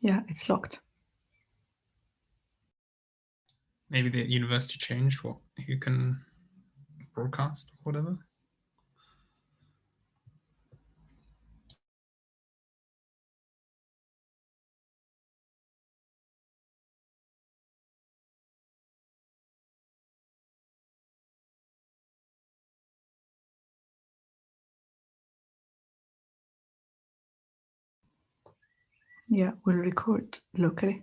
Yeah, it's locked. Maybe the university changed what you can broadcast or whatever. Yeah, we'll record locally.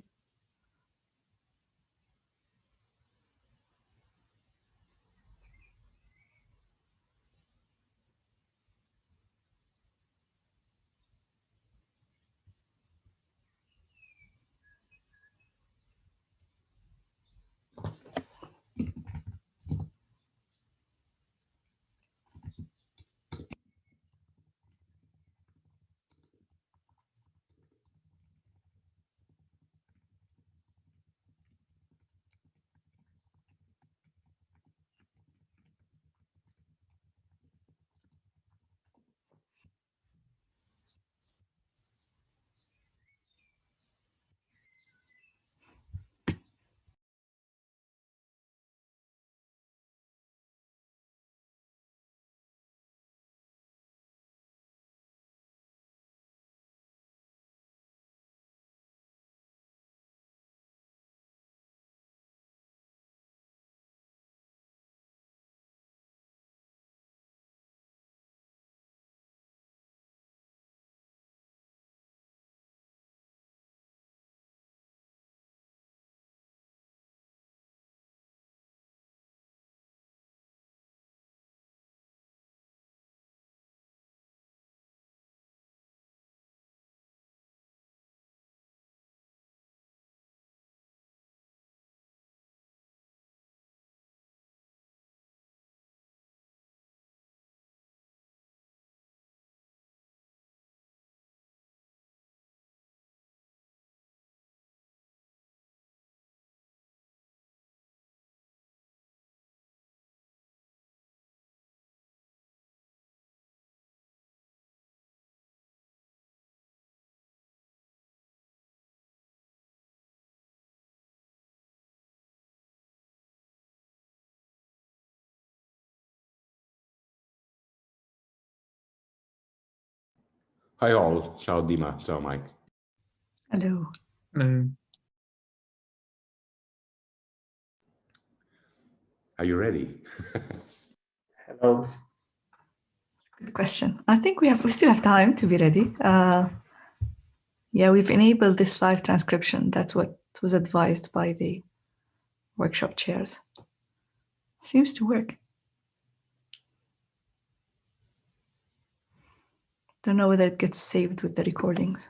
Hi all, ciao Dima, ciao Mike. Hello. Hello. Are you ready? Hello. Good question. I think we still have time to be ready. Yeah, we've enabled this live transcription. That's what was advised by the workshop chairs. Seems to work. Don't know whether it gets saved with the recordings.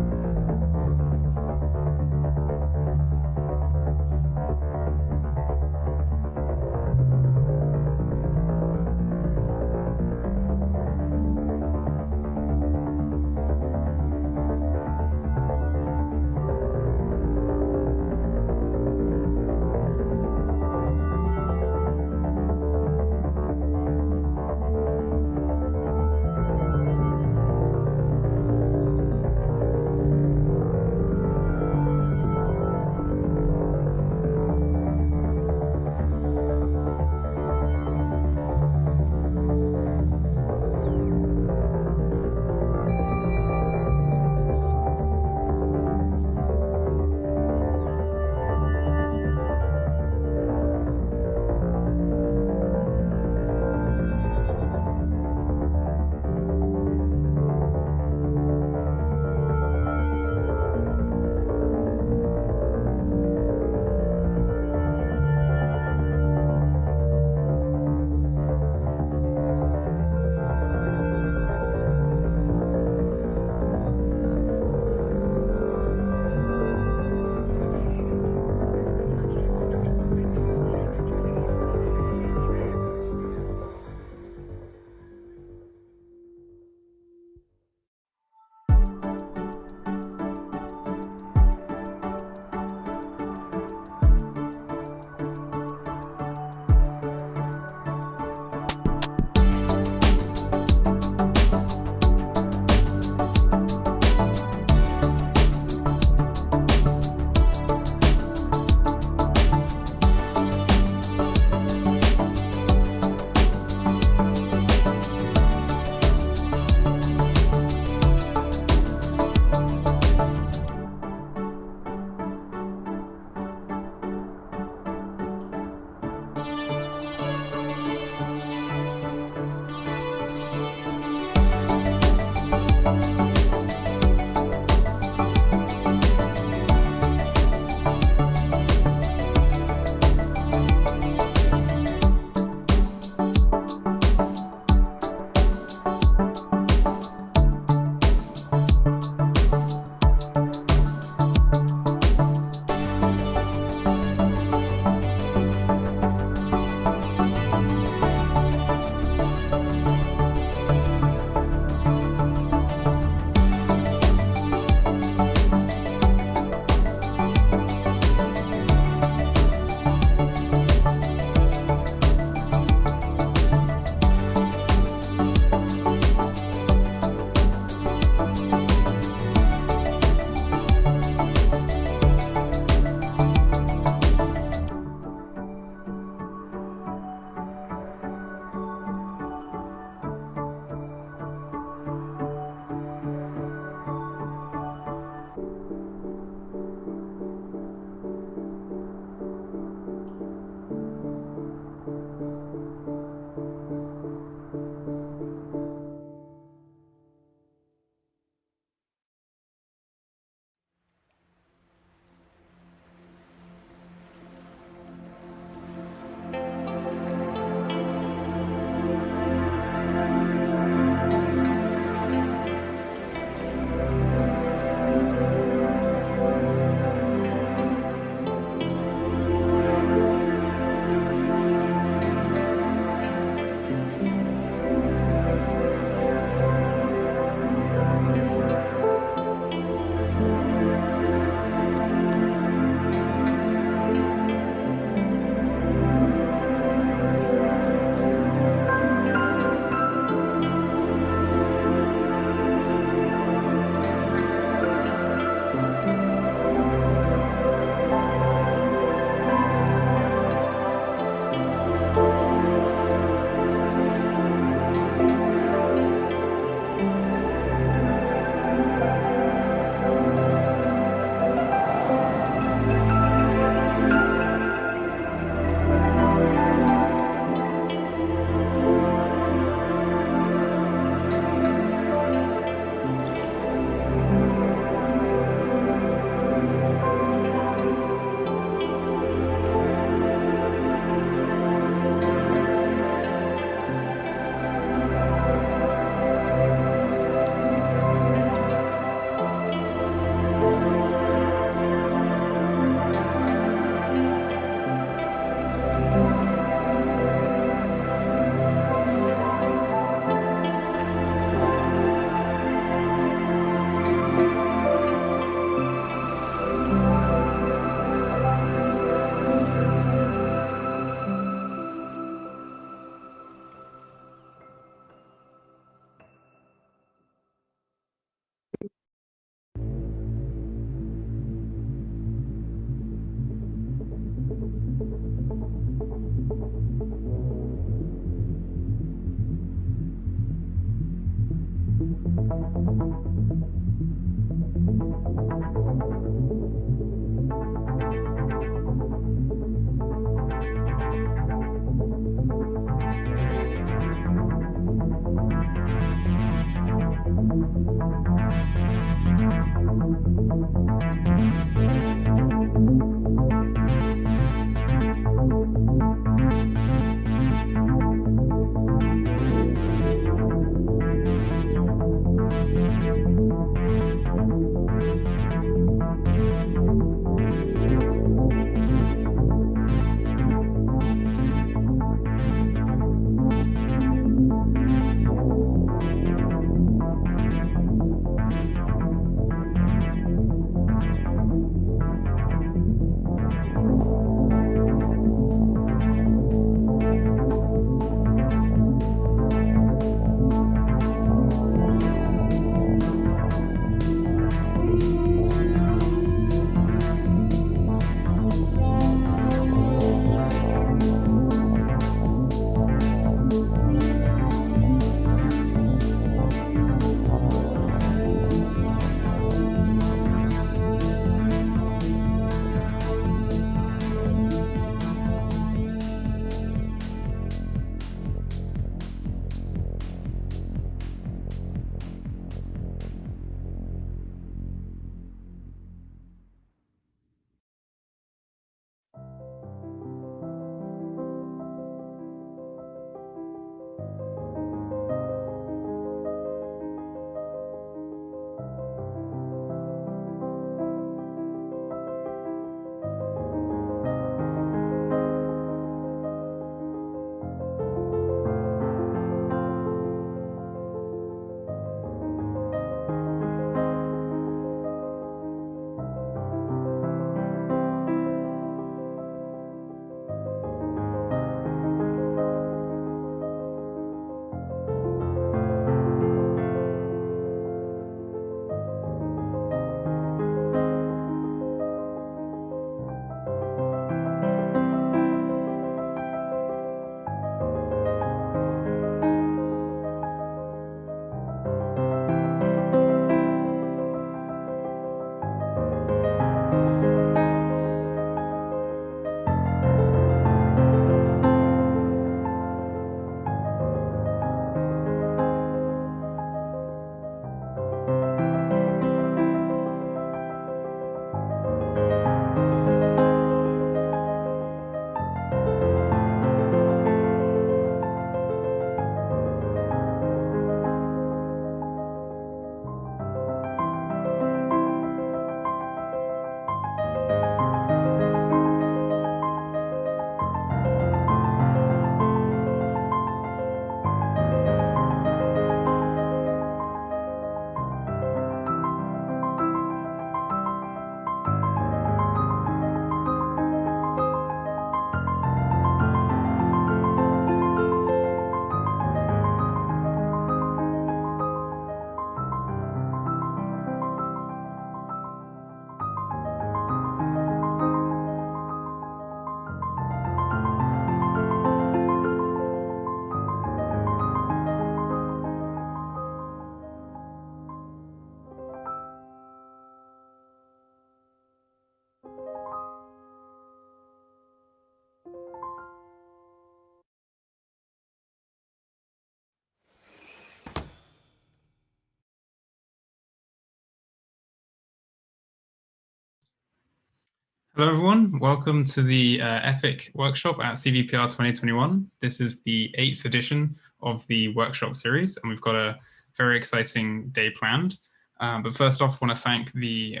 Hello, everyone. Welcome to the EPIC workshop at CVPR 2021. This is the 8th edition of the workshop series, and we've got a very exciting day planned. But first off, I want to thank the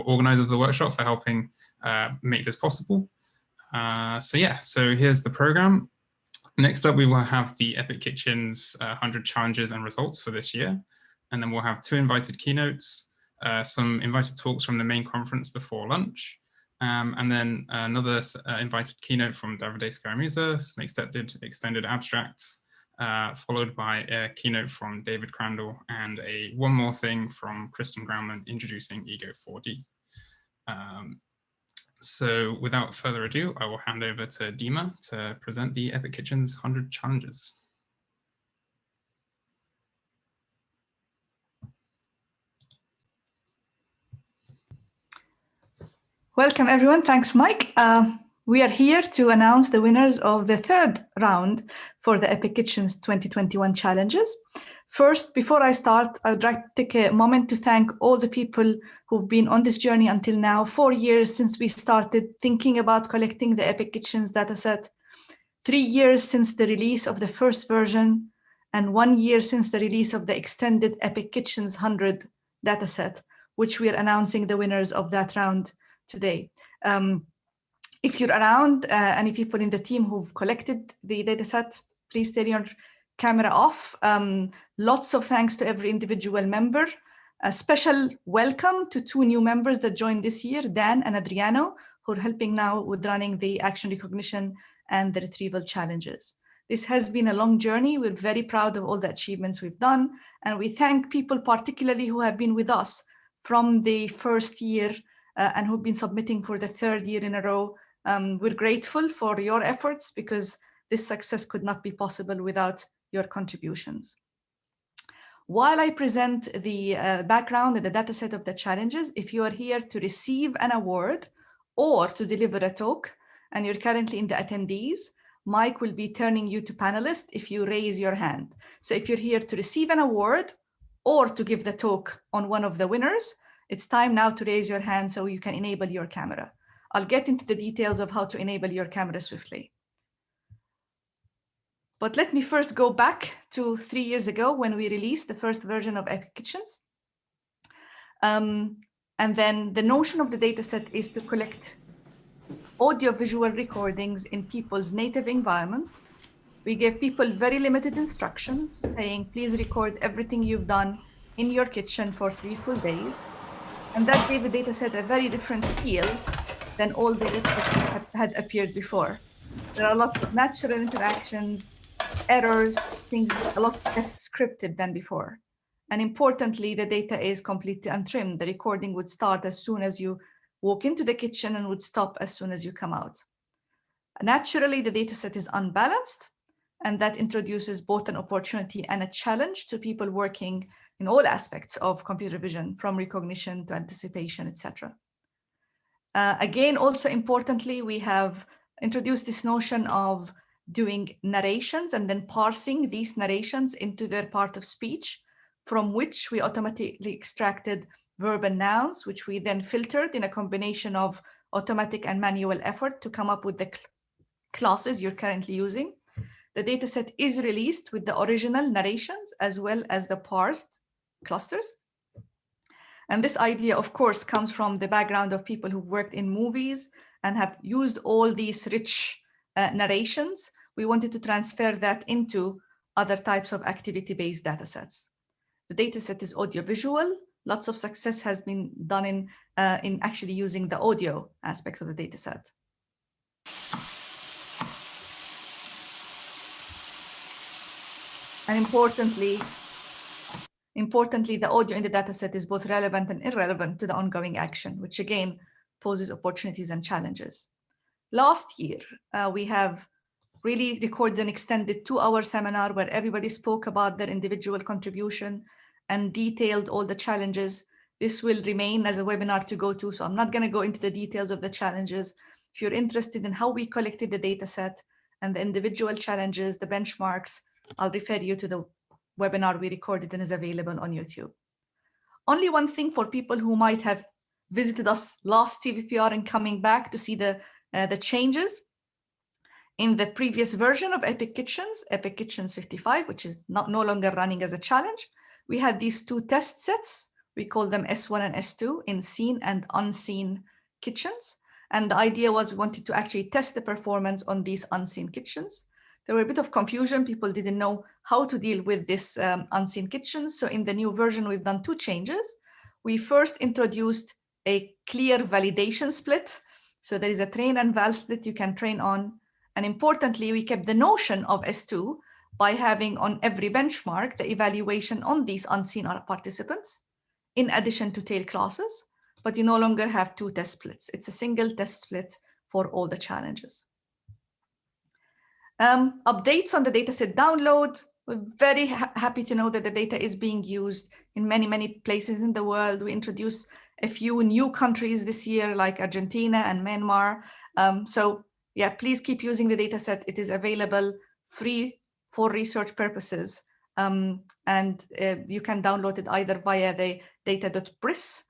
organizer of the workshop for helping make this possible. So here's the program. Next up, we will have the Epic Kitchen's 100 challenges and results for this year. And then we'll have 2 invited keynotes, some invited talks from the main conference before lunch, and then another invited keynote from Davide Scaramuzza, some extended abstracts, followed by a keynote from David Crandall, and one more thing from Kristen Grauman introducing Ego 4D. So without further ado, I will hand over to Dima to present the Epic Kitchen's 100 challenges. Welcome, everyone. Thanks, Mike. We are here to announce the winners of the third round for the Epic Kitchens 2021 challenges. First, before I start, I would like to take a moment to thank all the people who've been on this journey until now. 4 years since we started thinking about collecting the Epic Kitchens dataset, 3 years since the release of the first version, and 1 year since the release of the extended Epic Kitchens 100 dataset, which we are announcing the winners of that round today. If you're around, any people in the team who've collected the dataset, please turn your camera off. Lots of thanks to every individual member. A special welcome to 2 new members that joined this year, Dan and Adriano, who are helping now with running the action recognition and the retrieval challenges. This has been a long journey. We're very proud of all the achievements we've done. And we thank people particularly who have been with us from the first year and who've been submitting for the 3rd year in a row. We're grateful for your efforts because this success could not be possible without your contributions. While I present the background and the dataset of the challenges, if you are here to receive an award or to deliver a talk, and you're currently in the attendees, Mike will be turning you to panelist if you raise your hand. So if you're here to receive an award or to give the talk on one of the winners, it's time now to raise your hand so you can enable your camera. I'll get into the details of how to enable your camera swiftly. But let me first go back to 3 years ago when we released the first version of Epic Kitchens. And then the notion of the dataset is to collect audio-visual recordings in people's native environments. We gave people very limited instructions saying, please record everything you've done in your kitchen for 3 full days. And that gave the dataset a very different feel than all the that had appeared before. There are lots of natural interactions, errors, things a lot less scripted than before. And importantly, the data is completely untrimmed. The recording would start as soon as you walk into the kitchen and would stop as soon as you come out. Naturally, the dataset is unbalanced, and that introduces both an opportunity and a challenge to people working in all aspects of computer vision, from recognition to anticipation, etc. Again, also importantly, we have introduced this notion of doing narrations and then parsing these narrations into their part of speech, from which we automatically extracted verb and nouns, which we then filtered in a combination of automatic and manual effort to come up with the classes you're currently using. The dataset is released with the original narrations as well as the parsed clusters. And this idea, of course, comes from the background of people who've worked in movies and have used all these rich narrations. We wanted to transfer that into other types of activity-based datasets. The dataset is audiovisual. Lots of success has been done in actually using the audio aspect of the dataset. And importantly, the audio in the dataset is both relevant and irrelevant to the ongoing action, which again poses opportunities and challenges. Last year, we have really recorded an extended 2-hour seminar where everybody spoke about their individual contribution and detailed all the challenges. This will remain as a webinar to go to, so I'm not going to go into the details of the challenges. If you're interested in how we collected the dataset and the individual challenges, the benchmarks, I'll refer you to the webinar we recorded and is available on YouTube. Only one thing for people who might have visited us last CVPR and coming back to see the changes. In the previous version of Epic Kitchens 55, which is no longer running as a challenge, we had these 2 test sets. We call them S1 and S2 in seen and unseen kitchens. And the idea was we wanted to actually test the performance on these unseen kitchens. There were a bit of confusion. People didn't know how to deal with this unseen kitchens. So in the new version, we've done 2 changes. We first introduced a clear validation split. So there is a train and val split you can train on. And importantly, we kept the notion of S2 by having on every benchmark the evaluation on these unseen participants, in addition to tail classes, but you no longer have 2 test splits. It's a single test split for all the challenges. Updates on the dataset download. We're very happy to know that the data is being used in many, many places in the world. We introduced a few new countries this year, like Argentina and Myanmar. So yeah, please keep using the dataset. It is available free for research purposes. And you can download it either via the data.bris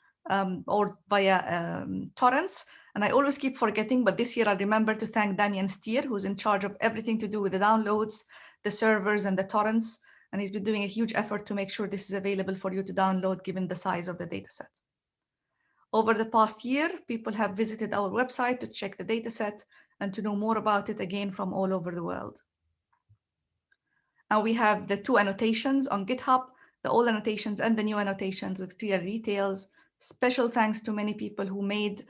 or via torrents. And I always keep forgetting, but this year I remember to thank Damian Stier, who's in charge of everything to do with the downloads, the servers, and the torrents. And he's been doing a huge effort to make sure this is available for you to download, given the size of the dataset. Over the past year, people have visited our website to check the dataset and to know more about it, again, from all over the world. And we have the 2 annotations on GitHub, the old annotations and the new annotations with clear details. Special thanks to many people who made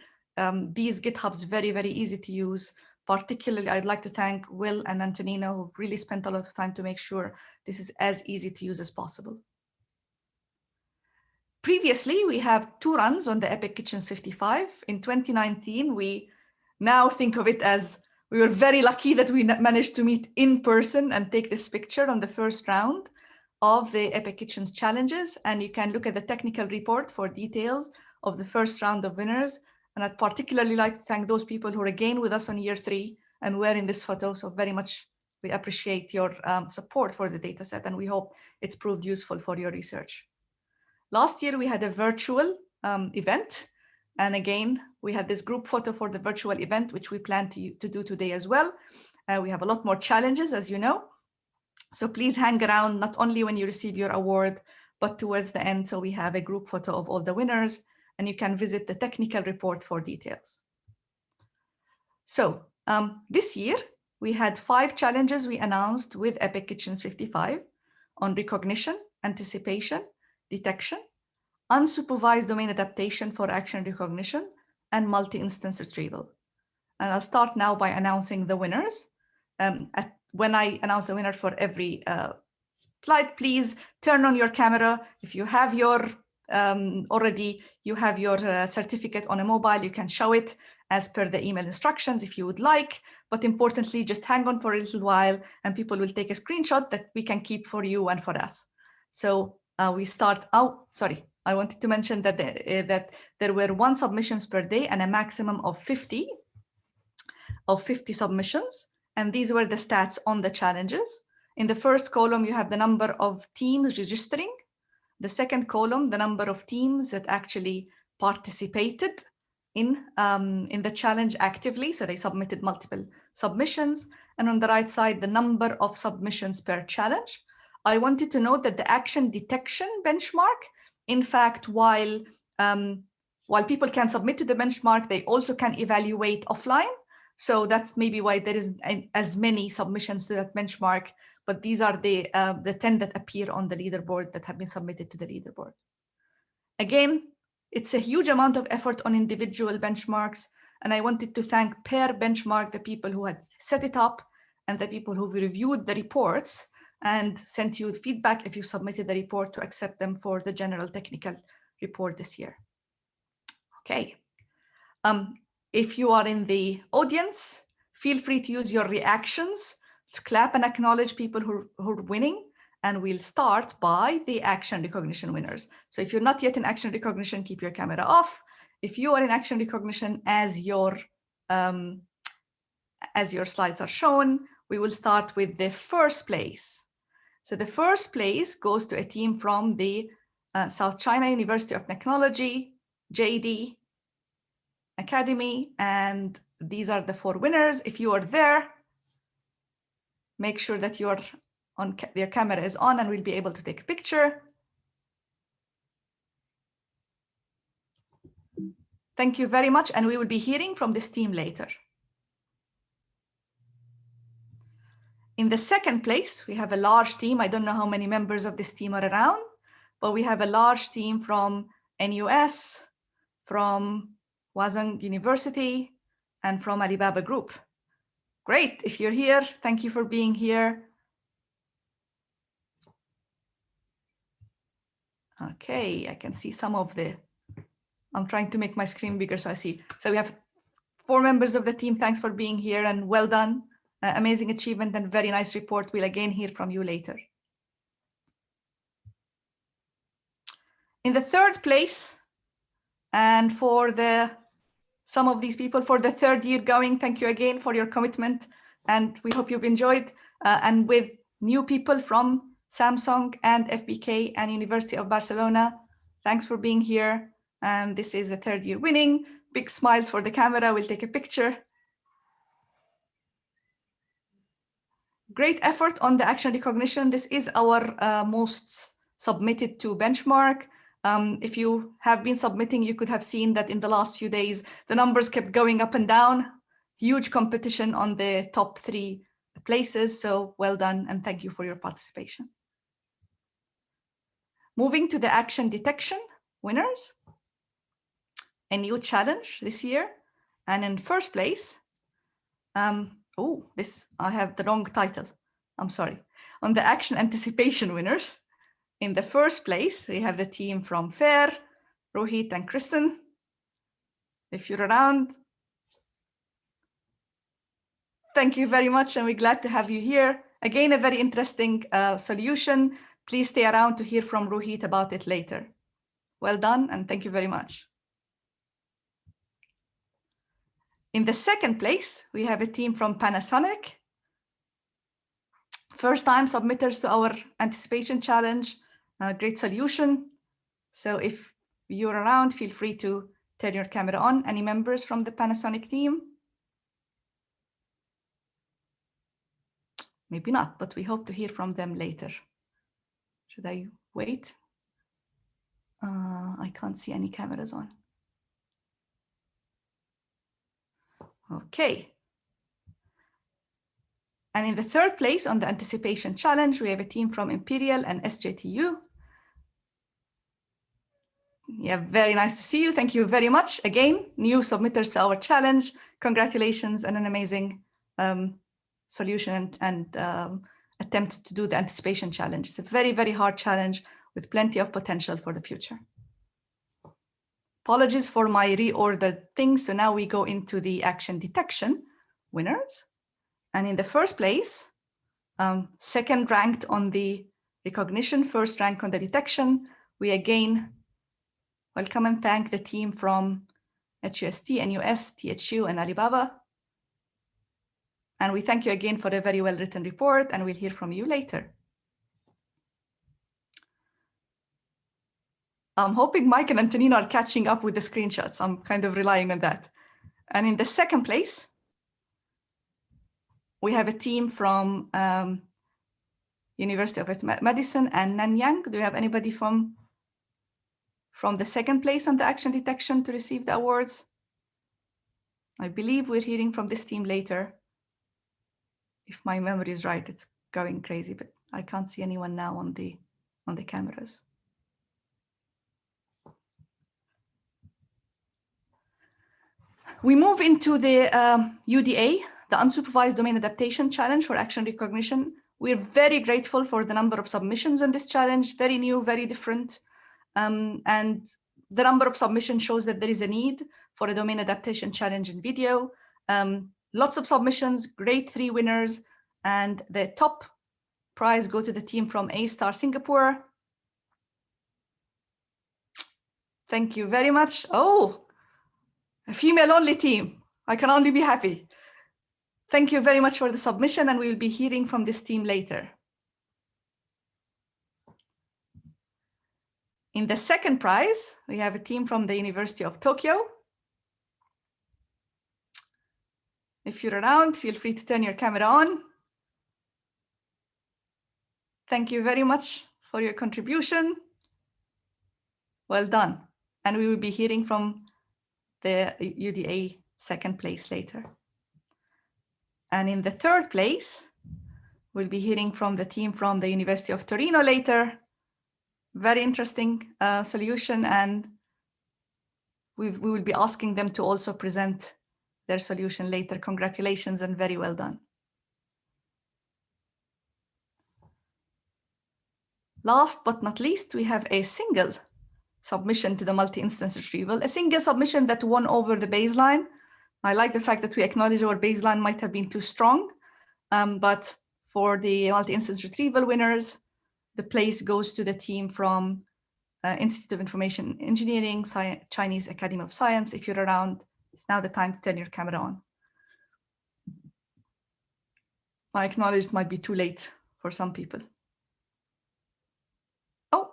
these GitHubs very, very easy to use. Particularly, I'd like to thank Will and Antonino, who've really spent a lot of time to make sure this is as easy to use as possible. Previously, we have 2 runs on the Epic Kitchens 55. In 2019, we now think of it as we were very lucky that we managed to meet in person and take this picture on the first round of the Epic Kitchens challenges. And you can look at the technical report for details of the first round of winners. And I'd particularly like to thank those people who are again with us on year 3 and were in this photo. So very much we appreciate your support for the dataset, and we hope it's proved useful for your research. Last year, we had a virtual event. And again, we had this group photo for the virtual event, which we plan to do today as well. We have a lot more challenges, as you know. So please hang around, not only when you receive your award, but towards the end. So we have a group photo of all the winners, and you can visit the technical report for details. So this year, we had 5 challenges we announced with Epic Kitchens 55 on recognition, anticipation, detection, unsupervised domain adaptation for action recognition, and multi-instance retrieval. And I'll start now by announcing the winners. When I announce the winner for every slide, please turn on your camera. If you have your certificate on a mobile, you can show it as per the email instructions if you would like. But importantly, just hang on for a little while and people will take a screenshot that we can keep for you and for us. So we start out, sorry. I wanted to mention that there were 1 submissions per day and a maximum of 50 submissions. And these were the stats on the challenges. In the first column, you have the number of teams registering. The second column, the number of teams that actually participated in the challenge actively. So they submitted multiple submissions. And on the right side, the number of submissions per challenge. I wanted to note that the action detection benchmark, in fact, while people can submit to the benchmark, they also can evaluate offline. So that's maybe why there is as many submissions to that benchmark. But these are the 10 that appear on the leaderboard that have been submitted to the leaderboard. Again, it's a huge amount of effort on individual benchmarks. And I wanted to thank per benchmark, the people who had set it up and the people who've reviewed the reports and sent you feedback if you submitted the report to accept them for the general technical report this year. Okay. If you are in the audience, feel free to use your reactions to clap and acknowledge people who are winning. And we'll start by the action recognition winners. So if you're not yet in action recognition, keep your camera off. If you are in action recognition as your slides are shown, we will start with the first place. So the first place goes to a team from the South China University of Technology, JD Academy, and these are the 4 winners. If you are there, make sure that your camera is on and we'll be able to take a picture. Thank you very much, and we will be hearing from this team later. In the second place, we have a large team. I don't know how many members of this team are around, but we have a large team from NUS, from Wazong University, and from Alibaba Group. Great. If you're here, thank you for being here. Okay, I can see some of the, I'm trying to make my screen bigger so I see. So we have 4 members of the team. Thanks for being here and well done. Amazing achievement and very nice report. We'll again hear from you later. In the third place, And for some of these people for the third year going, thank you again for your commitment. And we hope you've enjoyed. And with new people from Samsung and FBK and University of Barcelona, thanks for being here. And this is the third year winning. Big smiles for the camera. We'll take a picture. Great effort on the action recognition. This is our most submitted to benchmark. If you have been submitting, you could have seen that in the last few days, the numbers kept going up and down. Huge competition on the top 3 places. So well done, and thank you for your participation. Moving to the action detection winners. A new challenge this year. And in first place, I have the wrong title. I'm sorry. On the action anticipation winners, in the first place, we have the team from FAIR, Rohit and Kristen. If you're around, thank you very much, and we're glad to have you here. Again, a very interesting solution. Please stay around to hear from Rohit about it later. Well done, and thank you very much. In the second place, we have a team from Panasonic. First time submitters to our anticipation challenge. Great solution. So if you're around, feel free to turn your camera on. Any members from the Panasonic team? Maybe not, but we hope to hear from them later. Should I wait? I can't see any cameras on. Okay. And in the third place on the anticipation challenge, we have a team from Imperial and SJTU. Yeah, very nice to see you. Thank you very much. Again, new submitters to our challenge. Congratulations and an amazing solution and attempt to do the anticipation challenge. It's a very, very hard challenge with plenty of potential for the future. Apologies for my reordered things. So now we go into the action detection winners. And in the first place, second ranked on the recognition, first rank on the detection, we again welcome and thank the team from HUST, NUS, THU, and Alibaba. And we thank you again for a very well-written report, and we'll hear from you later. I'm hoping Mike and Antonino are catching up with the screenshots. I'm kind of relying on that. And in the second place, we have a team from University of West Madison and Nanyang. Do you have anybody from the second place on the action detection to receive the awards? I believe we're hearing from this team later. If my memory is right, it's going crazy, but I can't see anyone now on the cameras. We move into the UDA, the Unsupervised Domain Adaptation Challenge for Action Recognition. We're very grateful for the number of submissions on this challenge, very new, very different. And the number of submissions shows that there is a need for a domain adaptation challenge in video. Lots of submissions, great 3 winners, and the top prize go to the team from A-Star Singapore. Thank you very much. Oh, a female-only team. I can only be happy. Thank you very much for the submission, and we will be hearing from this team later. In the second prize, we have a team from the University of Tokyo. If you're around, feel free to turn your camera on. Thank you very much for your contribution. Well done. And we will be hearing from the UDA second place later. And in the third place, we'll be hearing from the team from the University of Torino later. Very interesting solution, and we will be asking them to also present their solution later. Congratulations and very well done. Last but not least, we have a single submission to the multi-instance retrieval, a single submission that won over the baseline. I like the fact that we acknowledge our baseline might have been too strong, but for the multi-instance retrieval winners, the place goes to the team from Institute of Information Engineering, Chinese Academy of Science. If you're around, it's now the time to turn your camera on. I acknowledge it might be too late for some people. Oh,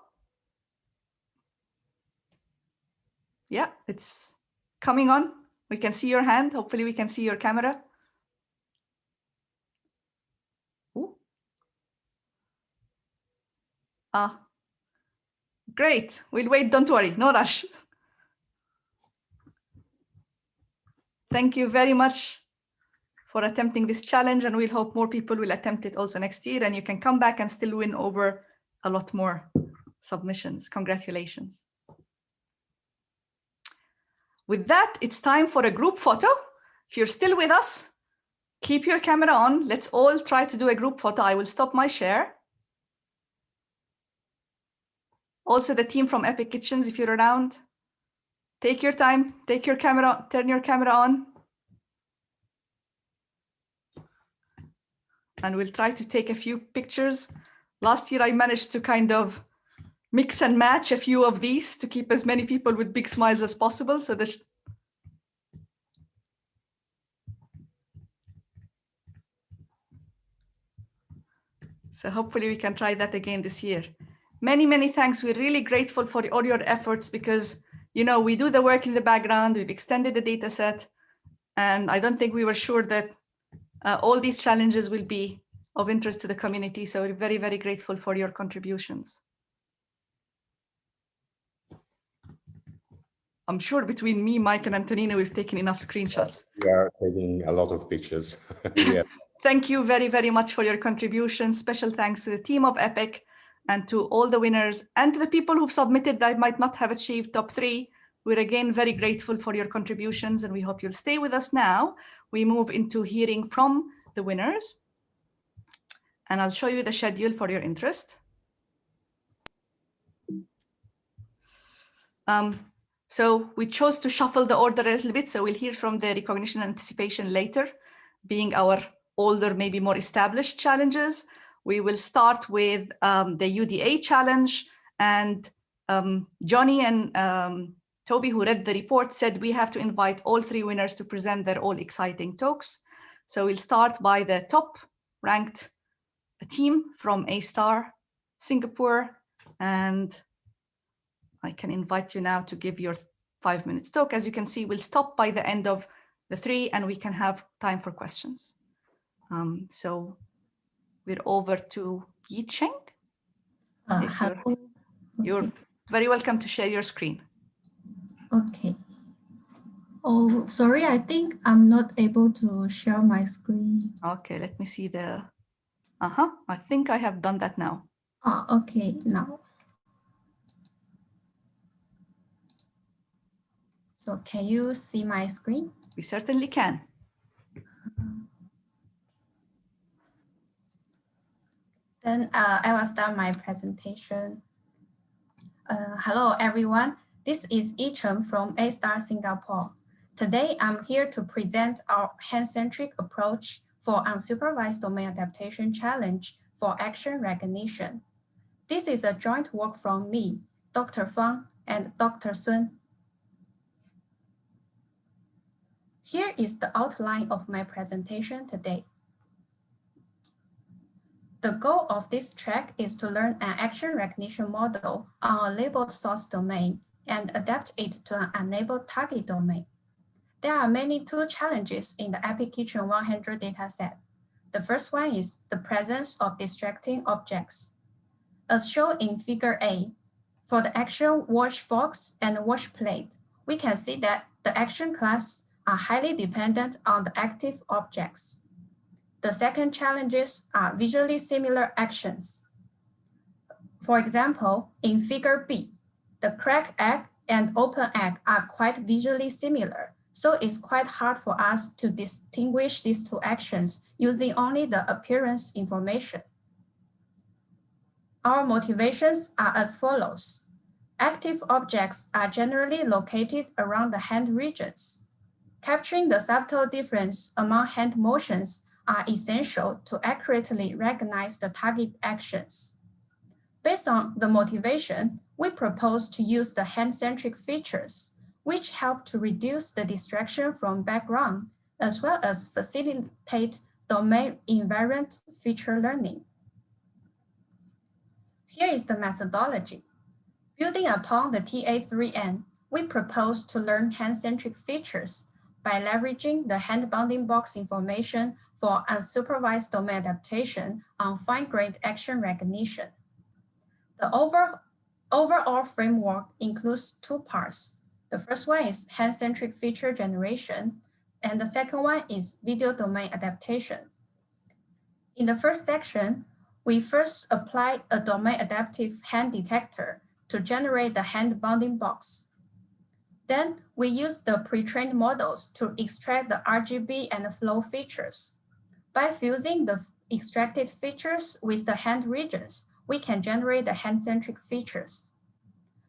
yeah, it's coming on. We can see your hand. Hopefully we can see your camera. Ooh. Ah, great. We'll wait. Don't worry. No rush. Thank you very much for attempting this challenge, and we'll hope more people will attempt it also next year, and you can come back and still win over a lot more submissions. Congratulations. With that, it's time for a group photo. If you're still with us, keep your camera on. Let's all try to do a group photo. I will stop my share. Also, the team from Epic Kitchens, if you're around, take your time, take your camera, turn your camera on. And we'll try to take a few pictures. Last year, I managed to kind of mix and match a few of these to keep as many people with big smiles as possible. So this. So hopefully we can try that again this year. Many, many thanks. We're really grateful for all your efforts because, you know, we do the work in the background. We've extended the data set. And I don't think we were sure that all these challenges will be of interest to the community. So we're very, very grateful for your contributions. I'm sure between me, Mike, and Antonina, we've taken enough screenshots. We are taking a lot of pictures. Yeah. Thank you very, very much for your contributions. Special thanks to the team of Epic and to all the winners and to the people who've submitted that might not have achieved top 3. We're again very grateful for your contributions, and we hope you'll stay with us now. We move into hearing from the winners. And I'll show you the schedule for your interest. So we chose to shuffle the order a little bit. So we'll hear from the recognition and anticipation later, being our older, maybe more established challenges. We will start with the UDA challenge. And Johnny and Toby, who read the report, said we have to invite all 3 winners to present their all exciting talks. So we'll start by the top ranked team from A-Star, Singapore. And I can invite you now to give your 5 minutes talk. As you can see, we'll stop by the end of the 3 and we can have time for questions. So we're over to Yi Cheng. Hello. You're very welcome to share your screen. Okay. Oh, sorry, I think I'm not able to share my screen. Okay, let me see the, I think I have done that now. Oh, okay, now. So can you see my screen? We certainly can. Then I will start my presentation. Hello, everyone. This is Yi Cheng from A-Star Singapore. Today, I'm here to present our hand-centric approach for unsupervised domain adaptation challenge for action recognition. This is a joint work from me, Dr. Fang, and Dr. Sun. Here is the outline of my presentation today. The goal of this track is to learn an action recognition model on a labeled source domain and adapt it to an unlabeled target domain. There are many tool challenges in the Epic Kitchen 100 dataset. The first one is the presence of distracting objects. As shown in Figure A, for the action wash forks and wash plate, we can see that the action class are highly dependent on the active objects. The second challenges are visually similar actions. For example, in Figure B, the crack egg and open egg are quite visually similar, so it's quite hard for us to distinguish these 2 actions using only the appearance information. Our motivations are as follows. Active objects are generally located around the hand regions. Capturing the subtle difference among hand motions are essential to accurately recognize the target actions. Based on the motivation, we propose to use the hand-centric features, which help to reduce the distraction from background, as well as facilitate domain-invariant feature learning. Here is the methodology. Building upon the TA3N, we propose to learn hand-centric features by leveraging the hand bounding box information for unsupervised domain adaptation on fine-grained action recognition. The overall framework includes two parts. The first one is hand-centric feature generation, and the second one is video domain adaptation. In the first section, we first apply a domain adaptive hand detector to generate the hand bounding box. Then we use the pre-trained models to extract the RGB and flow features. By fusing the extracted features with the hand regions, we can generate the hand-centric features.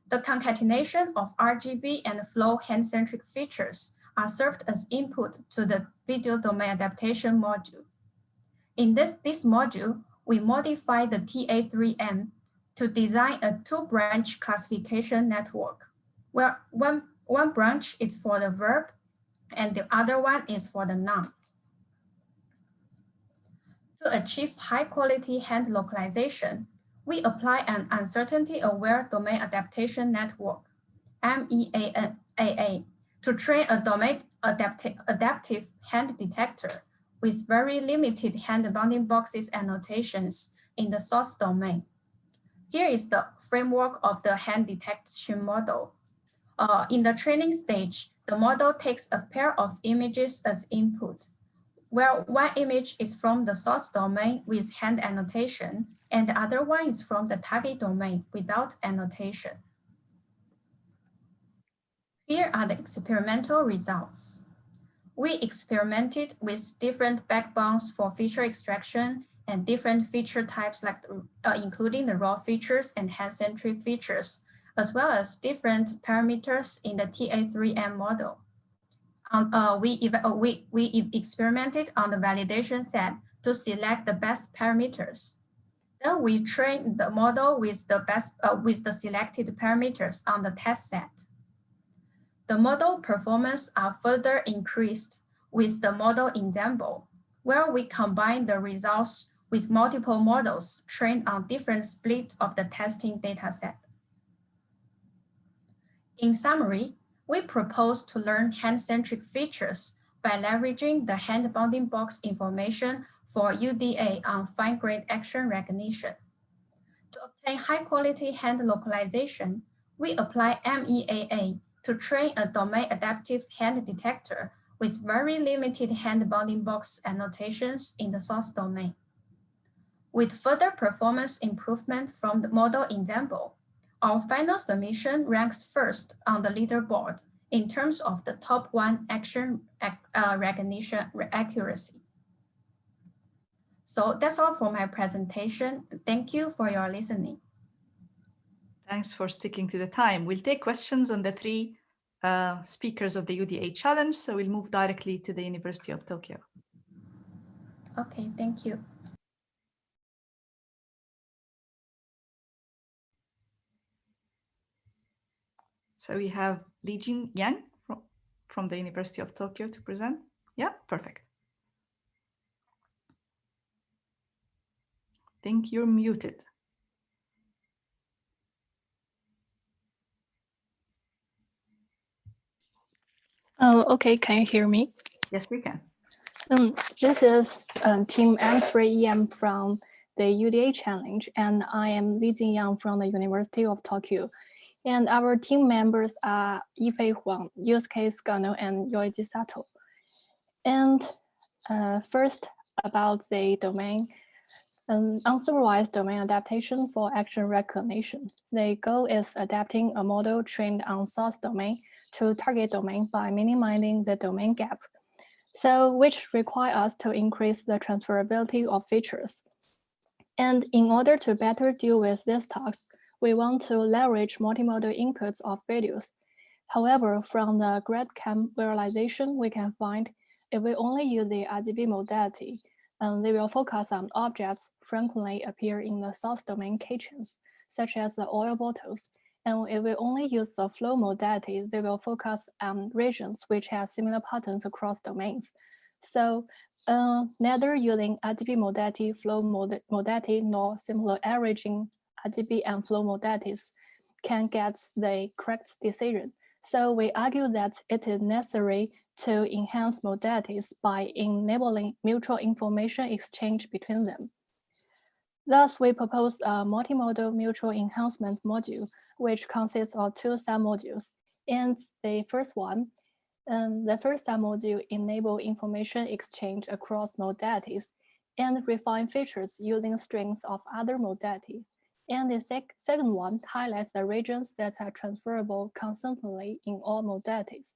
The concatenation of RGB and flow hand-centric features are served as input to the video domain adaptation module. In this module, we modify the TA3M to design a two-branch classification network, where one branch is for the verb and the other one is for the noun. To achieve high-quality hand localization, we apply an uncertainty-aware domain adaptation network, MEAA, to train a domain adaptive hand detector with very limited hand bounding boxes annotations in the source domain. Here is the framework of the hand detection model. In the training stage, the model takes a pair of images as input, where one image is from the source domain with hand annotation, and the other one is from the target domain without annotation. Here are the experimental results. We experimented with different backbones for feature extraction and different feature types, like including the raw features and hand-centric features, as well as different parameters in the TA3M model. We experimented on the validation set to select the best parameters. Then we trained the model with the selected parameters on the test set. The model performance are further increased with the model ensemble, where we combine the results with multiple models trained on different splits of the testing dataset. In summary, we propose to learn hand-centric features by leveraging the hand bounding box information for UDA on fine-grained action recognition. To obtain high-quality hand localization, we apply MEAA to train a domain-adaptive hand detector with very limited hand bounding box annotations in the source domain. With further performance improvement from the model ensemble, our final submission ranks first on the leaderboard in terms of the top one action recognition accuracy. So that's all for my presentation. Thank you for your listening. Thanks for sticking to the time. We'll take questions on the three speakers of the UDA challenge, so we'll move directly to the University of Tokyo. Okay, thank you. So we have Li-Jin Yang from the University of Tokyo to present. Yeah, perfect. I think you're muted. Oh, okay. Can you hear me? Yes, we can. This is Team M3EM from the UDA Challenge, and I am Li-Jin Yang from the University of Tokyo. And our team members are Yifei Huang, Yusuke Scano, and Yoichi Sato. And first, about the domain, unsupervised domain adaptation for action recognition. The goal is adapting a model trained on source domain to target domain by minimizing the domain gap, so which require us to increase the transferability of features. And in order to better deal with this task, we want to leverage multimodal inputs of videos. However, from the GradCam visualization, we can find if we only use the RGB modality, they will focus on objects frequently appear in the source domain keychains, such as the oil bottles, And if we only use the flow modality, they will focus on regions which have similar patterns across domains. So neither using RGB modality, flow modality, nor similar averaging RGB and flow modalities can get the correct decision. So we argue that it is necessary to enhance modalities by enabling mutual information exchange between them. Thus, we propose a multimodal mutual enhancement module, which consists of two submodules. And the first submodule enable information exchange across modalities and refine features using strings of other modalities. And the second one highlights the regions that are transferable constantly in all modalities.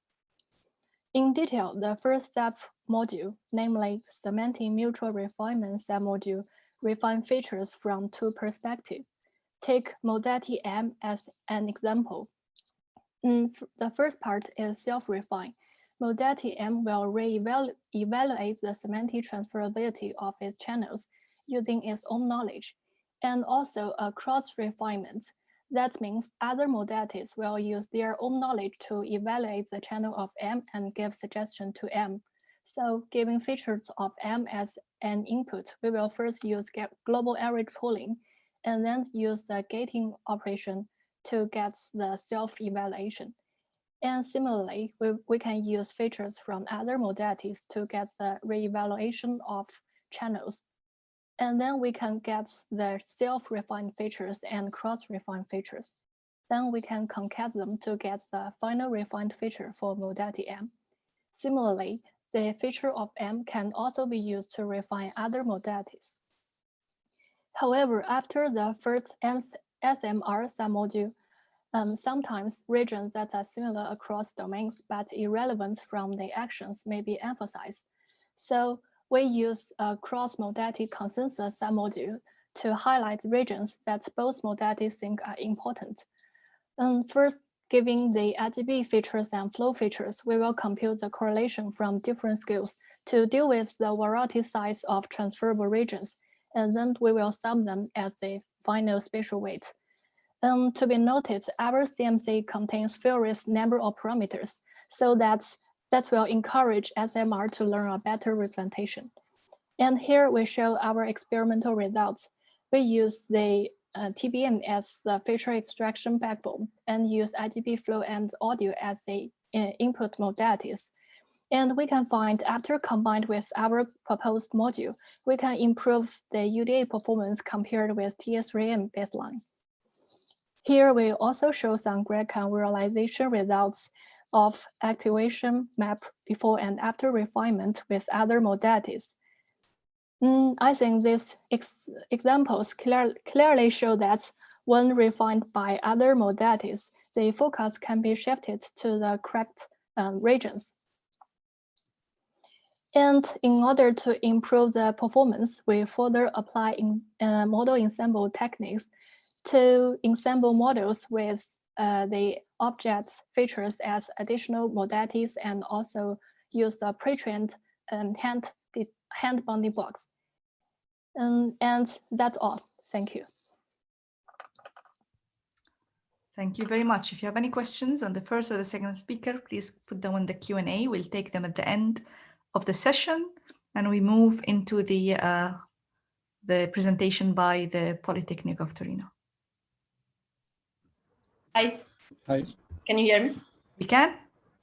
In detail, the first submodule, namely semantic mutual refinement submodule, refine features from two perspectives. Take modality M as an example. The first part is self-refine. Modality M will evaluate the semantic transferability of its channels using its own knowledge, and also a cross-refinement. That means other modalities will use their own knowledge to evaluate the channel of M and give suggestion to M. So giving features of M as an input, we will first use global average pooling and then use the gating operation to get the self-evaluation. And similarly, we can use features from other modalities to get the re-evaluation of channels. And then we can get the self-refined features and cross-refined features. Then we can concat them to get the final refined feature for modality M. Similarly, the feature of M can also be used to refine other modalities. However, after the first SMR submodule, sometimes regions that are similar across domains but irrelevant from the actions may be emphasized. So we use a cross-modality consensus submodule to highlight regions that both modalities think are important. First, giving the RGB features and flow features, we will compute the correlation from different scales to deal with the variety size of transferable regions, and then we will sum them as the final spatial weights. To be noted, our CMC contains various number of parameters, so that will encourage SMR to learn a better representation. And here we show our experimental results. We use the TBM as the feature extraction backbone and use RGB flow and audio as the input modalities. And we can find, after combined with our proposed module, we can improve the UDA performance compared with TS3M baseline. Here we also show some Grauman realization results of activation map before and after refinement with other modalities. I think these examples clearly show that when refined by other modalities, the focus can be shifted to the correct regions. And in order to improve the performance, we further apply model ensemble techniques to ensemble models with the object features as additional modalities, and also use the pre-trained hand bounding blocks. And that's all. Thank you. Thank you very much. If you have any questions on the first or the second speaker, please put them in the Q&A. We'll take them at the end of the session, and we move into the presentation by the Polytechnic of Torino. Hi. Hi. Can you hear me? We can?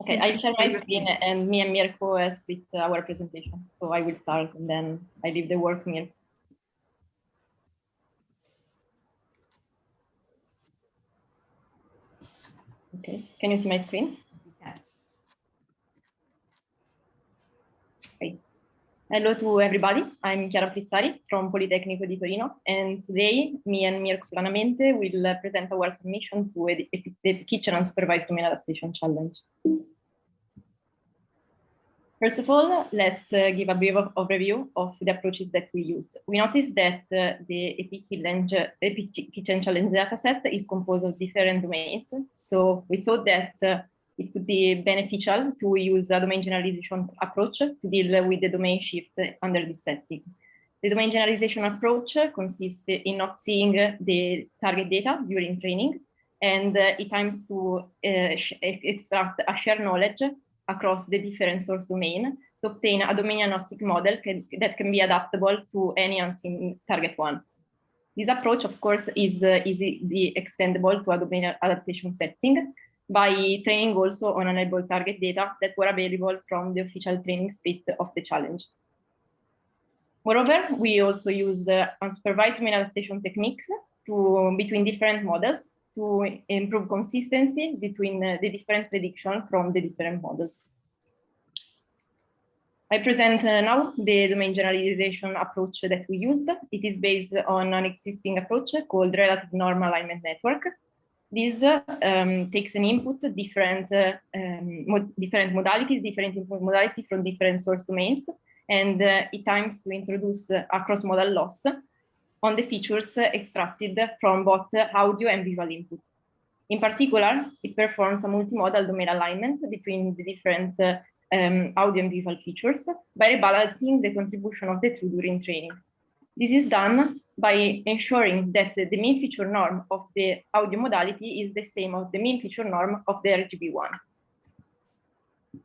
Okay, I share my screen and me and Mirko split our presentation. So I will start and then I leave the work to Mirko. Okay, can you see my screen? Yeah. Okay. Hello to everybody. I'm Chiara Frizzari from Politecnico di Torino, and today me and Mirko Planamente will present our submission to the Kitchen Unsupervised Domain Adaptation Challenge. First of all, let's give a brief overview of the approaches that we used. We noticed that the EPIC Kitchen Challenge dataset is composed of different domains. So we thought that it could be beneficial to use a domain generalization approach to deal with the domain shift under this setting. The domain generalization approach consists in not seeing the target data during training and it aims to extract a shared knowledge across the different source domain to obtain a domain agnostic model that can be adaptable to any unseen target one. This approach, of course, is easily extendable to a domain adaptation setting by training also on unable target data that were available from the official training split of the challenge. Moreover, we also use the unsupervised domain adaptation techniques between different models to improve consistency between the different predictions from the different models. I present now the domain generalization approach that we used. It is based on an existing approach called relative normal alignment network. This takes an input, different modalities, different input modality from different source domains, and it aims to introduce a cross-modal loss on the features extracted from both audio and visual input. In particular, it performs a multimodal domain alignment between the different audio and visual features by rebalancing the contribution of the two during training. This is done by ensuring that the mean feature norm of the audio modality is the same as the mean feature norm of the RGB1.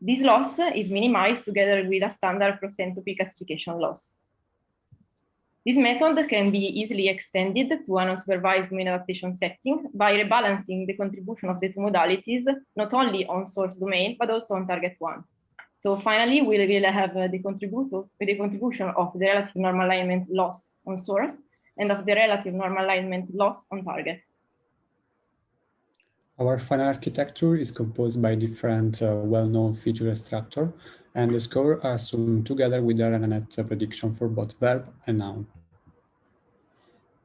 This loss is minimized together with a standard cross-entropy classification loss. This method can be easily extended to an unsupervised domain adaptation setting by rebalancing the contribution of the two modalities, not only on source domain, but also on target one. So finally, we will have the contribution of the relative normal alignment loss on source and of the relative normal alignment loss on target. Our final architecture is composed by different well-known feature extractors, and the scores are summed together with the RNNet prediction for both verb and noun.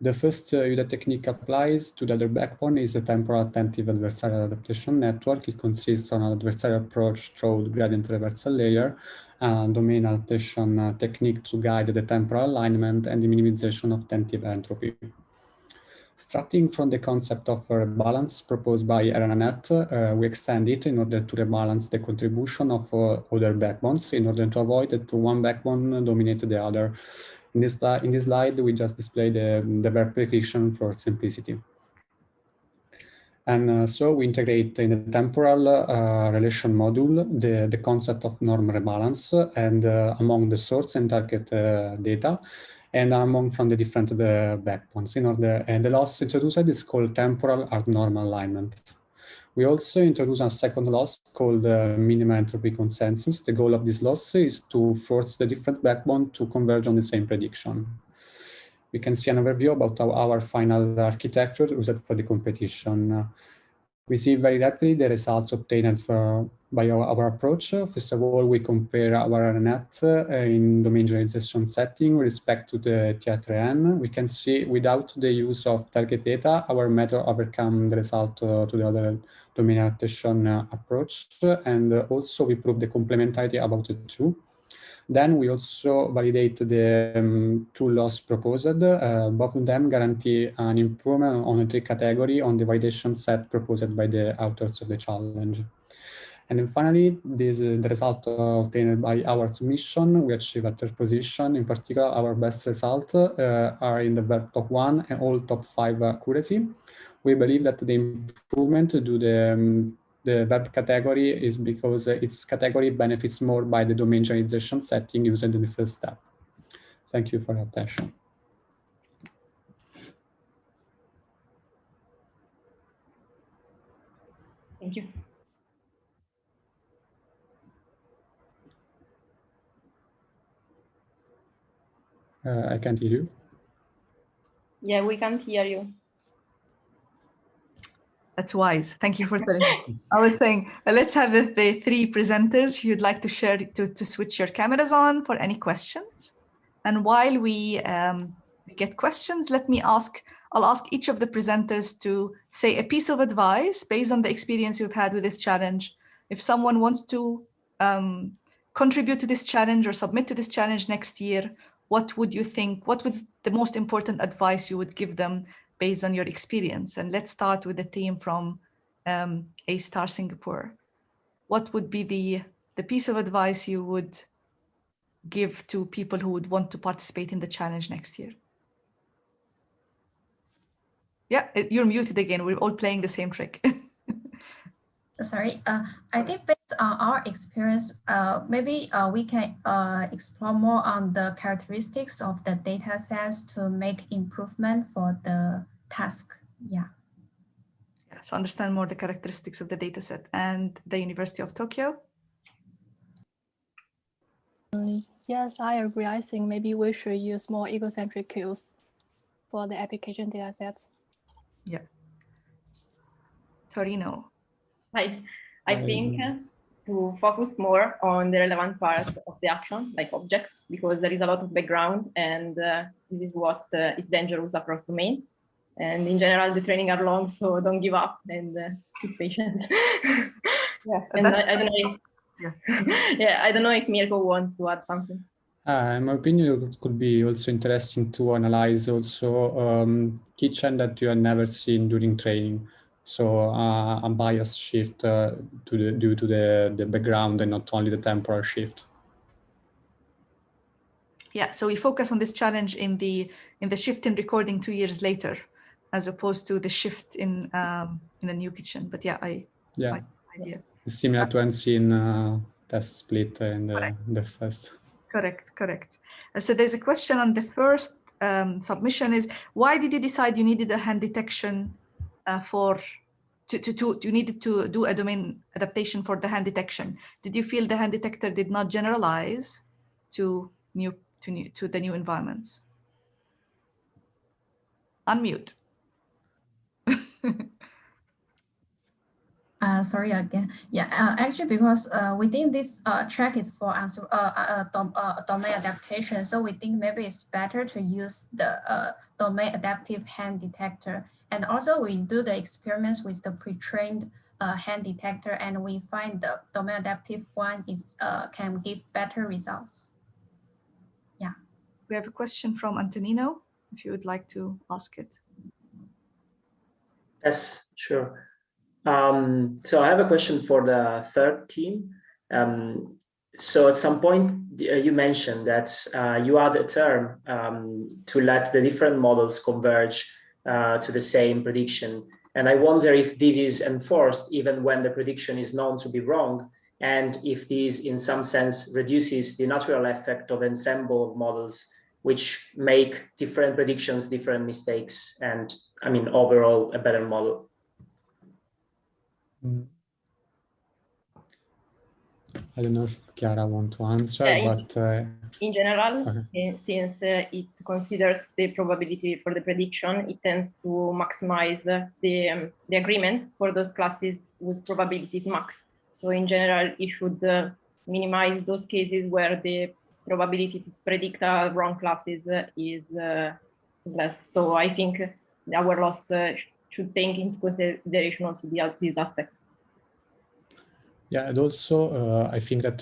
The first UDA technique applies to the other backbone is the temporal attentive adversarial adaptation network. It consists on an adversarial approach through the gradient reversal layer, and domain adaptation technique to guide the temporal alignment and the minimization of attentive entropy. Starting from the concept of rebalance proposed by RNNet, we extend it in order to rebalance the contribution of other backbones in order to avoid that one backbone dominates the other. In this slide, we just display the verb prediction for simplicity. And so we integrate in the temporal relation module the concept of norm rebalance and among the source and target data, and among from the different backbones. And the loss introduced is called temporal normal alignment. We also introduce a second loss called minimum entropy consensus. The goal of this loss is to force the different backbone to converge on the same prediction. We can see an overview about our final architecture used for the competition. We see very rapidly the results obtained by our approach. First of all, we compare our net in domain generalization setting with respect to the TR3N. We can see without the use of target data, our method overcome the result to the other domain adaptation approach. And also we prove the complementarity about the two. Then we also validate the two loss proposed. Both of them guarantee an improvement on the three category on the validation set proposed by the authors of the challenge. And then finally, the result obtained by our submission, we achieve a third position. In particular, our best results are in the verb top 1 and all top 5 accuracy. We believe that the improvement to the verb category is because its category benefits more by the domain generalization setting used in the first step. Thank you for your attention. Thank you. I can't hear you. Yeah, we can't hear you. That's wise. Thank you for telling me. I was saying, let's have the three presenters you'd like to share to switch your cameras on for any questions. And while we get questions, I'll ask each of the presenters to say a piece of advice based on the experience you've had with this challenge. If someone wants to contribute to this challenge or submit to this challenge next year, what would you think? What was the most important advice you would give them based on your experience? And let's start with the team from A-Star Singapore. What would be the piece of advice you would give to people who would want to participate in the challenge next year? Yeah, you're muted again. We're all playing the same trick. Sorry, I think based on our experience, maybe we can explore more on the characteristics of the data sets to make improvement for the task. Yeah. Yeah, so understand more the characteristics of the data set. And the University of Tokyo? Yes, I agree. I think maybe we should use more egocentric cues for the application data sets. Yeah. Torino. I think to focus more on the relevant part of the action, like objects, because there is a lot of background, and this is what is dangerous across domain. And in general, the training are long, so don't give up and keep patient. Yes, and I don't know if, yeah, I don't know if Mirko wants to add something. In my opinion, it could be also interesting to analyze also kitchen that you have never seen during training. So a bias shift due to the background and not only the temporal shift. Yeah, so we focus on this challenge in the shift in recording 2 years later, as opposed to the shift in a new kitchen. But yeah, idea. It's similar to unseen test split in the first. Correct. So there's a question on the first submission is, why did you decide you needed a hand detection you needed to do a domain adaptation for the hand detection? Did you feel the hand detector did not generalize to the new environments? Unmute. Sorry again. Yeah, actually, because we think this track is for domain adaptation, so we think maybe it's better to use the domain adaptive hand detector. And also, we do the experiments with the pre-trained hand detector, and we find the domain adaptive one is can give better results. Yeah. We have a question from Antonino, if you would like to ask it. Yes, sure. So I have a question for the third team. So at some point you mentioned that you add a term to let the different models converge to the same prediction. And I wonder if this is enforced even when the prediction is known to be wrong, and if this in some sense reduces the natural effect of ensemble of models which make different predictions, different mistakes, and I mean, overall a better model. I don't know if Chiara wants to answer, but in general, since it considers the probability for the prediction, it tends to maximize the agreement for those classes whose probability is max. So in general, it should minimize those cases where the probability to predict wrong classes is less. So I think our loss should take into consideration also this aspect. Yeah, and also I think that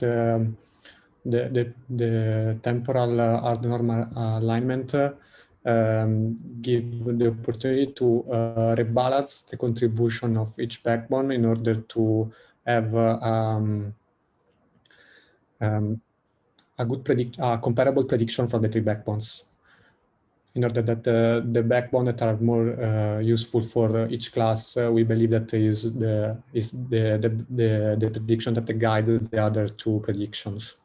the temporal hard normal alignment give the opportunity to rebalance the contribution of each backbone in order to have a good comparable prediction from the three backbones, in order that the backbone that are more useful for each class, we believe that is the prediction that guide the other two predictions.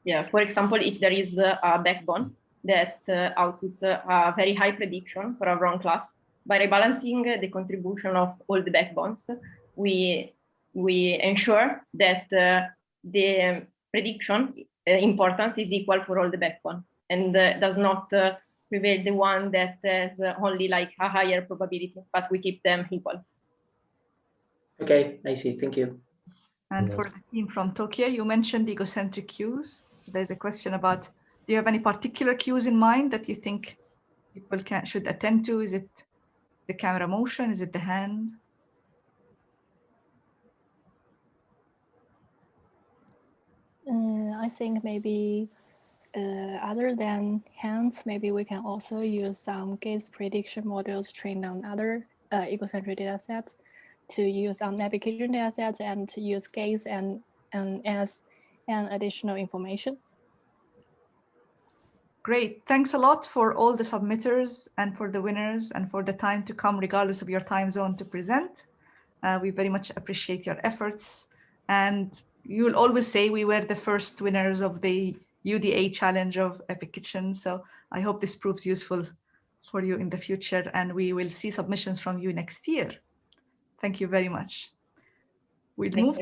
Yeah, for example, if there is a backbone that outputs a very high prediction for a wrong class, by rebalancing the contribution of all the backbones, we ensure that the prediction importance is equal for all the backbone, and does not prevail the one that has only like a higher probability, but we keep them equal. Okay, I see. Thank you. And for the team from Tokyo, you mentioned egocentric cues. There's a question about, do you have any particular cues in mind that you think people should attend to? Is it the camera motion? Is it the hand? I think maybe other than hands, maybe we can also use some gaze prediction models trained on other egocentric data sets to use on navigation data sets and to use gaze and as an additional information. Great. Thanks a lot for all the submitters and for the winners and for the time to come, regardless of your time zone, to present. We very much appreciate your efforts. And you'll always say we were the first winners of the UDA challenge of Epic Kitchen. So I hope this proves useful for you in the future, and we will see submissions from you next year. Thank you very much. We'll move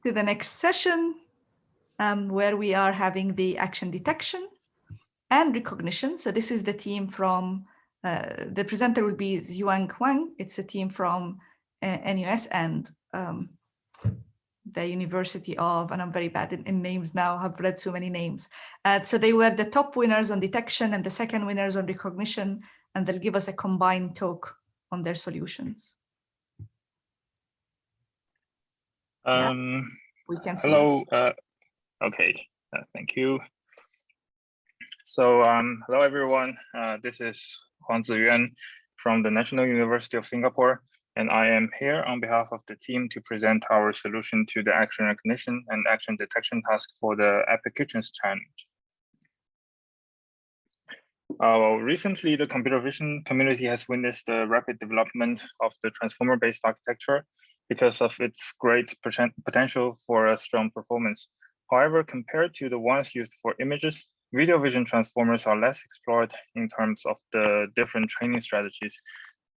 to the next session, where we are having the action detection and recognition. So this is the team from, the presenter will be Zhuang Huang. It's a team from NUS and the University of, and I'm very bad in names now, I've read so many names. So they were the top winners on detection and the second winners on recognition, and they'll give us a combined talk on their solutions. We can see. Hello. Okay, thank you. So hello everyone. This is Huang Ziyuan from the National University of Singapore, and I am here on behalf of the team to present our solution to the action recognition and action detection task for the Epic Kitchens challenge. Recently, the computer vision community has witnessed the rapid development of the transformer-based architecture because of its great potential for a strong performance. However, compared to the ones used for images, video vision transformers are less explored in terms of the different training strategies.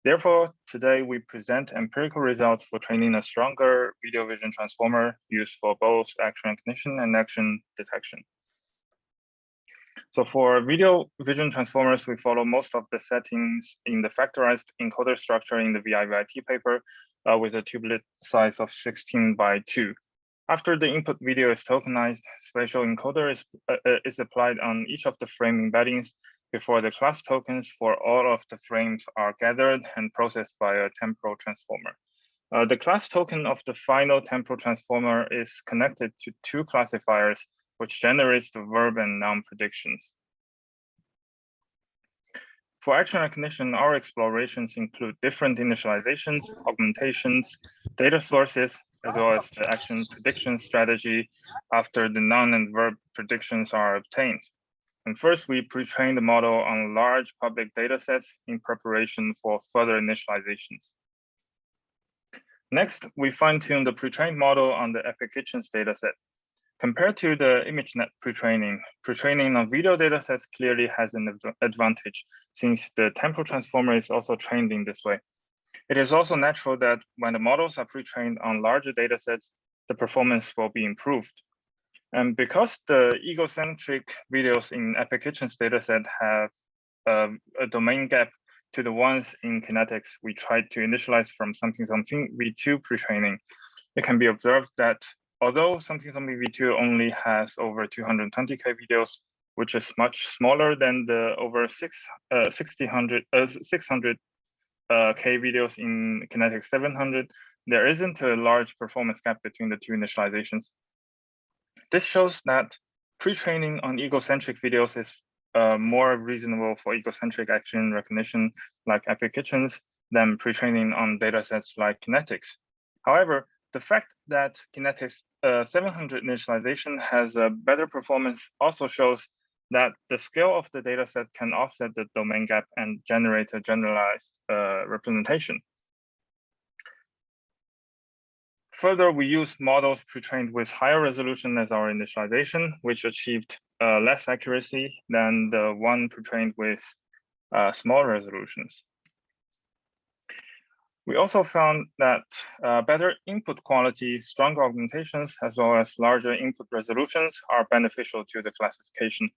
Therefore, today we present empirical results for training a stronger video vision transformer used for both action recognition and action detection. So for video vision transformers, we follow most of the settings in the factorized encoder structure in the VIVIT paper with a tubelet size of 16:2. After the input video is tokenized, spatial encoder is applied on each of the frame embeddings before the class tokens for all of the frames are gathered and processed by a temporal transformer. The class token of the final temporal transformer is connected to two classifiers, which generates the verb and noun predictions. For action recognition, our explorations include different initializations, augmentations, data sources, as well as the action prediction strategy after the noun and verb predictions are obtained. And first, we pre-train the model on large public data sets in preparation for further initializations. Next, we fine-tune the pre-trained model on the Epic Kitchens dataset. Compared to the ImageNet pre-training, pre-training on video datasets clearly has an advantage since the temporal transformer is also trained in this way. It is also natural that when the models are pre-trained on larger datasets, the performance will be improved. And because the egocentric videos in Epic Kitchens dataset have a domain gap to the ones in kinetics, we tried to initialize from something v2 pre-training. It can be observed that although something v2 only has over 220K videos, which is much smaller than the over 600K videos in Kinetics 700, there isn't a large performance gap between the two initializations. This shows that pre-training on egocentric videos is more reasonable for egocentric action recognition like Epic Kitchens than pre-training on datasets like Kinetics. However, the fact that Kinetics 700 initialization has a better performance also shows that the scale of the dataset can offset the domain gap and generate a generalized representation. Further, we used models pre-trained with higher resolution as our initialization, which achieved less accuracy than the one pre-trained with smaller resolutions. We also found that better input quality, stronger augmentations, as well as larger input resolutions are beneficial to the classification.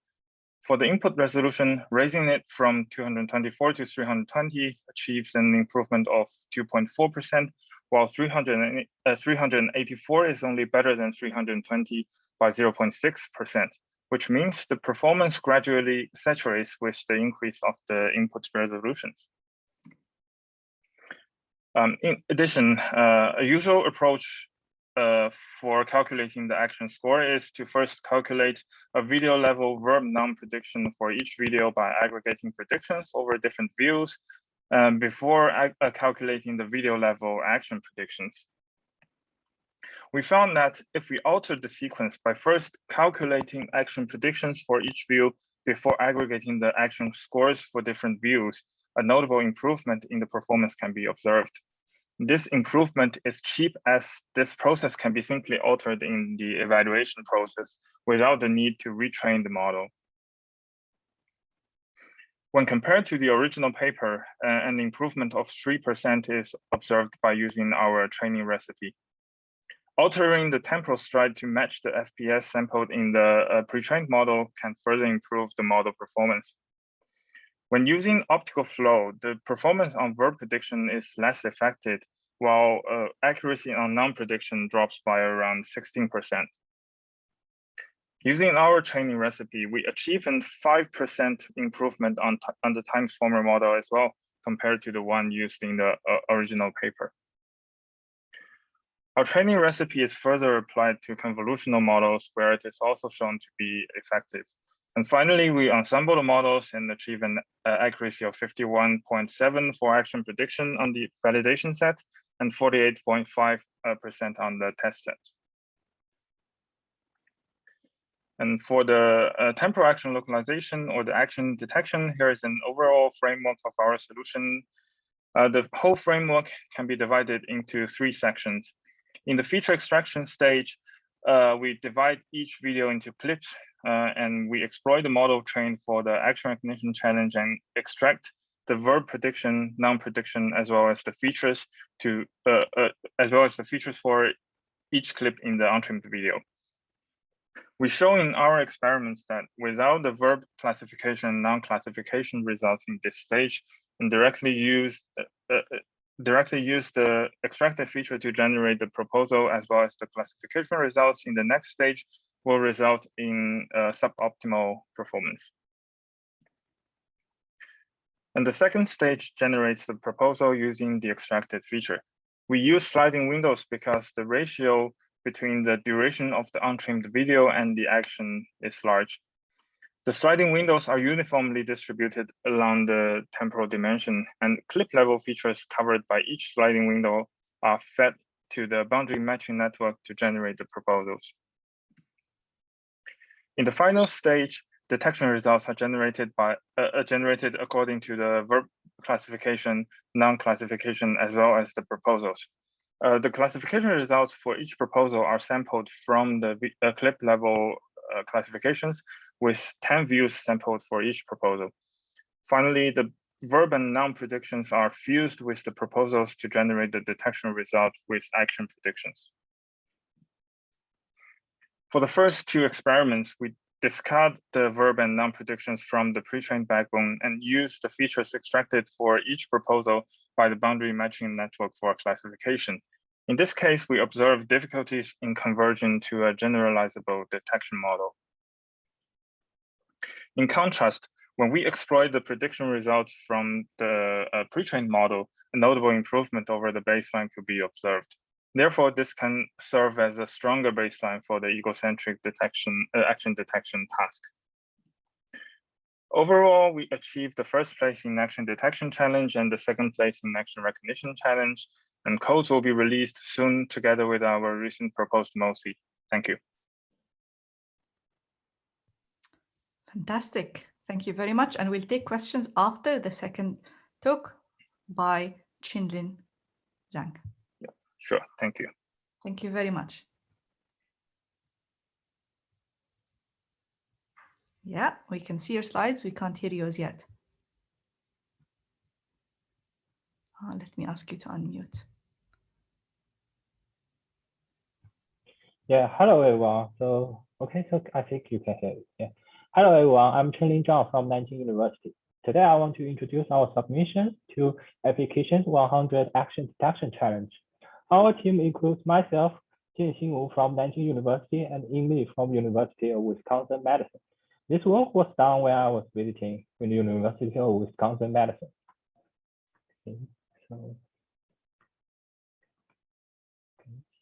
For the input resolution, raising it from 224 to 320 achieves an improvement of 2.4%, while 384 is only better than 320 by 0.6%, which means the performance gradually saturates with the increase of the input resolutions. In addition, a usual approach for calculating the action score is to first calculate a video level verb noun prediction for each video by aggregating predictions over different views before calculating the video level action predictions. We found that if we altered the sequence by first calculating action predictions for each view before aggregating the action scores for different views, a notable improvement in the performance can be observed. This improvement is cheap as this process can be simply altered in the evaluation process without the need to retrain the model. When compared to the original paper, an improvement of 3% is observed by using our training recipe. Altering the temporal stride to match the FPS sampled in the pre-trained model can further improve the model performance. When using optical flow, the performance on verb prediction is less affected, while accuracy on non-prediction drops by around 16%. Using our training recipe, we achieved a 5% improvement on the transformer model as well, compared to the one used in the original paper. Our training recipe is further applied to convolutional models where it is also shown to be effective. And finally, we ensemble the models and achieve an accuracy of 51.7 for action prediction on the validation set and 48.5% on the test set. And for the temporal action localization or the action detection, here is an overall framework of our solution. The whole framework can be divided into 3 sections. In the feature extraction stage, we divide each video into clips and we exploit the model trained for the action recognition challenge and extract the verb prediction, non-prediction, as well as the features for each clip in the untrimmed video. We show in our experiments that without the verb classification and non-classification results in this stage, and directly use the extracted feature to generate the proposal as well as the classification results in the next stage will result in suboptimal performance. And the second stage generates the proposal using the extracted feature. We use sliding windows because the ratio between the duration of the untrimmed video and the action is large. The sliding windows are uniformly distributed along the temporal dimension, and clip level features covered by each sliding window are fed to the boundary matching network to generate the proposals. In the final stage, detection results are generated according to the verb classification, non-classification, as well as the proposals. The classification results for each proposal are sampled from the clip level classifications with 10 views sampled for each proposal. Finally, the verb and noun predictions are fused with the proposals to generate the detection result with action predictions. For the first 2 experiments, we discard the verb and noun predictions from the pre-trained backbone and use the features extracted for each proposal by the boundary matching network for classification. In this case, we observe difficulties in conversion to a generalizable detection model. In contrast, when we exploit the prediction results from the pre-trained model, a notable improvement over the baseline could be observed. Therefore, this can serve as a stronger baseline for the egocentric action detection task. Overall, we achieved the first place in action detection challenge and the second place in action recognition challenge, and codes will be released soon together with our recent proposed MOSI. Thank you. Fantastic. Thank you very much. And we'll take questions after the second talk by Chinlin Zhang. Yeah, sure. Thank you. Thank you very much. Yeah, we can see your slides. We can't hear yours yet. Let me ask you to unmute. Yeah, hello everyone. So I think you can hear it. Yeah. Hello everyone, I'm Chenlin Zhang from Nanjing University. Today I want to introduce our submission to Applications 100 Action Detection Challenge. Our team includes myself, Jin Xingwu from Nanjing University, and Ying Li from University of Wisconsin-Madison. This work was done when I was visiting the University of Wisconsin-Madison.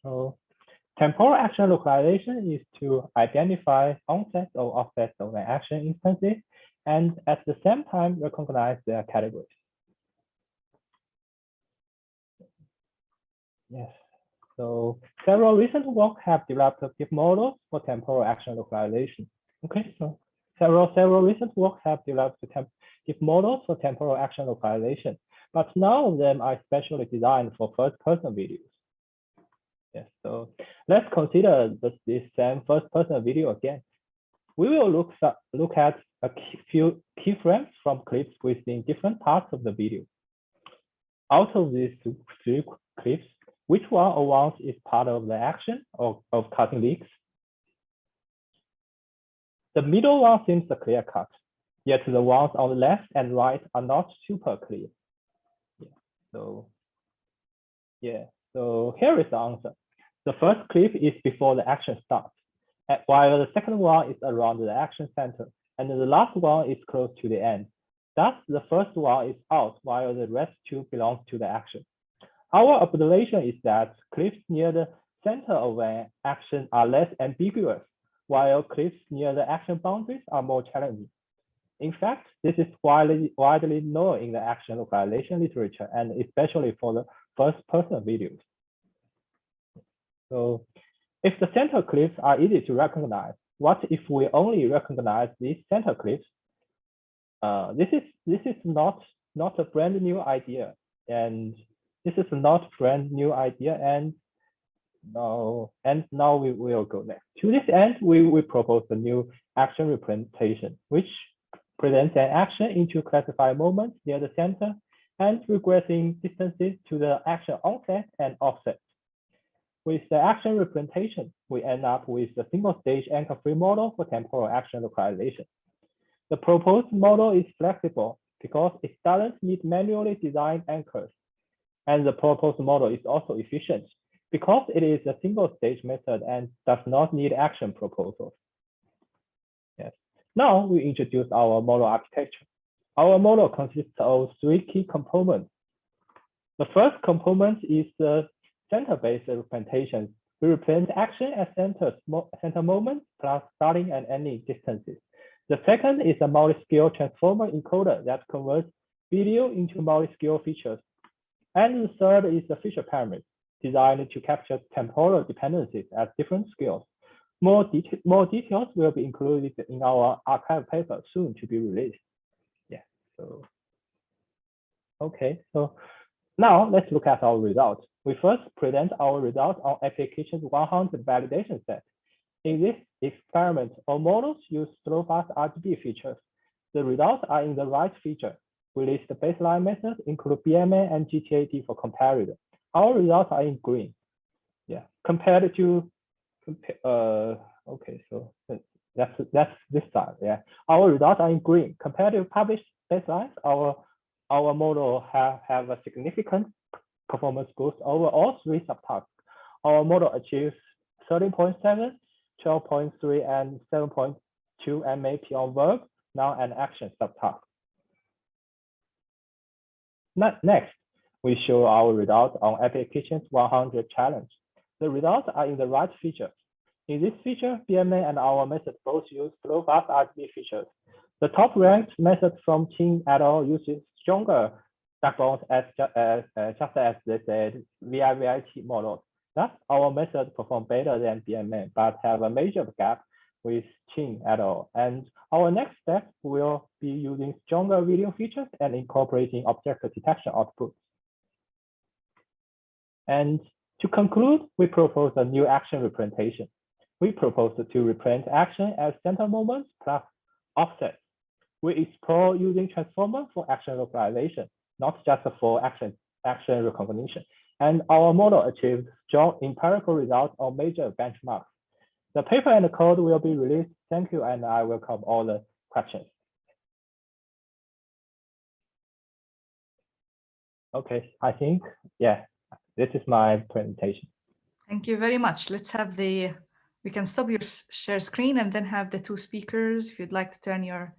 So temporal action localization is to identify onsets or offsets of an action instances and at the same time recognize their categories. Yes, so several recent work have developed deep models for temporal action localization. Okay, so several recent works have developed deep models for temporal action localization, but none of them are specially designed for first-person videos. Yes, so let's consider this same first-person video again. We will look at a few keyframes from clips within different parts of the video. Out of these 3 clips, which one or ones is part of the action of cutting leeks? The middle one seems clear cut, yet the ones on the left and right are not super clear. So here is the answer. The first clip is before the action starts, while the second one is around the action center, and the last one is close to the end. Thus, the first one is out, while the rest 2 belongs to the action. Our observation is that clips near the center of an action are less ambiguous, while clips near the action boundaries are more challenging. In fact, this is widely known in the action localization literature, and especially for the first-person videos. So if the center clips are easy to recognize, what if we only recognize these center clips? This is not a brand new idea, and now we will go next. To this end, we propose a new action representation, which presents an action into classified moments near the center and regressing distances to the action onset and offset. With the action representation, we end up with a single-stage anchor-free model for temporal action localization. The proposed model is flexible because it doesn't need manually designed anchors. And the proposed model is also efficient because it is a single-stage method and does not need action proposals. Yes. Now we introduce our model architecture. Our model consists of 3 key components. The first component is the center-based representation. We represent action as center moments plus starting and ending distances. The second is a multi-scale transformer encoder that converts video into multi-scale features. And the third is the feature pyramid, designed to capture temporal dependencies at different scales. More details will be included in our archive paper soon to be released. Yeah, so, okay, so now let's look at our results. We first present our results on applications 100 validation set. In this experiment, our models use slow-fast RGB features. The results are in the right feature. We list the baseline methods, include BMA and GTAD for comparison. Our results are in green. Yeah, compared to, okay, so that's this side. Yeah, our results are in green. Compared to published baselines, our model have a significant performance boost over all 3 subtasks. Our model achieves 13.7, 12.3, and 7.2 MAP on verb, noun, and action subtask. Next, we show our results on applications 100 challenge. The results are in the right feature. In this feature, BMA and our method both use slow-fast RGB features. The top-ranked method from Qing et al. Uses stronger backbones just as they said VIVIT models. Thus, our method perform better than BMA, but have a major gap with Qing et al. And our next step will be using stronger video features and incorporating object detection outputs. And to conclude, we propose a new action representation. We propose to represent action as center moments plus offset. We explore using transformer for action localization, not just for action recognition. And our model achieves strong empirical results on major benchmarks. The paper and the code will be released. Thank you, and I welcome all the questions. Okay, I think, yeah, this is my presentation. Thank you very much. Let's have we can stop your share screen and then have the 2 speakers, if you'd like to turn your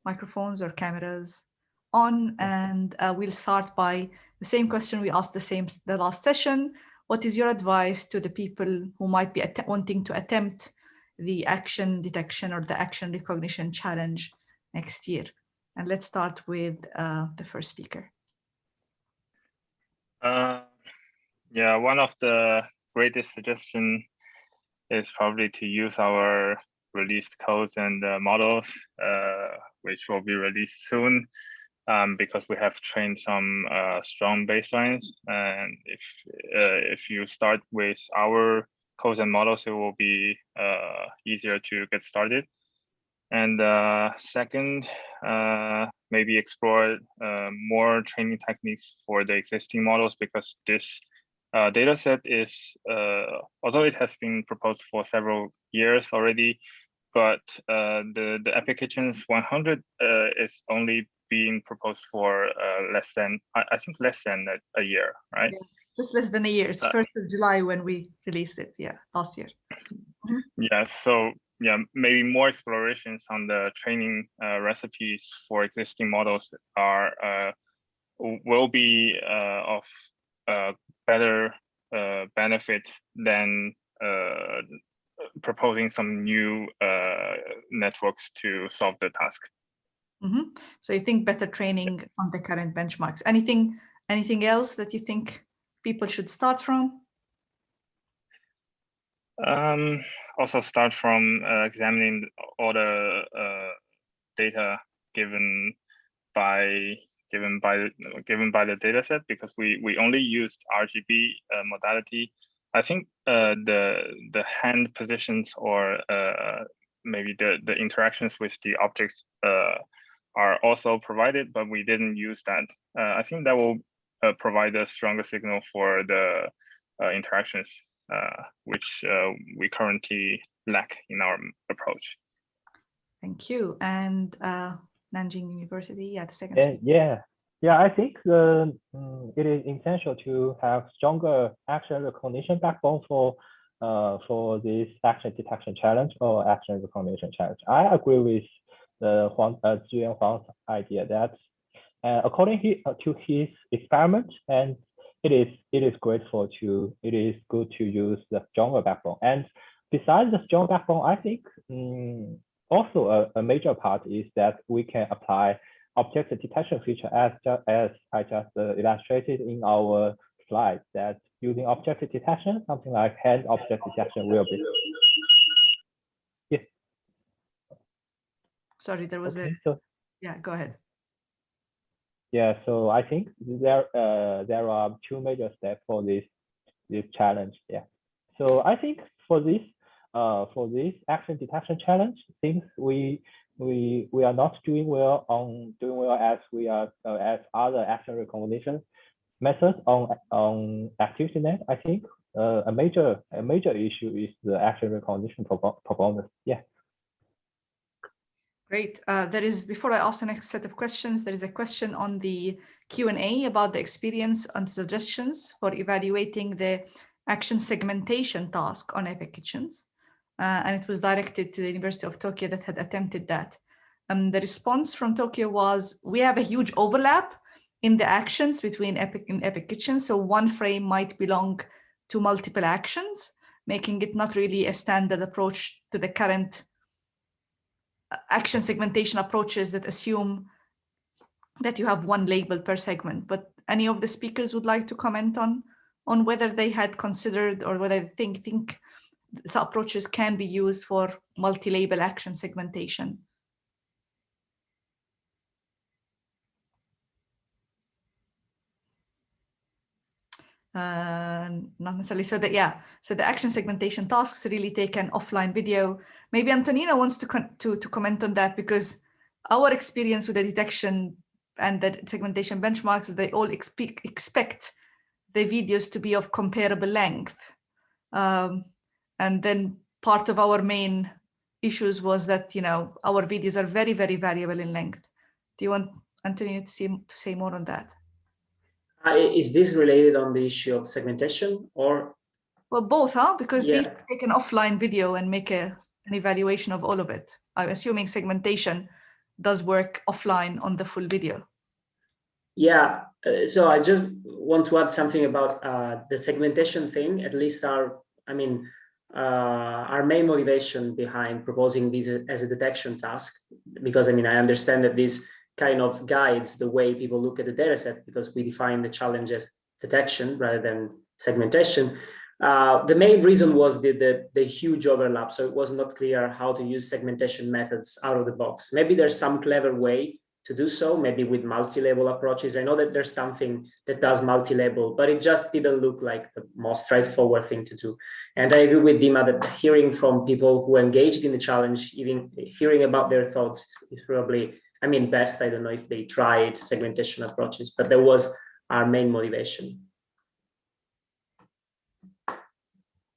microphones or cameras on, and we'll start by the same question we asked the last session. What is your advice to the people who might be wanting to attempt the action detection or the action recognition challenge next year? And let's start with the first speaker. Yeah, one of the greatest suggestions is probably to use our released codes and models, which will be released soon, because we have trained some strong baselines. And if you start with our codes and models, it will be easier to get started. And second, maybe explore more training techniques for the existing models, because this data set is, although it has been proposed for several years already, but the Epic Kitchens 100 is only being proposed for less than, I think less than a year, right? Yeah, just less than a year. It's 1st of July when we released it, yeah, last year. Yeah, so yeah, maybe more explorations on the training recipes for existing models will be of better benefit than proposing some new networks to solve the task. So you think better training on the current benchmarks. Anything else that you think people should start from? Also start from examining all the data given by the data set, because we only used RGB modality. I think the hand positions or maybe the interactions with the objects are also provided, but we didn't use that. I think that will provide a stronger signal for the interactions, which we currently lack in our approach. Thank you. And Nanjing University, yeah, the second. Yeah, I think it is essential to have stronger action recognition backbone for this action detection challenge or action recognition challenge. I agree with the Ziyuan Huang's idea that according to his experiment, and it is grateful to, it is good to use the stronger backbone. And besides the strong backbone, I think also a major part is that we can apply object detection feature as I just illustrated in our slide, that using object detection, something like hand object detection will be. Yes. Sorry, there was yeah, go ahead. Yeah, so I think there are two major steps for this challenge. Yeah, so I think for this action detection challenge, things we are not doing well as we are as other action recognition methods on ActivityNet. I think a major issue is the action recognition performance. Yeah. Great. There is, before I ask the next set of questions, there is a question on the Q&A about the experience and suggestions for evaluating the action segmentation task on Epic Kitchens. And it was directed to the University of Tokyo that had attempted that. The response from Tokyo was, we have a huge overlap in the actions between Epic and Epic Kitchen. So one frame might belong to multiple actions, making it not really a standard approach to the current action segmentation approaches that assume that you have one label per segment. But any of the speakers would like to comment on whether they had considered or whether they think these approaches can be used for multi-label action segmentation? Not necessarily. So that, yeah, so the action segmentation tasks really take an offline video. Maybe Antonina wants to comment on that, because our experience with the detection and the segmentation benchmarks, they all expect the videos to be of comparable length. And then part of our main issues was that, you know, our videos are very, very variable in length. Do you want Antonina to say more on that? Is this related on the issue of segmentation or? Well, both, huh? Because these take an offline video and make an evaluation of all of it. I'm assuming segmentation does work offline on the full video. Yeah, so I just want to add something about the segmentation thing. At least our main motivation behind proposing this as a detection task, because I understand that this kind of guides the way people look at the data set, because we define the challenge as detection rather than segmentation. The main reason was the huge overlap. So it was not clear how to use segmentation methods out of the box. Maybe there's some clever way to do so, maybe with multi-label approaches. I know that there's something that does multi-label, but it just didn't look like the most straightforward thing to do. And I agree with Dima that hearing from people who engaged in the challenge, even hearing about their thoughts is probably, I mean, best. I don't know if they tried segmentation approaches, but that was our main motivation.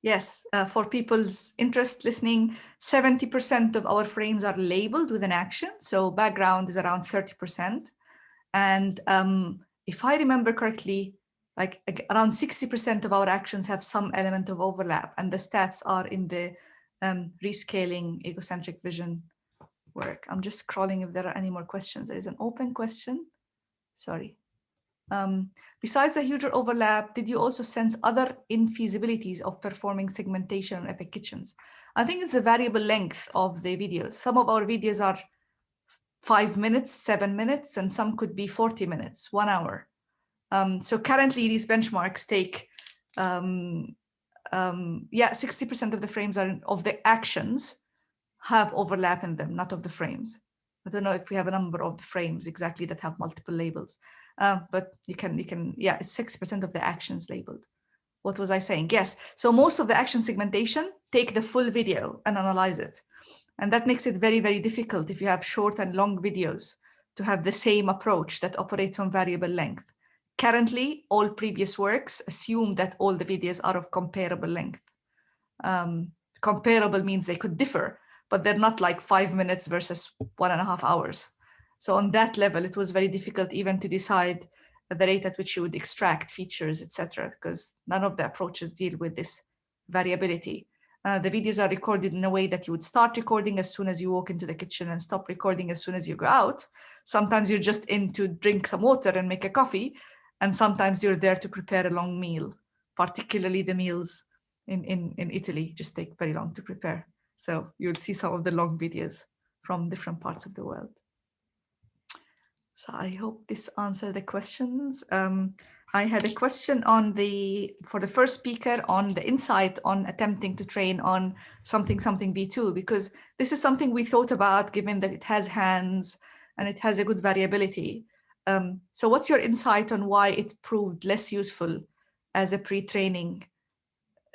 Yes, for people's interest listening, 70% of our frames are labeled with an action. So background is around 30%. And if I remember correctly, like around 60% of our actions have some element of overlap. And the stats are in the rescaling egocentric vision work. I'm just scrolling if there are any more questions. There is an open question. Sorry. Besides the huge overlap, did you also sense other infeasibilities of performing segmentation on Epic Kitchens? I think it's the variable length of the videos. Some of our videos are 5 minutes, 7 minutes, and some could be 40 minutes, 1 hour. So currently these benchmarks take, 60% of the frames are of the actions have overlap in them, not of the frames. I don't know if we have a number of the frames exactly that have multiple labels, but you can, yeah, it's 6% of the actions labeled. What was I saying? Yes, so most of the action segmentation take the full video and analyze it. And that makes it very, very difficult if you have short and long videos to have the same approach that operates on variable length. Currently, all previous works assume that all the videos are of comparable length. Comparable means they could differ, but they're not like 5 minutes versus 1.5 hours. So on that level, it was very difficult even to decide the rate at which you would extract features, etc., because none of the approaches deal with this variability. The videos are recorded in a way that you would start recording as soon as you walk into the kitchen and stop recording as soon as you go out. Sometimes you're just in to drink some water and make a coffee, and sometimes you're there to prepare a long meal, particularly the meals in Italy just take very long to prepare. So you'll see some of the long videos from different parts of the world. So I hope this answered the questions. I had a question on for the first speaker on the insight on attempting to train on something V2, because this is something we thought about given that it has hands and it has a good variability. So what's your insight on why it proved less useful as a pre-training?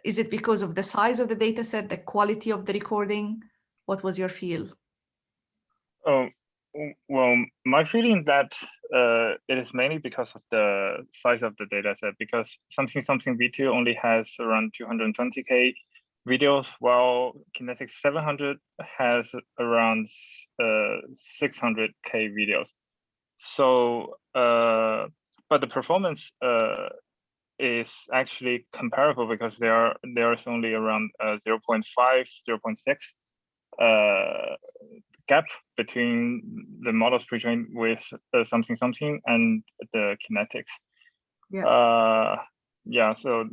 Is it because of the size of the data set, the quality of the recording? What was your feel? Well, my feeling that it is mainly because of the size of the data set, because something V2 only has around 220K videos, while Kinetics 700 has around 600K videos. So, but the performance is actually comparable because there's only around 0.5, 0.6 gap between the models pre-trained with something and the Kinetics. Yeah. So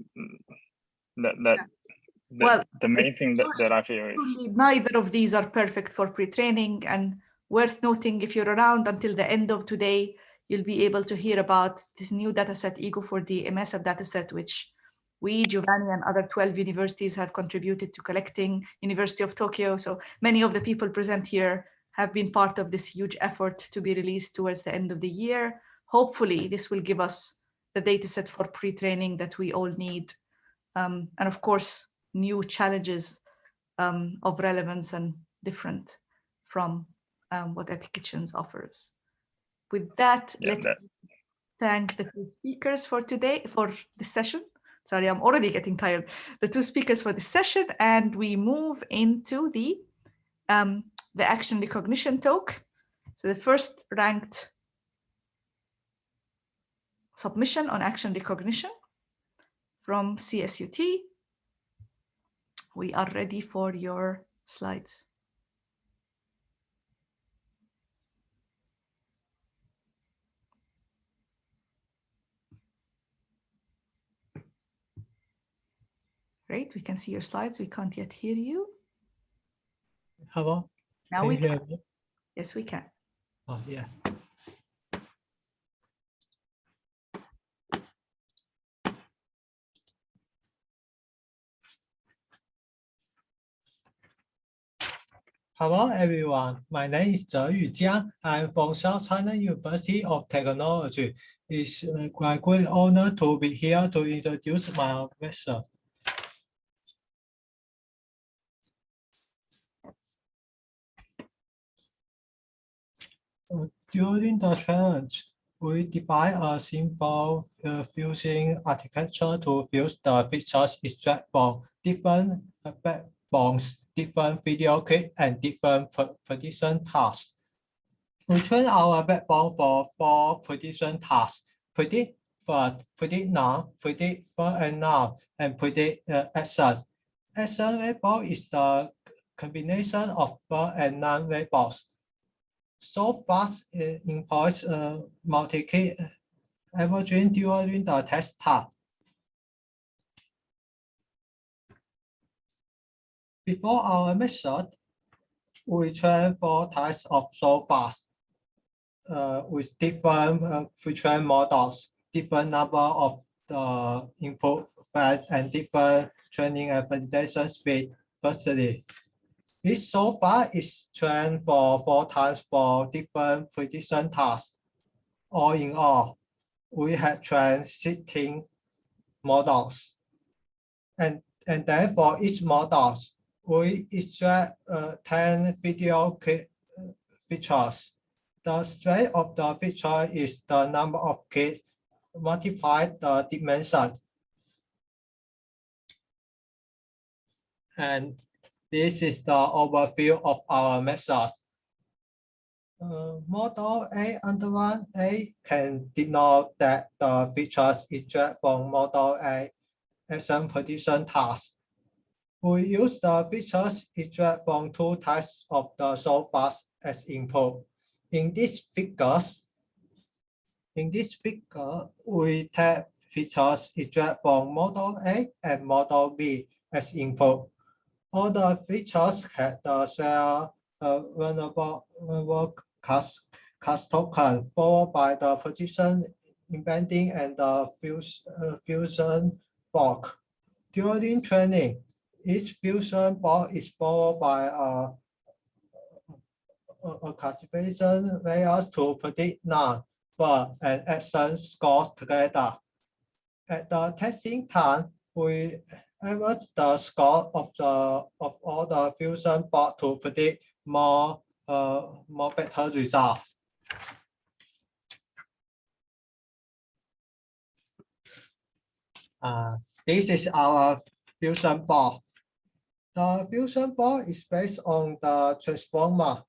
the main thing that I feel is neither of these are perfect for pre-training, and worth noting, if you're around until the end of today, you'll be able to hear about this new dataset, Ego4D MSF dataset, which we, Giovanni, and other 12 universities have contributed to collecting, University of Tokyo. So many of the people present here have been part of this huge effort to be released towards the end of the year. Hopefully, this will give us the dataset for pre-training that we all need. And of course, new challenges of relevance and different from what Epic Kitchens offers. With that, let's thank the two speakers for today, for this session. Sorry, I'm already getting tired. The two speakers for this session, and we move into the action recognition talk. So the first ranked submission on action recognition from CSUT. We are ready for your slides. Great, we can see your slides. We can't yet hear you. Hello? Now can we you hear can. Me? Yes, we can. Oh, yeah. Hello everyone, my name is Zheyu Jiang. I'm from South China University of Technology. It's my great honor to be here to introduce my method. During the challenge, we define a simple fusing architecture to fuse the features extract from different backbones, different video clips, and different prediction tasks. We train our backbone for 4 prediction tasks: predict first, predict now, predict first and now, and predict action. Action variable is the combination of first and now variables. So fast imports multi-key averaging during the test task. Before our method, we train 4 types of so fast with different pre-trained models, different number of the input fed, and different training and validation speed. Firstly, this so far is trained for 4 times for different prediction tasks. All in all, we have trained 16 models. And then for each model, we extract 10 video features. The strength of the feature is the number of keys multiplied the dimension. And this is the overview of our method. Model A_A can denote that the features extract from model A as a prediction task. We use the features extract from 2 types of the so fast as input. In this figure, we take features extract from model A and model B as input. All the features have the share vulnerable cast token followed by the position embedding and the fusion block. During training, each fusion block is followed by a classification layers to predict none, first, and action scores together. At the testing time, we average the score of all the fusion block to predict more better result. This is our fusion block. The fusion block is based on the transformer.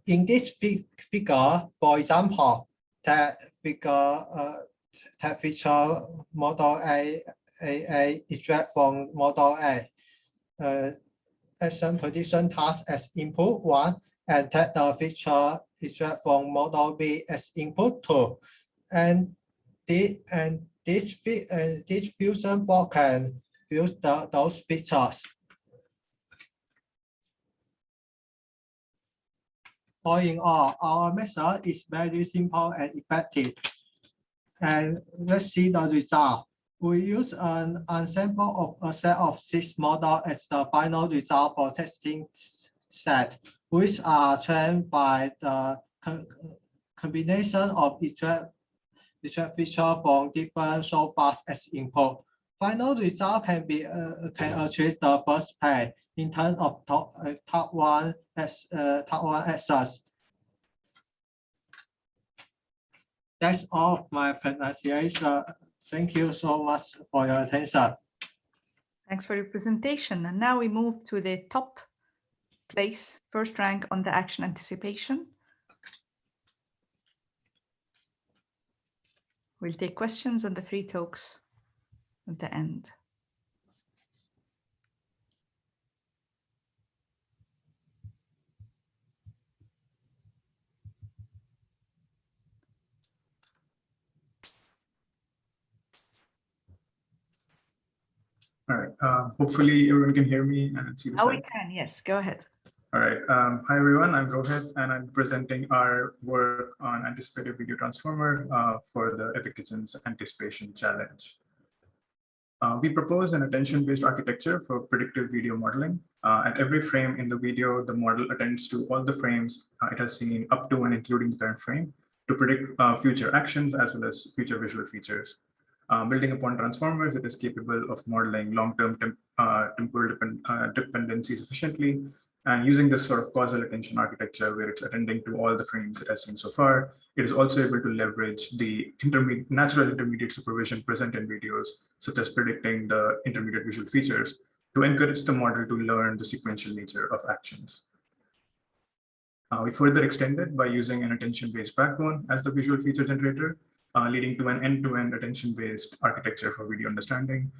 In this figure, for example, that feature model A extract from model A. Action prediction task as input 1 and take the feature extract from model B as input 2. And this fusion block can fuse those features. All in all, our method is very simple and effective. And let's see the result. We use an ensemble of a set of 6 models as the final result for testing set, which are trained by the combination of extract feature from different so fast as input. Final result can achieve the first place in terms of top one access. That's all of my pronunciation. Thank you so much for your attention. Thanks for your presentation. And now we move to the top place, first rank on the action anticipation. We'll take questions on the 3 talks at the end. All right. Hopefully everyone can hear me and see the Now we slides. can, yes, go ahead. All right. Hi, everyone. I'm Rohit, and I'm presenting our work on anticipative video transformer for the Epic Kitchen's anticipation challenge. We propose an attention-based architecture for predictive video modeling. At every frame in the video, the model attends to all the frames it has seen up to and including the current frame to predict future actions as well as future visual features. Building upon transformers, it is capable of modeling long-term temporal dependencies efficiently, and using this sort of causal attention architecture where it's attending to all the frames it has seen so far, it is also able to leverage the natural intermediate supervision present in videos, such as predicting the intermediate visual features, to encourage the model to learn the sequential nature of actions. We further extended by using an attention-based backbone as the visual feature generator, leading to an end-to-end attention-based architecture for video understanding.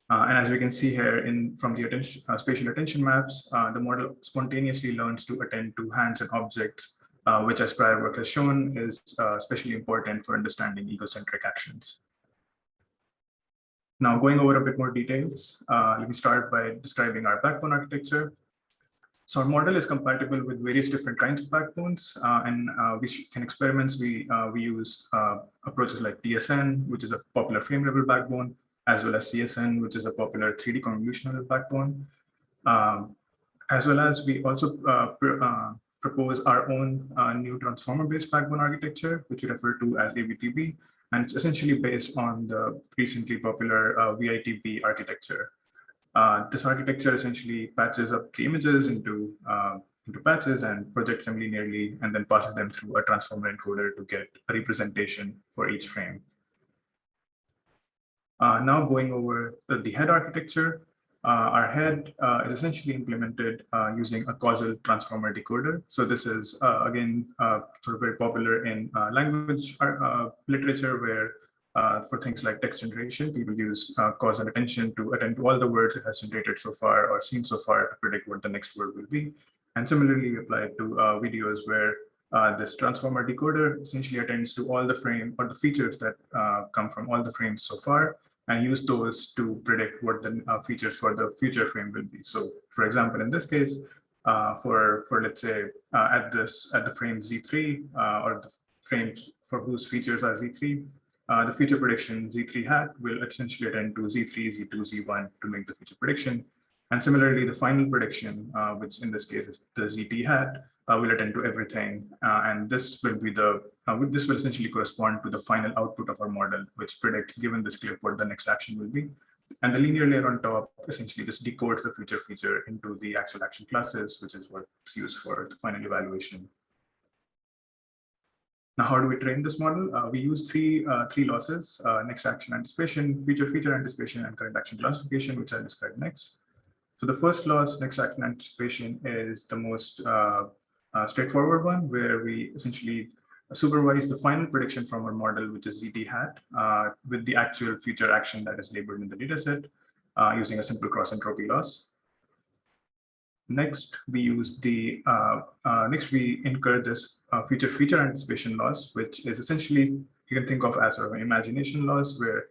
And as we can see here from the spatial attention maps, the model spontaneously learns to attend to hands and objects, which as prior work has shown is especially important for understanding egocentric actions. Now going over a bit more details, let me start by describing our backbone architecture. So our model is compatible with various different kinds of backbones, and in experiments we use approaches like TSN, which is a popular frame level backbone, as well as CSN, which is a popular 3D convolutional backbone, as well as we also propose our own new transformer-based backbone architecture, which we refer to as AVTB, and it's essentially based on the recently popular VITB architecture. This architecture essentially patches up the images into patches and projects them linearly, and then passes them through a transformer encoder to get a representation for each frame. Now going over the head architecture, our head is essentially implemented using a causal transformer decoder. So this is again sort of very popular in language literature, where for things like text generation, people use causal attention to attend to all the words it has generated so far or seen so far to predict what the next word will be. And similarly, we apply it to videos where this transformer decoder essentially attends to all the frame or the features that come from all the frames so far, and use those to predict what the features for the future frame will be. So for example, in this case, for let's say at the frame Z3 or the frames for whose features are Z3, the feature prediction Z3 hat will essentially attend to Z3, Z2, Z1 to make the feature prediction. And similarly, the final prediction, which in this case is the ZT hat, will attend to everything. And this will be this will essentially correspond to the final output of our model, which predicts, given this clip, what the next action will be. And the linear layer on top essentially just decodes the feature into the actual action classes, which is what's used for the final evaluation. Now, how do we train this model? We use three losses: next action anticipation, feature anticipation, and current action classification, which I'll describe next. So the first loss, next action anticipation, is the most straightforward one, where we essentially supervise the final prediction from our model, which is ZT hat, with the actual future action that is labeled in the dataset, using a simple cross entropy loss. Next, we use we incur this feature anticipation loss, which is essentially, you can think of as sort of an imagination loss, where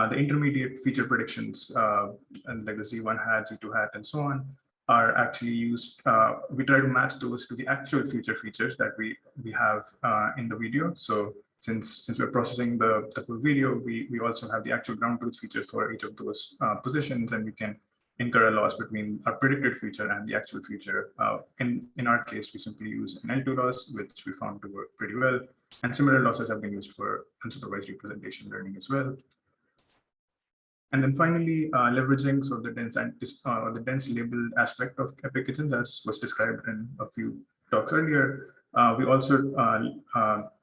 the intermediate feature predictions, and like the Z1 hat, Z2 hat, and so on, are actually used. We try to match those to the actual future features that we have in the video. So since we're processing the full video, we also have the actual ground truth features for each of those positions, and we can incur a loss between our predicted feature and the actual feature. In our case, we simply use an L2 loss, which we found to work pretty well. And similar losses have been used for unsupervised representation learning as well. And then finally, leveraging sort of the dense labeled aspect of epic kitchens, as was described in a few talks earlier, we also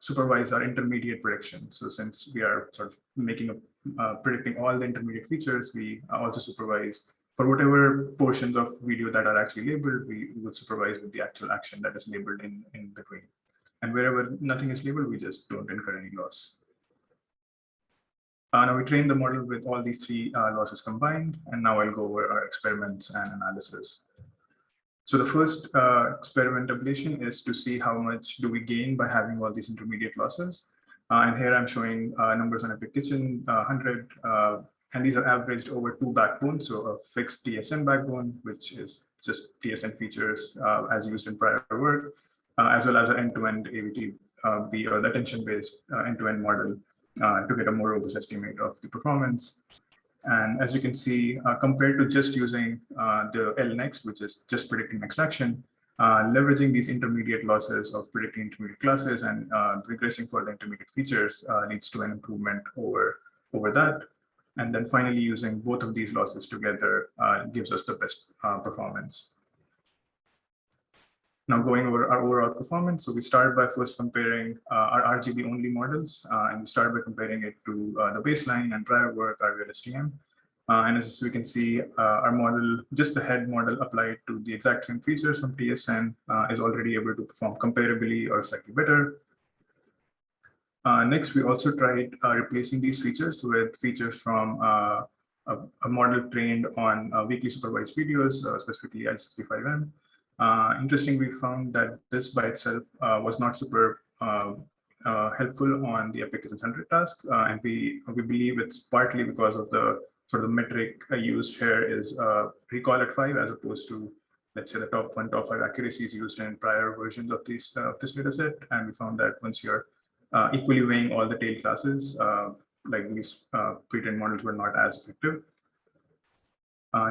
supervise our intermediate prediction. So since we are sort of predicting all the intermediate features, we also supervise for whatever portions of video that are actually labeled, we would supervise with the actual action that is labeled in between. And wherever nothing is labeled, we just don't incur any loss. Now we train the model with all these three losses combined, and now I'll go over our experiments and analysis. So the first experiment ablation is to see how much do we gain by having all these intermediate losses. And here I'm showing numbers on Epic Kitchen, 100, and these are averaged over two backbones. So a fixed TSN backbone, which is just TSN features as used in prior work, as well as an end-to-end AVT, or the attention-based end-to-end model to get a more robust estimate of the performance. And as you can see, compared to just using the LNext, which is just predicting next action, leveraging these intermediate losses of predicting intermediate classes and regressing for the intermediate features leads to an improvement over that. And then finally, using both of these losses together gives us the best performance. Now going over our overall performance. So we start by first comparing our RGB only models, and we start by comparing it to the baseline and prior work, our RealSTM. And as we can see, our model, just the head model applied to the exact same features from TSN is already able to perform comparably or slightly better. Next, we also tried replacing these features with features from a model trained on weakly supervised videos, specifically I65M. Interestingly, we found that this by itself was not super helpful on the Epic Kitchen 100 task. And we believe it's partly because of the sort of metric used here is recall at 5 as opposed to, let's say, the top 1, top 5 accuracies used in prior versions of this data set. And we found that once you're equally weighing all the tail classes, like these pre-trained models were not as effective.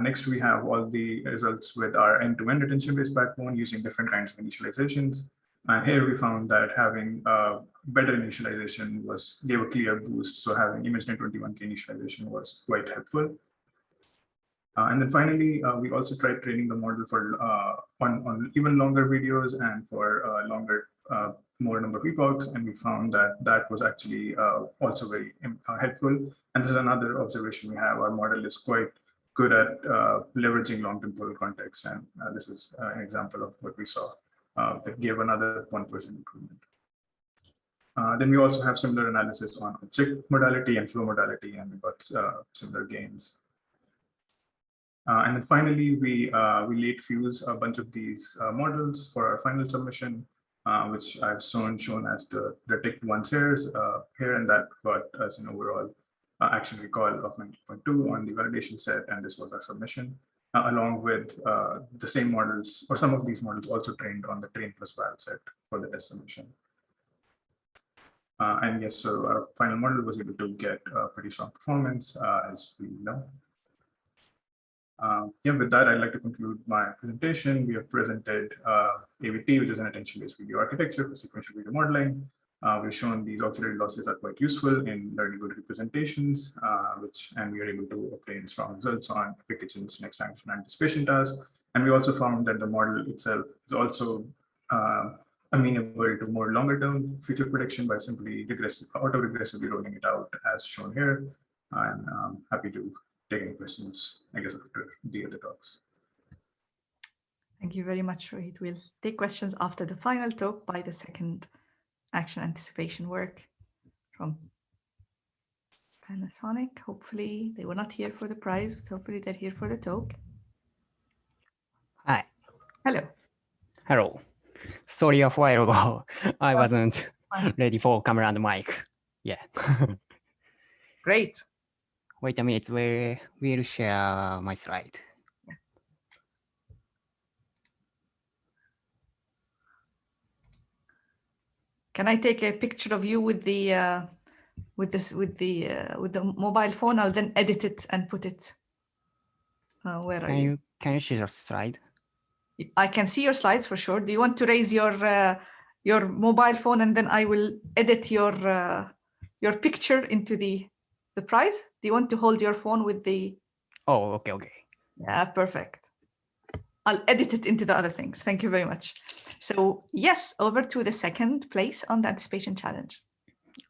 Next, we have all the results with our end-to-end attention-based backbone using different kinds of initializations. And here we found that having better initialization gave a clear boost. So having ImageNet21K initialization was quite helpful. And then finally, we also tried training the model for on even longer videos and for longer, more number of epochs. And we found that that was actually also very helpful. And this is another observation we have. Our model is quite good at leveraging long temporal context. And this is an example of what we saw that gave another 1% improvement. Then we also have similar analysis on object modality and flow modality, and we got similar gains. And then finally, we late fuse a bunch of these models for our final submission, which I've shown as the ticked ones here, and that got us an overall action recall of 90.2 on the validation set, and this was our submission, along with the same models, or some of these models also trained on the train plus val set for the test submission. And yes, so our final model was able to get pretty strong performance, as we know. Yeah, with that, I'd like to conclude my presentation. We have presented AVT, which is an attention-based video architecture for sequential video modeling. We've shown these auxiliary losses are quite useful in learning good representations, and we are able to obtain strong results on Epic Kitchen's next action anticipation task. And we also found that the model itself is also amenable to more longer-term future prediction by simply auto-regressively rolling it out, as shown here. And I'm happy to take any questions, I guess, after the other talks. Thank you very much, Rohit. We'll take questions after the final talk by the second action anticipation work from Panasonic. Hopefully they were not here for the prize, but hopefully they're here for the talk. Hi. Hello. Hello. Sorry, a while ago, I wasn't ready for camera and mic. Yeah. Great. Wait a minute, we'll share my slide. Yeah. Can I take a picture of you with the mobile phone? I'll then edit it and put it. Where are you? Can you share your slide? I can see your slides for sure. Do you want to raise your mobile phone and then I will edit your picture into the prize? Do you want to hold your phone with the? Oh, okay. Yeah, perfect. I'll edit it into the other things. Thank you very much. So yes, over to the second place on the anticipation challenge.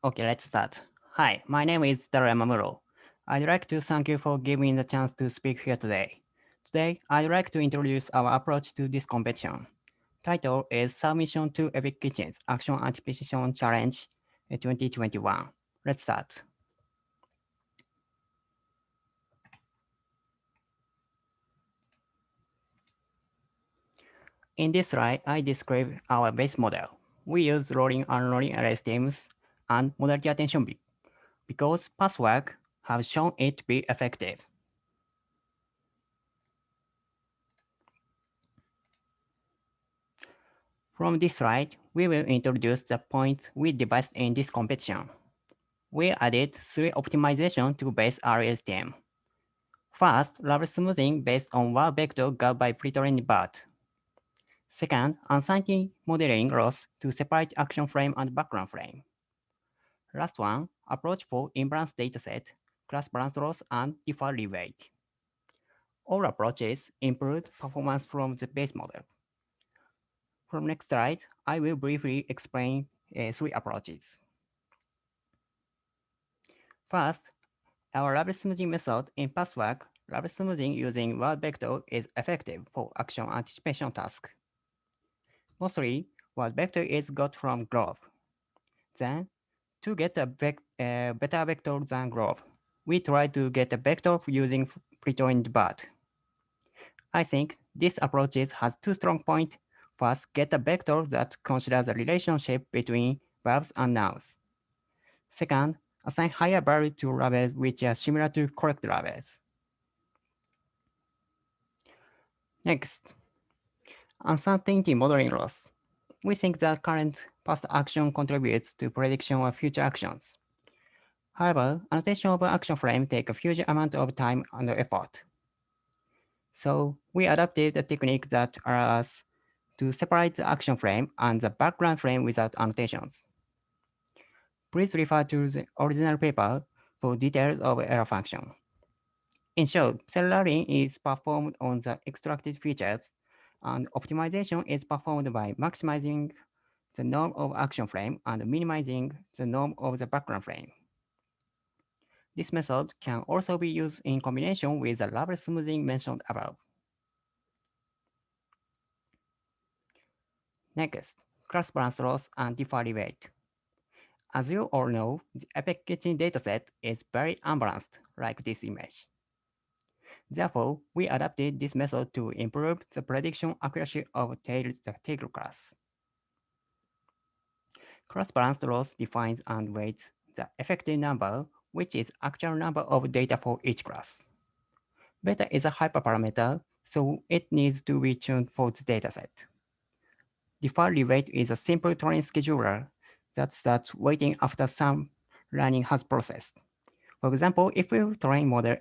Okay, let's start. Hi, my name is Taro Yamamuro. I'd like to thank you for giving me the chance to speak here today. Today, I'd like to introduce our approach to this competition. Title is Submission to Epic Kitchen's Action Anticipation Challenge 2021. Let's start. In this slide, I describe our base model. We use rolling and unrolling LSTMs and modality attention because past work have shown it to be effective. From this slide, we will introduce the points we devised in this competition. We added 3 optimizations to base RSTM. First, level smoothing based on one vector got by pre-trained BART. Second, uncertainty modeling loss to separate action frame and background frame. Last one, approach for imbalance dataset, class balance loss, and default reweight. All approaches improved performance from the base model. From next slide, I will briefly explain 3 approaches. First, our level smoothing method in past work, level smoothing using word vector is effective for action anticipation task. Mostly, word vector is got from Grove. Then, to get a better vector than Grove, we try to get a vector using pre-trained BART. I think this approach has 2 strong points. First, get a vector that considers the relationship between verbs and nouns. Second, assign higher value to labels which are similar to correct labels. Next, uncertainty modeling loss. We think that current past action contributes to prediction of future actions. However, annotation of an action frame takes a huge amount of time and effort. So we adapted a technique that allows us to separate the action frame and the background frame without annotations. Please refer to the original paper for details of error function. In short, cell learning is performed on the extracted features, and optimization is performed by maximizing the norm of action frame and minimizing the norm of the background frame. This method can also be used in combination with the level smoothing mentioned above. Next, class balance loss and default reweight. As you all know, the Epic Kitchen dataset is very unbalanced, like this image. Therefore, we adapted this method to improve the prediction accuracy of the tail class. Class balance loss defines and weights the effective number, which is actual number of data for each class. Beta is a hyperparameter, so it needs to be tuned for the dataset. Default reweight is a simple training scheduler that starts waiting after some learning has processed. For example, if we train model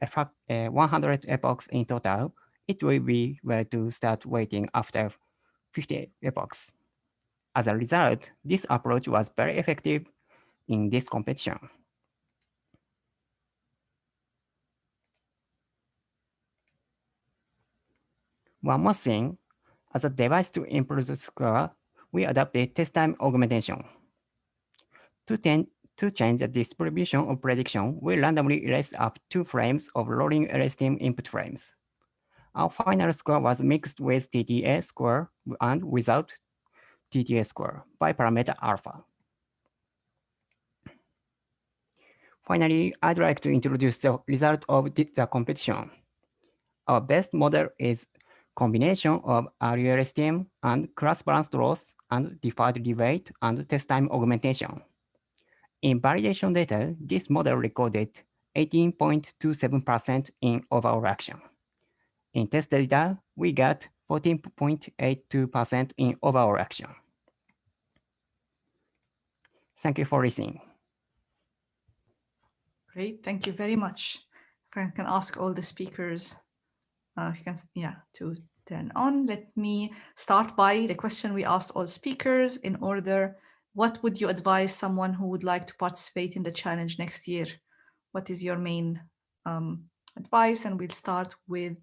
100 epochs in total, it will be well to start waiting after 50 epochs. As a result, this approach was very effective in this competition. One more thing, as a device to improve the score, we adopted test time augmentation. To change the distribution of prediction, we randomly erased up 2 frames of rolling LSTM input frames. Our final score was mixed with TTA score and without TTA score by parameter alpha. Finally, I'd like to introduce the result of the competition. Our best model is combination of RULSTM and class balance loss and default reweight and test time augmentation. In validation data, this model recorded 18.27% in overall action. In test data, we got 14.82% in overall action. Thank you for listening. Great, thank you very much. If I can ask all the speakers, to turn on. Let me start by the question we asked all speakers in order. What would you advise someone who would like to participate in the challenge next year? What is your main advice? And we'll start with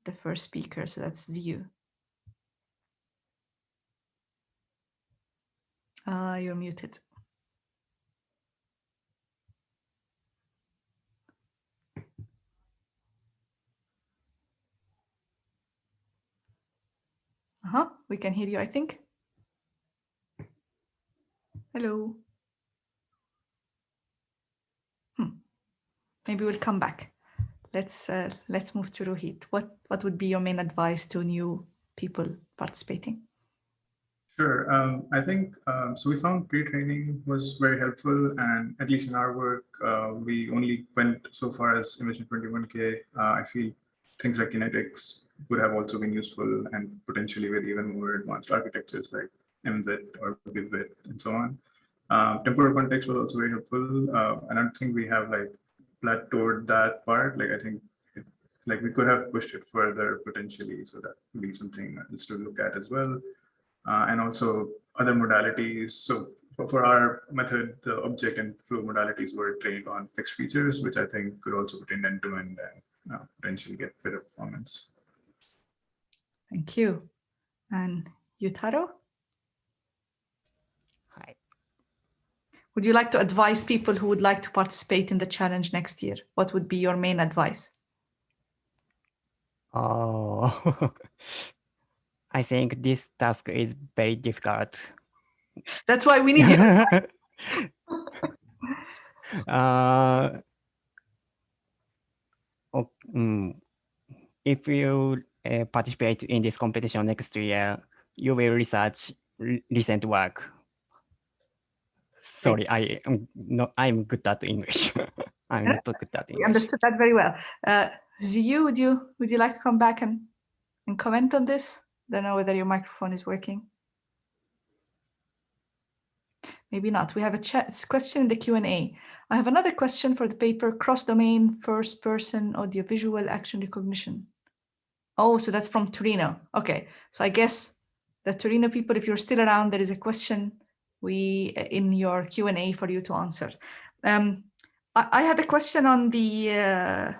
the first speaker, so that's Ziyu. You're muted. We can hear you, I think. Hello. Maybe we'll come back. Let's move to Rohit. What would be your main advice to new people participating? Sure. I think, so we found pre-training was very helpful, and at least in our work, we only went so far as Emission 21K. I feel things like kinetics would have also been useful, and potentially with even more advanced architectures like MZ or BibVit and so on. Temporal context was also very helpful. I don't think we have like plateaued that part. Like I think like we could have pushed it further potentially, so that would be something else to look at as well. And also other modalities. So for our method, the object and flow modalities were trained on fixed features, which I think could also put in end-to-end and potentially get better performance. Thank you. And Yutaro? Hi. Would you like to advise people who would like to participate in the challenge next year? What would be your main advice? Oh, I think this task is very difficult. That's why we need you. If you participate in this competition next year, you will research recent work. Sorry, I'm good at English. I'm not good at English. We understood that very well. Ziyu, would you like to come back and comment on this? Don't know whether your microphone is working. Maybe not. We have a question in the Q&A. I have another question for the paper, cross-domain, first-person, audiovisual, action recognition. Oh, so that's from Torino. Okay, so I guess the Torino people, if you're still around, there is a question in your Q&A for you to answer. I had a question on the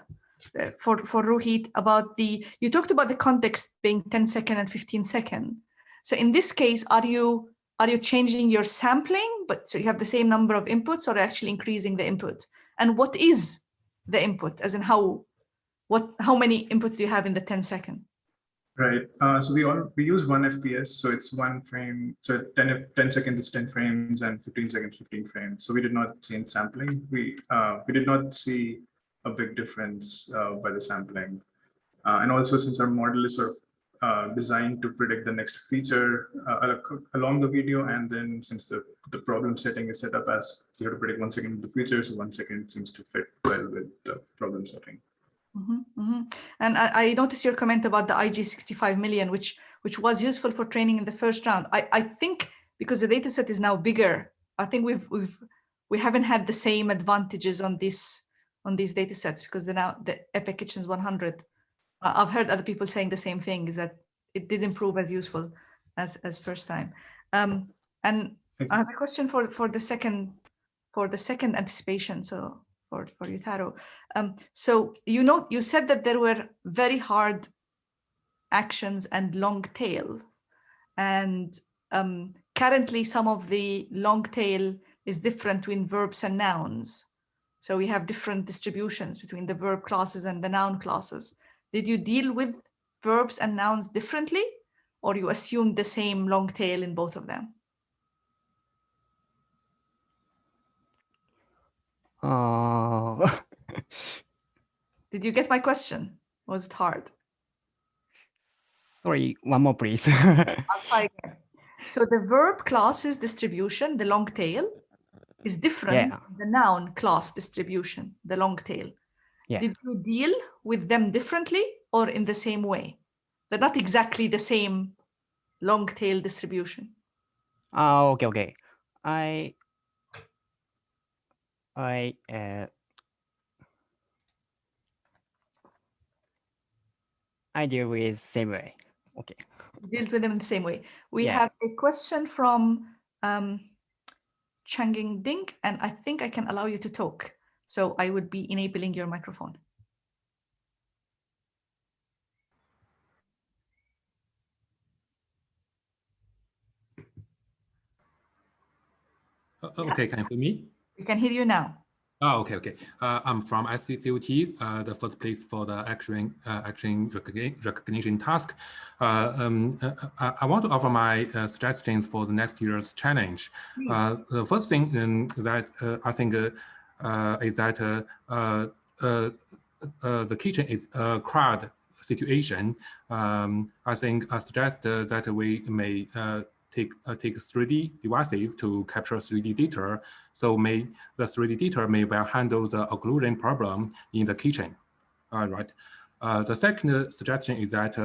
for Rohit about you talked about the context being 10 second and 15 second. So in this case, are you changing your sampling, but so you have the same number of inputs, or actually increasing the input? And what is the input, as in how many inputs do you have in the 10 second? Right. So we use 1 FPS, so it's 1 frame. So 10 seconds is 10 frames, and 15 seconds 15 frames. So we did not change sampling. We did not see a big difference by the sampling. And also, since our model is sort of designed to predict the next feature along the video, and then since the problem setting is set up as you have to predict 1 second of the future, so 1 second seems to fit well with the problem setting. And I noticed your comment about the IG 65 million, which was useful for training in the first round. I think because the data set is now bigger, I think we haven't had the same advantages on these data sets, because the Epic Kitchens 100. I've heard other people saying the same thing, is that it didn't prove as useful as first time. And I have a question for the second anticipation. So for Yutaro. So you said that there were very hard actions and long tail, and currently some of the long tail is different between verbs and nouns. So we have different distributions between the verb classes and the noun classes. Did you deal with verbs and nouns differently, or you assumed the same long tail in both of them? Did you get my question? Was it hard? Sorry, one more, please. I'll try again. So the verb classes distribution, the long tail, is different from the noun class distribution, the long tail. Yeah. Did you deal with them differently or in the same way? They're not exactly the same long tail distribution. Okay. I deal with same way. Okay. Dealt with them in the same way. We have a question from Changing Ding, and I think I can allow you to talk. So I would be enabling your microphone. Okay, can you hear me? We can hear you now. Oh, okay. I'm from SCCOT, the first place for the action recognition task. I want to offer my suggestions for the next year's challenge. The first thing that I think is that the kitchen is a crowd situation. I suggest that we may take 3D devices to capture 3D data. So the 3D data may well handle the occlusion problem in the kitchen. All right. The second suggestion is that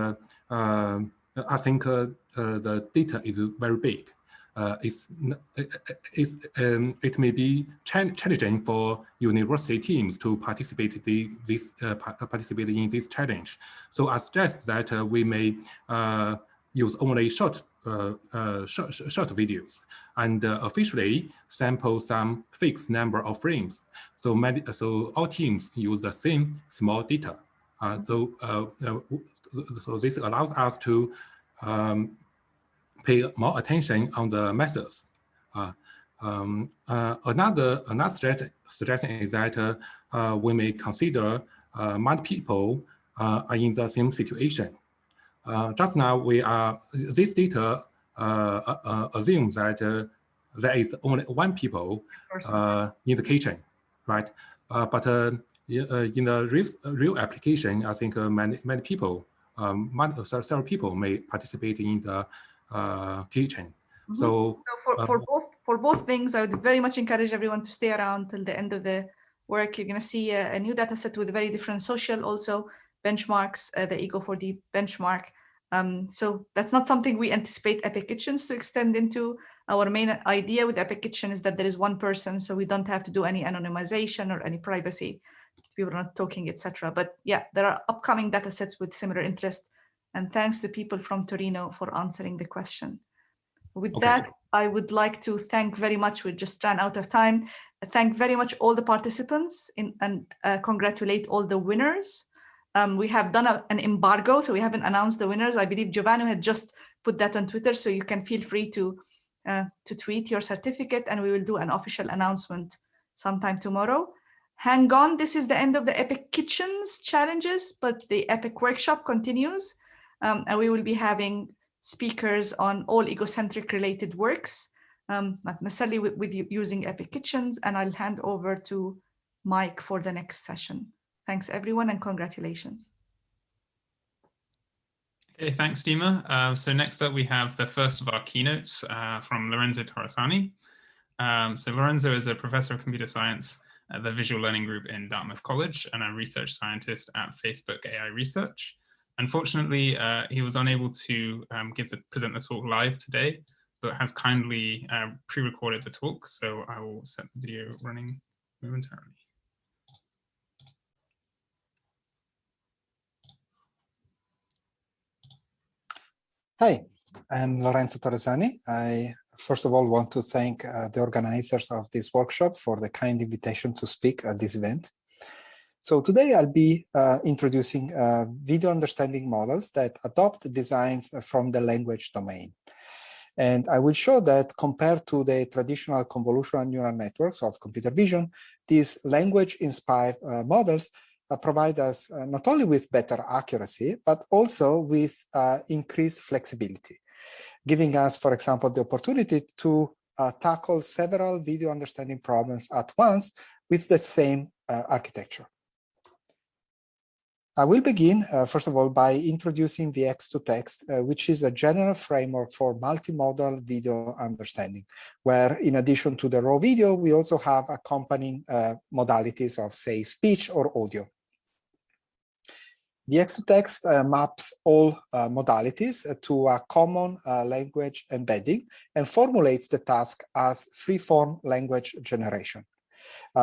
I think the data is very big. it may be challenging for university teams to participate in this challenge. So I suggest that we may use only short videos and officially sample some fixed number of frames. So all teams use the same small data. So this allows us to pay more attention on the methods. Another suggestion is that we may consider multiple people are in the same situation. Just now, this data assumes that there is only one people in the kitchen, right? But in the real application, I think many people, several people may participate in the kitchen. So for both things, I would very much encourage everyone to stay around till the end of the work. You're going to see a new data set with very different social also benchmarks, the Ego4D benchmark. So that's not something we anticipate Epic Kitchens to extend into. Our main idea with Epic Kitchen is that there is one person, so we don't have to do any anonymization or any privacy. People are not talking, etc. But yeah, there are upcoming data sets with similar interest. And thanks to people from Torino for answering the question. With that, I would like to thank very much, we just ran out of time, thank very much all the participants and congratulate all the winners. We have done an embargo, so we haven't announced the winners. I believe Giovanni had just put that on Twitter, so you can feel free to tweet your certificate, and we will do an official announcement sometime tomorrow. Hang on, this is the end of the Epic Kitchens challenges, but the Epic workshop continues, and we will be having speakers on all egocentric related works, not necessarily with using Epic Kitchens, and I'll hand over to Mike for the next session. Thanks everyone and congratulations. Okay, thanks Dima. So next up we have the first of our keynotes from Lorenzo Torresani. So Lorenzo is a professor of computer science at the Visual Learning Group in Dartmouth College and a research scientist at Facebook AI Research. Unfortunately, he was unable to present the talk live today, but has kindly pre-recorded the talk. So I will set the video running momentarily. Hi, I'm Lorenzo Torresani. I first of all want to thank the organizers of this workshop for the kind invitation to speak at this event. So today I'll be introducing video understanding models that adopt designs from the language domain. And I will show that compared to the traditional convolutional neural networks of computer vision, these language-inspired models provide us not only with better accuracy, but also with increased flexibility, giving us, for example, the opportunity to tackle several video understanding problems at once with the same architecture. I will begin, first of all, by introducing the X2Text, which is a general framework for multimodal video understanding, where in addition to the raw video, we also have accompanying modalities of, say, speech or audio. The X2Text maps all modalities to a common language embedding and formulates the task as free-form language generation.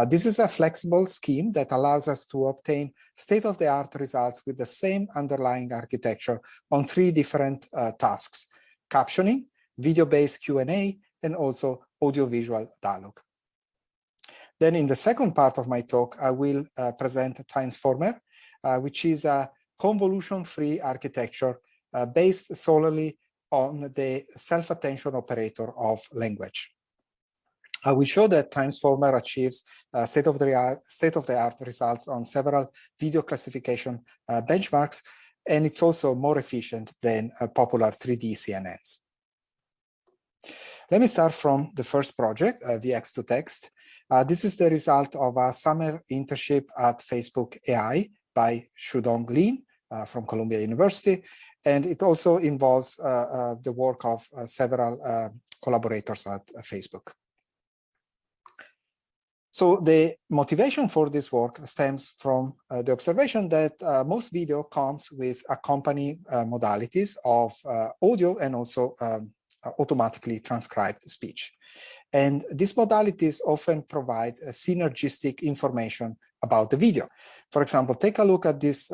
This is a flexible scheme that allows us to obtain state-of-the-art results with the same underlying architecture on 3 different tasks: captioning, video-based Q&A, and also audiovisual dialogue. Then in the second part of my talk, I will present Timesformer, which is a convolution-free architecture based solely on the self-attention operator of language. I will show that Timesformer achieves state-of-the-art results on several video classification benchmarks, and it's also more efficient than popular 3D CNNs. Let me start from the first project, the X2Text. This is the result of a summer internship at Facebook AI by Shudong Lin from Columbia University, and it also involves the work of several collaborators at Facebook. So the motivation for this work stems from the observation that most video comes with accompanying modalities of audio and also automatically transcribed speech. And these modalities often provide synergistic information about the video. For example, take a look at these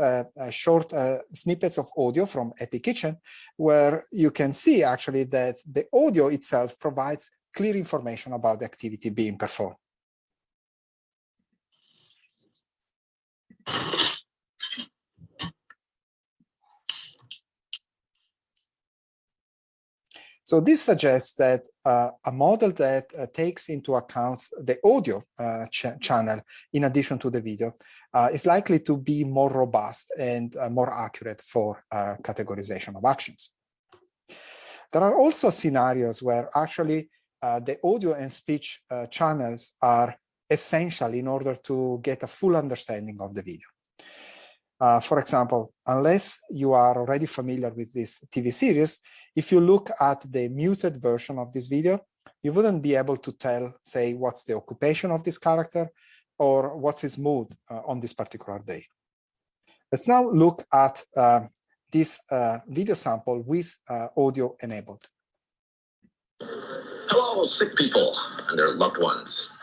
short snippets of audio from Epic Kitchen, where you can see actually that the audio itself provides clear information about the activity being performed. So this suggests that a model that takes into account the audio channel in addition to the video is likely to be more robust and more accurate for categorization of actions. There are also scenarios where actually the audio and speech channels are essential in order to get a full understanding of the video. For example, unless you are already familiar with this TV series, if you look at the muted version of this video, you wouldn't be able to tell, say, what's the occupation of this character or what's his mood on this particular day. Let's now look at this video sample with audio enabled. Hello, sick people and their loved ones.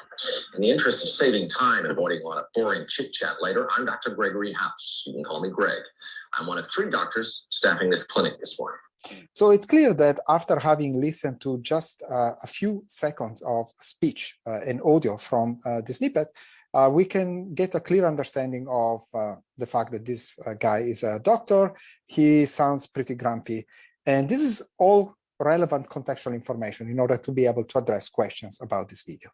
In the interest of saving time and avoiding a lot of boring chit-chat later, I'm Dr. Gregory House. You can call me Greg. I'm one of 3 doctors staffing this clinic this morning. So it's clear that after having listened to just a few seconds of speech and audio from the snippet, we can get a clear understanding of the fact that this guy is a doctor. He sounds pretty grumpy. And this is all relevant contextual information in order to be able to address questions about this video.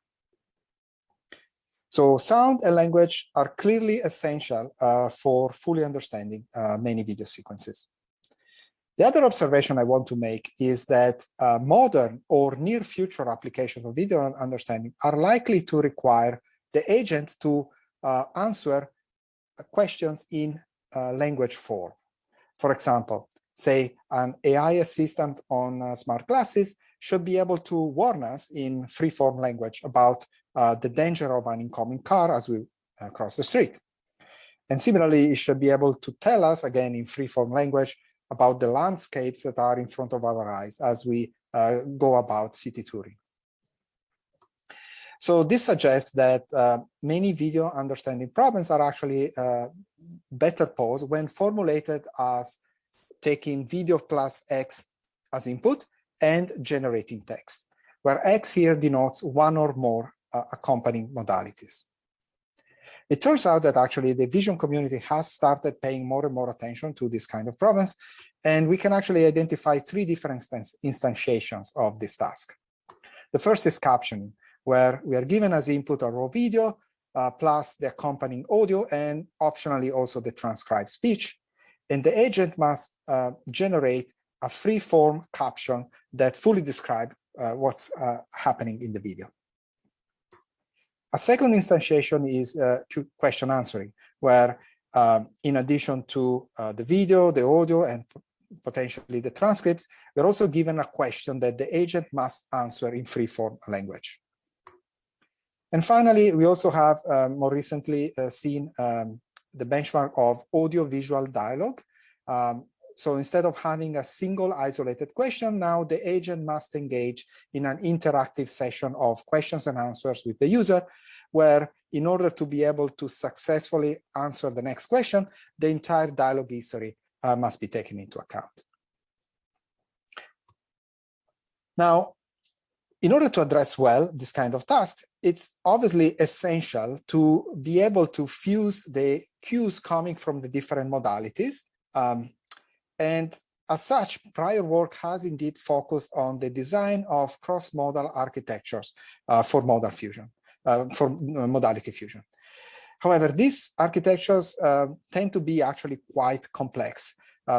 So sound and language are clearly essential for fully understanding many video sequences. The other observation I want to make is that modern or near future applications of video understanding are likely to require the agent to answer questions in language form. For example, say an AI assistant on smart glasses should be able to warn us in free-form language about the danger of an incoming car as we cross the street. And similarly, it should be able to tell us, again, in free-form language, about the landscapes that are in front of our eyes as we go about city touring. So this suggests that many video understanding problems are actually better posed when formulated as taking video plus X as input and generating text, where X here denotes one or more accompanying modalities. It turns out that actually the vision community has started paying more and more attention to this kind of problems, and we can actually identify 3 different instantiations of this task. The first is captioning, where we are given as input a raw video plus the accompanying audio and optionally also the transcribed speech, and the agent must generate a free-form caption that fully describes what's happening in the video. A second instantiation is question answering, where in addition to the video, the audio, and potentially the transcripts, we're also given a question that the agent must answer in free-form language. And finally, we also have more recently seen the benchmark of audio-visual dialogue. So instead of having a single isolated question, now the agent must engage in an interactive session of questions and answers with the user, where in order to be able to successfully answer the next question, the entire dialogue history must be taken into account. Now, in order to address well this kind of task, it's obviously essential to be able to fuse the cues coming from the different modalities. And as such, prior work has indeed focused on the design of cross-modal architectures for modal fusion, for modality fusion. However, these architectures tend to be actually quite complex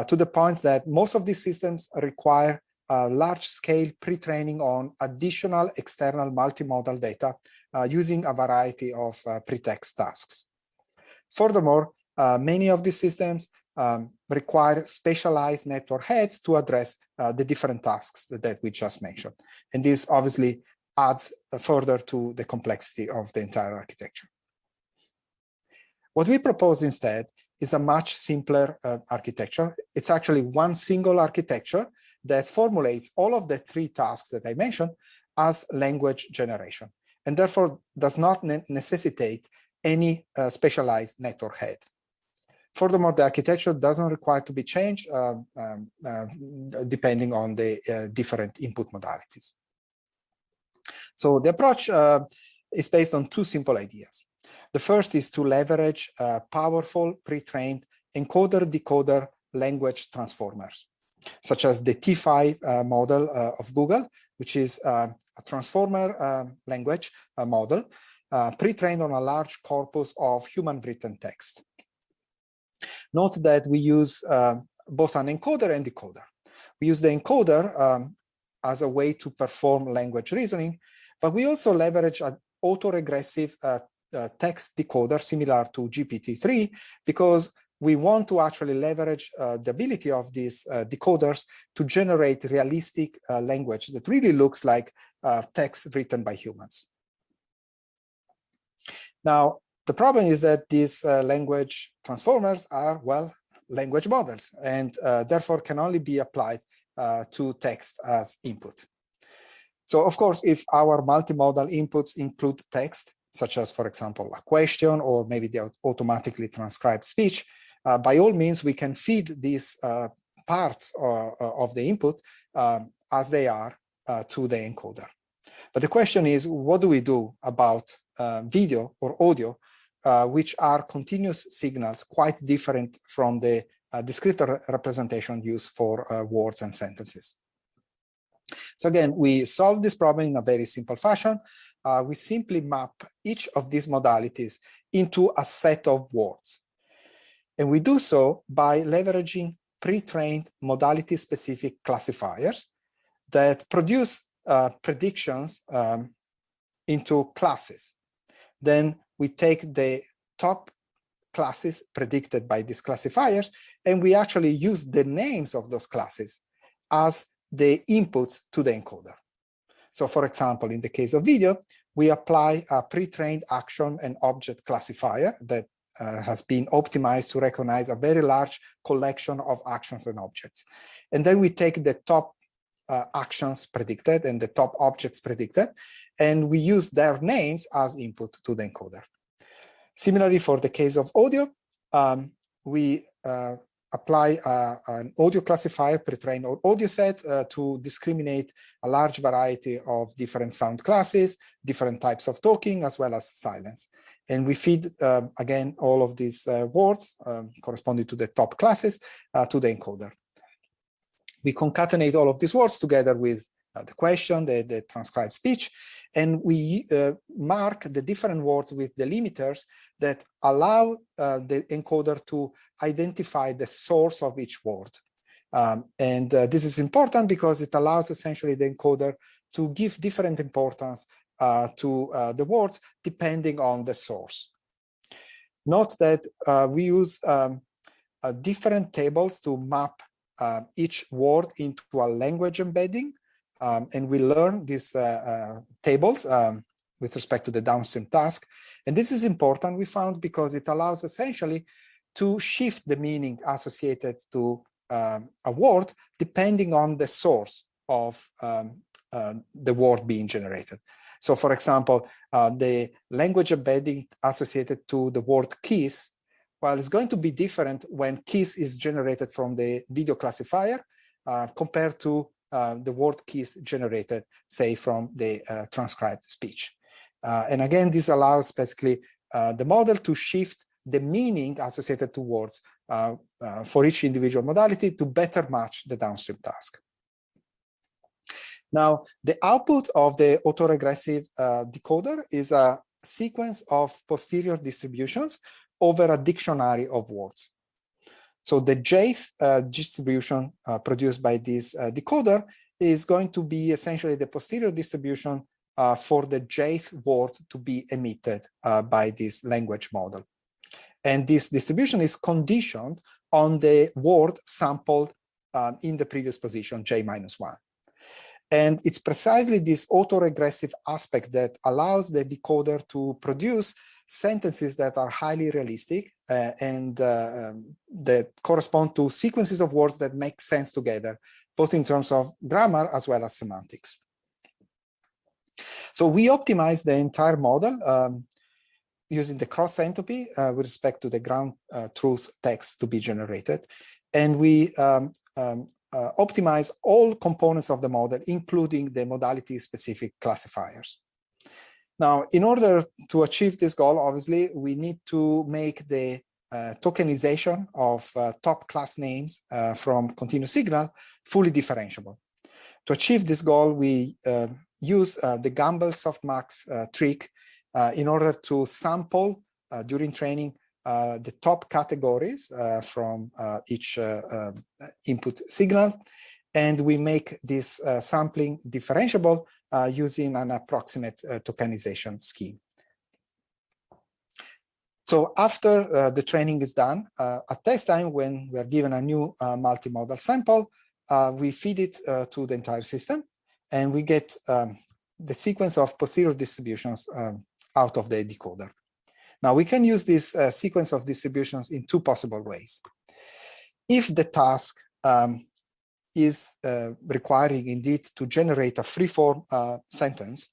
to the point that most of these systems require large-scale pre-training on additional external multimodal data using a variety of pretext tasks. Furthermore, many of these systems require specialized network heads to address the different tasks that we just mentioned. And this obviously adds further to the complexity of the entire architecture. What we propose instead is a much simpler architecture. It's actually one single architecture that formulates all of the three tasks that I mentioned as language generation, and therefore does not necessitate any specialized network head. Furthermore, the architecture doesn't require to be changed depending on the different input modalities. So the approach is based on two simple ideas. The first is to leverage powerful pre-trained encoder-decoder language transformers, such as the T5 model of Google, which is a transformer language model pre-trained on a large corpus of human-written text. Note that we use both an encoder and decoder. We use the encoder as a way to perform language reasoning, but we also leverage an autoregressive text decoder similar to GPT-3 because we want to actually leverage the ability of these decoders to generate realistic language that really looks like text written by humans. Now, the problem is that these language transformers are, well, language models, and therefore can only be applied to text as input. So, of course, if our multimodal inputs include text, such as, for example, a question or maybe the automatically transcribed speech, by all means, we can feed these parts of the input as they are to the encoder. But the question is, what do we do about video or audio, which are continuous signals quite different from the descriptor representation used for words and sentences? So again, we solve this problem in a very simple fashion. We simply map each of these modalities into a set of words. And we do so by leveraging pre-trained modality-specific classifiers that produce predictions into classes. Then we take the top classes predicted by these classifiers, and we actually use the names of those classes as the inputs to the encoder. So for example, in the case of video, we apply a pre-trained action and object classifier that has been optimized to recognize a very large collection of actions and objects. And then we take the top actions predicted and the top objects predicted, and we use their names as input to the encoder. Similarly, for the case of audio, we apply an audio classifier, pre-trained audio set to discriminate a large variety of different sound classes, different types of talking, as well as silence. And we feed, again, all of these words corresponding to the top classes to the encoder. We concatenate all of these words together with the question, the transcribed speech, and we mark the different words with delimiters that allow the encoder to identify the source of each word. This is important because it allows essentially the encoder to give different importance to the words depending on the source. Note that we use different tables to map each word into a language embedding, and we learn these tables with respect to the downstream task. And this is important, we found, because it allows essentially to shift the meaning associated to a word depending on the source of the word being generated. So for example, the language embedding associated to the word kiss, well, it's going to be different when kiss is generated from the video classifier compared to the word kiss generated, say, from the transcribed speech. And again, this allows basically the model to shift the meaning associated to words for each individual modality to better match the downstream task. Now, the output of the autoregressive decoder is a sequence of posterior distributions over a dictionary of words. So the jth distribution produced by this decoder is going to be essentially the posterior distribution for the jth word to be emitted by this language model. And this distribution is conditioned on the word sampled in the previous position, j-1. And it's precisely this autoregressive aspect that allows the decoder to produce sentences that are highly realistic and that correspond to sequences of words that make sense together both in terms of grammar as well as semantics. So we optimized the entire model using the cross entropy with respect to the ground truth text to be generated. And we optimize all components of the model, including the modality-specific classifiers. Now, in order to achieve this goal, obviously, we need to make the tokenization of top class names from continuous signal fully differentiable. To achieve this goal, we use the Gumbel softmax trick in order to sample during training the top categories from each input signal. And we make this sampling differentiable using an approximate tokenization scheme. So after the training is done, at test time, when we are given a new multimodal sample, we feed it to the entire system, and we get the sequence of posterior distributions out of the decoder. Now, we can use this sequence of distributions in two possible ways. If the task is requiring indeed to generate a free-form sentence,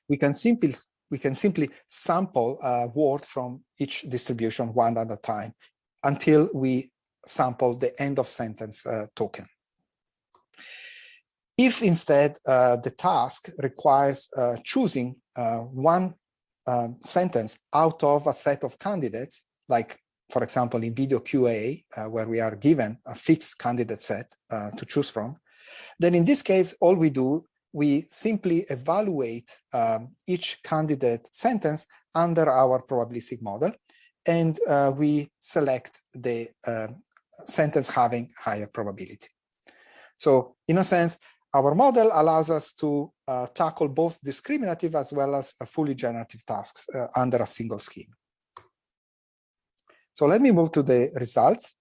we can simply sample a word from each distribution one at a time until we sample the end of sentence token. If instead the task requires choosing one sentence out of a set of candidates, like for example in video QA, where we are given a fixed candidate set to choose from, then in this case, all we do, we simply evaluate each candidate sentence under our probabilistic model, and we select the sentence having higher probability. So in a sense, our model allows us to tackle both discriminative as well as fully generative tasks under a single scheme. So let me move to the results.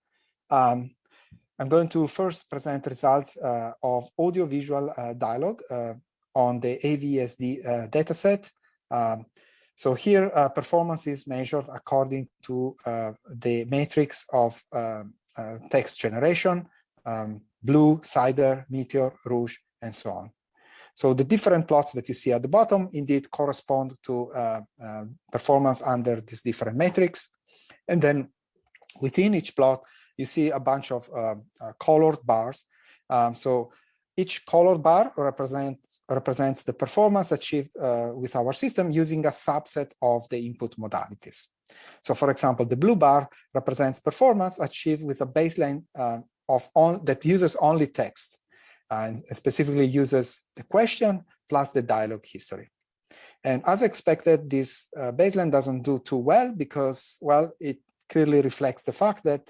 I'm going to first present results of audio-visual dialogue on the AVSD dataset. So here, performance is measured according to the matrix of text generation, blue, cider, meteor, rouge, and so on. So the different plots that you see at the bottom indeed correspond to performance under this different matrix. And then within each plot, you see a bunch of colored bars. So each colored bar represents the performance achieved with our system using a subset of the input modalities. So for example, the blue bar represents performance achieved with a baseline that uses only text, and specifically uses the question plus the dialogue history. And as expected, this baseline doesn't do too well because, well, it clearly reflects the fact that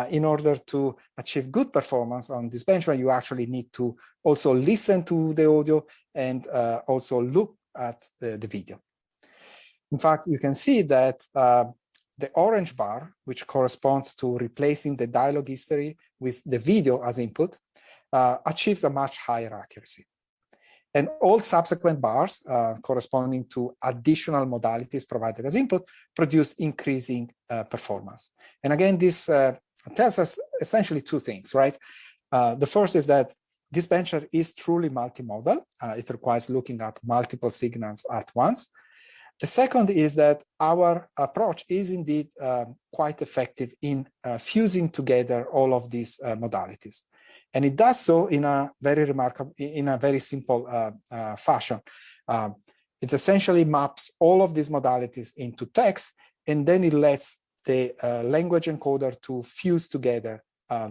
in order to achieve good performance on this benchmark, you actually need to also listen to the audio and also look at the video. In fact, you can see that the orange bar, which corresponds to replacing the dialogue history with the video as input, achieves a much higher accuracy. And all subsequent bars corresponding to additional modalities provided as input produce increasing performance. And again, this tells us essentially two things, right? The first is that this benchmark is truly multimodal. It requires looking at multiple signals at once. The second is that our approach is indeed quite effective in fusing together all of these modalities. And it does so in a very remarkable, in a very simple fashion. It essentially maps all of these modalities into text, and then it lets the language encoder to fuse together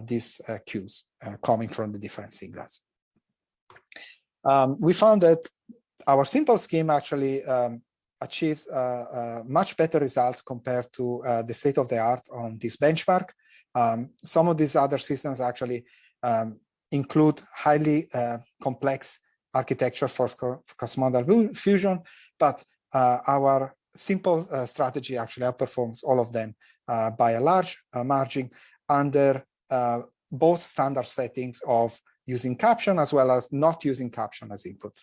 these cues coming from the different signals. We found that our simple scheme actually achieves much better results compared to the state of the art on this benchmark. Some of these other systems actually include highly complex architecture for cross-modal fusion, but our simple strategy actually outperforms all of them by a large margin under both standard settings of using caption as well as not using caption as input.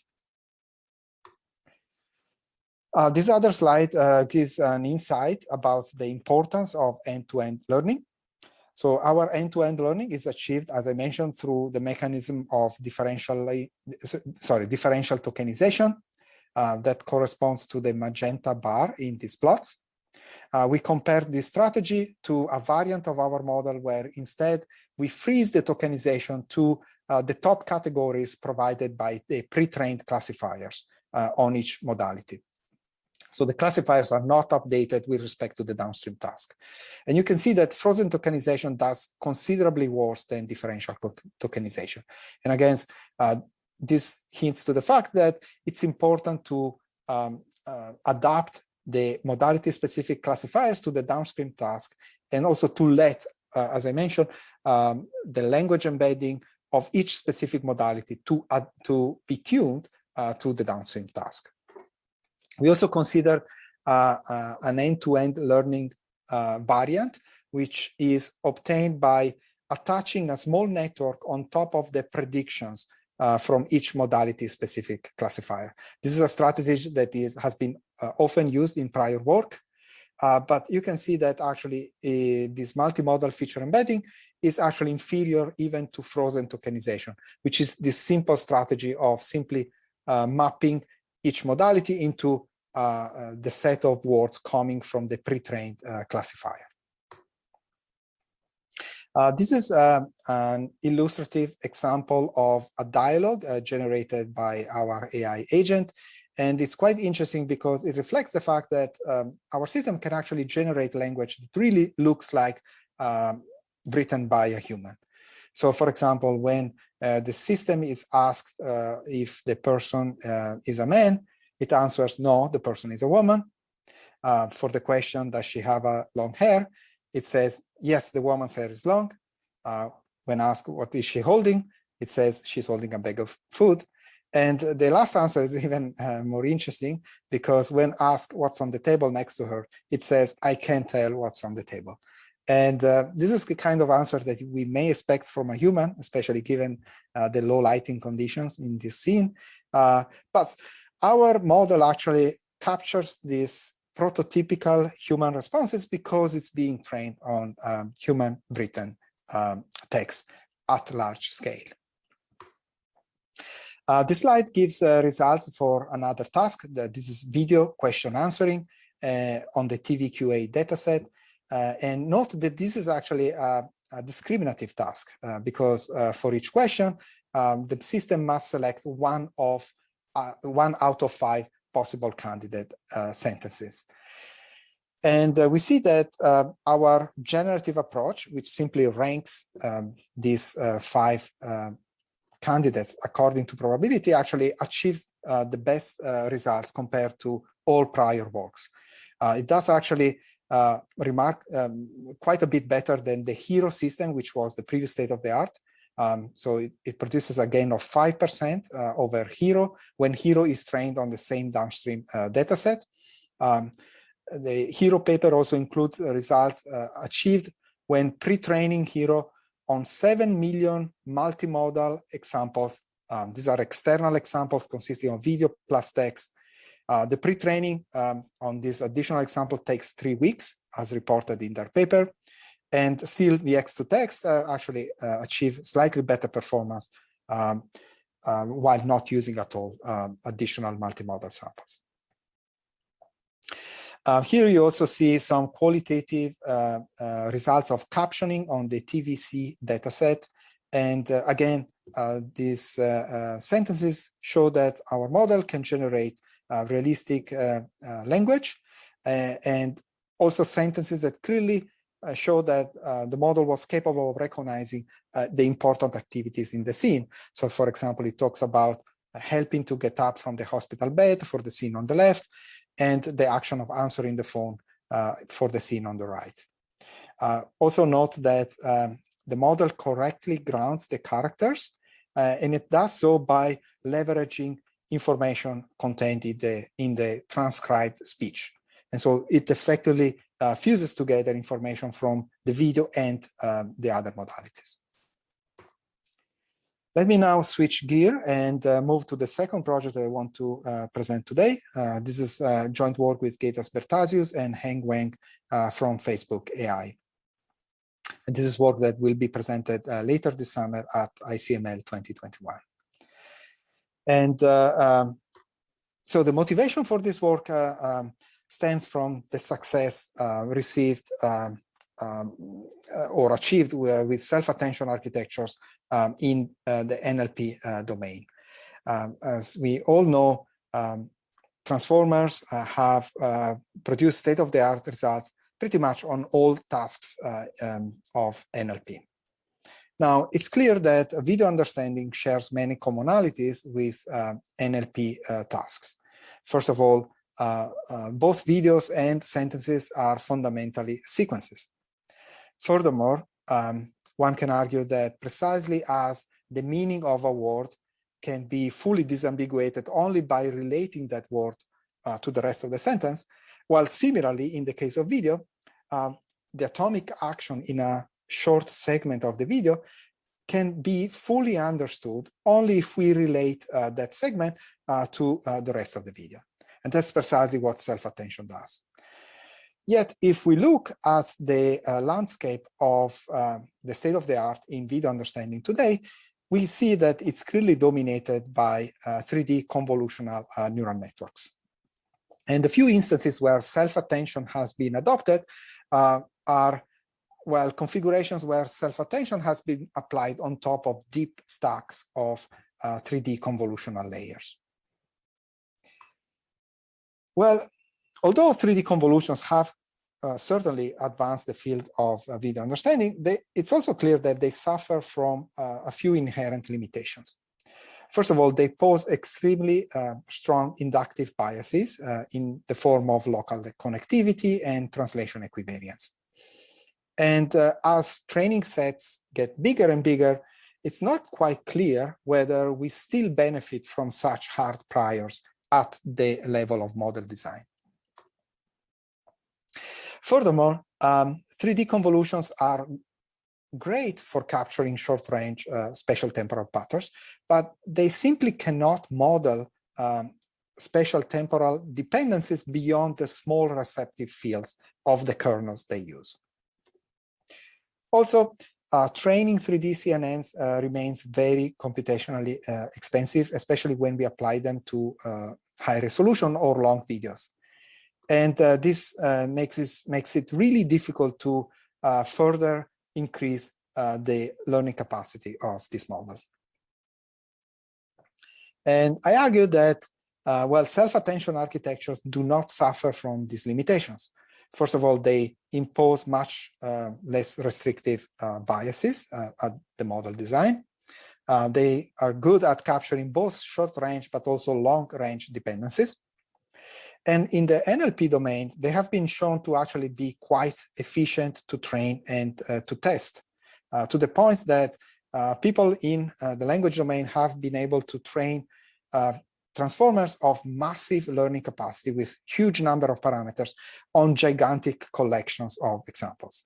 This other slide gives an insight about the importance of end-to-end learning. So our end-to-end learning is achieved, as I mentioned, through the mechanism of differential tokenization that corresponds to the magenta bar in these plots. We compared this strategy to a variant of our model where instead we freeze the tokenization to the top categories provided by the pre-trained classifiers on each modality. So the classifiers are not updated with respect to the downstream task. And you can see that frozen tokenization does considerably worse than differential tokenization. And again, this hints to the fact that it's important to adapt the modality-specific classifiers to the downstream task, and also to let, as I mentioned, the language embedding of each specific modality to be tuned to the downstream task. We also consider an end-to-end learning variant, which is obtained by attaching a small network on top of the predictions from each modality-specific classifier. This is a strategy that has been often used in prior work, but you can see that actually this multimodal feature embedding is actually inferior even to frozen tokenization, which is this simple strategy of simply mapping each modality into the set of words coming from the pre-trained classifier. This is an illustrative example of a dialogue generated by our AI agent. And it's quite interesting because it reflects the fact that our system can actually generate language that really looks like written by a human. So for example, when the system is asked if the person is a man, it answers, no, the person is a woman. For the question, does she have a long hair? It says, yes, the woman's hair is long. When asked, what is she holding? It says she's holding a bag of food. And the last answer is even more interesting, because when asked what's on the table next to her, it says, I can't tell what's on the table. And this is the kind of answer that we may expect from a human, especially given the low lighting conditions in this scene. But our model actually captures these prototypical human responses because it's being trained on human written text at large scale. This slide gives results for another task. This is video question answering on the TVQA dataset. And note that this is actually a discriminative task because for each question, the system must select one out of 5 possible candidate sentences. And we see that our generative approach, which simply ranks these 5 candidates according to probability, actually achieves the best results compared to all prior works. It does actually remark quite a bit better than the HERO system, which was the previous state of the art. So it produces a gain of 5% over HERO when HERO is trained on the same downstream dataset. The HERO paper also includes results achieved when pre-training HERO on 7 million multimodal examples. These are external examples consisting of video plus text. The pre-training on this additional example takes 3 weeks, as reported in their paper. And still, the X2Text actually achieve slightly better performance while not using at all additional multimodal samples. Here you also see some qualitative results of captioning on the TVC dataset. And again, these sentences show that our model can generate realistic language and also sentences that clearly show that the model was capable of recognizing the important activities in the scene. So for example, it talks about helping to get up from the hospital bed for the scene on the left, and the action of answering the phone for the scene on the right. Also note that the model correctly grounds the characters, and it does so by leveraging information contained in the transcribed speech. And so it effectively fuses together information from the video and the other modalities. Let me now switch gear and move to the second project that I want to present today. This is joint work with Gatas Bertasius and Heng Wang from Facebook AI. And this is work that will be presented later this summer at ICML 2021. And so the motivation for this work stems from the success received or achieved with self-attention architectures in the NLP domain. As we all know, transformers have produced state-of-the-art results pretty much on all tasks of NLP. Now, it's clear that video understanding shares many commonalities with NLP tasks. First of all, both videos and sentences are fundamentally sequences. Furthermore, one can argue that precisely as the meaning of a word can be fully disambiguated only by relating that word to the rest of the sentence, while similarly, in the case of video, the atomic action in a short segment of the video can be fully understood only if we relate that segment to the rest of the video. And that's precisely what self-attention does. Yet, if we look at the landscape of the state-of-the-art in video understanding today, we see that it's clearly dominated by 3D convolutional neural networks. And the few instances where self-attention has been adopted are, well, configurations where self-attention has been applied on top of deep stacks of 3D convolutional layers. Well, although 3D convolutions have certainly advanced the field of video understanding, it's also clear that they suffer from a few inherent limitations. First of all, they pose extremely strong inductive biases in the form of local connectivity and translation equivariance. And as training sets get bigger and bigger, it's not quite clear whether we still benefit from such hard priors at the level of model design. Furthermore, 3D convolutions are great for capturing short-range spatial temporal patterns, but they simply cannot model spatial temporal dependencies beyond the small receptive fields of the kernels they use. Also, training 3D CNNs remains very computationally expensive, especially when we apply them to high resolution or long videos. And this makes it really difficult to further increase the learning capacity of these models. And I argue that, well, self-attention architectures do not suffer from these limitations. First of all, they impose much less restrictive biases at the model design. They are good at capturing both short-range but also long-range dependencies. And in the NLP domain, they have been shown to actually be quite efficient to train and to test, to the point that people in the language domain have been able to train transformers of massive learning capacity with huge number of parameters on gigantic collections of examples.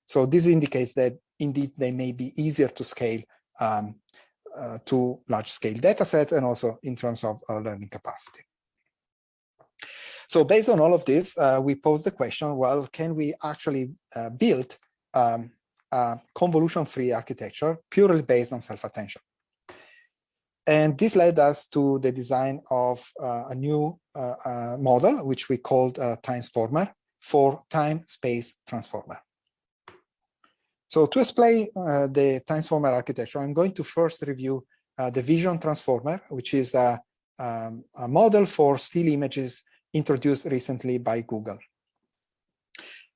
So this indicates that indeed they may be easier to scale to large-scale data sets and also in terms of learning capacity. So based on all of this, we pose the question, well, can we actually build a convolution-free architecture purely based on self-attention? And this led us to the design of a new model, which we called Timesformer for time-space transformer. So to explain the Timesformer architecture, I'm going to first review the Vision Transformer, which is a model for still images introduced recently by Google.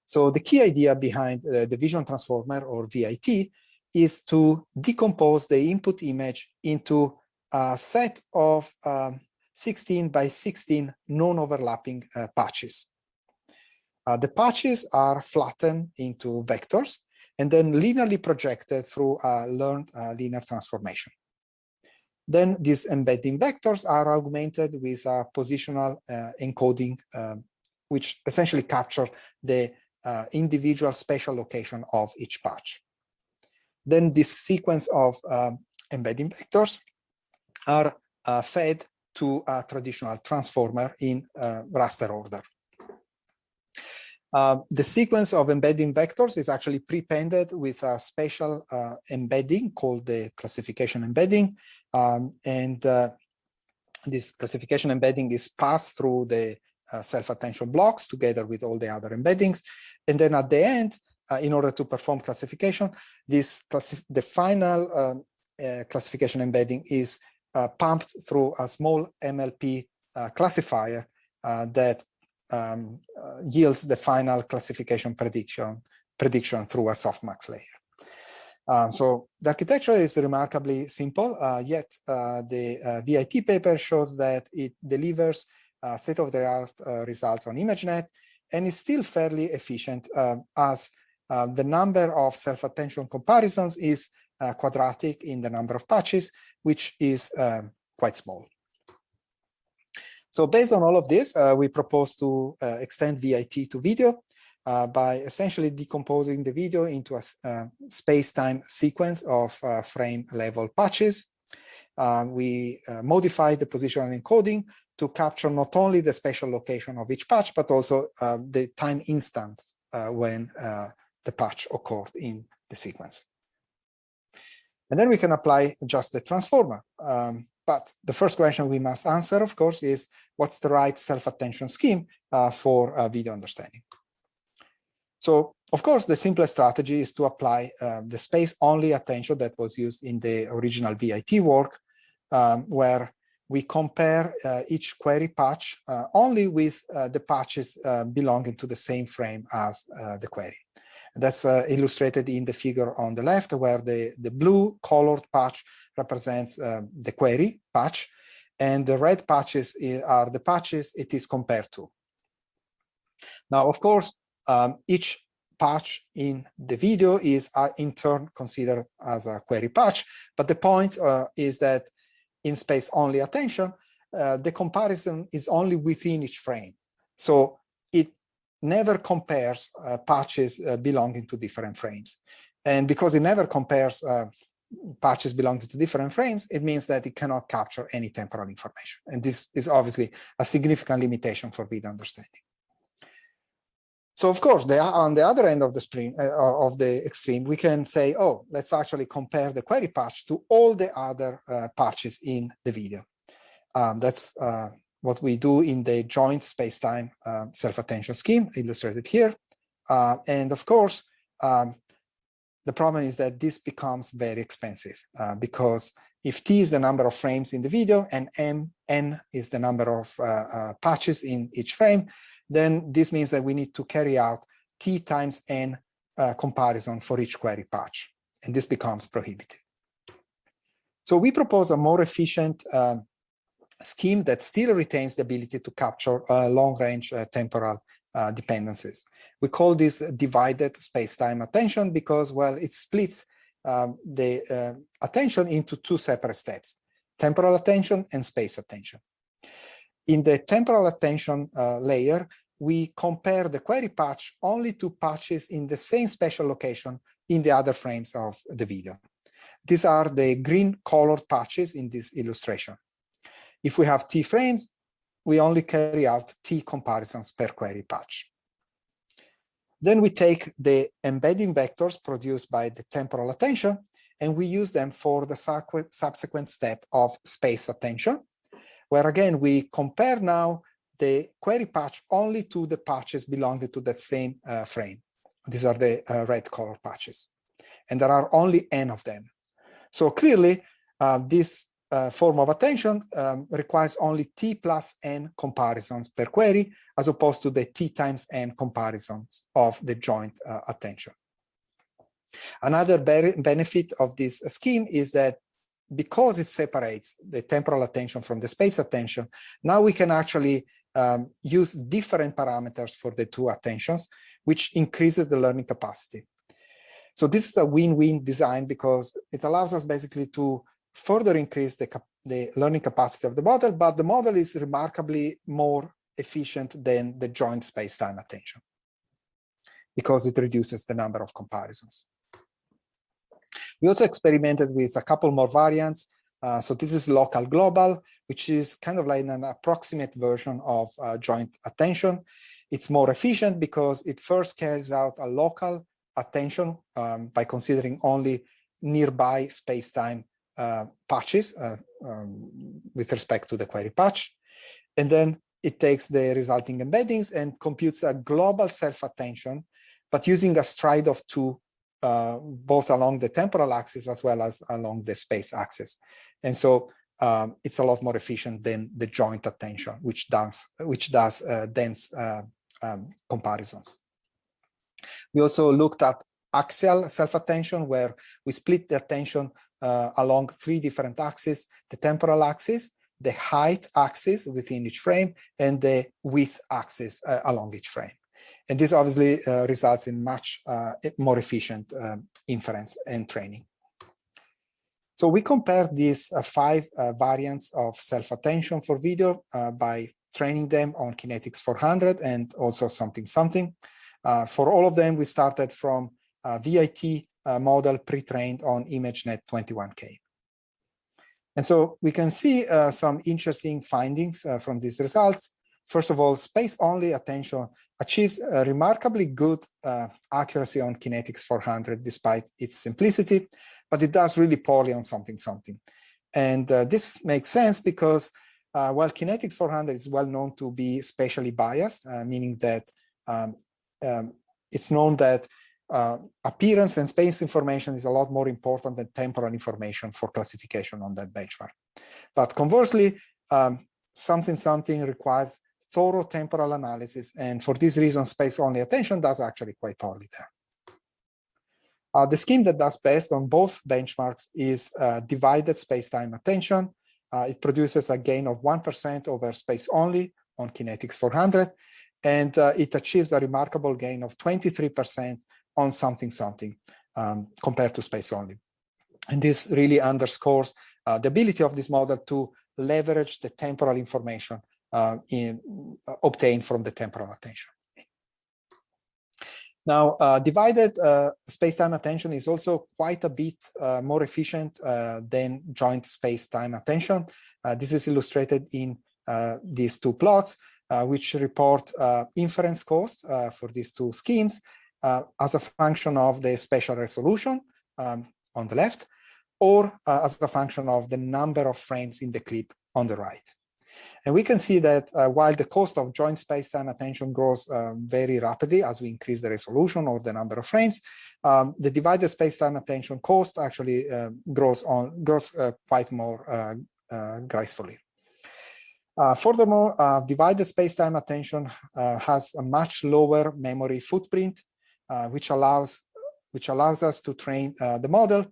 So the key idea behind the Vision Transformer, or VIT, is to decompose the input image into a set of 16 by 16 non-overlapping patches. The patches are flattened into vectors and then linearly projected through a learned linear transformation. Then these embedding vectors are augmented with a positional encoding, which essentially capture the individual spatial location of each patch. Then this sequence of embedding vectors are fed to a traditional transformer in raster order. The sequence of embedding vectors is actually prepended with a special embedding called the classification embedding. This classification embedding is passed through the self-attention blocks together with all the other embeddings. And then at the end, in order to perform classification, the final classification embedding is pumped through a small MLP classifier that yields the final classification prediction through a softmax layer. So the architecture is remarkably simple, yet the VIT paper shows that it delivers state-of-the-art results on ImageNet and is still fairly efficient as the number of self-attention comparisons is quadratic in the number of patches, which is quite small. So based on all of this, we propose to extend VIT to video by essentially decomposing the video into a space-time sequence of frame-level patches. We modify the positional encoding to capture not only the spatial location of each patch, but also the time instant when the patch occurred in the sequence. And then we can apply just the transformer. But the first question we must answer, of course, is what's the right self-attention scheme for video understanding? So, of course, the simplest strategy is to apply the space-only attention that was used in the original VIT work, where we compare each query patch only with the patches belonging to the same frame as the query. That's illustrated in the figure on the left, where the blue colored patch represents the query patch, and the red patches are the patches it is compared to. Now, of course, each patch in the video is in turn considered as a query patch, but the point is that in space-only attention, the comparison is only within each frame. So it never compares patches belonging to different frames. And because it never compares patches belonging to different frames, it means that it cannot capture any temporal information. And this is obviously a significant limitation for video understanding. So of course, on the other end of the extreme, we can say, oh, let's actually compare the query patch to all the other patches in the video. That's what we do in the joint space-time self-attention scheme illustrated here. And of course, the problem is that this becomes very expensive because if T is the number of frames in the video and N is the number of patches in each frame, then this means that we need to carry out T times N comparison for each query patch, and this becomes prohibitive. So we propose a more efficient scheme that still retains the ability to capture long-range temporal dependencies. We call this divided space-time attention because, well, it splits the attention into two separate steps, temporal attention and space attention. In the temporal attention layer, we compare the query patch only to patches in the same spatial location in the other frames of the video. These are the green colored patches in this illustration. If we have T frames, we only carry out T comparisons per query patch. Then we take the embedding vectors produced by the temporal attention, and we use them for the subsequent step of space attention, where again, we compare now the query patch only to the patches belonging to the same frame. These are the red color patches. And there are only N of them. So clearly, this form of attention requires only T plus N comparisons per query, as opposed to the T times N comparisons of the joint attention. Another benefit of this scheme is that because it separates the temporal attention from the space attention, now we can actually use different parameters for the two attentions, which increases the learning capacity. So this is a win-win design because it allows us basically to further increase the learning capacity of the model, but the model is remarkably more efficient than the joint space-time attention because it reduces the number of comparisons. We also experimented with a couple more variants. So this is local global, which is kind of like an approximate version of joint attention. It's more efficient because it first carries out a local attention by considering only nearby space-time patches with respect to the query patch. And then it takes the resulting embeddings and computes a global self-attention, but using a stride of 2, both along the temporal axis as well as along the space axis. And so it's a lot more efficient than the joint attention, which does dense comparisons. We also looked at axial self-attention, where we split the attention along 3 different axes: the temporal axis, the height axis within each frame, and the width axis along each frame. And this obviously results in much more efficient inference and training. So we compared these 5 variants of self-attention for video by training them on Kinetics 400 and also something. For all of them, we started from a VIT model pre-trained on ImageNet 21K. And so we can see some interesting findings from these results. First of all, space-only attention achieves a remarkably good accuracy on Kinetics 400 despite its simplicity, but it does really poorly on something. And this makes sense because while Kinetics 400 is well known to be spatially biased, meaning that it's known that appearance and space information is a lot more important than temporal information for classification on that benchmark. But conversely, something requires thorough temporal analysis, and for this reason, space-only attention does actually quite poorly there. The scheme that does best on both benchmarks is divided space-time attention. It produces a gain of 1% over space-only on Kinetics 400, and it achieves a remarkable gain of 23% on something compared to space-only. And this really underscores the ability of this model to leverage the temporal information obtained from the temporal attention. Now, divided space-time attention is also quite a bit more efficient than joint space-time attention. This is illustrated in these 2 plots, which report inference cost for these 2 schemes as a function of the spatial resolution on the left, or as a function of the number of frames in the clip on the right. And we can see that while the cost of joint space-time attention grows very rapidly as we increase the resolution or the number of frames, the divided space-time attention cost actually grows quite more gracefully. Furthermore, divided space-time attention has a much lower memory footprint, which allows us to train the model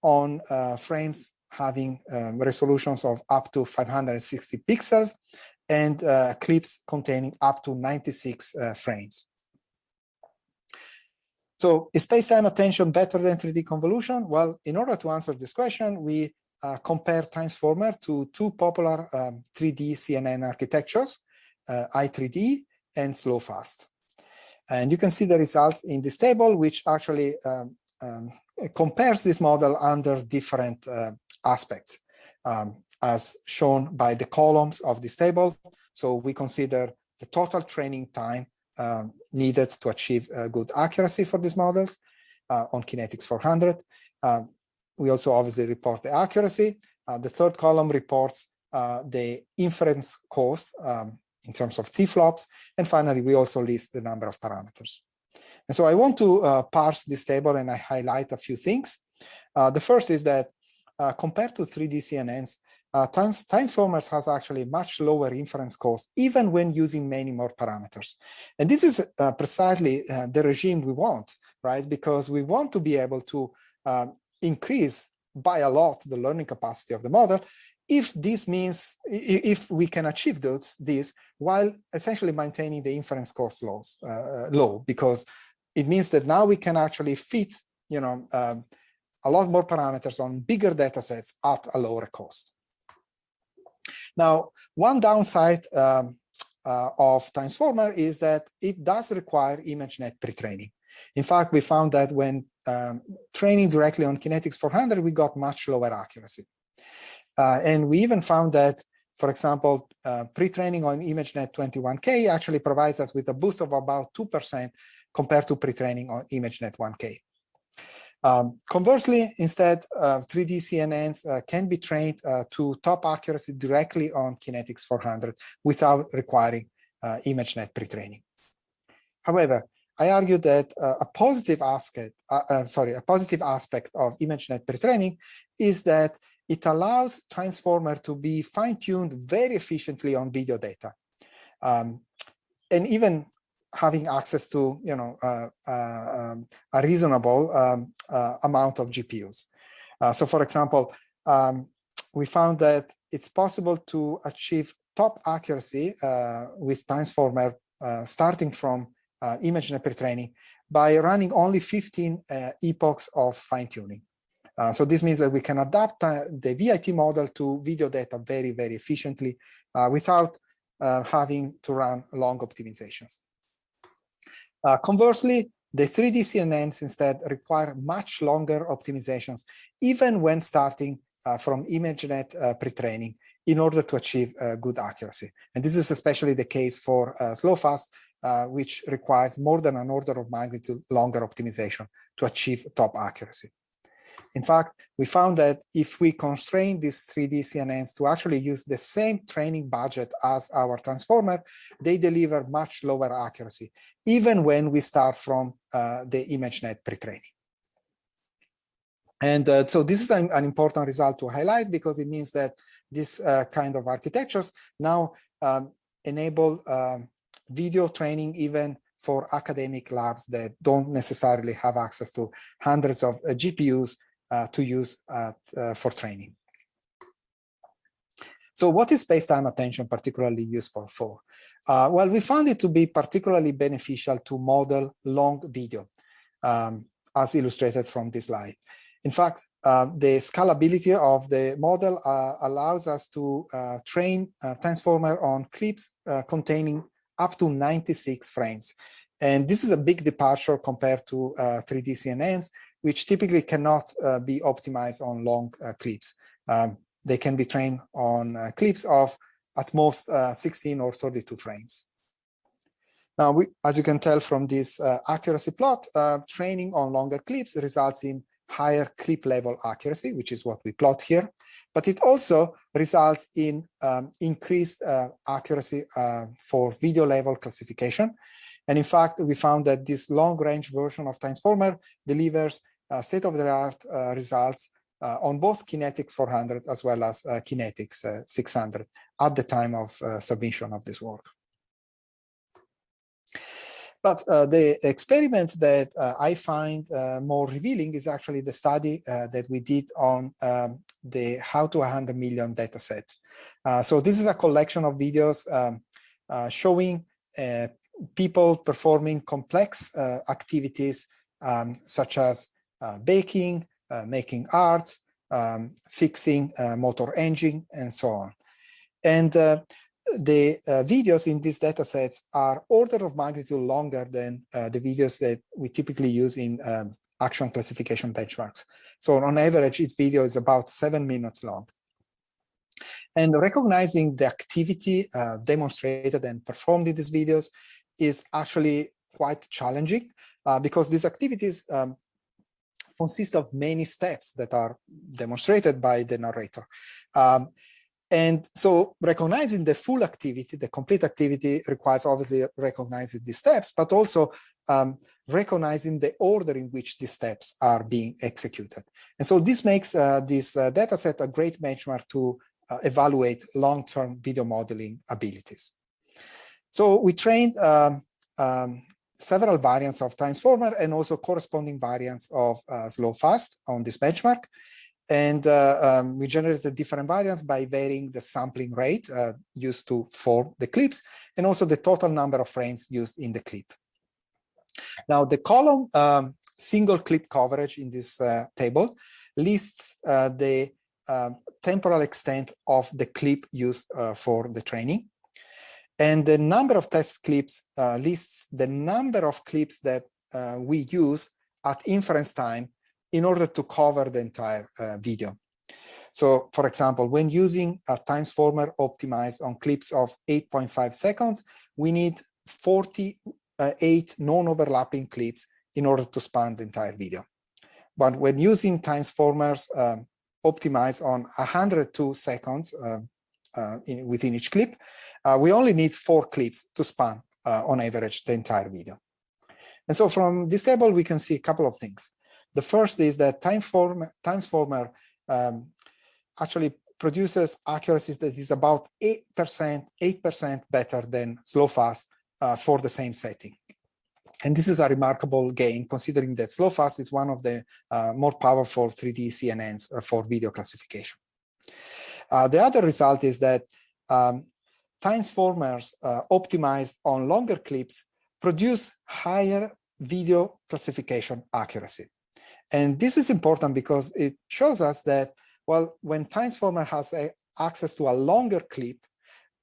on frames having resolutions of up to 560 pixels and clips containing up to 96 frames. So is space-time attention better than 3D convolution? Well, in order to answer this question, we compare Timesformer to 2 popular 3D CNN architectures, i3D and SlowFast. And you can see the results in this table, which actually compares this model under different aspects, as shown by the columns of this table. So we consider the total training time needed to achieve good accuracy for these models on Kinetics 400. We also obviously report the accuracy. The 3rd column reports the inference cost in terms of T-flops. And finally, we also list the number of parameters. And so I want to parse this table, and I highlight a few things. The first is that compared to 3D CNNs, Timesformers has actually much lower inference cost, even when using many more parameters. And this is precisely the regime we want, right? Because we want to be able to increase by a lot the learning capacity of the model, if this means, if we can achieve this while essentially maintaining the inference cost low, because it means that now we can actually fit, a lot more parameters on bigger data sets at a lower cost. Now, one downside of Timesformer is that it does require ImageNet pre-training. In fact, we found that when training directly on Kinetics 400, we got much lower accuracy. And we even found that For example, pre-training on ImageNet 21K actually provides us with a boost of about 2% compared to pre-training on ImageNet 1K. Conversely, instead, 3D CNNs can be trained to top accuracy directly on Kinetics 400 without requiring ImageNet pre-training. However, I argue that a positive aspect of ImageNet pre-training is that it allows Transformer to be fine-tuned very efficiently on video data, and even having access to a reasonable amount of GPUs. So, for example, we found that it's possible to achieve top accuracy with Transformer starting from ImageNet pre-training by running only 15 epochs of fine-tuning. So this means that we can adapt the VIT model to video data very, very efficiently without having to run long optimizations. Conversely, the 3D CNNs instead require much longer optimizations, even when starting from ImageNet pre-training in order to achieve good accuracy. And this is especially the case for slow fast, which requires more than an order of magnitude longer optimization to achieve top accuracy. In fact, we found that if we constrain these 3D CNNs to actually use the same training budget as our Transformer, they deliver much lower accuracy, even when we start from the ImageNet pre-training. And so this is an important result to highlight, because it means that this kind of architectures now enable video training even for academic labs that don't necessarily have access to hundreds of GPUs to use for training. So what is space-time attention particularly useful for? Well, we found it to be particularly beneficial to model long video, as illustrated from this slide. In fact, the scalability of the model allows us to train Transformer on clips containing up to 96 frames. And this is a big departure compared to 3D CNNs, which typically cannot be optimized on long clips. They can be trained on clips of at most 16 or 32 frames. Now, as you can tell from this accuracy plot, training on longer clips results in higher clip level accuracy, which is what we plot here, but it also results in increased accuracy for video level classification. And in fact, we found that this long range version of Transformer delivers state-of-the-art results on both Kinetics 400 as well as Kinetics 600 at the time of submission of this work. But the experiment that I find more revealing is actually the study that we did on the How to 100 Million dataset. So this is a collection of videos showing people performing complex activities such as baking, making arts, fixing motor engine, and so on. And the videos in these data sets are order of magnitude longer than the videos that we typically use in action classification benchmarks. So on average, each video is about 7 minutes long. And recognizing the activity demonstrated and performed in these videos is actually quite challenging because these activities consist of many steps that are demonstrated by the narrator. And so recognizing the full activity, the complete activity, requires obviously recognizing the steps, but also recognizing the order in which the steps are being executed. And so this makes this data set a great benchmark to evaluate long-term video modeling abilities. So we trained several variants of Transformer and also corresponding variants of slow fast on this benchmark. And we generated different variants by varying the sampling rate used to form the clips and also the total number of frames used in the clip. Now, the column single clip coverage in this table lists the temporal extent of the clip used for the training. And the number of test clips lists the number of clips that we use at inference time in order to cover the entire video. So, for example, when using a transformer optimized on clips of 8.5 seconds, we need 48 non-overlapping clips in order to span the entire video. But when using transformers optimized on 102 seconds within each clip, we only need 4 clips to span, on average, the entire video. And so from this table, we can see a couple of things. The first is that transformer actually produces accuracy that is about 8% better than slow fast for the same setting. And this is a remarkable gain, considering that slow fast is one of the more powerful 3D CNNs for video classification. The other result is that transformers optimized on longer clips produce higher video classification accuracy. And this is important because it shows us that, well, when transformer has access to a longer clip,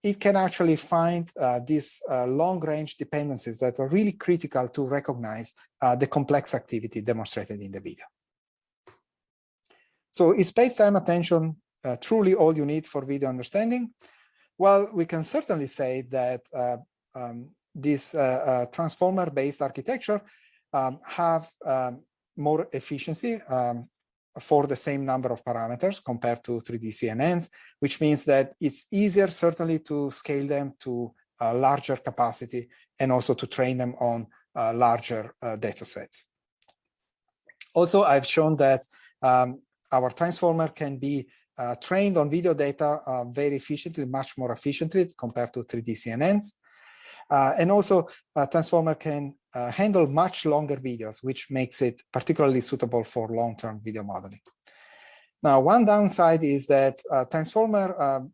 it can actually find these long-range dependencies that are really critical to recognize the complex activity demonstrated in the video. So is space-time attention truly all you need for video understanding? Well, we can certainly say that this transformer-based architecture have more efficiency for the same number of parameters compared to 3D CNNs, which means that it's easier certainly to scale them to larger capacity and also to train them on larger data sets. Also, I've shown that our transformer can be trained on video data very efficiently, much more efficiently compared to 3D CNNs. And also, transformer can handle much longer videos, which makes it particularly suitable for long-term video modeling. Now, one downside is that transformer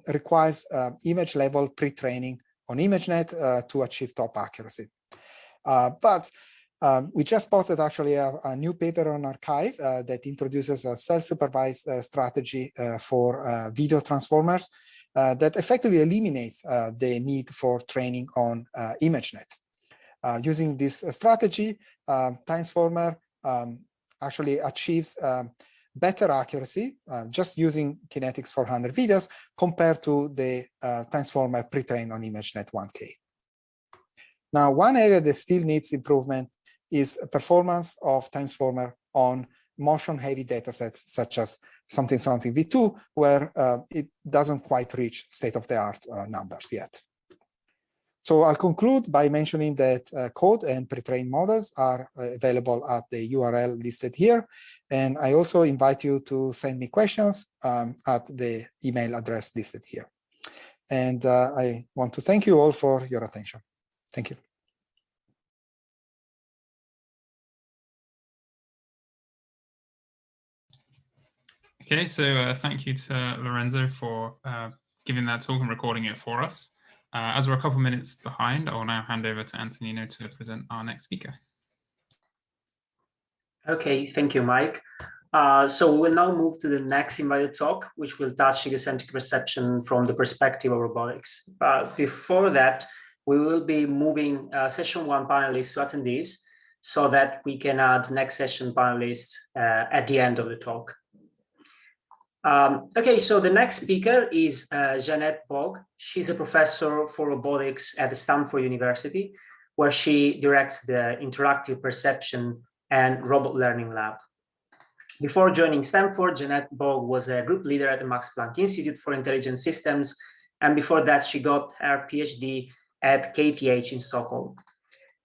requires image level pre-training on ImageNet to achieve top accuracy. But we just posted actually a new paper on arXiv that introduces a self-supervised strategy for video transformers that effectively eliminates the need for training on ImageNet. Using this strategy, transformer actually achieves better accuracy just using kinetics for 100 videos compared to the transformer pre-trained on ImageNet 1K. Now, one area that still needs improvement is performance of transformer on motion-heavy datasets such as something v2, where it doesn't quite reach state-of-the-art numbers yet. So I'll conclude by mentioning that code and pre-trained models are available at the URL listed here. And I also invite you to send me questions at the email address listed here. And I want to thank you all for your attention. Thank you. Okay, so thank you to Lorenzo for giving that talk and recording it for us. As we're a couple minutes behind, I will now hand over to Antonino to present our next speaker. Okay, thank you, Mike. So we will now move to the next invited talk, which will touch egocentric perception from the perspective of robotics. But before that, we will be moving session 1 panelists to attendees so that we can add next session panelists at the end of the talk. Okay, so the next speaker is Jeannette Bohg. She's a professor for robotics at Stanford University, where she directs the Interactive Perception and Robot Learning Lab. Before joining Stanford, Jeannette Bohg was a group leader at the Max Planck Institute for Intelligent Systems, and before that, she got her PhD at KTH in Stockholm.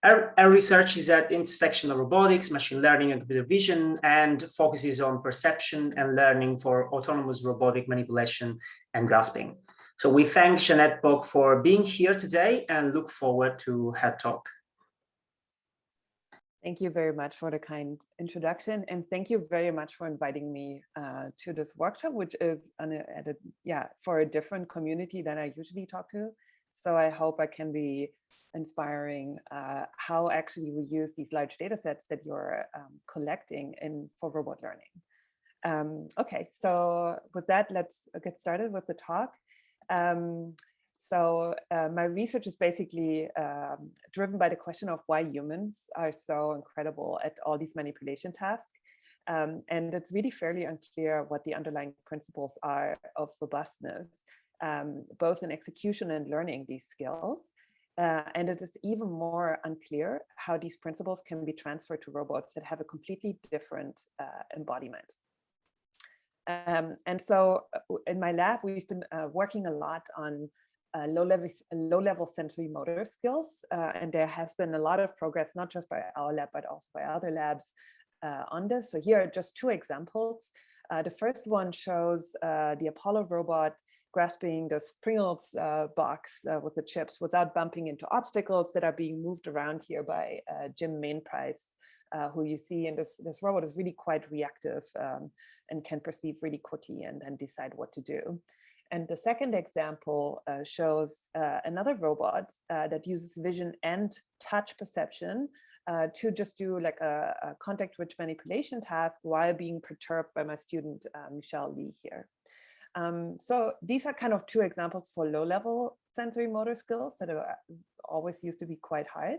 Her research is at the intersection of robotics, machine learning, and computer vision, and focuses on perception and learning for autonomous robotic manipulation and grasping. So we thank Jeannette Bohg for being here today and look forward to her talk. Thank you very much for the kind introduction, and thank you very much for inviting me to this workshop, which is for a different community than I usually talk to. So I hope I can be inspiring how actually we use these large data sets that you're collecting for robot learning. Okay, so with that, let's get started with the talk. My research is basically driven by the question of why humans are so incredible at all these manipulation tasks. And it's really fairly unclear what the underlying principles are of robustness, both in execution and learning these skills. And it is even more unclear how these principles can be transferred to robots that have a completely different embodiment. And so in my lab, we've been working a lot on low-level sensory motor skills. And there has been a lot of progress, not just by our lab, but also by other labs on this. So here are just two examples. The first one shows the Apollo robot grasping the Pringles box with the chips without bumping into obstacles that are being moved around here by Jim Mainprice, who you see in this robot is really quite reactive and can perceive really quickly and then decide what to do. And the second example shows another robot that uses vision and touch perception to just do like a context-rich manipulation task while being perturbed by my student, Michelle Lee here. So these are kind of two examples for low-level sensory motor skills that are always used to be quite hard.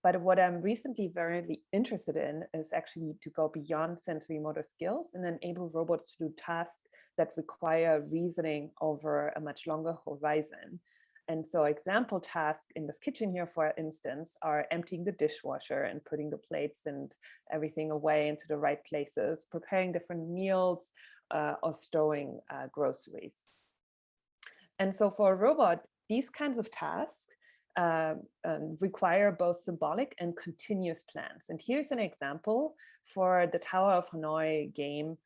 But what I'm recently very interested in is actually to go beyond sensory motor skills and enable robots to do tasks that require reasoning over a much longer horizon. And so example tasks in this kitchen here, for instance, are emptying the dishwasher and putting the plates and everything away into the right places, preparing different meals, or stowing groceries. And so for a robot, these kinds of tasks require both symbolic and continuous plans. And here's an example for the Tower of Hanoi game,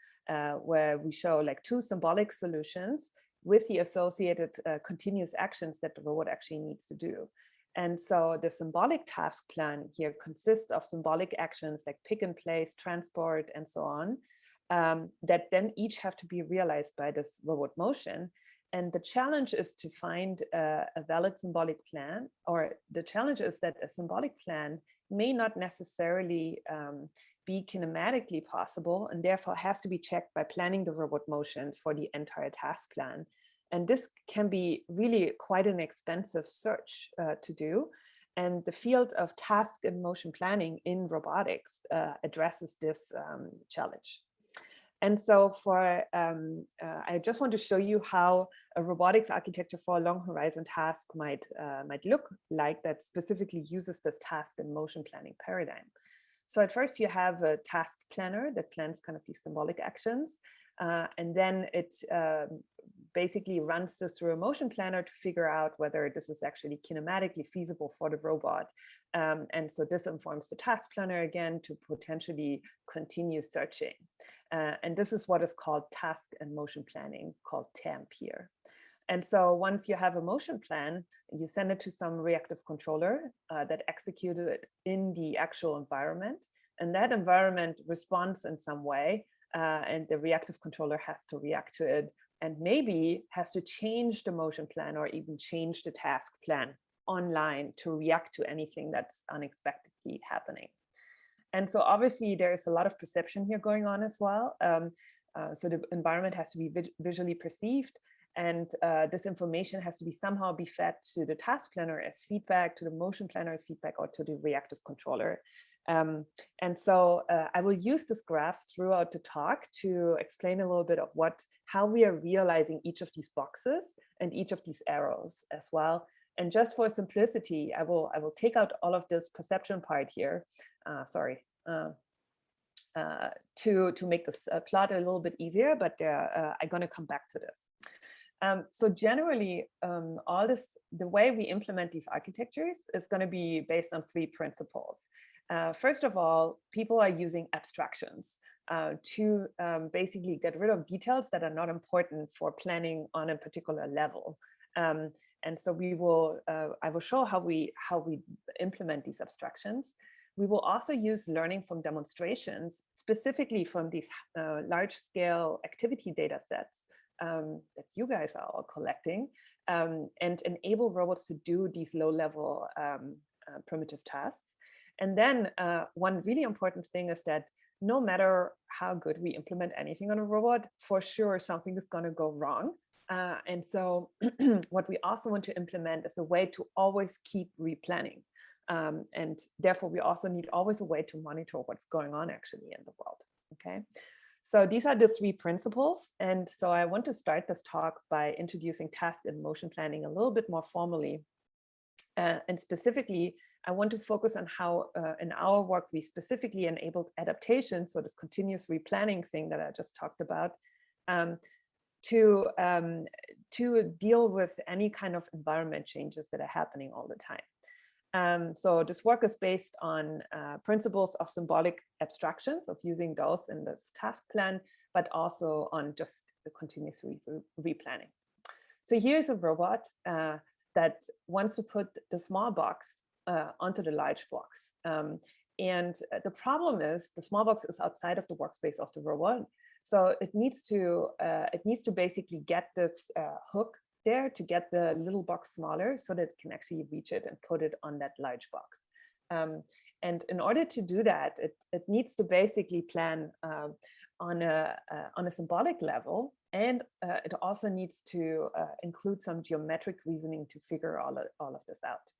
where we show like two symbolic solutions with the associated continuous actions that the robot actually needs to do. And so the symbolic task plan here consists of symbolic actions like pick and place, transport, and so on, that then each have to be realized by this robot motion. And the challenge is to find a valid symbolic plan, or the challenge is that a symbolic plan may not necessarily be kinematically possible, and therefore has to be checked by planning the robot motions for the entire task plan. And this can be really quite an expensive search to do. And the field of task and motion planning in robotics addresses this challenge. And so for, I just want to show you how a robotics architecture for a long horizon task might look like that specifically uses this task and motion planning paradigm. So at first you have a task planner that plans kind of these symbolic actions. And then it basically runs this through a motion planner to figure out whether this is actually kinematically feasible for the robot. And so this informs the task planner again to potentially continue searching. And this is what is called task and motion planning, called TAMP here. And so once you have a motion plan, you send it to some reactive controller that executes it in the actual environment. And that environment responds in some way. And the reactive controller has to react to it and maybe has to change the motion plan or even change the task plan online to react to anything that's unexpectedly happening. And so obviously there is a lot of perception here going on as well. So the environment has to be visually perceived, and this information has to be somehow be fed to the task planner as feedback, to the motion planner as feedback, or to the reactive controller. And so I will use this graph throughout the talk to explain a little bit of how we are realizing each of these boxes and each of these arrows as well. And just for simplicity, I will take out all of this perception part here. To make this plot a little bit easier, but I'm going to come back to this. So generally, the way we implement these architectures is going to be based on three principles. First of all, people are using abstractions to basically get rid of details that are not important for planning on a particular level. And so I will show how we implement these abstractions. We will also use learning from demonstrations, specifically from these large-scale activity data sets that you guys are all collecting, and enable robots to do these low-level primitive tasks. And then one really important thing is that no matter how good we implement anything on a robot, for sure something is going to go wrong. And so what we also want to implement is a way to always keep replanning. And therefore, we also need always a way to monitor what's going on actually in the world. Okay, so these are the three principles. And so I want to start this talk by introducing task and motion planning a little bit more formally. And specifically, I want to focus on how in our work, we specifically enabled adaptation, so this continuous replanning thing that I just talked about, to deal with any kind of environment changes that are happening all the time. So this work is based on principles of symbolic abstractions, of using those in this task plan, but also on just the continuous replanning. So here's a robot that wants to put the small box onto the large box. And the problem is the small box is outside of the workspace of the robot. So it needs to basically get this hook there to get the little box smaller so that it can actually reach it and put it on that large box. And in order to do that, it needs to basically plan on a symbolic level, and it also needs to include some geometric reasoning to figure all of this out.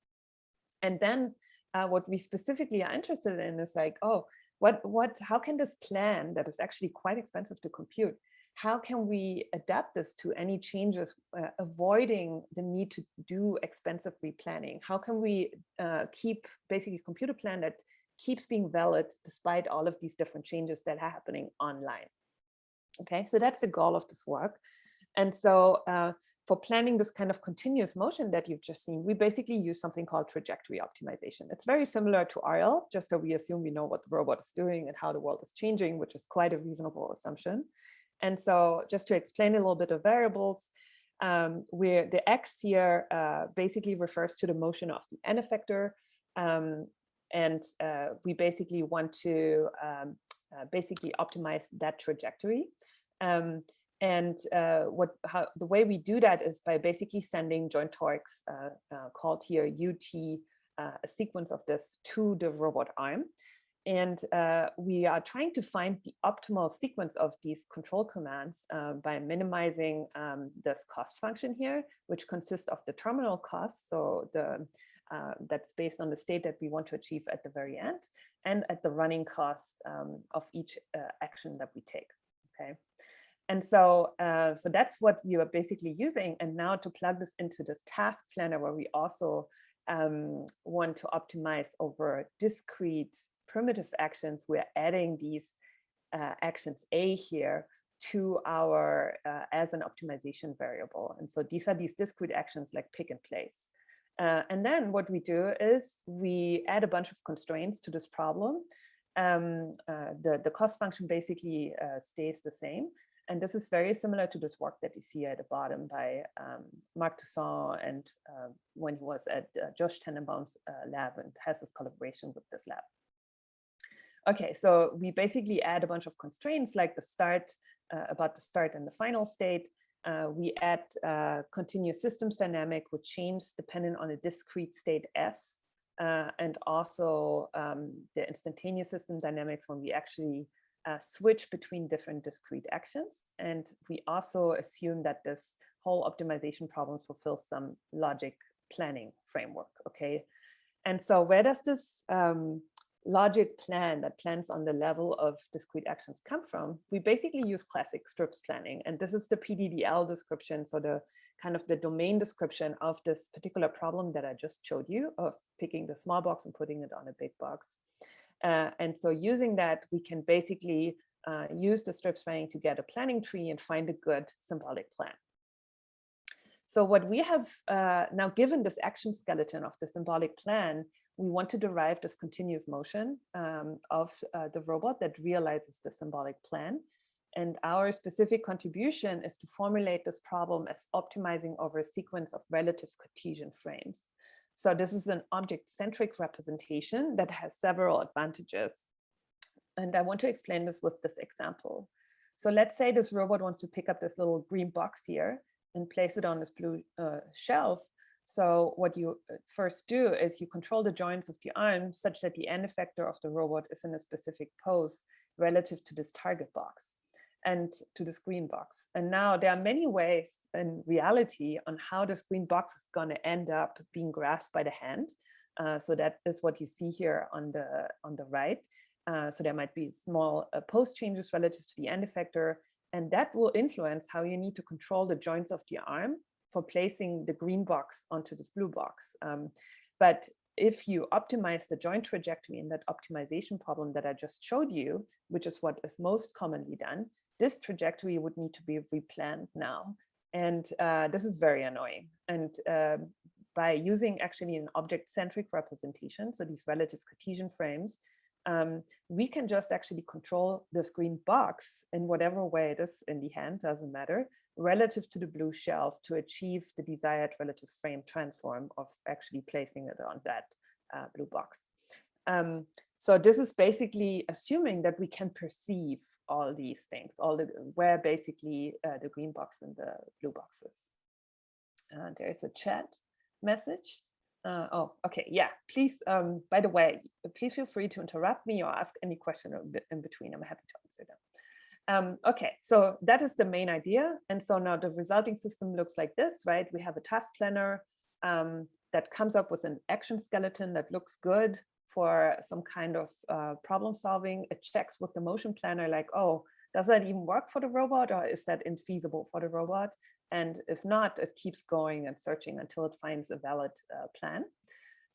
And then what we specifically are interested in is like, oh, how can this plan that is actually quite expensive to compute, how can we adapt this to any changes, avoiding the need to do expensive replanning? How can we keep basically a computer plan that keeps being valid despite all of these different changes that are happening online? Okay, so that's the goal of this work. And so for planning this kind of continuous motion that you've just seen, we basically use something called trajectory optimization. It's very similar to RL, just that we assume we know what the robot is doing and how the world is changing, which is quite a reasonable assumption. And so just to explain a little bit of variables, where the X here basically refers to the motion of the n effector. And we basically want to basically optimize that trajectory. The way we do that is by basically sending joint torques called here UT, a sequence of this to the robot arm. And we are trying to find the optimal sequence of these control commands by minimizing this cost function here, which consists of the terminal cost. So that's based on the state that we want to achieve at the very end, and at the running cost of each action that we take. Okay. And so, so that's what we are basically using. And now to plug this into this task planner, where we also want to optimize over discrete primitive actions, we're adding these actions A here to our as an optimization variable. And so these are these discrete actions like pick and place. And then what we do is we add a bunch of constraints to this problem. The cost function basically stays the same. And this is very similar to this work that you see at the bottom by Marc Toussaint, and when he was at Josh Tenenbaum's lab, and has this collaboration with this lab. Okay, so we basically add a bunch of constraints like the start, about the start and the final state. We add continuous systems dynamic, which changes dependent on a discrete state S, and also the instantaneous system dynamics when we actually switch between different discrete actions. And we also assume that this whole optimization problem fulfills some logic planning framework, okay? And so where does this logic plan that plans on the level of discrete actions come from? We basically use classic strips planning. And this is the PDDL description, so the kind of the domain description of this particular problem that I just showed you, of picking the small box and putting it on a big box. And so using that, we can basically use the strips planning to get a planning tree and find a good symbolic plan. So what we have now, given this action skeleton of the symbolic plan, we want to derive this continuous motion of the robot that realizes the symbolic plan. And our specific contribution is to formulate this problem as optimizing over a sequence of relative Cartesian frames. So this is an object-centric representation that has several advantages. And I want to explain this with this example. So let's say this robot wants to pick up this little green box here and place it on this blue shelf. So what you first do is you control the joints of the arm such that the end effector of the robot is in a specific pose relative to this target box and to this green box. And now there are many ways in reality on how this green box is going to end up being grasped by the hand. So that is what you see here on the right. So there might be small post changes relative to the end effector, and that will influence how you need to control the joints of the arm for placing the green box onto this blue box. But if you optimize the joint trajectory in that optimization problem that I just showed you, which is what is most commonly done, this trajectory would need to be replanned now. And this is very annoying. And by using actually an object-centric representation, so these relative Cartesian frames, we can just actually control this green box in whatever way it is in the hand, doesn't matter, relative to the blue shelf to achieve the desired relative frame transform of actually placing it on that blue box. So this is basically assuming that we can perceive all these things, where basically the green box and the blue box is. There's a chat message. Oh, okay, yeah, please, by the way, please feel free to interrupt me or ask any question in between. I'm happy to answer them. Okay, so that is the main idea. And so now the resulting system looks like this, right? We have a task planner that comes up with an action skeleton that looks good for some kind of problem solving. It checks with the motion planner like, oh, does that even work for the robot, or is that infeasible for the robot? And if not, it keeps going and searching until it finds a valid plan.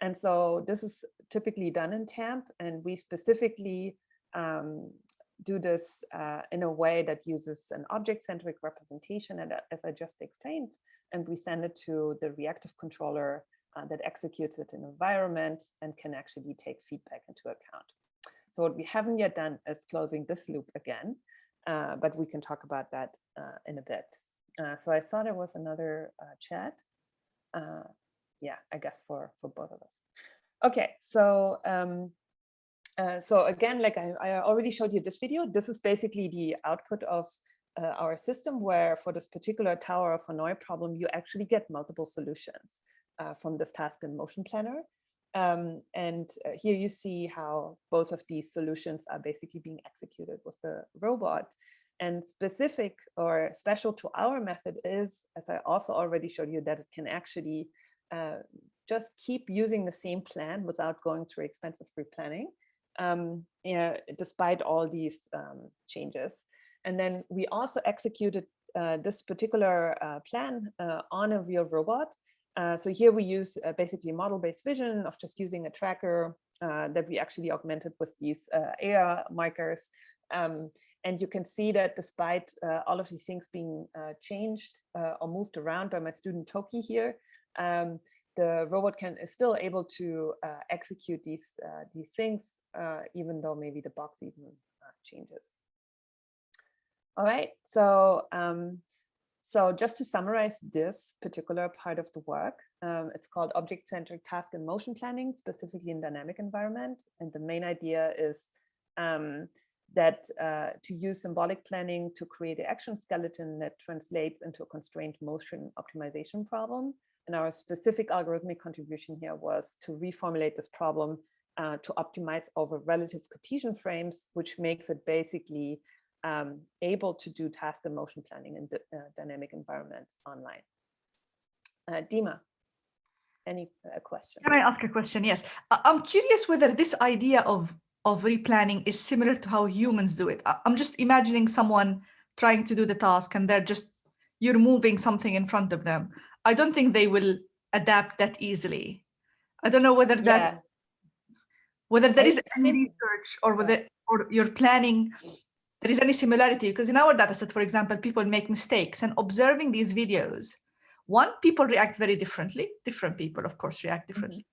And so this is typically done in TAMP, and we specifically do this in a way that uses an object-centric representation, and as I just explained, and we send it to the reactive controller that executes it in environment and can actually take feedback into account. So what we haven't yet done is closing this loop again, but we can talk about that in a bit. So I saw there was another chat. Yeah, I guess for both of us. Okay, so so again, like I already showed you this video, this is basically the output of our system, where for this particular Tower of Hanoi problem, you actually get multiple solutions from this task and motion planner. And here you see how both of these solutions are basically being executed with the robot. And specific or special to our method is, as I also already showed you, that it can actually just keep using the same plan without going through expensive replanning, despite all these changes. And then we also executed this particular plan on a real robot. So here we use basically model-based vision of just using a tracker that we actually augmented with these AR markers. And you can see that despite all of these things being changed or moved around by my student Toki here, the robot is still able to execute these things, even though maybe the box even changes. All right, so so just to summarize this particular part of the work, it's called object-centric task and motion planning, specifically in dynamic environment. And the main idea is that to use symbolic planning to create an action skeleton that translates into a constrained motion optimization problem. And our specific algorithmic contribution here was to reformulate this problem to optimize over relative Cartesian frames, which makes it basically able to do task and motion planning in dynamic environments online. Dima, any question? Can I ask a question? Yes. I'm curious whether this idea of replanning is similar to how humans do it. I'm just imagining someone trying to do the task and you're moving something in front of them. I don't think they will adapt that easily. I don't know whether whether there is any research or whether you're planning there is any similarity, because in our dataset, for example, people make mistakes, and observing these videos, people react very differently. Different people, of course, react differently.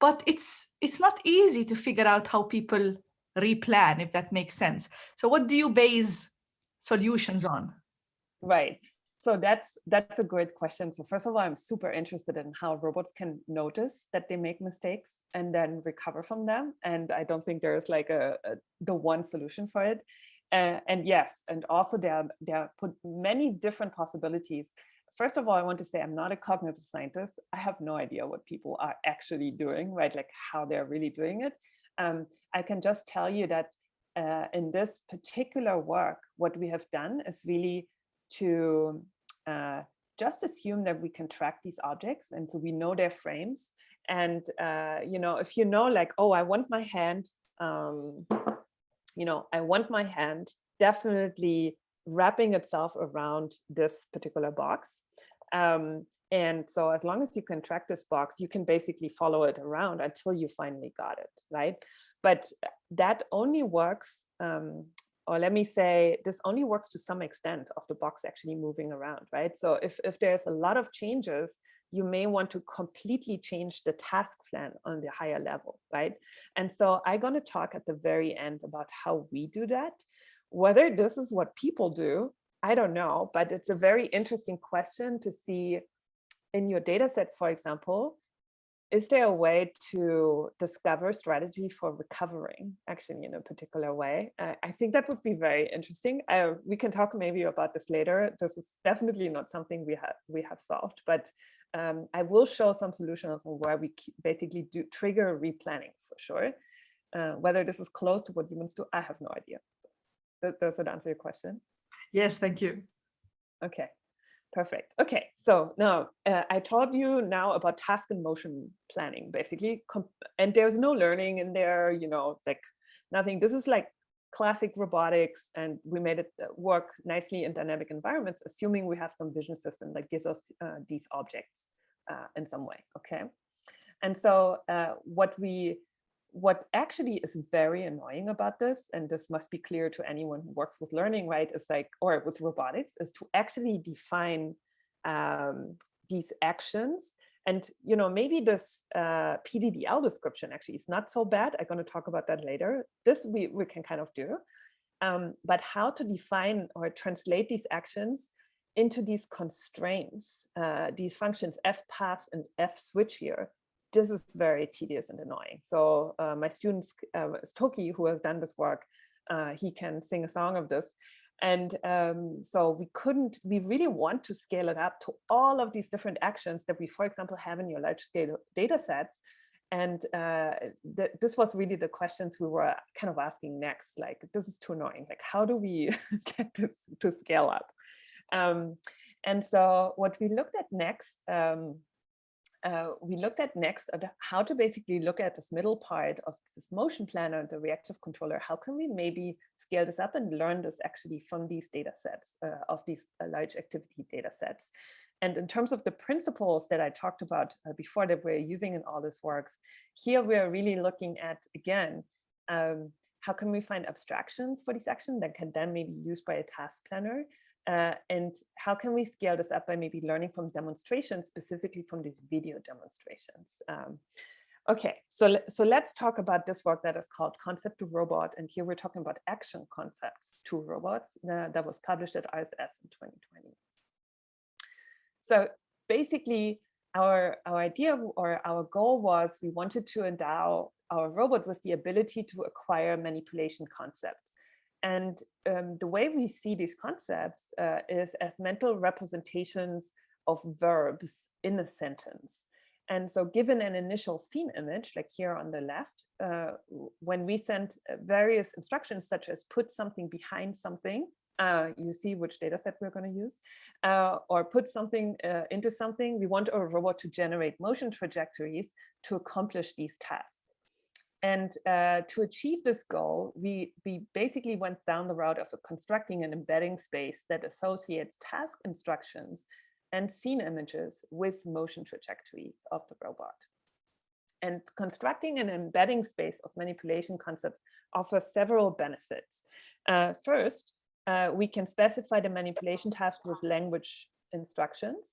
But it's not easy to figure out how people replan, if that makes sense. So what do you base solutions on? Right. So that's a great question. So first of all, I'm super interested in how robots can notice that they make mistakes and then recover from them. And I don't think there's like the one solution for it. And yes, and also there are many different possibilities. First of all, I want to say I'm not a cognitive scientist. I have no idea what people are actually doing, right? Like how they're really doing it. I can just tell you that in this particular work, what we have done is really to just assume that we can track these objects, and so we know their frames. And if you know, like, oh, I want my hand you know, I want my hand definitely wrapping itself around this particular box. And so as long as you can track this box, you can basically follow it around until you finally got it, right? But that only works, or let me say, this only works to some extent of the box actually moving around, right? So if there's a lot of changes, you may want to completely change the task plan on the higher level, right? And so I'm going to talk at the very end about how we do that. Whether this is what people do, I don't know, but it's a very interesting question to see in your data sets, for example. Is there a way to discover strategy for recovering actually in a particular way? I think that would be very interesting. We can talk maybe about this later. This is definitely not something we have solved, but I will show some solutions where we basically do trigger replanning for sure. Whether this is close to what humans do, I have no idea. Does that answer your question? Yes, thank you. Okay. Perfect. Okay, so now I told you now about task and motion planning, basically, and there's no learning in there, you know, like nothing. This is like classic robotics, and we made it work nicely in dynamic environments, assuming we have some vision system that gives us these objects in some way. Okay, and so what actually is very annoying about this, and this must be clear to anyone who works with learning, right, is like, or with robotics, is to actually define these actions. And, you know, maybe this PDDL description actually is not so bad. I'm going to talk about that later. This we can kind of do. But how to define or translate these actions into these constraints, these functions f path and f switch here, this is very tedious and annoying. So my student Toki, who has done this work, he can sing a song of this. And so we really want to scale it up to all of these different actions that we, for example, have in your large scale data sets. And this was really the questions we were kind of asking next, like, this is too annoying. Like, how do we get this to scale up? And so what we looked at next, how to basically look at this middle part of this motion planner, the reactive controller. How can we maybe scale this up and learn this actually from these data sets, of these large activity data sets? And in terms of the principles that I talked about before that we're using in all this works, here we're really looking at, again, how can we find abstractions for these actions that can then maybe be used by a task planner? And how can we scale this up by maybe learning from demonstrations, specifically from these video demonstrations? Okay, so let's talk about this work that is called Concept to Robot. And here we're talking about action concepts to robots that was published at ISS in 2020. So basically, our idea or our goal was we wanted to endow our robot with the ability to acquire manipulation concepts. And the way we see these concepts is as mental representations of verbs in a sentence. And so given an initial scene image, like here on the left, when we send various instructions, such as put something behind something, you see which data set we're going to use, or put something into something, we want our robot to generate motion trajectories to accomplish these tasks. And to achieve this goal, we basically went down the route of constructing an embedding space that associates task instructions and scene images with motion trajectories of the robot. And constructing an embedding space of manipulation concepts offers several benefits. First, we can specify the manipulation task with language instructions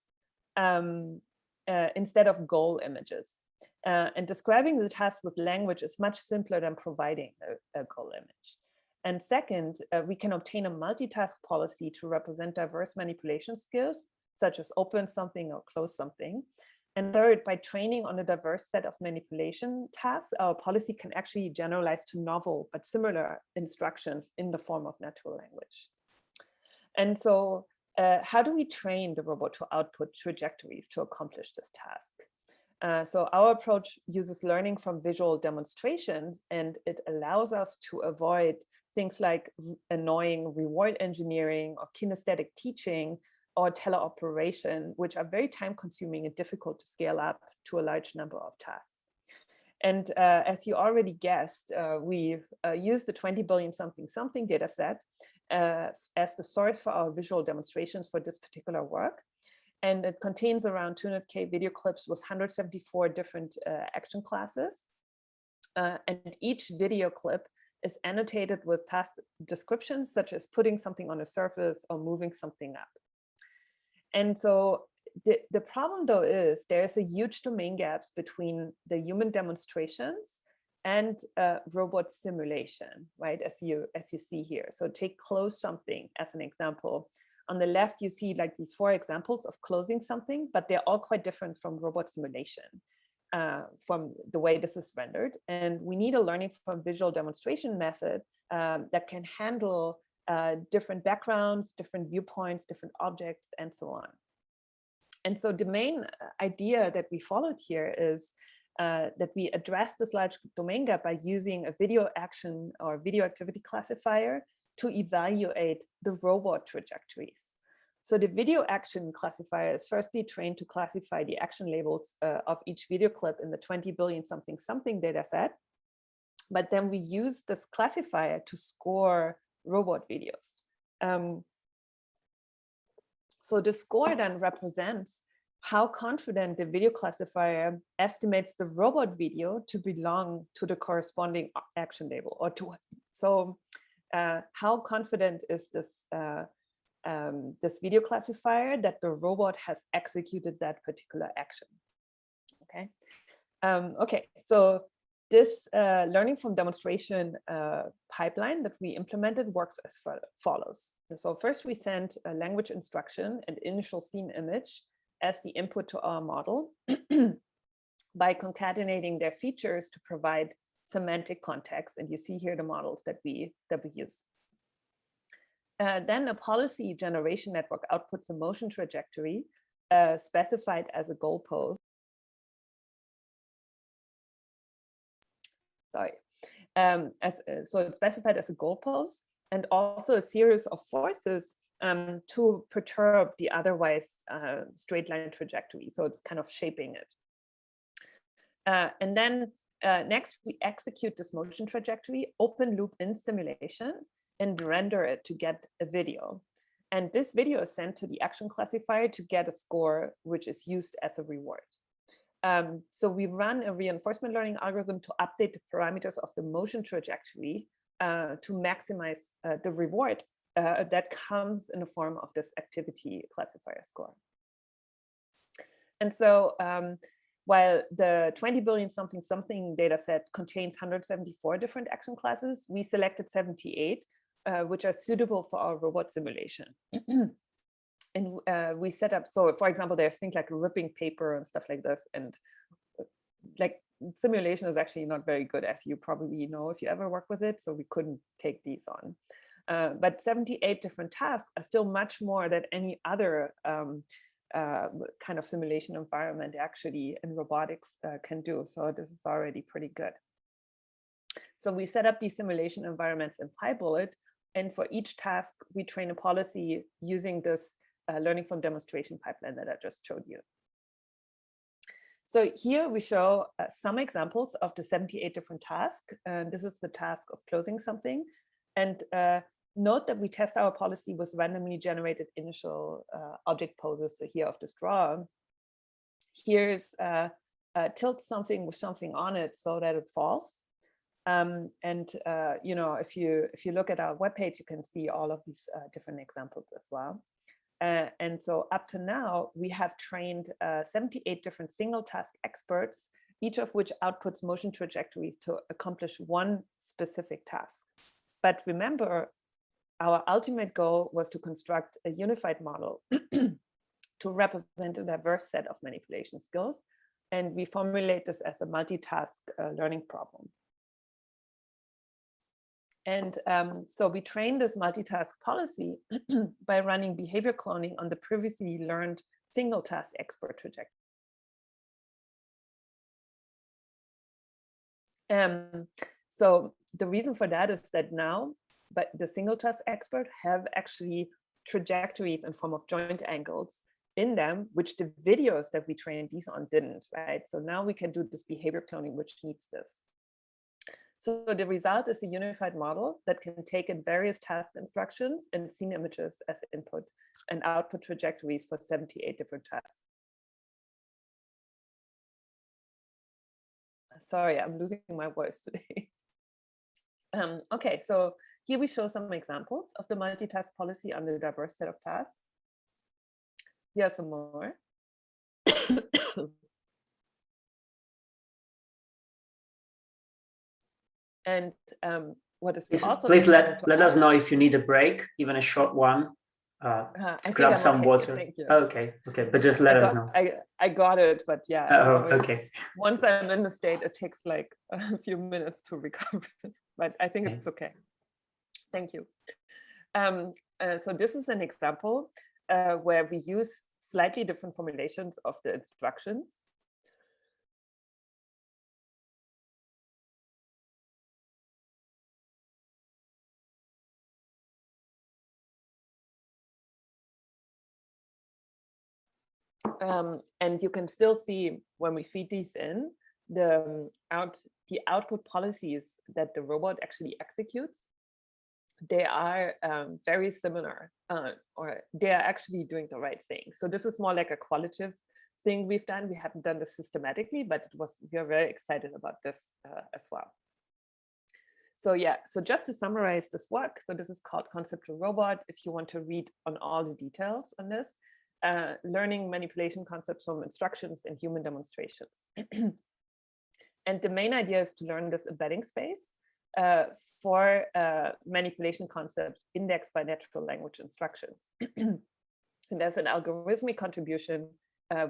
instead of goal images. And describing the task with language is much simpler than providing a goal image. And second, we can obtain a multitask policy to represent diverse manipulation skills, such as open something or close something. And third, by training on a diverse set of manipulation tasks, our policy can actually generalize to novel but similar instructions in the form of natural language. And so how do we train the robot to output trajectories to accomplish this task? So our approach uses learning from visual demonstrations, and it allows us to avoid things like annoying reward engineering or kinesthetic teaching or teleoperation, which are very time consuming and difficult to scale up to a large number of tasks. And as you already guessed, we've used the 20 billion something data set as the source for our visual demonstrations for this particular work. And it contains around 200K video clips with 174 different action classes. And each video clip is annotated with task descriptions, such as putting something on a surface or moving something up. And so the problem, though, is there's a huge domain gaps between the human demonstrations and robot simulation, right? As you see here. So take close something as an example. On the left, you see like these 4 examples of closing something, but they're all quite different from robot simulation, from the way this is rendered. And we need a learning from visual demonstration method that can handle different backgrounds, different viewpoints, different objects, and so on. And so the main idea that we followed here is that we address this large domain gap by using a video action or video activity classifier to evaluate the robot trajectories. So the video action classifier is firstly trained to classify the action labels of each video clip in the 20 billion something data set. But then we use this classifier to score robot videos. So the score then represents how confident the video classifier estimates the robot video to belong to the corresponding action label, or to, so how confident is this this video classifier that the robot has executed that particular action. Okay, okay, so this learning from demonstration pipeline that we implemented works as follows. So first we sent a language instruction and initial scene image as the input to our model by concatenating their features to provide semantic context. And you see here the models that we use. Then a policy generation network outputs a motion trajectory specified as a goalpost. Sorry. So it's specified as a goalpost and also a series of forces to perturb the otherwise straight line trajectory. So it's kind of shaping it. And then next we execute this motion trajectory, open loop in simulation, and render it to get a video. And this video is sent to the action classifier to get a score, which is used as a reward. So we run a reinforcement learning algorithm to update the parameters of the motion trajectory to maximize the reward that comes in the form of this activity classifier score. And so while the 20 billion something data set contains 174 different action classes, we selected 78, which are suitable for our robot simulation. And we set up, so for example, there's things like ripping paper and stuff like this. And like simulation is actually not very good, as you probably know if you ever work with it. So we couldn't take these on. But 78 different tasks are still much more than any other kind of simulation environment actually in robotics can do. So this is already pretty good. So we set up these simulation environments in PyBullet. And for each task, we train a policy using this learning from demonstration pipeline that I just showed you. So here we show some examples of the 78 different tasks. This is the task of closing something. And note that we test our policy with randomly generated initial object poses. So here of this draw, here's tilt something with something on it so that it falls. You know, if you look at our webpage, you can see all of these different examples as well. And so up to now, we have trained 78 different single task experts, each of which outputs motion trajectories to accomplish one specific task. But remember, our ultimate goal was to construct a unified model to represent a diverse set of manipulation skills. And we formulate this as a multitask learning problem. And so we train this multitask policy by running behavior cloning on the previously learned single task expert trajectory. So the reason for that is that now, but the single task expert have actually trajectories in form of joint angles in them, which the videos that we trained these on didn't, right? So now we can do this behavior cloning, which needs this. So the result is a unified model that can take in various task instructions and scene images as input and output trajectories for 78 different tasks. Sorry, I'm losing my voice today. Okay, so here we show some examples of the multitask policy on the diverse set of tasks. Here are some more. And what is also please let us know if you need a break, even a short one. Grab some water. Thank you. Okay, but just let us know. I got it, but yeah. Okay. Once I'm in the state, it takes like a few minutes to recover, but I think it's okay. Thank you. So this is an example where we use slightly different formulations of the instructions. And you can still see when we feed these in, the output policies that the robot actually executes, they are very similar, or they are actually doing the right thing. So this is more like a qualitative thing we've done. We haven't done this systematically, but we are very excited about this as well. So yeah, so just to summarize this work, so this is called Conceptual Robot. If you want to read on all the details on this, learning manipulation concepts from instructions and human demonstrations. And the main idea is to learn this embedding space for manipulation concepts indexed by natural language instructions. And as an algorithmic contribution,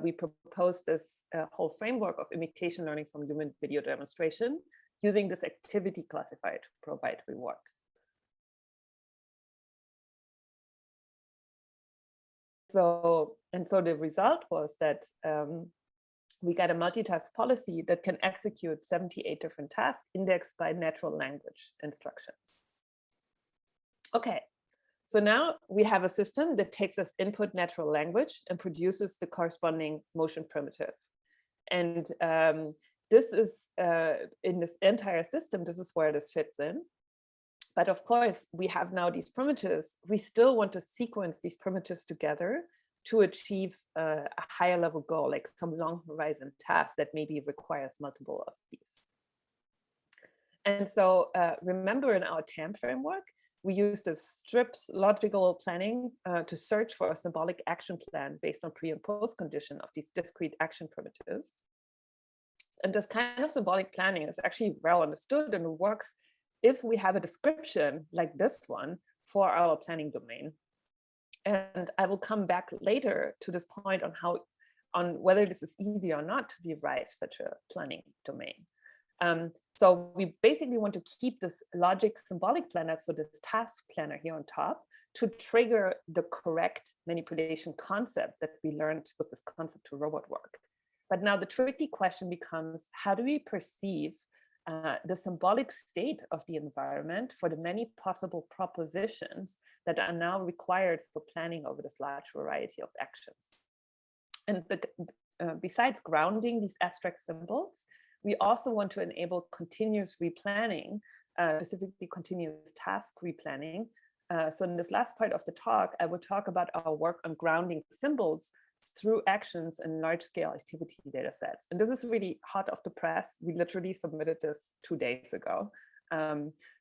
we propose this whole framework of imitation learning from human video demonstration using this activity classifier to provide reward. So the result was that we got a multitask policy that can execute 78 different tasks indexed by natural language instructions. Okay, so now we have a system that takes as input natural language and produces the corresponding motion primitive. And this is, in this entire system, this is where this fits in. But of course, we have now these primitives. We still want to sequence these primitives together to achieve a higher level goal, like some long horizon task that maybe requires multiple of these. And so remember, in our TAM framework, we use the strips logical planning to search for a symbolic action plan based on pre and post condition of these discrete action primitives. And this kind of symbolic planning is actually well understood and works if we have a description like this one for our planning domain. And I will come back later to this point on whether this is easy or not to derive such a planning domain. So we basically want to keep this logic symbolic planner, so this task planner here on top, to trigger the correct manipulation concept that we learned with this concept to robot work. But now the tricky question becomes, how do we perceive the symbolic state of the environment for the many possible propositions that are now required for planning over this large variety of actions? And besides grounding these abstract symbols, we also want to enable continuous replanning, specifically continuous task replanning. So in this last part of the talk, I will talk about our work on grounding symbols through actions in large-scale activity data sets. And this is really hot off the press. We literally submitted this 2 days ago.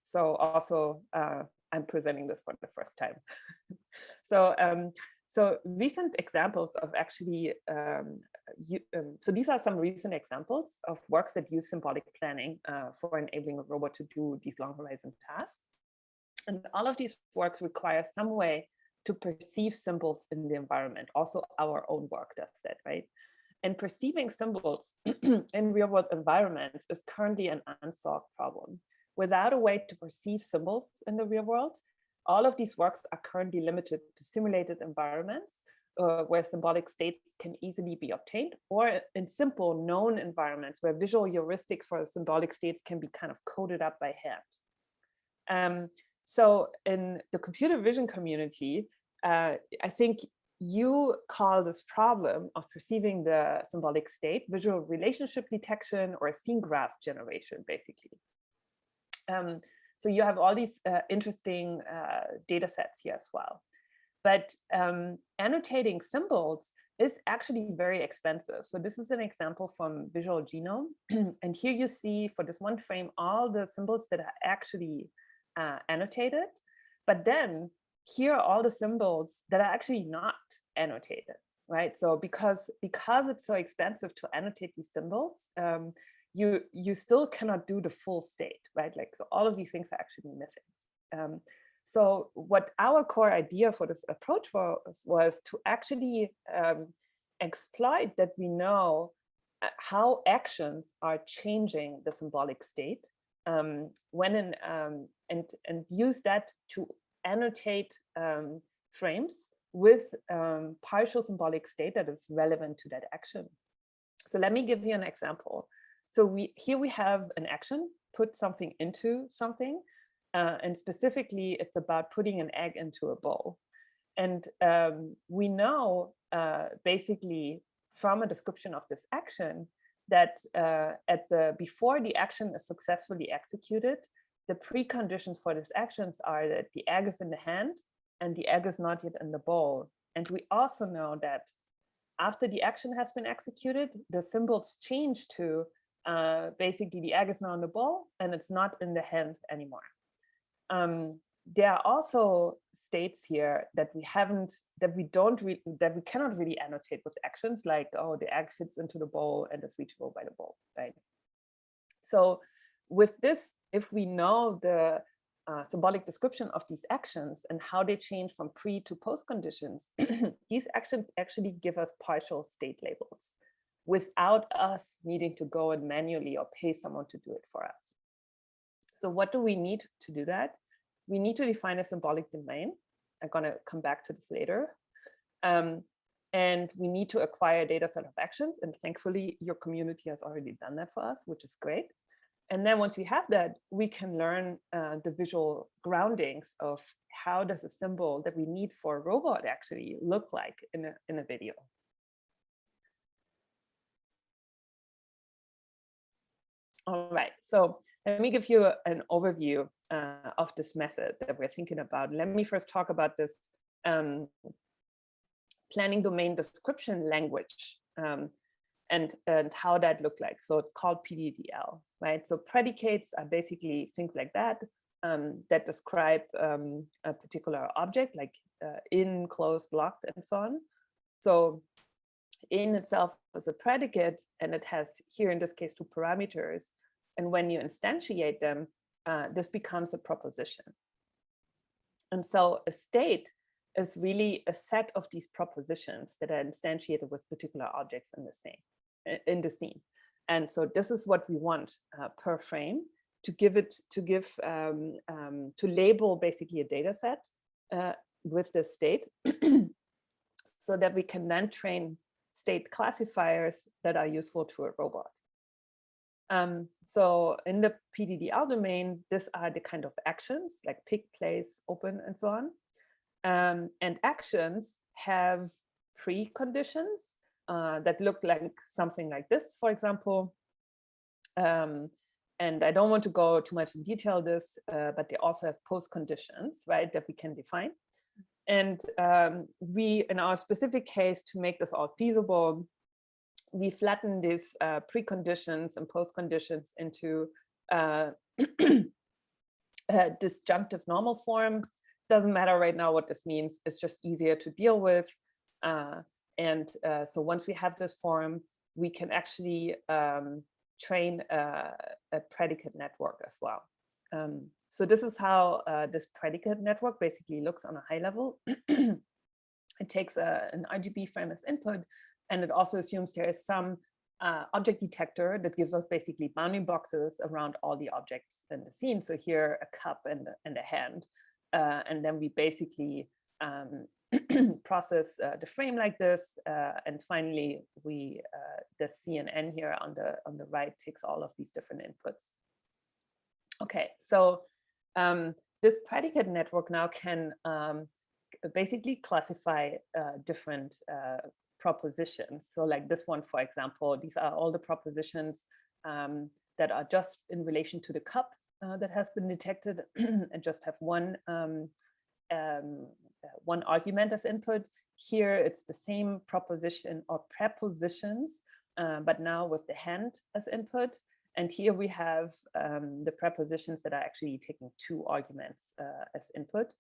So also, I'm presenting this for the first time. So recent examples of actually, so these are some recent examples of works that use symbolic planning for enabling a robot to do these long horizon tasks. And all of these works require some way to perceive symbols in the environment. Also our own work does that, right? And perceiving symbols in real world environments is currently an unsolved problem. Without a way to perceive symbols in the real world, all of these works are currently limited to simulated environments where symbolic states can easily be obtained, or in simple known environments where visual heuristics for symbolic states can be kind of coded up by hand. So in the computer vision community, I think you call this problem of perceiving the symbolic state visual relationship detection or scene graph generation, basically. So you have all these interesting data sets here as well. But annotating symbols is actually very expensive. So this is an example from Visual Genome. And here you see for this one frame, all the symbols that are actually annotated. But then here are all the symbols that are actually not annotated, right? So because it's so expensive to annotate these symbols, you still cannot do the full state, right? Like, so all of these things are actually missing. So what our core idea for this approach was to actually exploit that we know how actions are changing the symbolic state and use that to annotate frames with partial symbolic state that is relevant to that action. So let me give you an example. So here we have an action, put something into something. And specifically, it's about putting an egg into a bowl. And we know basically from a description of this action that before the action is successfully executed, the preconditions for these actions are that the egg is in the hand and the egg is not yet in the bowl. And we also know that after the action has been executed, the symbols change to basically the egg is now in the bowl and it's not in the hand anymore. There are also states here that we cannot really annotate with actions, like, oh, the egg fits into the bowl and is reachable by the bowl, right? So with this, if we know the symbolic description of these actions and how they change from pre to post conditions, these actions actually give us partial state labels without us needing to go and manually or pay someone to do it for us. So what do we need to do that? We need to define a symbolic domain. I'm going to come back to this later. And we need to acquire a data set of actions. And thankfully, your community has already done that for us, which is great. And then once we have that, we can learn the visual groundings of how does a symbol that we need for a robot actually look like in a video. All right, so let me give you an overview of this method that we're thinking about. Let me first talk about this planning domain description language and how that looked like. So it's called PDDL, right? So predicates are basically things like that that describe a particular object, like in, closed, locked, and so on. So in itself is a predicate, and it has here in this case 2 parameters. And when you instantiate them, this becomes a proposition. And so a state is really a set of these propositions that are instantiated with particular objects in the scene. And so this is what we want per frame to label basically a data set with this state so that we can then train state classifiers that are useful to a robot. So in the PDDL domain, these are the kind of actions like pick, place, open, and so on. And actions have preconditions that look like something like this, for example. And I don't want to go too much in detail this, but they also have post conditions, right, that we can define. And we, in our specific case, to make this all feasible, we flatten these preconditions and post conditions into disjunctive normal form. Doesn't matter right now what this means. It's just easier to deal with. So once we have this form, we can actually train a predicate network as well. So this is how this predicate network basically looks on a high level. It takes an RGB frame as input, and it also assumes there is some object detector that gives us basically bounding boxes around all the objects in the scene. So here a cup and a hand. And then we basically process the frame like this. And finally, the CNN here on the right takes all of these different inputs. Okay, so this predicate network now can basically classify different propositions. So like this one, for example, these are all the propositions that are just in relation to the cup that has been detected and just have one argument as input. Here it's the same proposition or prepositions, but now with the hand as input. And here we have the prepositions that are actually taking 2 arguments as input.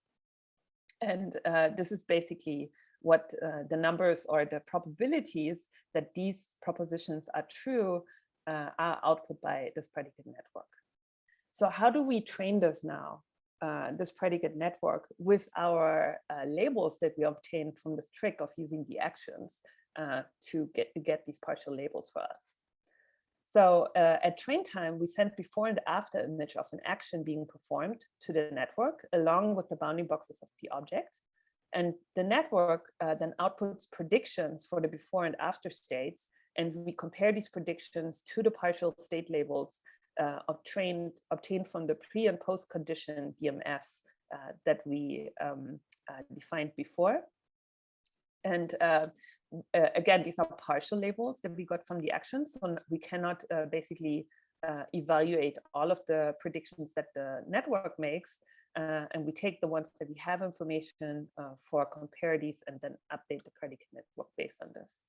And this is basically what the numbers or the probabilities that these propositions are true are output by this predicate network. So how do we train this now, this predicate network, with our labels that we obtained from this trick of using the actions to get these partial labels for us? So at train time, we sent before and after image of an action being performed to the network, along with the bounding boxes of the object. And the network then outputs predictions for the before and after states. And we compare these predictions to the partial state labels obtained from the pre and post condition DMFs that we defined before. And again, these are partial labels that we got from the actions. So we cannot basically evaluate all of the predictions that the network makes. And we take the ones that we have information for, compare these, and then update the predicate network based on this.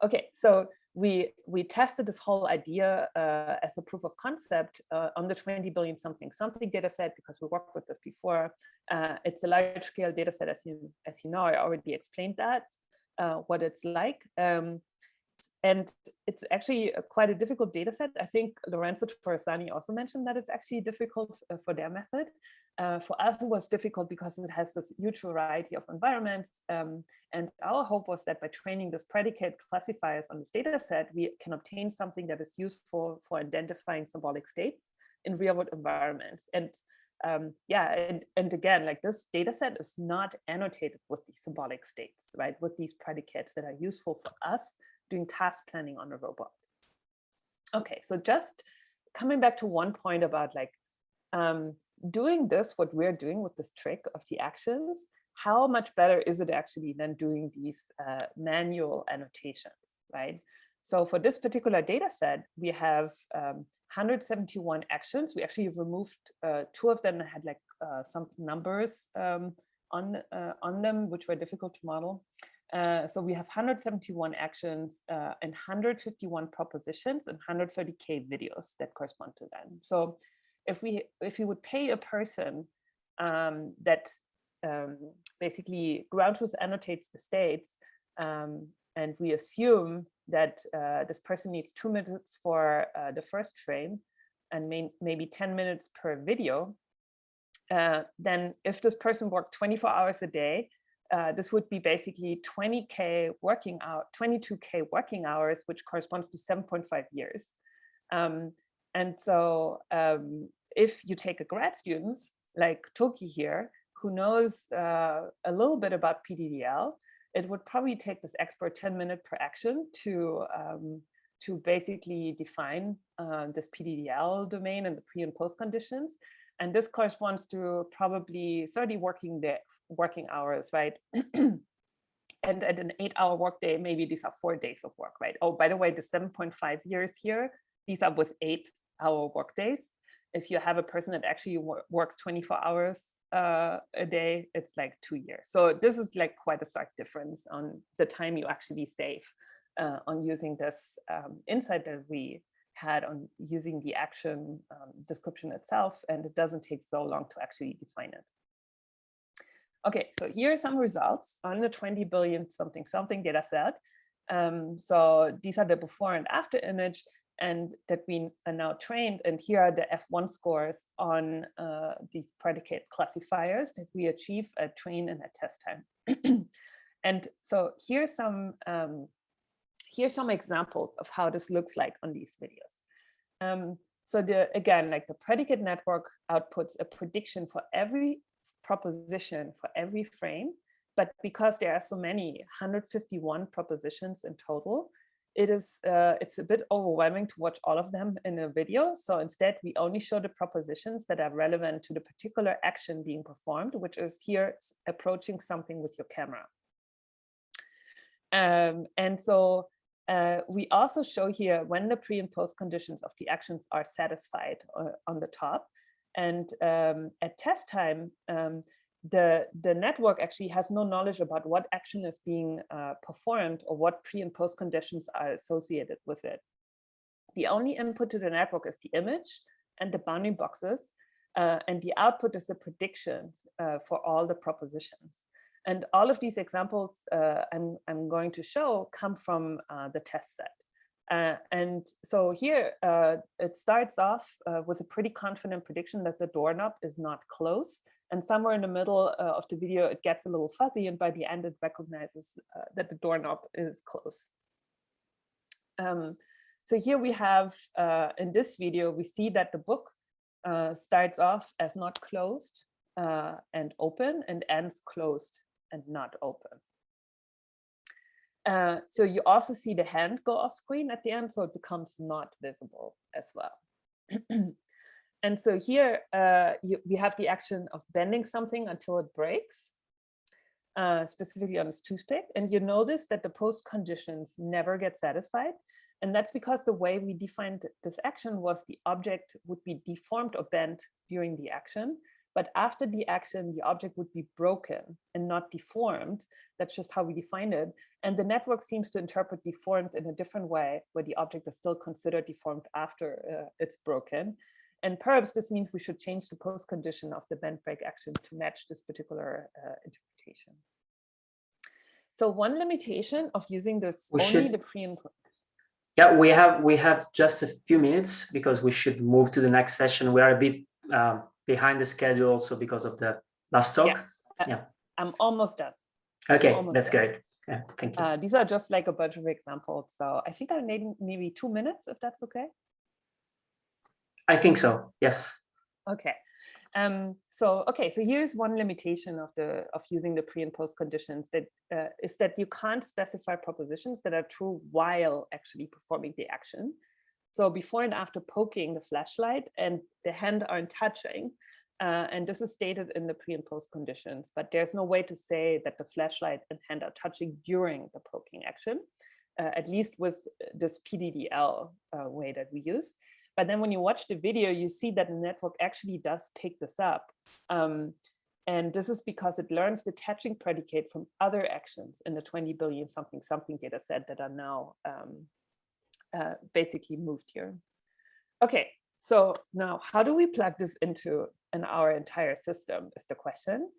Okay, so we tested this whole idea as a proof of concept on the 20 billion something data set, because we worked with this before. It's a large scale data set, as you know. I already explained that, what it's like. And it's actually quite a difficult data set. I think Lorenzo Torresani also mentioned that it's actually difficult for their method. For us, it was difficult because it has this huge variety of environments. And our hope was that by training this predicate classifiers on this data set, we can obtain something that is useful for identifying symbolic states in real world environments. And yeah, and again, like this data set is not annotated with these symbolic states, right? With these predicates that are useful for us doing task planning on a robot. Okay, so just coming back to one point about like doing this, what we're doing with this trick of the actions, how much better is it actually than doing these manual annotations, right? So for this particular data set, we have 171 actions. We actually removed 2 of them that had like some numbers on them, which were difficult to model. So we have 171 actions and 151 propositions and 130K videos that correspond to them. So if we would pay a person that basically ground truth annotates the states, and we assume that this person needs 2 minutes for the first frame and maybe 10 minutes per video, then if this person worked 24 hours a day, this would be basically 22K working hours, which corresponds to 7.5 years. And so if you take a grad student like Toki here, who knows a little bit about PDDL, it would probably take this expert 10 minutes per action to basically define this PDDL domain and the pre and post conditions. And this corresponds to probably 30 working hours, right? And at an 8-hour workday, maybe these are 4 days of work, right? Oh, by the way, the 7.5 years here, these are with 8-hour workdays. If you have a person that actually works 24 hours a day, it's like 2 years. So this is like quite a stark difference on the time you actually save on using this insight that we had on using the action description itself, and it doesn't take so long to actually define it. Okay, so here are some results on the 20 billion something data set. So these are the before and after image, and that we are now trained. And here are the F1 scores on these predicate classifiers that we achieve at train and at test time. And so here's some examples of how this looks like on these videos. So again, like the predicate network outputs a prediction for every proposition for every frame, but because there are so many, 151 propositions in total, it's a bit overwhelming to watch all of them in a video. So instead, we only show the propositions that are relevant to the particular action being performed, which is here approaching something with your camera. And so we also show here when the pre and post conditions of the actions are satisfied on the top. And at test time, the network actually has no knowledge about what action is being performed or what pre and post conditions are associated with it. The only input to the network is the image and the bounding boxes, and the output is the predictions for all the propositions. And all of these examples I'm going to show come from the test set. And so here it starts off with a pretty confident prediction that the doorknob is not closed. And somewhere in the middle of the video, it gets a little fuzzy. And by the end, it recognizes that the doorknob is closed. So here we have, in this video, we see that the book starts off as not closed and open and ends closed and not open. So you also see the hand go off screen at the end, so it becomes not visible as well. And so here we have the action of bending something until it breaks, specifically on this toothpick. And you notice that the post conditions never get satisfied. And that's because the way we defined this action was the object would be deformed or bent during the action. But after the action, the object would be broken and not deformed. That's just how we defined it. And the network seems to interpret deformed in a different way, where the object is still considered deformed after it's broken. And perhaps this means we should change the post condition of the bend break action to match this particular interpretation. So one limitation of using this the pre and post. Yeah, we have just a few minutes because we should move to the next session. We are a bit behind the schedule also because of the last talk. Yes, yeah, I'm almost done. Okay, that's great. Yeah, thank you. These are just like a bunch of examples. So I think I need maybe 2 minutes, if that's okay. I think so. Yes. Okay. So here's one limitation of using the pre and post conditions that is that you can't specify propositions that are true while actually performing the action. So before and after poking the flashlight and the hand aren't touching, and this is stated in the pre and post conditions, but there's no way to say that the flashlight and hand are touching during the poking action, at least with this PDDL way that we use. But then when you watch the video, you see that the network actually does pick this up. And this is because it learns the touching predicate from other actions in the 20 billion something data set that are now basically moved here. Okay, so now how do we plug this into our entire system is the question.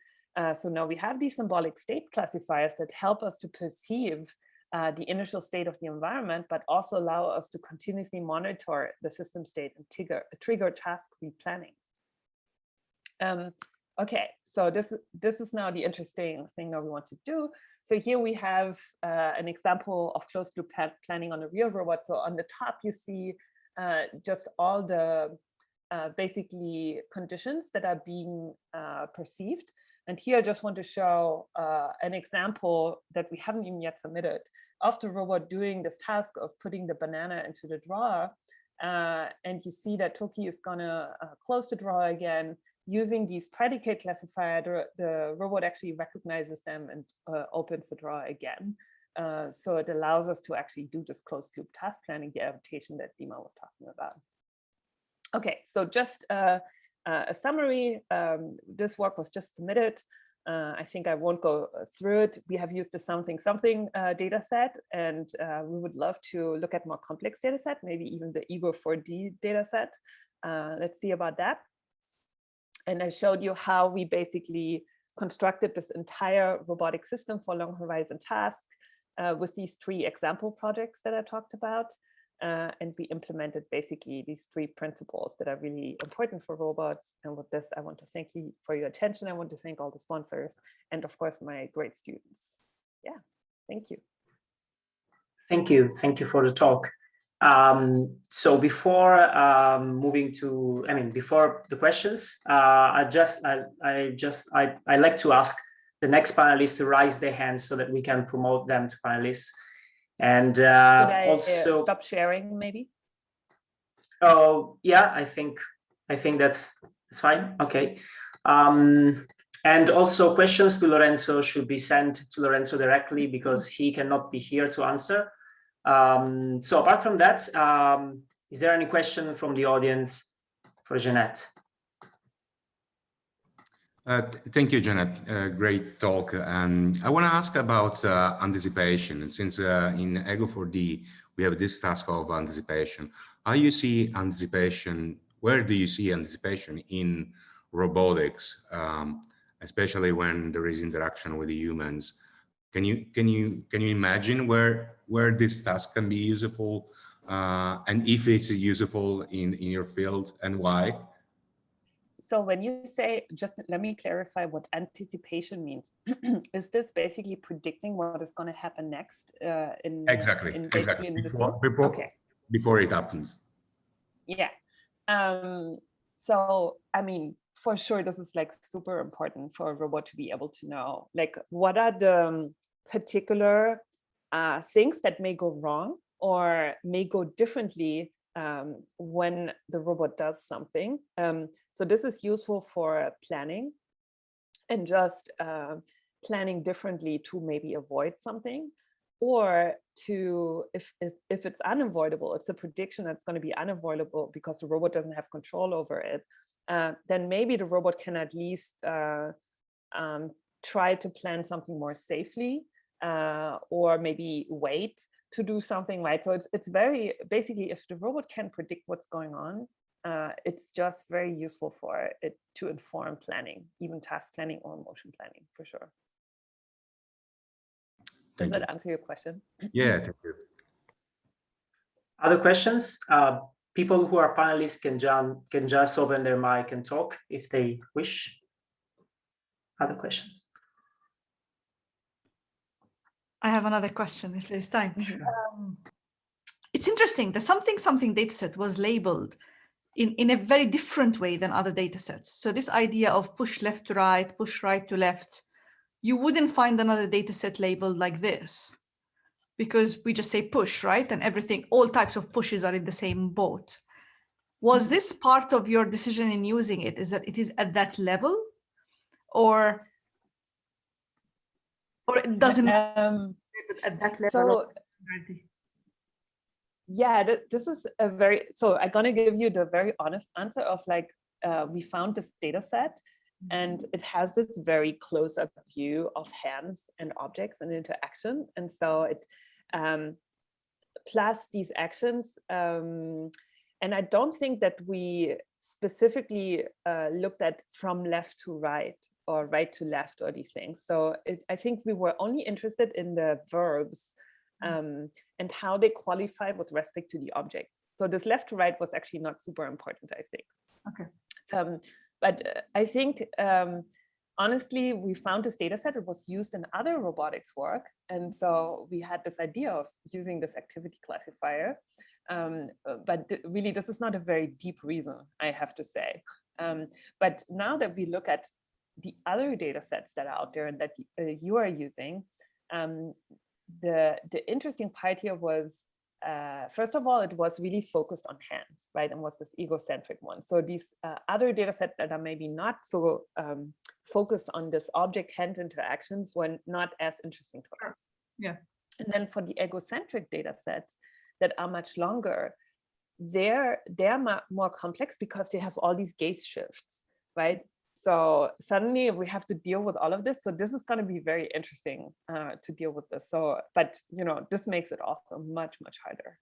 So now we have these symbolic state classifiers that help us to perceive the initial state of the environment, but also allow us to continuously monitor the system state and trigger task replanning. Okay, so this is now the interesting thing that we want to do. So here we have an example of closed loop planning on a real robot. So on the top, you see just all the basically conditions that are being perceived. And here I just want to show an example that we haven't even yet submitted of the robot doing this task of putting the banana into the drawer. And you see that Toki is gonna close the drawer again. Using these predicate classifier, the robot actually recognizes them and opens the drawer again. So it allows us to actually do this closed loop task planning, the adaptation that Dima was talking about. Okay, so just a summary. This work was just submitted. I think I won't go through it. We have used the something data set, and we would love to look at more complex data set, maybe even the Ego 4D data set. Let's see about that. And I showed you how we basically constructed this entire robotic system for long horizon tasks with these 3 example projects that I talked about. And we implemented basically these 3 principles that are really important for robots. And with this, I want to thank you for your attention. I want to thank all the sponsors and of course, my great students. Yeah, thank you. Thank you. Thank you for the talk. So before moving to, before the questions, I like to ask the next panelists to raise their hands so that we can promote them to panelists. And Should I also stop sharing maybe? Oh yeah, I think that's fine. Okay. And also questions to Lorenzo should be sent to Lorenzo directly because he cannot be here to answer. So apart from that, is there any question from the audience for Jeannette? Thank you, Jeannette. Great talk. I want to ask about anticipation. And since in Ego 4D, we have this task of anticipation. How you see anticipation? Where do you see anticipation in robotics, especially when there is interaction with the humans? Can you imagine where this task can be useful, and if it's useful in your field, and why? So when you say, just let me clarify what anticipation means. Is this basically predicting what is going to happen next? Exactly. Before it happens. Yeah. So, I mean, for sure, this is like super important for a robot to be able to know, like, what are the particular things that may go wrong or may go differently when the robot does something. So this is useful for planning and just planning differently to maybe avoid something, or to, if it's unavoidable, it's a prediction that's going to be unavoidable because the robot doesn't have control over it, then maybe the robot can at least try to plan something more safely, or maybe wait to do something, right? So it's very, basically, if the robot can predict what's going on, it's just very useful for it to inform planning, even task planning or motion planning, for sure. Does that answer your question? Yeah, thank you. Other questions? People who are panelists can just open their mic and talk if they wish. Other questions? I have another question if there's time. It's interesting. The something dataset was labeled in a very different way than other datasets. So this idea of push left to right, push right to left, you wouldn't find another dataset labeled like this, because we just say push, right? And everything, all types of pushes are in the same boat. Was this part of your decision in using it? Is that it is at that level, or it doesn't matter at that level? So, yeah, this is a very, so I'm going to give you the very honest answer of like, we found this data set and it has this very close-up view of hands and objects and interaction. And so it, plus these actions, and I don't think that we specifically looked at from left to right or right to left or these things. So I think we were only interested in the verbs and how they qualify with respect to the object. So this left to right was actually not super important, I think. Okay. But I think, honestly, we found this data set. It was used in other robotics work. And so we had this idea of using this activity classifier. But really, this is not a very deep reason, I have to say. But now that we look at the other data sets that are out there and that you are using, the interesting part here was, first of all, it was really focused on hands, right? And was this egocentric one. So these other data sets that are maybe not so focused on this object-hand interactions were not as interesting to us. Yeah. And then for the egocentric data sets that are much longer, they're more complex because they have all these gaze shifts, right? So suddenly we have to deal with all of this. So this is going to be very interesting to deal with this. So, but you know, this makes it also much, much harder.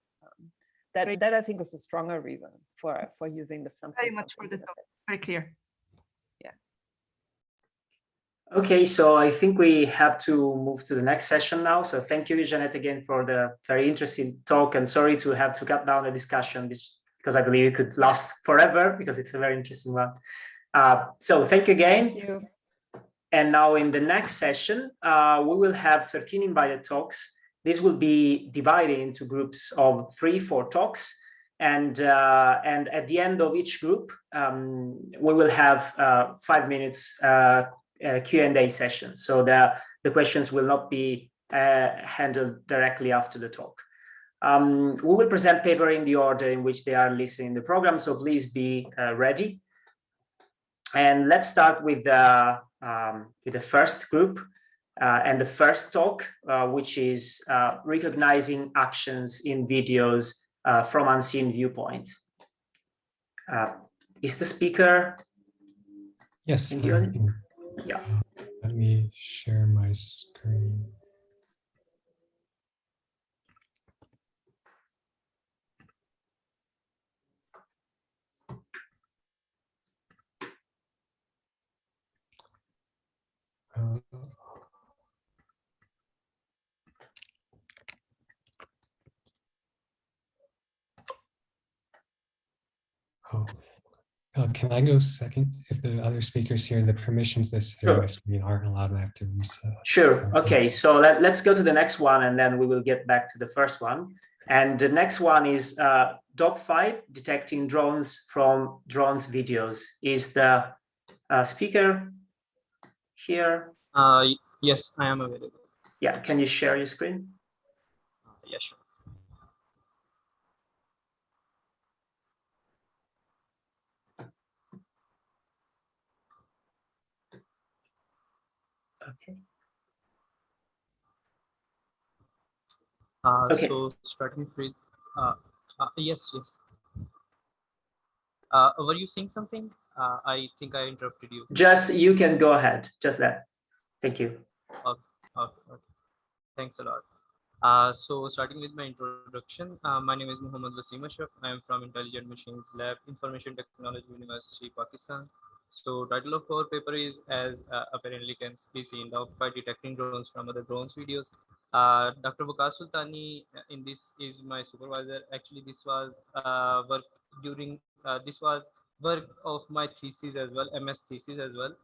That I think is a stronger reason for using the something. Very much for the talk. Very clear. Yeah. Okay, so I think we have to move to the next session now. So thank you, Jeannette, again for the very interesting talk, and sorry to have to cut down the discussion because I believe it could last forever because it's a very interesting one. So thank you again. Thank you. And now in the next session, we will have 13 invited talks. This will be divided into groups of 3-4 talks. And at the end of each group, we will have 5 minutes Q&A session. So the questions will not be handled directly after the talk. We will present paper in the order in which they are listed in the program, so please be ready. And let's start with the first group and the first talk, which is recognizing actions in videos from unseen viewpoints. Is the speaker? Yes. In the audience? Yeah. Let me share my screen. Can I go second? If the other speakers here, the permissions listed on my screen aren't allowed, I have to reset. Sure. Okay, so let's go to the next one, and then we will get back to the first one. And the next one is dogfight, detecting drones from drones videos. Is the speaker here? Yes, I am available. Yeah, can you share your screen? Yeah, sure. Okay. Okay. So starting with, yes. Were you saying something? I think I interrupted you. Just, you can go ahead, just that. Thank you. Okay. Thanks a lot. So starting with my introduction, my name is Muhammad Wasim Ashraf. I am from Intelligent Machines Lab, Information Technology University, Pakistan. So title of our paper is, as apparently can be seen, dogfight detecting drones from other drones videos. Dr. Waqas Sultani in this is my supervisor. Actually, this was work during this was work of my thesis as well, MS thesis as well.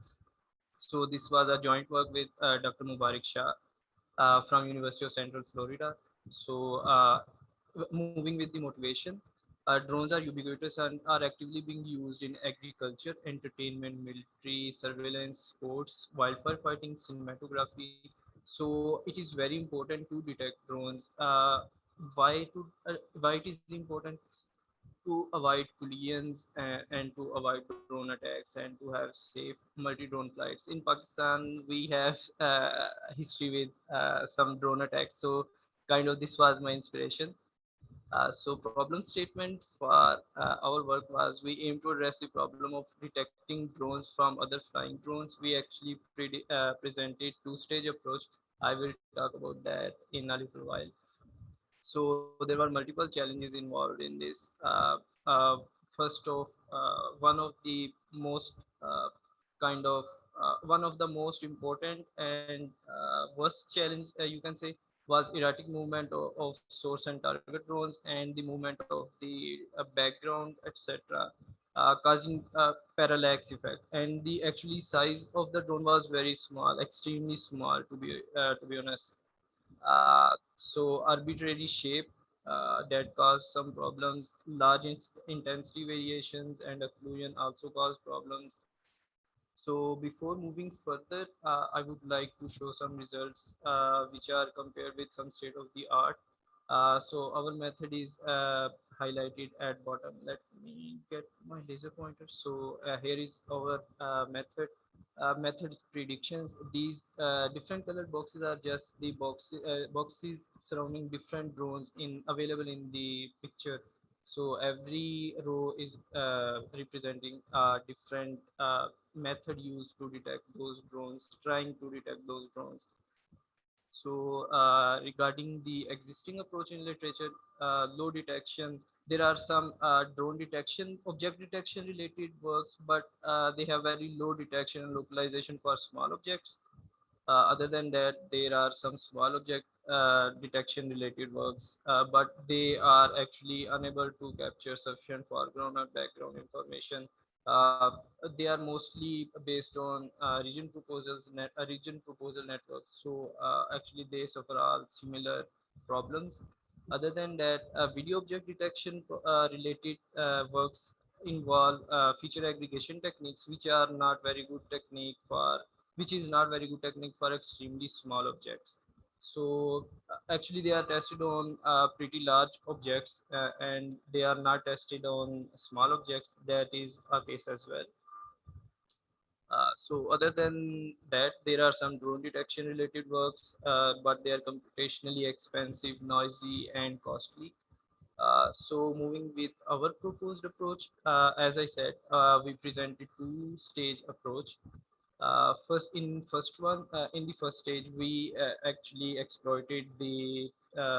So this was a joint work with Dr. Mubarak Shah from University of Central Florida. So moving with the motivation, drones are ubiquitous and are actively being used in agriculture, entertainment, military, surveillance, sports, wildfire fighting, cinematography. So it is very important to detect drones. Why it is important? To avoid collisions and to avoid drone attacks and to have safe multi-drone flights. In Pakistan, we have history with some drone attacks. So kind of this was my inspiration. So problem statement for our work was, we aim to address the problem of detecting drones from other flying drones. We actually presented two-stage approach. I will talk about that in a little while. So there were multiple challenges involved in this. First off, one of the most one of the most important and worst challenge you can say was erratic movement of source and target drones and the movement of the background, etc., causing parallax effect. And the actually size of the drone was very small, extremely small, to be honest. So arbitrary shape that caused some problems. Large intensity variations and occlusion also caused problems. So before moving further, I would like to show some results which are compared with some state of the art. So our method is highlighted at bottom. Let me get my laser pointer. So here is our methods predictions. These different colored boxes are just the boxes surrounding different drones available in the picture. So every row is representing a different method used to detect those drones, trying to detect those drones. So regarding the existing approach in literature, low detection, there are some drone detection, object detection related works, but they have very low detection and localization for small objects. Other than that, there are some small object detection related works, but they are actually unable to capture sufficient foreground or background information. Uh, they are mostly based on region proposal networks. So actually they suffer all similar problems. Other than that, video object detection related works involve feature aggregation techniques, which are not very good technique for which is not very good technique for extremely small objects. So actually they are tested on pretty large objects and they are not tested on small objects. That is a case as well. So other than that, there are some drone detection related works, but they are computationally expensive, noisy, and costly. So moving with our proposed approach, as I said, we presented two-stage approach. In the first stage, we actually exploited the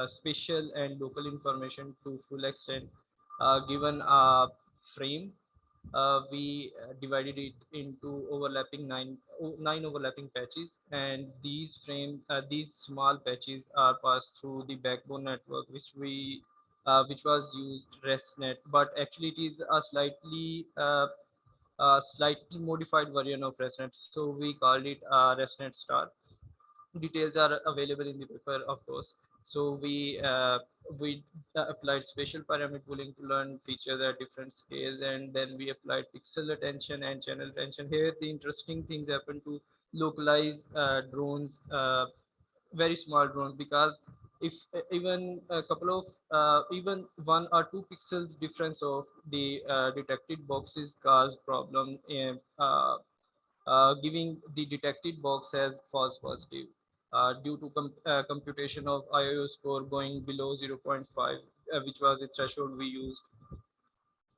spatial and local information to full extent. Given a frame, we divided it into nine overlapping patches, and these small patches are passed through the backbone network, which was used RESTnet, but actually it is a slightly modified version of RESTnet, so we called it RESTnet Star. Details are available in the paper, of course. So we applied spatial parameter pooling to learn features at different scales, and then we applied pixel attention and channel attention. Here, the interesting things happen to localize drones, very small drones, because if even a couple of even 1 or 2 pixels difference of the detected boxes cause problem in giving the detected box as false positive due to computation of IOU score going below 0.5, which was the threshold we used.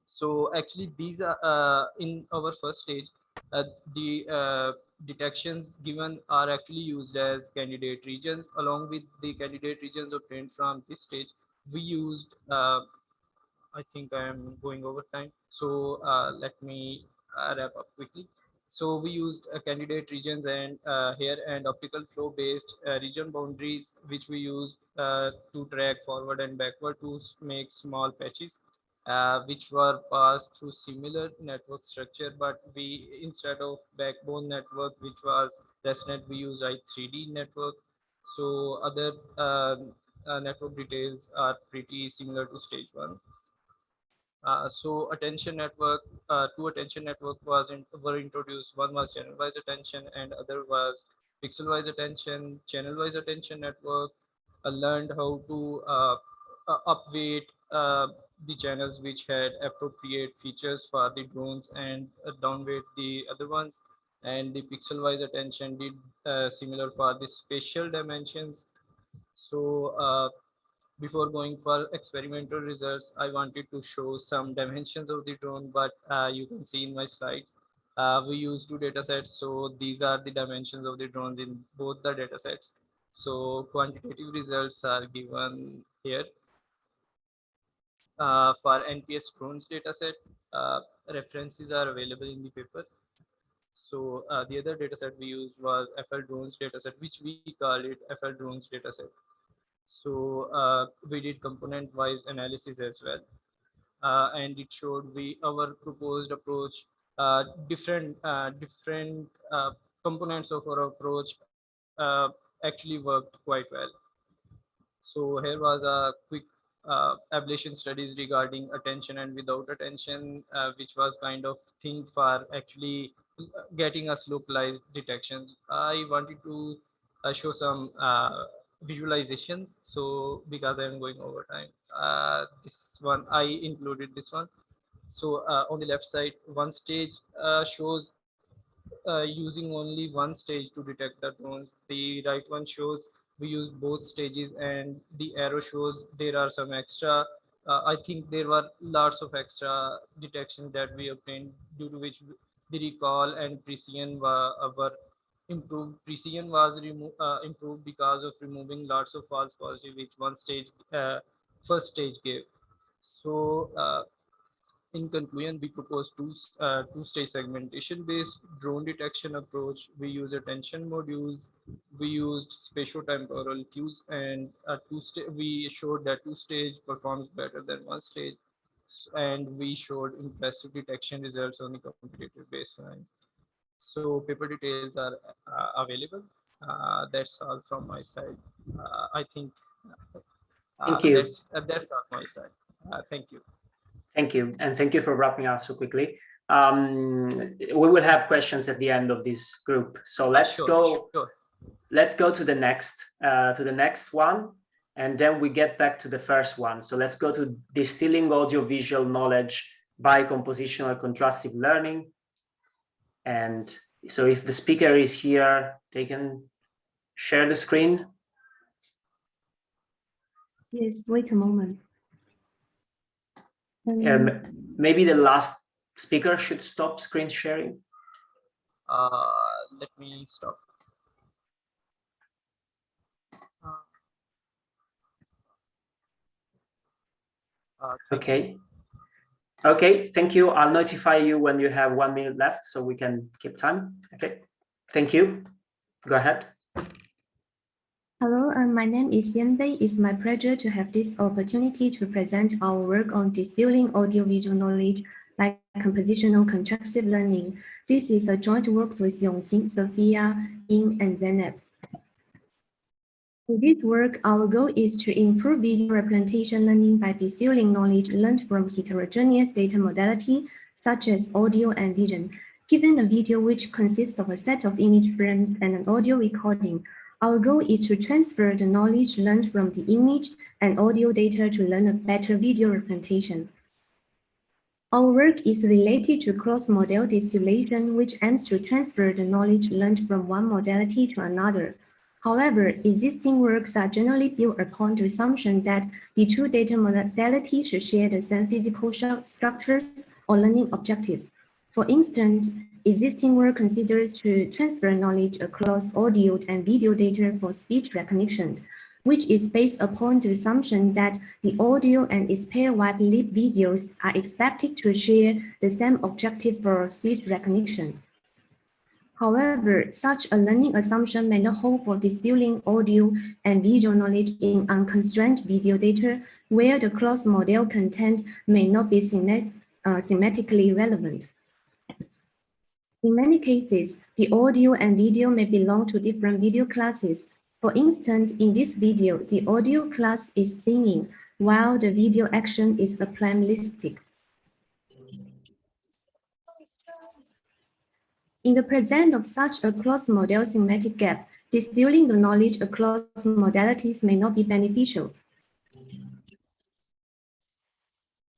So actually these are in our first stage, the detections given are actually used as candidate regions. Along with the candidate regions obtained from this stage, we used, I think I am going over time, so let me wrap up quickly. So we used candidate regions and here and optical flow based region boundaries, which we used to track forward and backward to make small patches, which were passed through similar network structure, but we, instead of backbone network, which was RESTnet, we use I3D network. So other network details are pretty similar to stage 1. So attention network, two attention network were introduced. One was channel-wise attention and other was pixel-wise attention. Channel-wise attention network learned how to upweight the channels which had appropriate features for the drones and downweight the other ones. And the pixel-wise attention did similar for the spatial dimensions. So before going for experimental results, I wanted to show some dimensions of the drone, but you can see in my slides, we use 2 data sets. So these are the dimensions of the drones in both the data sets. So quantitative results are given here. For NPS drones dataset, references are available in the paper. So the other dataset we used was FL drones dataset, which we call it FL drones dataset. So we did component-wise analysis as well, and it showed our proposed approach, different components of our approach actually worked quite well. So here was a quick ablation studies regarding attention and without attention, which was kind of thing for actually getting us localized detections. I wanted to show some visualizations. So because I am going over time, this one I included this one. So on the left side, one stage shows using only one stage to detect the drones. The right one shows we use both stages, and the arrow shows there are some extra. I think there were lots of extra detections that we obtained, due to which the recall and precision were improved. Precision was improved because of removing lots of false positive, which first stage gave. So in conclusion, we propose two-stage segmentation-based drone detection approach. We use attention modules. We used spatio-temporal cues, and we showed that 2-stage performs better than 1-stage, and we showed impressive detection results on the competitive baselines. So paper details are available. That's all from my side. I think thank you. That's all my side. Thank you. Thank you, and thank you for wrapping up so quickly. We will have questions at the end of this group, so let's go. Sure. let's go to the next one, and then we get back to the first one. So let's go to distilling audiovisual knowledge by compositional contrastive learning. And so if the speaker is here, they can share the screen. Yes, wait a moment. Maybe the last speaker should stop screen sharing. Let me stop. Okay. Okay, thank you. I'll notify you when you have 1 minute left so we can keep time. Okay, thank you. Go ahead. Hello, my name is Yanbei. It's my pleasure to have this opportunity to present our work on distilling audiovisual knowledge by compositional contrastive learning. This is a joint work with Yongqing, Sophia, Ying, and Jeannette. In this work, our goal is to improve video representation learning by distilling knowledge learned from heterogeneous data modality, such as audio and vision. Given a video which consists of a set of image frames and an audio recording, our goal is to transfer the knowledge learned from the image and audio data to learn a better video representation. Our work is related to cross-model distillation, which aims to transfer the knowledge learned from one modality to another. However, existing works are generally built upon the assumption that the two data modalities should share the same physical structures or learning objective. For instance, existing work considers to transfer knowledge across audio and video data for speech recognition, which is based upon the assumption that the audio and its pairwise lip videos are expected to share the same objective for speech recognition. However, such a learning assumption may not hold for distilling audio and visual knowledge in unconstrained video data, where the cross-model content may not be thematically relevant. In many cases, the audio and video may belong to different video classes. For instance, in this video, the audio class is singing, while the video action is a playlistic. In the presence of such a cross-model thematic gap, distilling the knowledge across modalities may not be beneficial.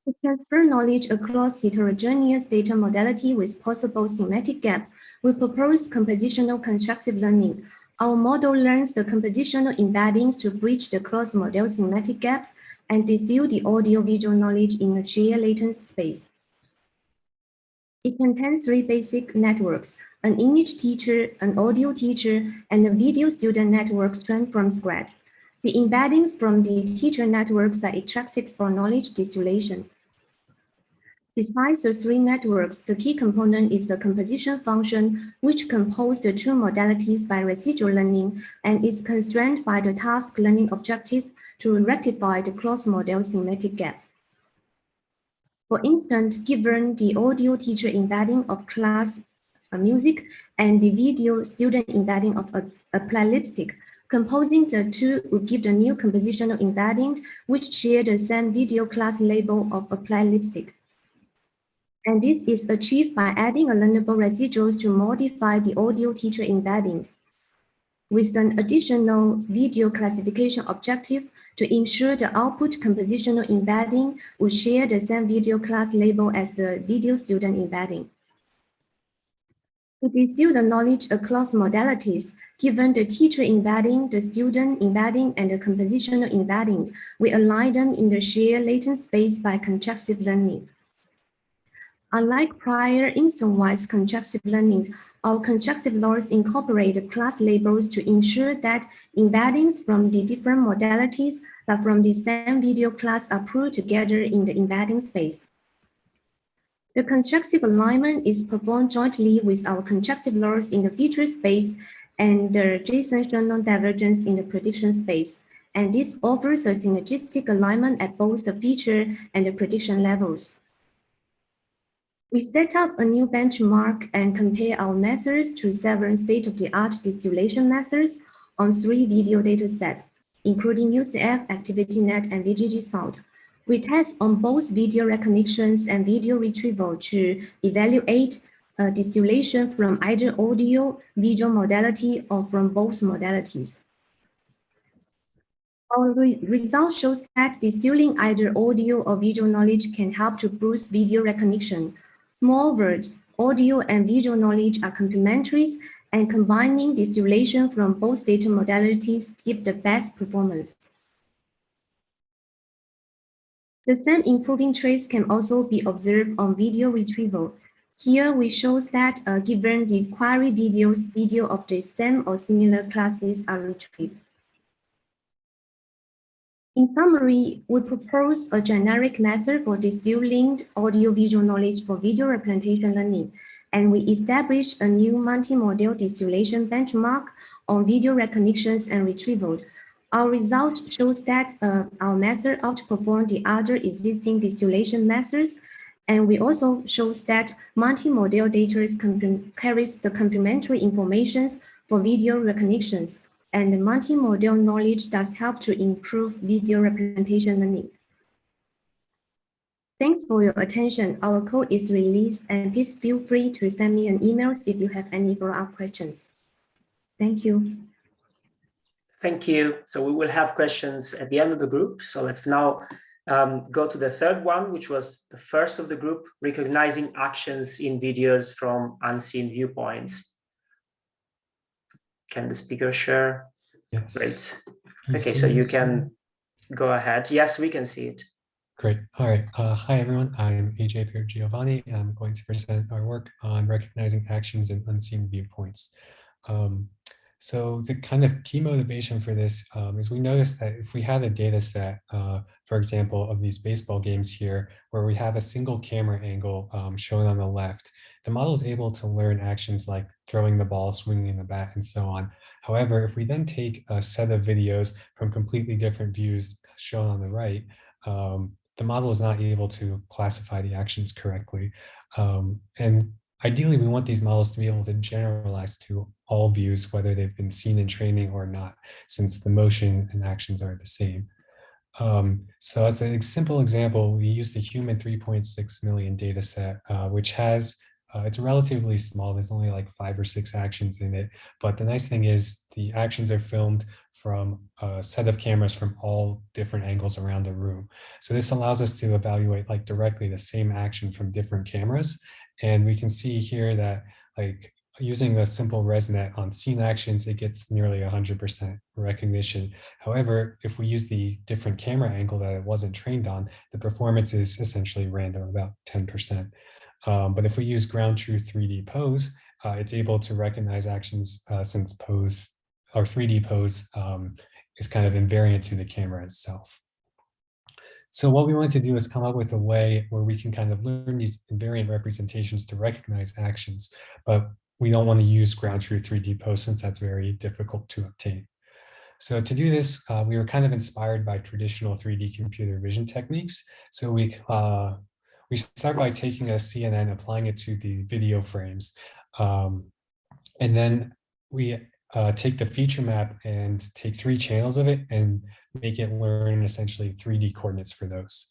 To transfer knowledge across heterogeneous data modality with possible thematic gap, we propose compositional constructive learning. Our model learns the compositional embeddings to bridge the cross-model thematic gaps and distill the audio-visual knowledge in a shared latent space. It contains three basic networks: an image teacher, an audio teacher, and a video student network trained from scratch. The embeddings from the teacher networks are extracted for knowledge distillation. Besides the three networks, the key component is the composition function, which composes the two modalities by residual learning and is constrained by the task learning objective to rectify the cross-model thematic gap. For instance, given the audio teacher embedding of class music and the video student embedding of a playlistic, composing the two would give the new compositional embedding, which share the same video class label of a playlistic. And this is achieved by adding a learnable residuals to modify the audio teacher embedding, with an additional video classification objective to ensure the output compositional embedding will share the same video class label as the video student embedding. To distill the knowledge across modalities, given the teacher embedding, the student embedding, and the compositional embedding, we align them in the shared latent space by contrastive learning. Unlike prior instance-wise contrastive learning, our constructive laws incorporate the class labels to ensure that embeddings from the different modalities but from the same video class are pulled together in the embedding space. The constructive alignment is performed jointly with our constructive laws in the feature space and the Jason-Shannon divergence in the prediction space. And this offers a synergistic alignment at both the feature and the prediction levels. We set up a new benchmark and compare our methods to several state-of-the-art distillation methods on 3 video datasets, including UCF, ActivityNet, and VGG Sound. We test on both video recognitions and video retrieval to evaluate distillation from either audio, visual modality, or from both modalities. Our result shows that distilling either audio or visual knowledge can help to boost video recognition. Moreover, audio and visual knowledge are complementary, and combining distillation from both data modalities give the best performance. The same improving traits can also be observed on video retrieval. Here we show that given the query videos, video of the same or similar classes are retrieved. In summary, we propose a generic method for distilling audio-visual knowledge for video representation learning, and we establish a new multimodal distillation benchmark on video recognitions and retrieval. Our result shows that our method outperforms the other existing distillation methods, and we also shows that multimodal data carries the complementary information for video recognitions, and the multimodal knowledge does help to improve video representation learning. Thanks for your attention. Our code is released, and please feel free to send me an email if you have any follow-up questions. Thank you. Thank you. So we will have questions at the end of the group. So let's now go to the third one, which was the first of the group, recognizing actions in videos from unseen viewpoints. Can the speaker share? Yes. Great. Okay, so you can go ahead. Yes, we can see it. Great. All right. Hi, everyone. I'm AJ Giovanni, and I'm going to present our work on recognizing actions in unseen viewpoints. So the kind of key motivation for this is we noticed that if we had a data set, for example, of these baseball games here, where we have a single camera angle shown on the left, the model is able to learn actions like throwing the ball, swinging the bat, and so on. However, if we then take a set of videos from completely different views shown on the right, the model is not able to classify the actions correctly. And ideally, we want these models to be able to generalize to all views, whether they've been seen in training or not, since the motion and actions are the same. So as a simple example, we use the human 3.6 million data set, which has, it's relatively small. There's only like 5 or 6 actions in it. But the nice thing is the actions are filmed from a set of cameras from all different angles around the room. So this allows us to evaluate like directly the same action from different cameras. And we can see here that like using a simple ResNet on scene actions, it gets nearly 100% recognition. However, if we use the different camera angle that it wasn't trained on, the performance is essentially random, about 10%. But if we use ground truth 3D pose, it's able to recognize actions since pose or 3D pose is kind of invariant to the camera itself. So what we want to do is come up with a way where we can kind of learn these invariant representations to recognize actions, but we don't want to use ground truth 3D pose since that's very difficult to obtain. So to do this, we were kind of inspired by traditional 3D computer vision techniques. So we start by taking a CNN, applying it to the video frames, and then we take the feature map and take 3 channels of it and make it learn essentially 3D coordinates for those.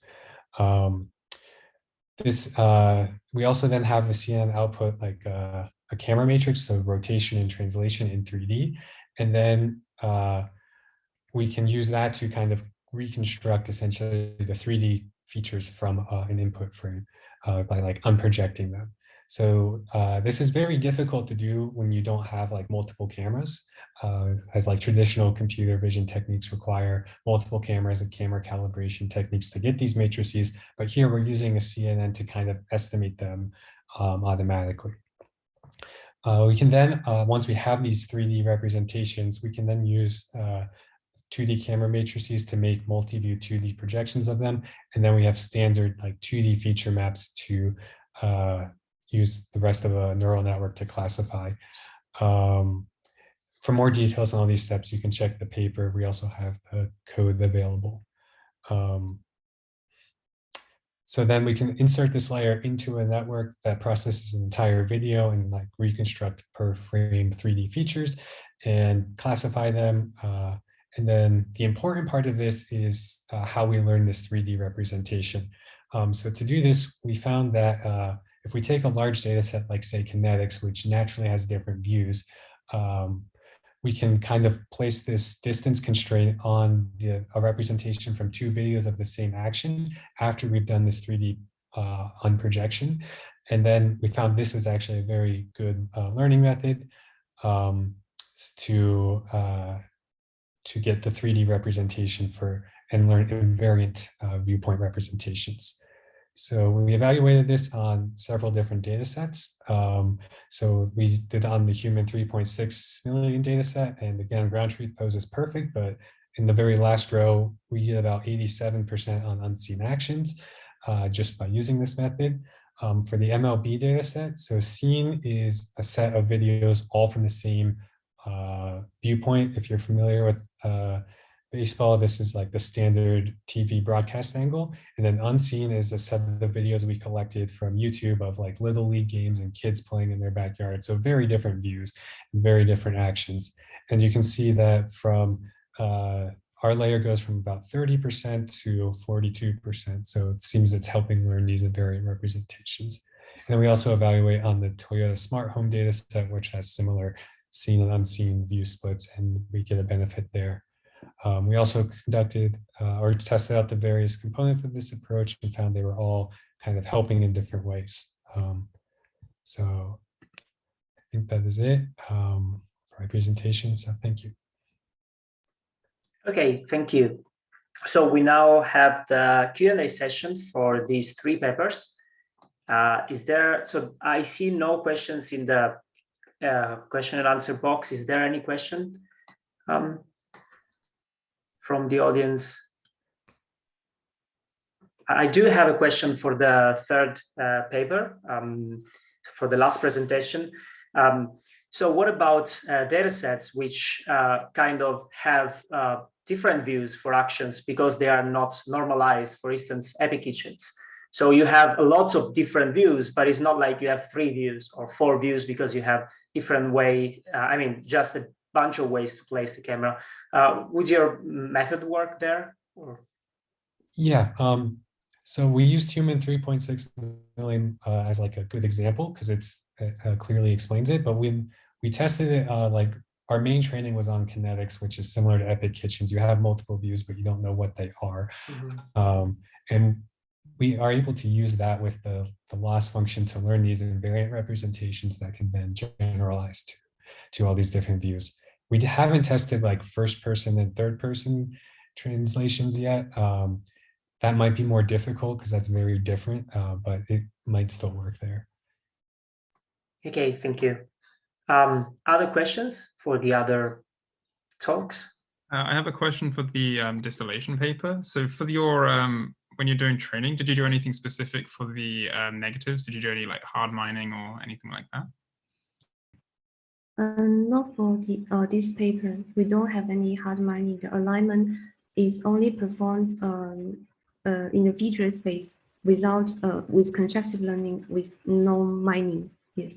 We also then have the CNN output like a camera matrix, so rotation and translation in 3D. And then we can use that to kind of reconstruct essentially the 3D features from an input frame by like unprojecting them. So this is very difficult to do when you don't have like multiple cameras, as like traditional computer vision techniques require multiple cameras and camera calibration techniques to get these matrices. But here we're using a CNN to kind of estimate them automatically. We can then, once we have these 3D representations, we can then use 2D camera matrices to make multi-view 2D projections of them. And then we have standard like 2D feature maps to use the rest of a neural network to classify. For more details on all these steps, you can check the paper. We also have the code available. So then we can insert this layer into a network that processes an entire video and like reconstruct per frame 3D features and classify them. And then the important part of this is how we learn this 3D representation. So to do this, we found that if we take a large data set, like say kinetics, which naturally has different views, we can kind of place this distance constraint on a representation from 2 videos of the same action after we've done this 3D on projection. And then we found this is actually a very good learning method to get the 3D representation and learn invariant viewpoint representations. So we evaluated this on several different data sets. So we did on the human 3.6 million data set, and again, ground truth poses perfect, but in the very last row, we get about 87% on unseen actions just by using this method. For the MLB data set, so seen is a set of videos all from the same viewpoint. If you're familiar with baseball, this is like the standard TV broadcast angle. And then unseen is a set of videos we collected from YouTube of like little league games and kids playing in their backyard. So very different views, very different actions. And you can see that from our layer goes from about 30% to 42%. So it seems it's helping learn these invariant representations. And then we also evaluate on the Toyota Smart Home data set, which has similar seen and unseen view splits, and we get a benefit there. We also conducted or tested out the various components of this approach and found they were all kind of helping in different ways. So I think that is it for my presentation. So thank you. Okay, thank you. So we now have the Q&A session for these 3 papers. So I see no questions in the question and answer box. Is there any question from the audience? I do have a question for the 3rd paper, for the last presentation. So what about data sets which kind of have different views for actions because they are not normalized, for instance, epic kitchens? So you have a lot of different views, but it's not like you have 3 views or 4 views because you have different way, just a bunch of ways to place the camera. Would your method work there? Or? Yeah, so we used human 3.6 million as like a good example because it's clearly explains it, but when we tested it, like our main training was on kinetics, which is similar to epic kitchens. You have multiple views, but you don't know what they are. Mm-hmm. And we are able to use that with the loss function to learn these invariant representations that can then generalize to all these different views. We haven't tested like 1st person and 3rd person translations yet. That might be more difficult because that's very different, but it might still work there. Okay, thank you. Other questions for the other talks? I have a question for the distillation paper. So for your, when you're doing training, did you do anything specific for the negatives? Did you do any like hard mining or anything like that? Not for this paper. We don't have any hard mining. The alignment is only performed in the feature space without with constructive learning with no mining. Yes.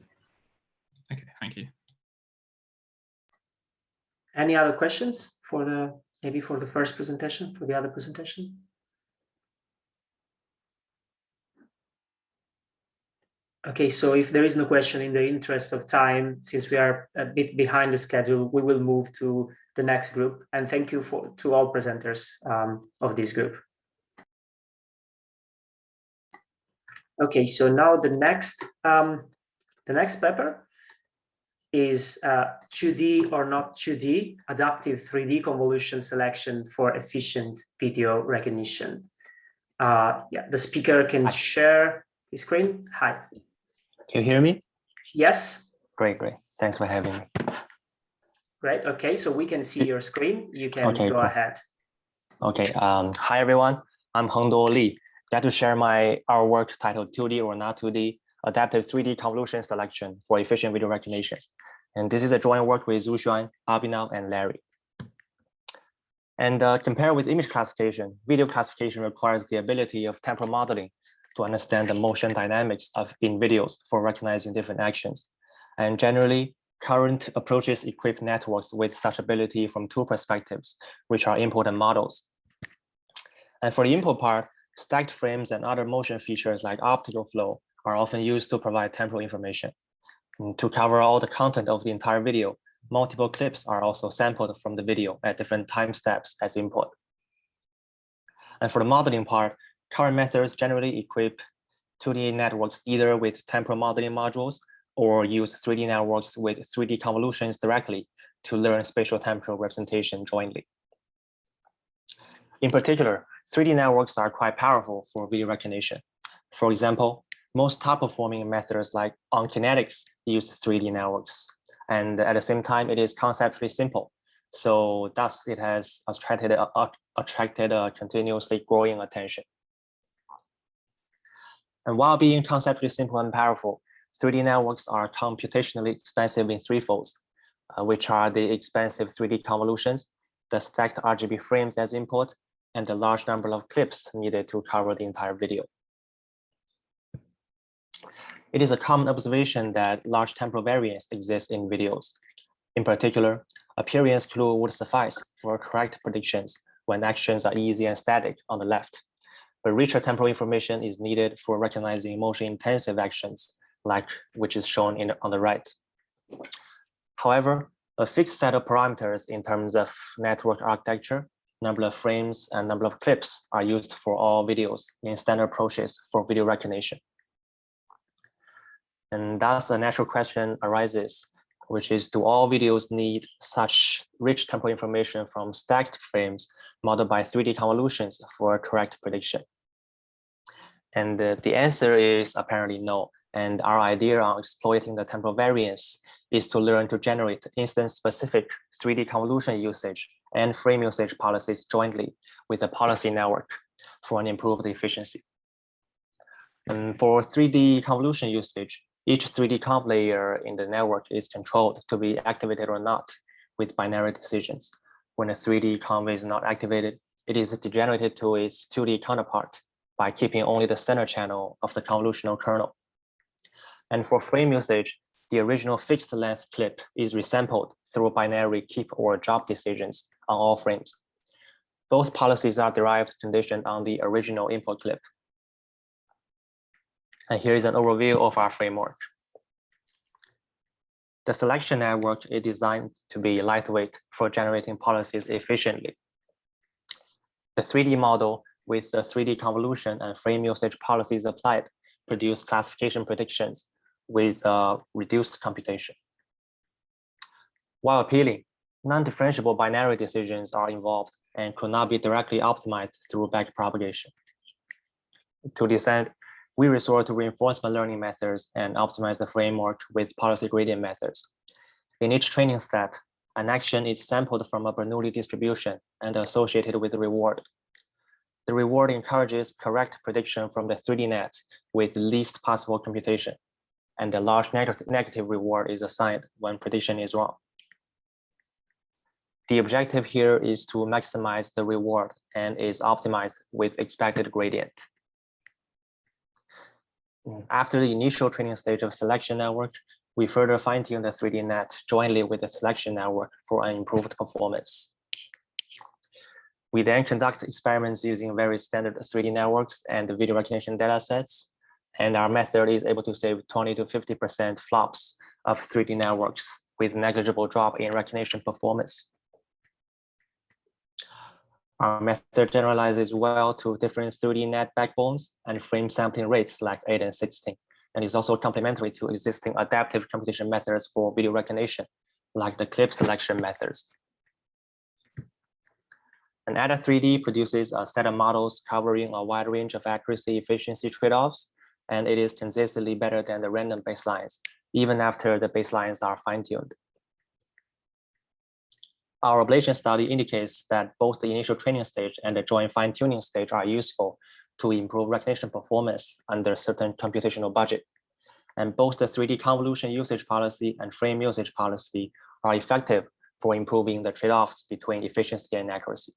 Okay, thank you. Any other questions for maybe for the first presentation, for the other presentation? Okay, so if there is no question, in the interest of time, since we are a bit behind the schedule, we will move to the next group. And thank you to all presenters of this group. Okay, so now the next paper is 2D or not 2D, adaptive 3D convolution selection for efficient video recognition. Yeah, the speaker can share his screen. Hi. Can you hear me? Yes. Great. Thanks for having me. Great. Okay, so we can see your screen. You can go ahead. Okay. Hi everyone. I'm Hengduo Li. Glad to share our work titled 2D or not 2D, adaptive 3D convolution selection for efficient video recognition. And this is a joint work with Zhu Xuan, Abhinav, and Larry. And compared with image classification, video classification requires the ability of temporal modeling to understand the motion dynamics in videos for recognizing different actions. And generally, current approaches equip networks with such ability from 2 perspectives, which are input and models. And for the input part, stacked frames and other motion features like optical flow are often used to provide temporal information. And to cover all the content of the entire video, multiple clips are also sampled from the video at different time steps as input. And for the modeling part, current methods generally equip 2D networks either with temporal modeling modules or use 3D networks with 3D convolutions directly to learn spatial temporal representation jointly. In particular, 3D networks are quite powerful for video recognition. For example, most top-performing methods like onkinetics use 3D networks. And at the same time, it is conceptually simple. So thus, it has attracted a continuously growing attention. And while being conceptually simple and powerful, 3D networks are computationally expensive in three folds, which are the expensive 3D convolutions, the stacked RGB frames as input, and the large number of clips needed to cover the entire video. It is a common observation that large temporal variance exists in videos. In particular, appearance clue would suffice for correct predictions when actions are easy and static on the left, but richer temporal information is needed for recognizing motion-intensive actions, like which is shown on the right. However, a fixed set of parameters in terms of network architecture, number of frames, and number of clips are used for all videos in standard approaches for video recognition. And thus a natural question arises, which is, do all videos need such rich temporal information from stacked frames modeled by 3D convolutions for a correct prediction? And the answer is apparently no. And our idea on exploiting the temporal variance is to learn to generate instance-specific 3D convolution usage and frame usage policies jointly with the policy network for an improved efficiency. And for 3D convolution usage, each 3D comp layer in the network is controlled to be activated or not with binary decisions. When a 3D comp is not activated, it is degenerated to its 2D counterpart by keeping only the center channel of the convolutional kernel. And for frame usage, the original fixed length clip is resampled through binary keep or drop decisions on all frames. Both policies are derived conditioned on the original input clip. And here is an overview of our framework. The selection network is designed to be lightweight for generating policies efficiently. The 3D model with the 3D convolution and frame usage policies applied produce classification predictions with reduced computation. While appealing, non-differentiable binary decisions are involved and could not be directly optimized through backpropagation. To this end, we resort to reinforcement learning methods and optimize the framework with policy gradient methods. In each training step, an action is sampled from a Bernoulli distribution and associated with the reward. The reward encourages correct prediction from the 3D net with least possible computation, and a large negative reward is assigned when prediction is wrong. The objective here is to maximize the reward and is optimized with expected gradient. After the initial training stage of selection network, we further fine-tune the 3D net jointly with the selection network for an improved performance. We then conduct experiments using very standard 3D networks and video recognition data sets, and our method is able to save 20 to 50% flops of 3D networks with negligible drop in recognition performance. Our method generalizes well to different 3D net backbones and frame sampling rates like 8 and 16, and is also complementary to existing adaptive computation methods for video recognition, like the clip selection methods. And Ada3D produces a set of models covering a wide range of accuracy efficiency trade-offs, and it is consistently better than the random baselines, even after the baselines are fine-tuned. Our ablation study indicates that both the initial training stage and the joint fine-tuning stage are useful to improve recognition performance under certain computational budget. And both the 3D convolution usage policy and frame usage policy are effective for improving the trade-offs between efficiency and accuracy.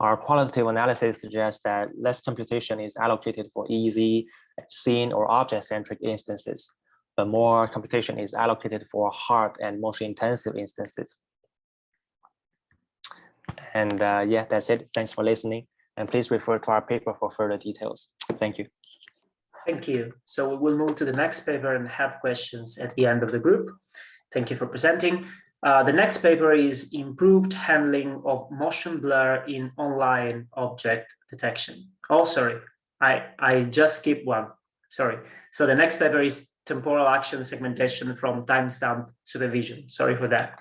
Our qualitative analysis suggests that less computation is allocated for easy, scene, or object-centric instances, but more computation is allocated for hard and motion-intensive instances. And yeah, that's it. Thanks for listening. And please refer to our paper for further details. Thank you. Thank you. So we will move to the next paper and have questions at the end of the group. Thank you for presenting. The next paper is improved handling of motion blur in online object detection. Oh, sorry, I just skipped one. Sorry. So the next paper is temporal action segmentation from timestamp supervision. Sorry for that.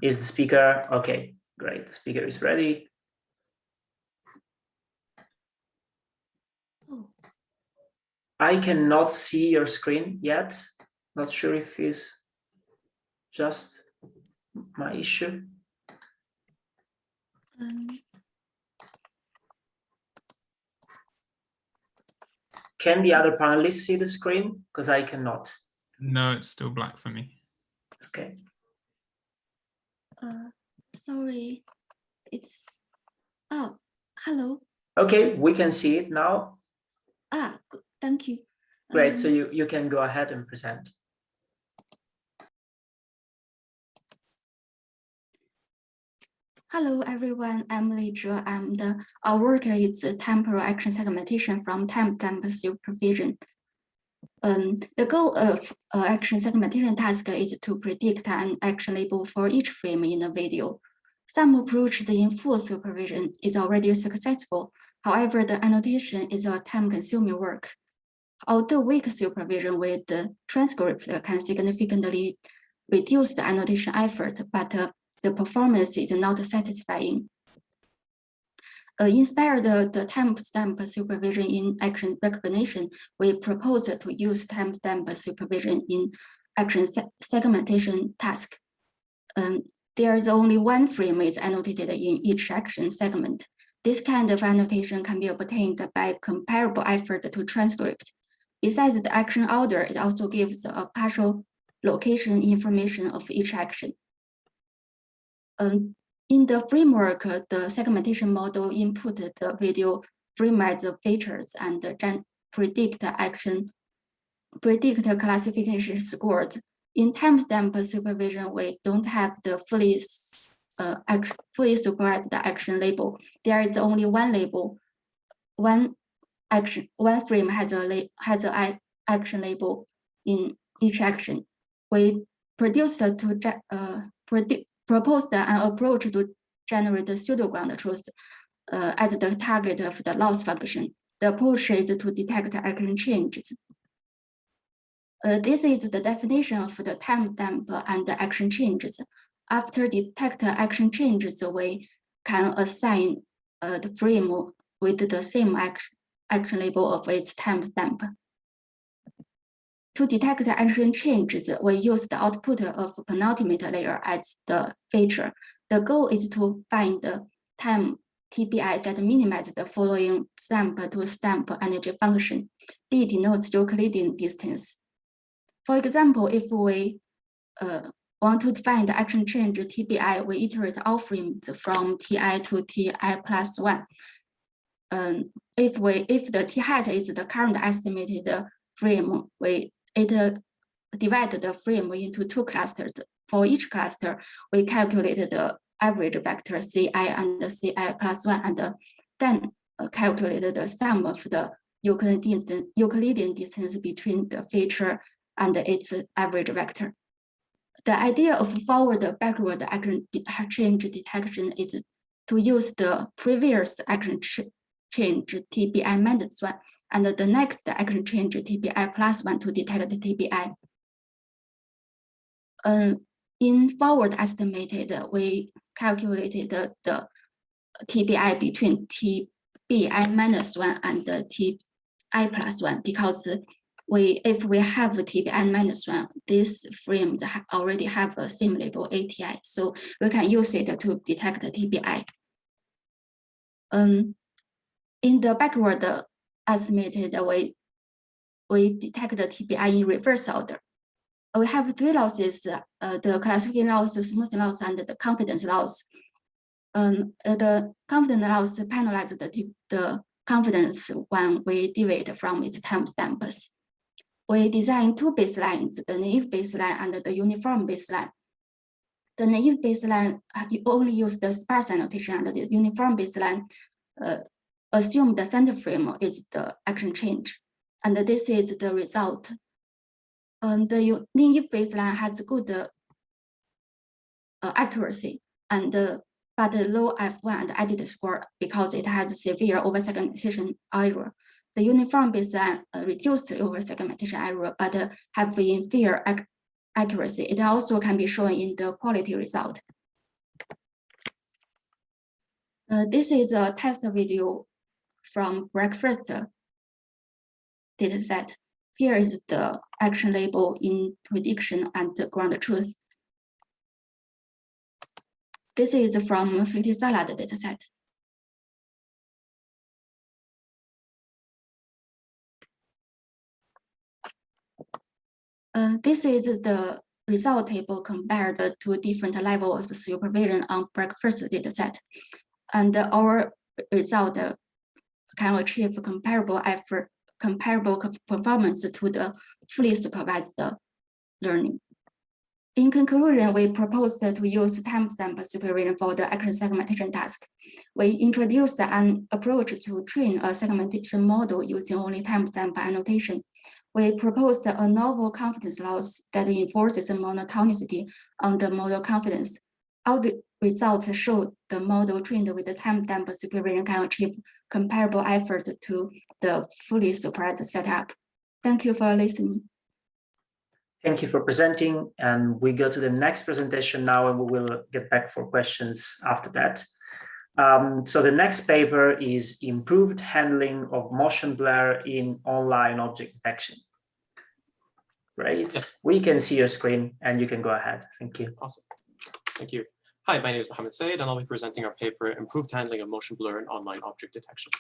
Is the speaker okay? Great. The speaker is ready. I cannot see your screen yet. Not sure if it's just my issue. Can the other panelists see the screen? Because I cannot. No, it's still black for me. Okay. Sorry, it's, oh, hello. Okay, we can see it now. Ah, thank you. Great, so you can go ahead and present. Hello, everyone. I'm Li Zhe, and our work is temporal action segmentation from timestamp supervision. The goal of action segmentation task is to predict an action label for each frame in a video. Some approaches in full supervision is already successful. However, the annotation is a time-consuming work. Although weak supervision with the transcript can significantly reduce the annotation effort, but the performance is not satisfying. Inspired the timestamp supervision in action recognition, we propose to use timestamp supervision in action segmentation task. There is only one frame is annotated in each action segment. This kind of annotation can be obtained by comparable effort to transcript. Besides the action order, it also gives a partial location information of each action. In the framework, the segmentation model input the video frame as features and predict classification scores. In timestamp supervision, we don't have the fully supervised action label. There is only one label. One frame has an action label in each action. We proposed an approach to generate the pseudo-ground truth as the target of the loss function. The approach is to detect action changes. This is the definition of the timestamp and the action changes. After detect action changes, we can assign the frame with the same action label of its timestamp. To detect the action changes, we use the output of penultimate layer as the feature. The goal is to find the time TPI that minimizes the following stamp-to-stamp energy function. D denotes Euclidean distance. For example, if we want to find the action change TPI, we iterate all frames from Ti to Ti plus 1. If the T hat is the current estimated frame, it divides the frame into two clusters. For each cluster, we calculate the average vector Ci and Ci plus 1, and then calculate the sum of the Euclidean distance between the feature and its average vector. The idea of forward-backward action change detection is to use the previous action change TPI minus 1 and the next action change TPI plus 1 to detect the TPI. In forward estimated, we calculated the TPI between TBI minus 1 and the TI plus 1 because if we have TBI minus 1, this frame already have a same label ATI, so we can use it to detect the TBI. In the backward estimated, we detect the TBI in reverse order. We have three losses: the classification loss, the smoothing loss, and the confidence loss. The confidence loss penalizes the confidence when we deviate from its timestamps. We design two baselines, the naive baseline and the uniform baseline. The naive baseline only use the sparse annotation, and the uniform baseline assume the center frame is the action change. And this is the result. The unique baseline has good accuracy and but low F1 and edit score because it has severe oversegmentation error. The uniform baseline reduced oversegmentation error but have inferior accuracy. It also can be shown in the quality result. This is a test video from breakfast dataset. Here is the action label in prediction and the ground truth. This is from 50 salad dataset. This is the result table compared to different levels of supervision on breakfast dataset. And our result can achieve comparable performance to the fully supervised learning. In conclusion, we proposed to use timestamp supervision for the accuracy segmentation task. We introduced an approach to train a segmentation model using only timestamp annotation. We proposed a novel confidence loss that enforces monotonicity on the model confidence. All the results show the model trained with the timestamp supervision can achieve comparable effort to the fully supervised setup. Thank you for listening. Thank you for presenting, and we go to the next presentation now, and we will get back for questions after that. So the next paper is improved handling of motion blur in online object detection. Great. Yes. We can see your screen, and you can go ahead. Thank you. Awesome. Thank you. Hi, my name is Mohammed Said, and I'll be presenting our paper, Improved Handling of Motion Blur in Online Object Detection.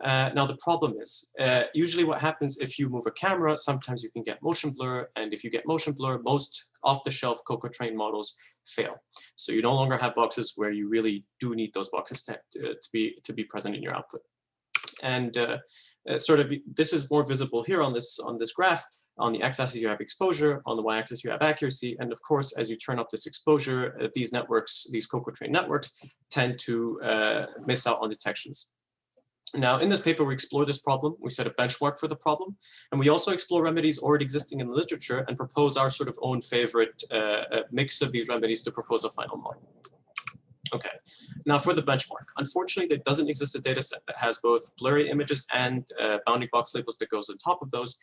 Now, the problem is, usually what happens if you move a camera, sometimes you can get motion blur, and if you get motion blur, most off-the-shelf COCO-trained models fail. So you no longer have boxes where you really do need those boxes to be present in your output. And this is more visible here on this graph. On the x-axis, you have exposure. On the y-axis, you have accuracy. And of course, as you turn up this exposure, these networks, these COCO-trained networks, tend to miss out on detections. Now, in this paper, we explore this problem. We set a benchmark for the problem. And we also explore remedies already existing in the literature and propose our sort of own favorite mix of these remedies to propose a final model. Okay, now for the benchmark. Unfortunately, there doesn't exist a data set that has both blurry images and bounding box labels that goes on top of those.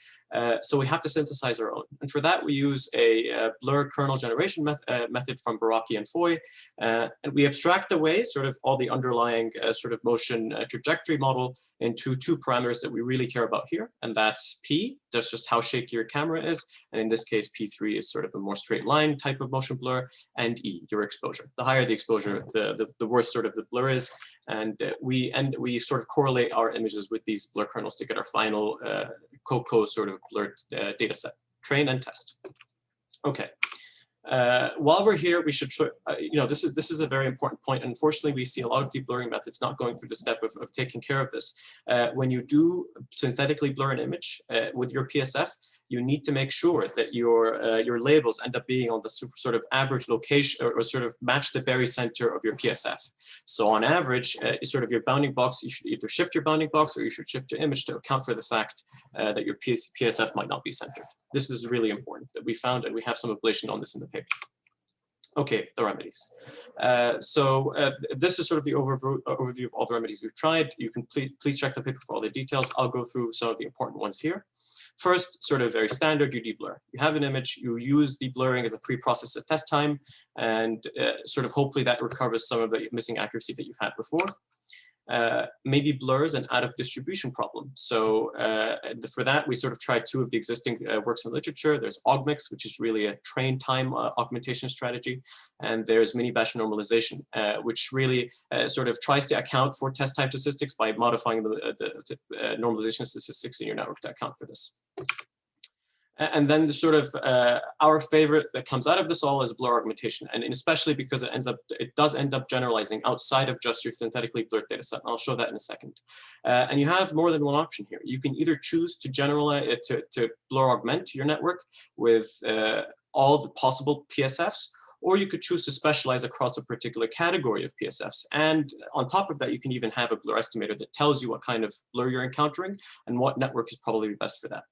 So we have to synthesize our own. And for that, we use a blur kernel generation method from Baraki and Foy. And we abstract away sort of all the underlying sort of motion trajectory model into two parameters that we really care about here. And that's P, that's just how shaky your camera is. And in this case, P3 is sort of a more straight line type of motion blur, and E, your exposure. The higher the exposure, the worse sort of the blur is. And we sort of correlate our images with these blur kernels to get our final COCO sort of blurred data set, train and test. Okay. While we're here, we should, this is a very important point. Unfortunately, we see a lot of deep blurring methods not going through the step of taking care of this. When you do synthetically blur an image with your PSF, you need to make sure that your labels end up being on the sort of average location or sort of match the barycenter of your PSF. So on average, sort of your bounding box, you should either shift your bounding box or you should shift your image to account for the fact that your PSF might not be centered. This is really important that we found, and we have some ablation on this in the paper. Okay, the remedies. This is sort of the overview of all the remedies we've tried. You can please check the paper for all the details. I'll go through some of the important ones here. First, sort of very standard, you deblur. You have an image, you use deblurring as a pre-process at test time, and sort of hopefully that recovers some of the missing accuracy that you've had before. Maybe blurs an out of distribution problem. So for that, we sort of tried two of the existing works in literature. There's augmix, which is really a train time augmentation strategy. And there's mini batch normalization, which really sort of tries to account for test time statistics by modifying the normalization statistics in your network to account for this. And then the sort of our favorite that comes out of this all is blur augmentation, and especially because it does end up generalizing outside of just your synthetically blurred data set. And I'll show that in a second. And you have more than one option here. You can either choose to generalize to blur augment your network with all the possible PSFs, or you could choose to specialize across a particular category of PSFs. And on top of that, you can even have a blur estimator that tells you what kind of blur you're encountering and what network is probably best for that.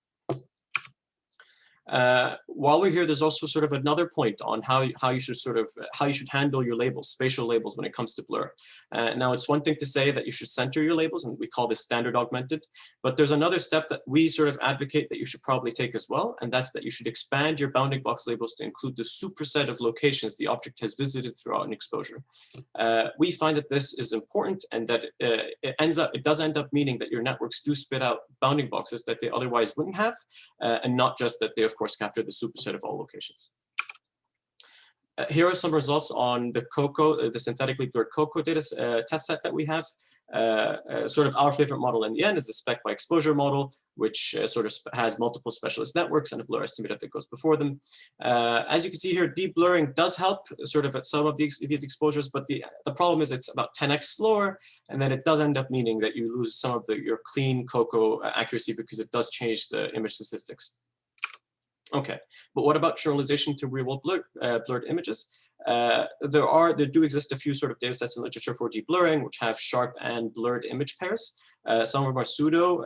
While we're here, there's also sort of another point on how you should handle your labels, spatial labels, when it comes to blur. Now, it's one thing to say that you should center your labels, and we call this standard augmented, but there's another step that we sort of advocate that you should probably take as well, and that's that you should expand your bounding box labels to include the superset of locations the object has visited throughout an exposure. We find that this is important, and that it does end up meaning that your networks do spit out bounding boxes that they otherwise wouldn't have, and not just that they, of course, capture the superset of all locations. Here are some results on the COCO, the synthetically blurred COCO data test set that we have. Sort of our favorite model in the end is the spec by exposure model, which sort of has multiple specialist networks and a blur estimator that goes before them. As you can see here, deep blurring does help sort of at some of these exposures, but the problem is it's about 10x slower, and then it does end up meaning that you lose some of your clean COCO accuracy because it does change the image statistics. Okay, but what about generalization to real-world blurred images? There do exist a few sort of data sets in literature for deep blurring, which have sharp and blurred image pairs. Some of them are pseudo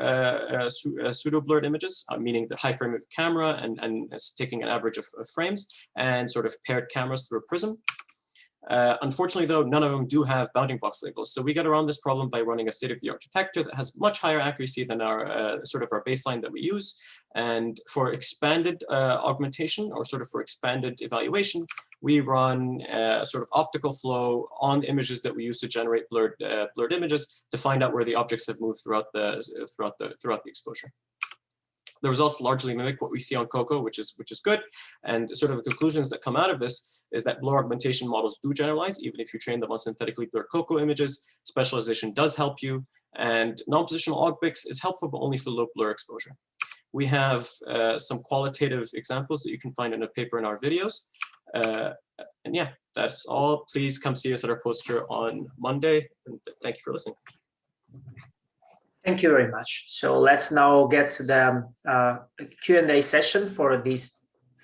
blurred images, meaning the high frame rate camera and it's taking an average of frames, and sort of paired cameras through a prism. Unfortunately, though, none of them do have bounding box labels. So we get around this problem by running a state-of-the-art detector that has much higher accuracy than our sort of our baseline that we use. And for expanded augmentation, or sort of for expanded evaluation, we run sort of optical flow on images that we use to generate blurred images to find out where the objects have moved throughout the exposure. The results largely mimic what we see on COCO, which is good. And sort of the conclusions that come out of this is that blur augmentation models do generalize, even if you train them on synthetically blurred COCO images. Specialization does help you, and non-positional augmix is helpful, but only for low blur exposure. We have some qualitative examples that you can find in a paper in our videos. And yeah, that's all. Please come see us at our poster on Monday. And thank you for listening. Thank you very much. So let's now get to the Q&A session for these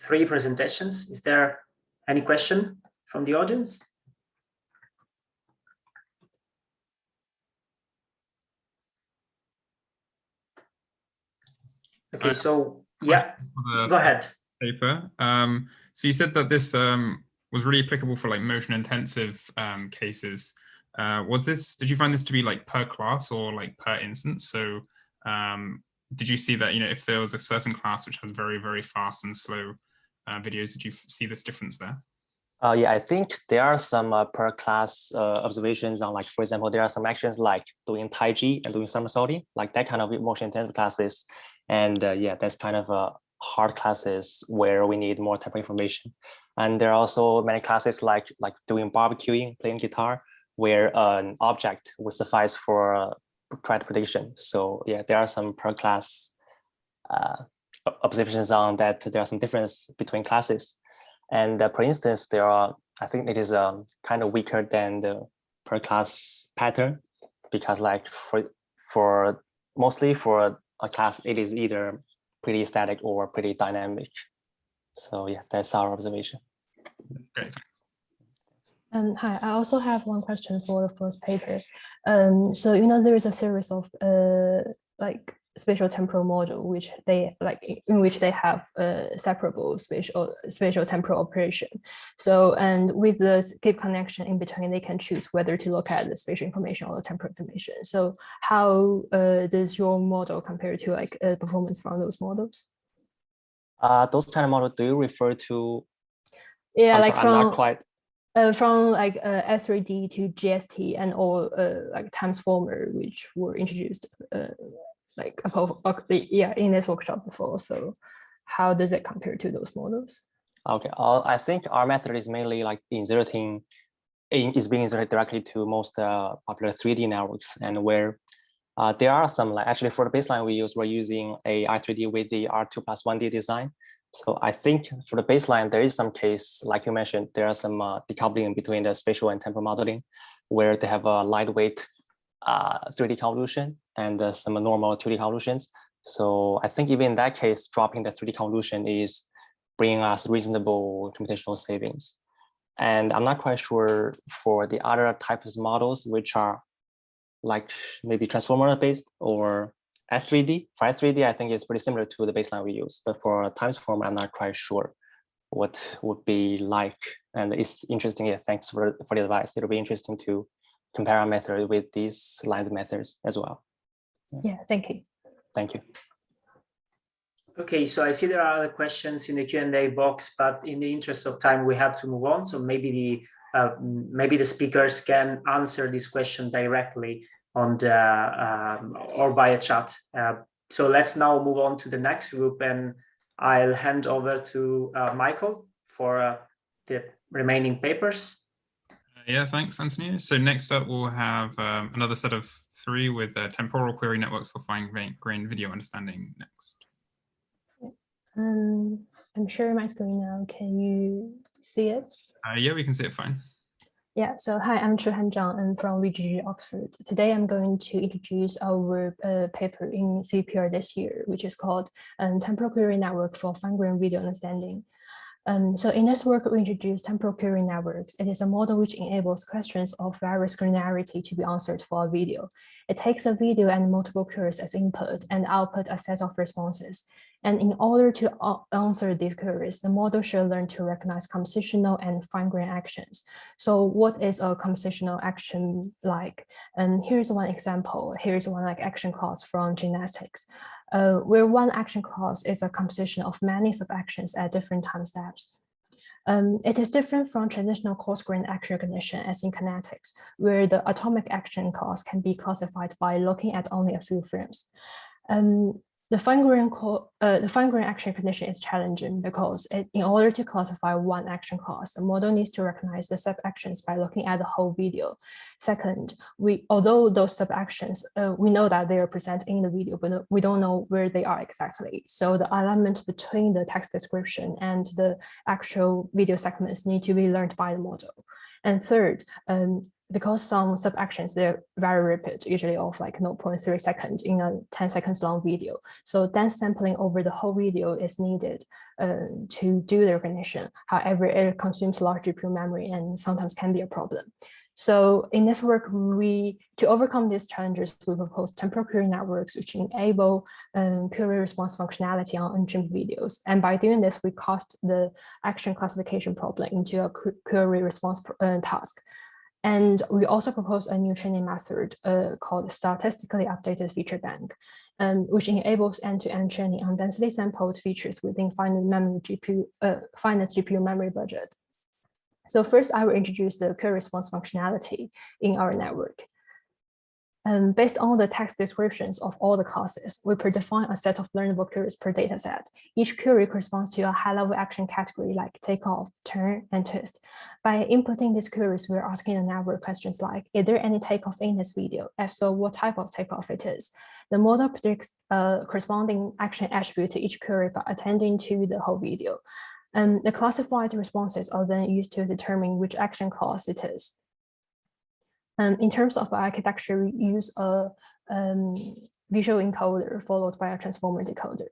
3 presentations. Is there any question from the audience? Okay, so yeah, go ahead. Paper. So you said that this was really applicable for like motion intensive cases. Did you find this to be like per class or like per instance? So did you see that, if there was a certain class which has very, very fast and slow videos, did you see this difference there? Yeah, I think there are some per class observations on, like, for example, there are some actions like doing taiji and doing somersaulting, like that kind of motion intensive classes. And yeah, that's kind of hard classes where we need more temporal information. And there are also many classes like doing barbecuing, playing guitar, where an object would suffice for correct prediction. So yeah, there are some per class observations on that. There are some difference between classes. And for instance, I think it is kind of weaker than the per class pattern, because like mostly for a class, it is either pretty static or pretty dynamic. So yeah, that's our observation. Great. Hi, I also have one question for the first paper. So there is a series of like spatial temporal model in which they have separable spatial temporal operation. So, and with the skip connection in between, they can choose whether to look at the spatial information or the temporal information. So how does your model compare to like performance from those models? Those kind of models, do you refer to? Yeah, I'm not quite. From like S3D to GST and all like transformer, which were introduced in this workshop before. So how does it compare to those models? Okay, I think our method is mainly like being inserted directly to most popular 3D networks, and where there are some, like, actually for the baseline we're using a i3D with the R2+1D design. So I think for the baseline, there is some case, like you mentioned, there are some decoupling between the spatial and temporal modeling, where they have a lightweight 3D convolution and some normal 2D convolutions. So I think even in that case, dropping the 3D convolution is bringing us reasonable computational savings. And I'm not quite sure for the other types of models, which are like maybe transformer based or F3D. For F3D, I think it's pretty similar to the baseline we use, but for transform, I'm not quite sure what would be like. And it's interesting. Yeah, thanks for the advice. It'll be interesting to compare our method with these lines of methods as well. Yeah, thank you. Thank you. Okay, so I see there are other questions in the Q&A box, but in the interest of time, we have to move on. So maybe the speakers can answer this question directly on the or via chat. So let's now move on to the next group, and I'll hand over to Michael for the remaining papers. Yeah, thanks, Antonio. So next up, we'll have another set of 3 with temporal query networks for fine-grained video understanding next. I'm sharing my screen now. Can you see it? Yeah, we can see it fine. Yeah, so hi, I'm Chuhan Zhang. I'm from VGG Oxford. Today, I'm going to introduce our paper in CVPR this year, which is called Temporal Query Network for Fine-Grained Video Understanding. So in this work, we introduce temporal query networks. It is a model which enables questions of various granularity to be answered for a video. It takes a video and multiple queries as input and output a set of responses. And in order to answer these queries, the model should learn to recognize compositional and fine-grained actions. So what is a compositional action like? And here's one example. Here's one like action clause from gymnastics, where one action clause is a composition of many sub-actions at different time steps. It is different from traditional coarse-grained action recognition as in kinetics, where the atomic action clause can be classified by looking at only a few frames. The fine-grained action recognition is challenging because in order to classify one action class, the model needs to recognize the sub-actions by looking at the whole video. Second, although those sub-actions, we know that they are present in the video, but we don't know where they are exactly. So the alignment between the text description and the actual video segments need to be learned by the model. And third, because some sub-actions, they're very rapid, usually of like 0.3 seconds in a 10 seconds long video. So dense sampling over the whole video is needed to do the recognition. However, it consumes large GPU memory and sometimes can be a problem. So in this work, to overcome these challenges, we propose temporal query networks, which enable query response functionality on untrimmed videos. And by doing this, we cast the action classification problem into a query response task. And we also propose a new training method called statistically updated feature bank, which enables end-to-end training on densely sampled features within finite GPU memory budget. So first, I will introduce the query response functionality in our network. Based on the text descriptions of all the classes, we predefine a set of learnable queries per dataset. Each query corresponds to a high-level action category like takeoff, turn, and twist. By inputting these queries, we're asking the network questions like, is there any takeoff in this video? If so, what type of takeoff it is? The model predicts a corresponding action attribute to each query by attending to the whole video. The classified responses are then used to determine which action class it is. In terms of architecture, we use a visual encoder followed by a transformer decoder.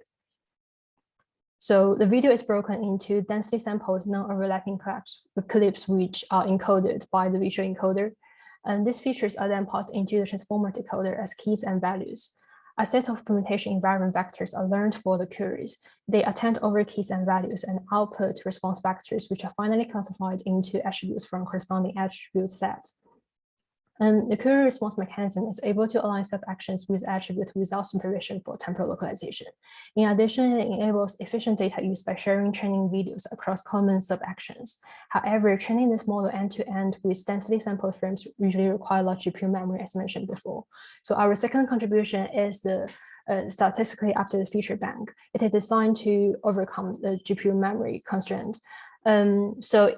So the video is broken into densely sampled non-overlapping clips which are encoded by the visual encoder. And these features are then passed into the transformer decoder as keys and values. A set of permutation invariant vectors are learned for the queries. They attend over keys and values and output response vectors, which are finally classified into attributes from corresponding attribute sets. The query response mechanism is able to align sub-actions with attributes without supervision for temporal localization. In addition, it enables efficient data use by sharing training videos across common sub-actions. However, training this model end-to-end with densely sampled frames usually require large GPU memory, as mentioned before. So our second contribution is the statistically updated feature bank. It is designed to overcome the GPU memory constraint. So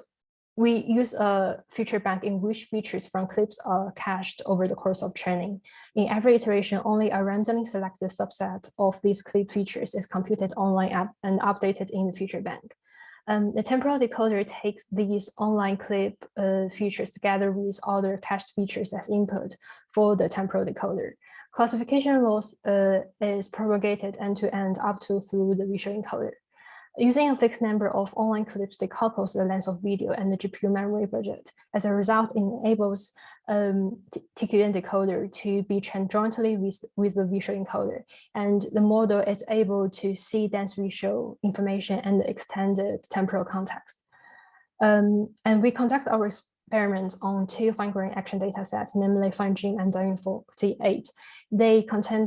we use a feature bank in which features from clips are cached over the course of training. In every iteration, only a randomly selected subset of these clip features is computed online and updated in the feature bank. The temporal decoder takes these online clip features together with other cached features as input for the temporal decoder. Classification loss is propagated end-to-end up to through the visual encoder. Using a fixed number of online clips decouples the length of video and the GPU memory budget. As a result, it enables TQN decoder to be trained jointly with the visual encoder. And the model is able to see dense visual information and extended temporal context. And we conduct our experiments on 2 fine-grained action data sets, namely FineGene and Diamond48. They contain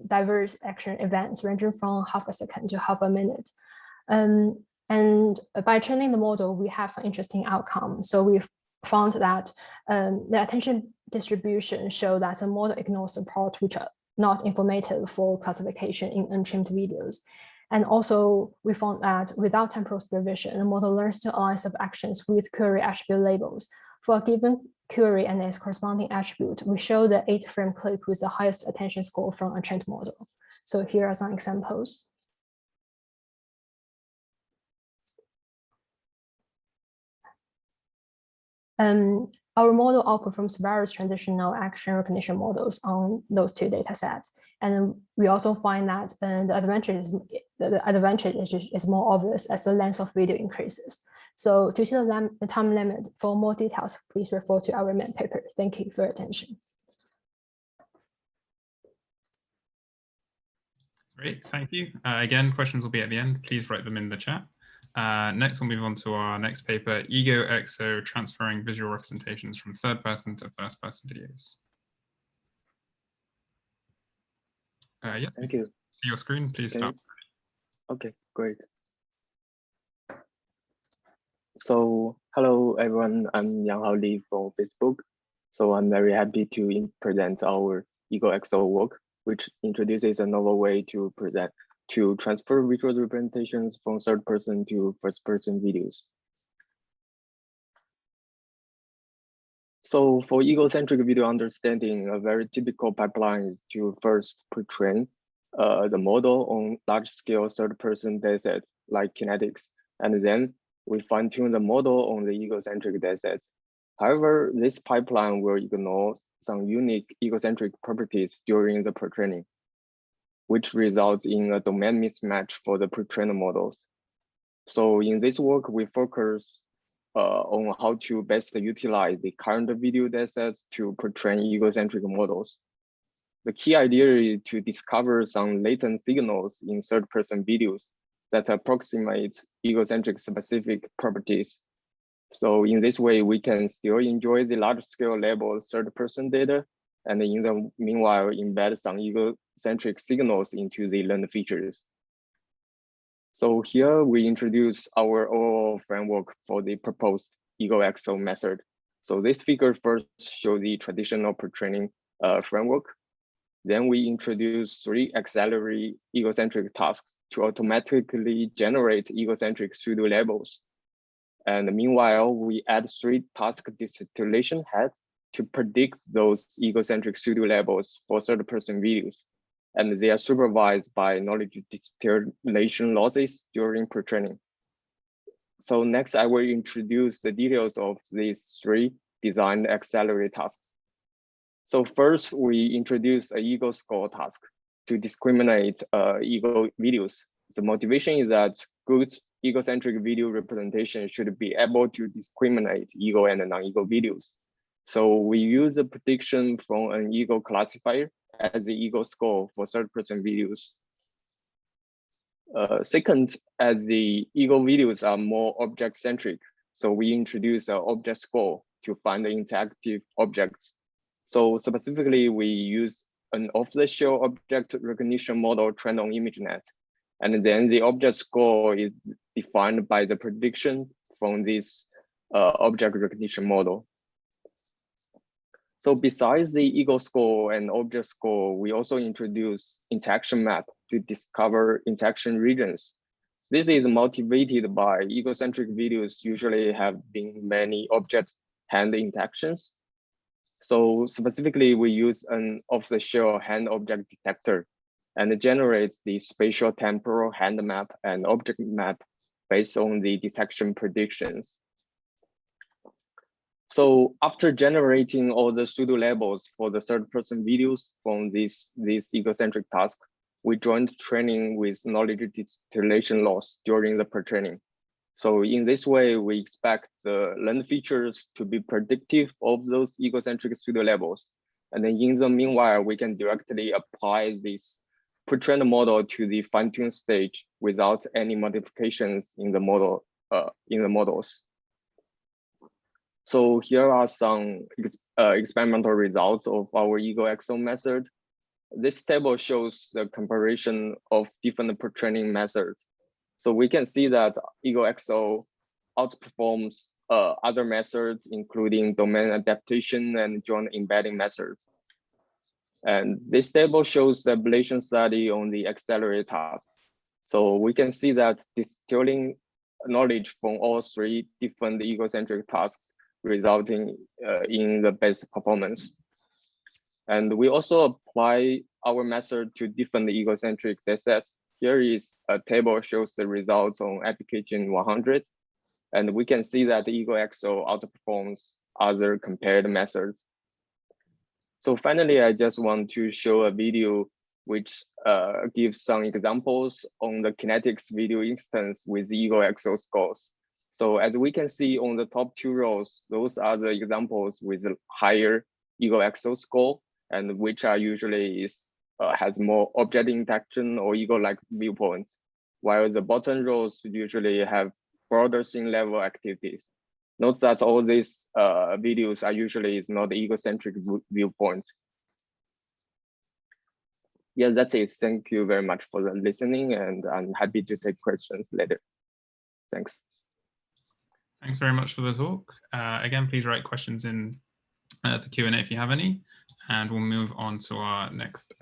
diverse action events ranging from half a second to half a minute. And by training the model, we have some interesting outcomes. So we've found that the attention distribution show that the model ignores the parts which are not informative for classification in untrimmed videos. And also, we found that without temporal supervision, the model learns to align sub-actions with query attribute labels. For a given query and its corresponding attribute, we show the 8-frame clip with the highest attention score from a trained model. So here are some examples. Our model outperforms various traditional action recognition models on those 2 data sets. And we also find that the advantage is more obvious as the length of video increases. So due to the time limit, for more details, please refer to our main paper. Thank you for your attention. Great, thank you. Again, questions will be at the end. Please write them in the chat. Next, we'll move on to our next paper, EgoXO transferring visual representations from third-person to first-person videos. Yeah, thank you. See your screen, please start. Okay, great. So, hello everyone, I'm Yanghao Li from Facebook. So I'm very happy to present our EgoXO work, which introduces a novel way to transfer visual representations from third-person to first-person videos. So for egocentric video understanding, a very typical pipeline is to first pre-train the model on large-scale third-person datasets like kinetics, and then we fine-tune the model on the egocentric datasets. However, this pipeline will ignore some unique egocentric properties during the pre-training, which results in a domain mismatch for the pre-trained models. So in this work, we focus on how to best utilize the current video datasets to pre-train egocentric models. The key idea is to discover some latent signals in third-person videos that approximate egocentric specific properties. So in this way, we can still enjoy the large-scale level third-person data, and in the meanwhile, embed some egocentric signals into the learned features. So here we introduce our overall framework for the proposed EgoXO method. So this figure first shows the traditional pre-training framework. Then we introduce 3 auxiliary egocentric tasks to automatically generate egocentric pseudo labels. And meanwhile, we add 3 task distillation heads to predict those egocentric pseudo labels for third-person videos. And they are supervised by knowledge distillation losses during pre-training. So next, I will introduce the details of these 3 designed auxiliary tasks. So first, we introduce a ego score task to discriminate ego videos. The motivation is that good egocentric video representation should be able to discriminate ego and non-ego videos. So we use a prediction from an ego classifier as the ego score for third-person videos. Second, as the ego videos are more object-centric, so we introduce an object score to find the interactive objects. So specifically, we use an off-the-shelf object recognition model trained on ImageNet. And then the object score is defined by the prediction from this object recognition model. So besides the ego score and object score, we also introduce interaction map to discover interaction regions. This is motivated by egocentric videos usually have been many object-hand interactions. So specifically, we use an off-the-shelf hand object detector and it generates the spatial temporal hand map and object map based on the detection predictions. So after generating all the pseudo labels for the third-person videos from this egocentric task, we joined training with knowledge distillation loss during the pre-training. So in this way, we expect the learned features to be predictive of those egocentric pseudo labels. And then in the meanwhile, we can directly apply this pre-trained model to the fine-tune stage without any modifications in the model models. So here are some experimental results of our EgoXO method. This table shows the comparison of different pre-training methods. So we can see that EgoXO outperforms other methods, including domain adaptation and joint embedding methods. And this table shows the ablation study on the accelerated tasks. So we can see that distilling knowledge from all three different egocentric tasks resulting in the best performance. And we also apply our method to different egocentric datasets. Here is a table shows the results on application 100. And we can see that the EgoXO outperforms other compared methods. So finally, I just want to show a video which gives some examples on the kinetics video instance with EgoXO scores. So as we can see on the top two rows, those are the examples with a higher EgoXO score, and which are usually has more object interaction or ego-like viewpoints, while the bottom rows usually have broader scene level activities. Note that all these videos are usually not egocentric viewpoint. Yeah, that's it. Thank you very much for the listening, and I'm happy to take questions later. Thanks. Thanks very much for the talk. Again, please write questions in the Q&A if you have any, and we'll move on to our next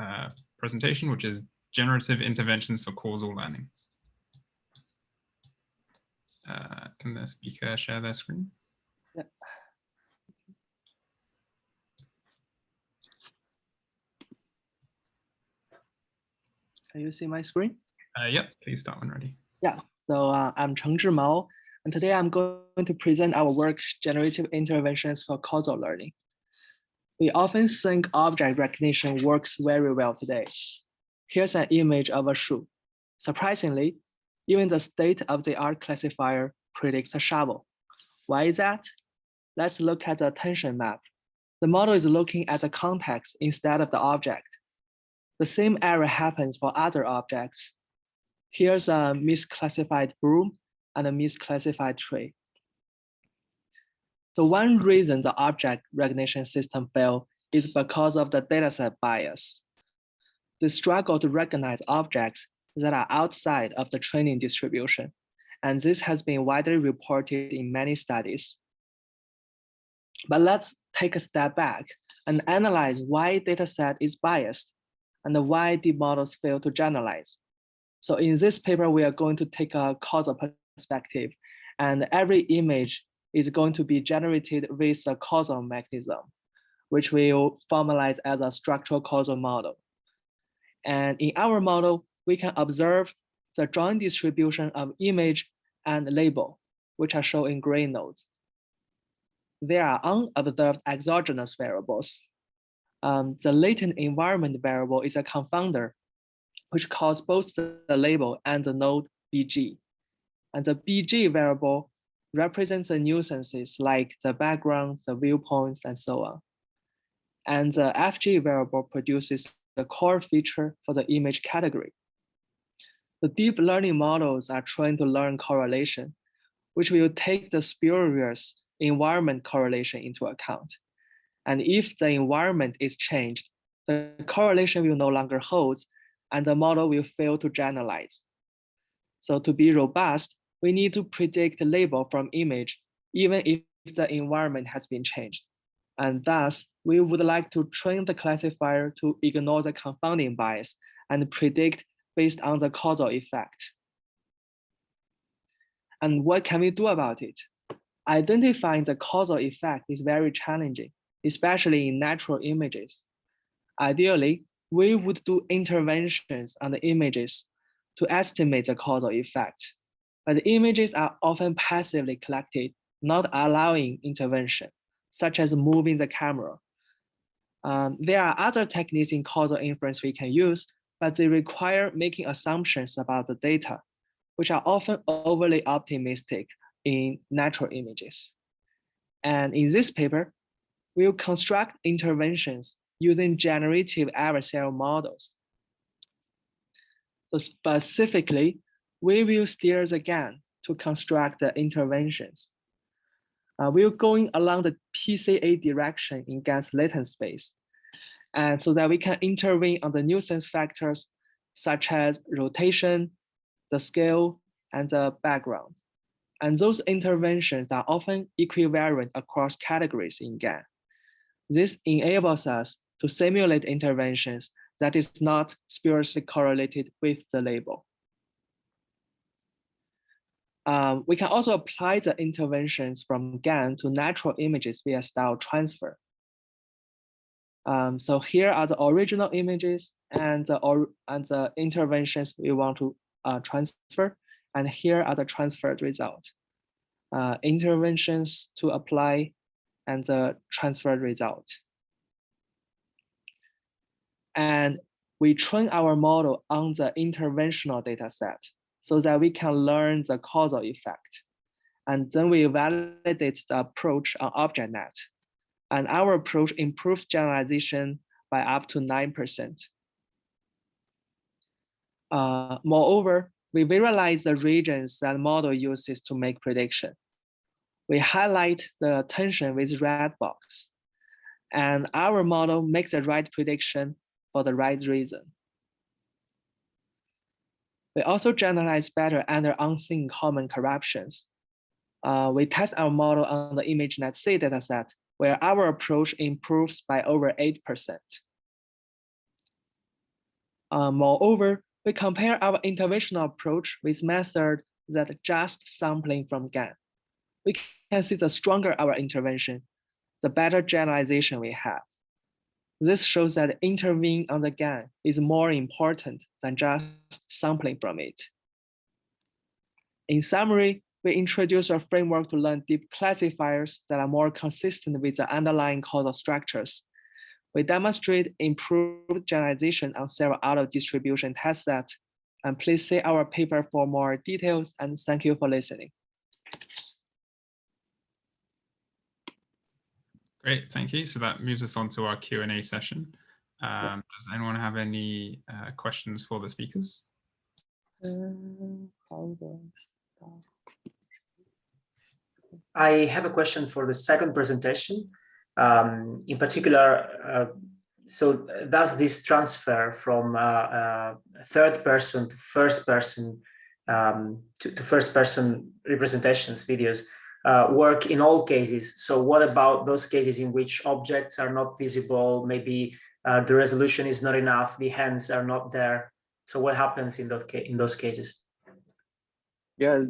presentation, which is generative interventions for causal learning. Can the speaker share their screen? Yeah. Can you see my screen? Yep, please start when ready. Yeah, so I'm Chengzhi Mao, and today I'm going to present our work, Generative Interventions for Causal Learning. We often think object recognition works very well today. Here's an image of a shoe. Surprisingly, even the state-of-the-art classifier predicts a shovel. Why is that? Let's look at the attention map. The model is looking at the context instead of the object. The same error happens for other objects. Here's a misclassified broom and a misclassified tree. So one reason the object recognition system failed is because of the dataset bias. They struggle to recognize objects that are outside of the training distribution, and this has been widely reported in many studies. But let's take a step back and analyze why dataset is biased and why the models fail to generalize. So in this paper, we are going to take a causal perspective, and every image is going to be generated with a causal mechanism, which we'll formalize as a structural causal model. And in our model, we can observe the joint distribution of image and label, which are shown in gray nodes. There are unobserved exogenous variables. The latent environment variable is a confounder, which calls both the label and the node BG. And the BG variable represents the nuisances like the background, the viewpoints, and so on. And the FG variable produces the core feature for the image category. The deep learning models are trained to learn correlation, which will take the spurious environment correlation into account. And if the environment is changed, the correlation will no longer hold, and the model will fail to generalize. So to be robust, we need to predict the label from image, even if the environment has been changed. And thus, we would like to train the classifier to ignore the confounding bias and predict based on the causal effect. And what can we do about it? Identifying the causal effect is very challenging, especially in natural images. Ideally, we would do interventions on the images to estimate the causal effect, but the images are often passively collected, not allowing intervention, such as moving the camera. There are other techniques in causal inference we can use, but they require making assumptions about the data, which are often overly optimistic in natural images. And in this paper, we'll construct interventions using generative adversarial models. So specifically, we will steer the GAN to construct the interventions. We're going along the PCA direction in GAN's latent space, and so that we can intervene on the nuisance factors such as rotation, the scale, and the background. And those interventions are often equivariant across categories in GAN. This enables us to simulate interventions that is not spuriously correlated with the label. We can also apply the interventions from GAN to natural images via style transfer. So here are the original images and the interventions we want to transfer. And here are the transferred results. Interventions to apply and the transferred result. And we train our model on the interventional data set so that we can learn the causal effect. And then we validate the approach on ObjectNet. And our approach improves generalization by up to 9%. Moreover, we visualize the regions that model uses to make prediction. We highlight the tension with red box. And our model makes the right prediction for the right reason. We also generalize better under unseen common corruptions. We test our model on the ImageNet-C dataset, where our approach improves by over 8%. Moreover, we compare our interventional approach with methods that just sampling from GAN. We can see the stronger our intervention, the better generalization we have. This shows that intervening on the GAN is more important than just sampling from it. In summary, we introduce a framework to learn deep classifiers that are more consistent with the underlying causal structures. We demonstrate improved generalization on several other distribution test sets. And please see our paper for more details, and thank you for listening. Great, thank you. So that moves us on to our Q&A session. Does anyone have any questions for the speakers? I have a question for the second presentation. In particular, so does this transfer from third person to first person to first person representations videos work in all cases? So what about those cases in which objects are not visible, maybe the resolution is not enough, the hands are not there? So what happens in those cases? Yeah,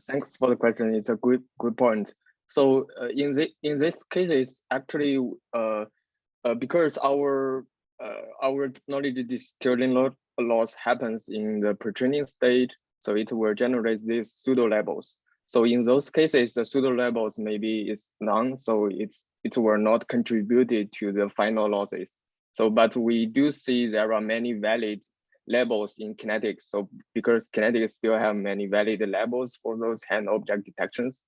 thanks for the question. It's a good point. So in this cases, actually, because our knowledge distilling loss happens in the pre-training stage, so it will generate these pseudo labels. So in those cases, the pseudo labels maybe is none, so it will not contribute to the final losses. So, but we do see there are many valid labels in kinetics. So because kinetics still have many valid labels for those hand object detections.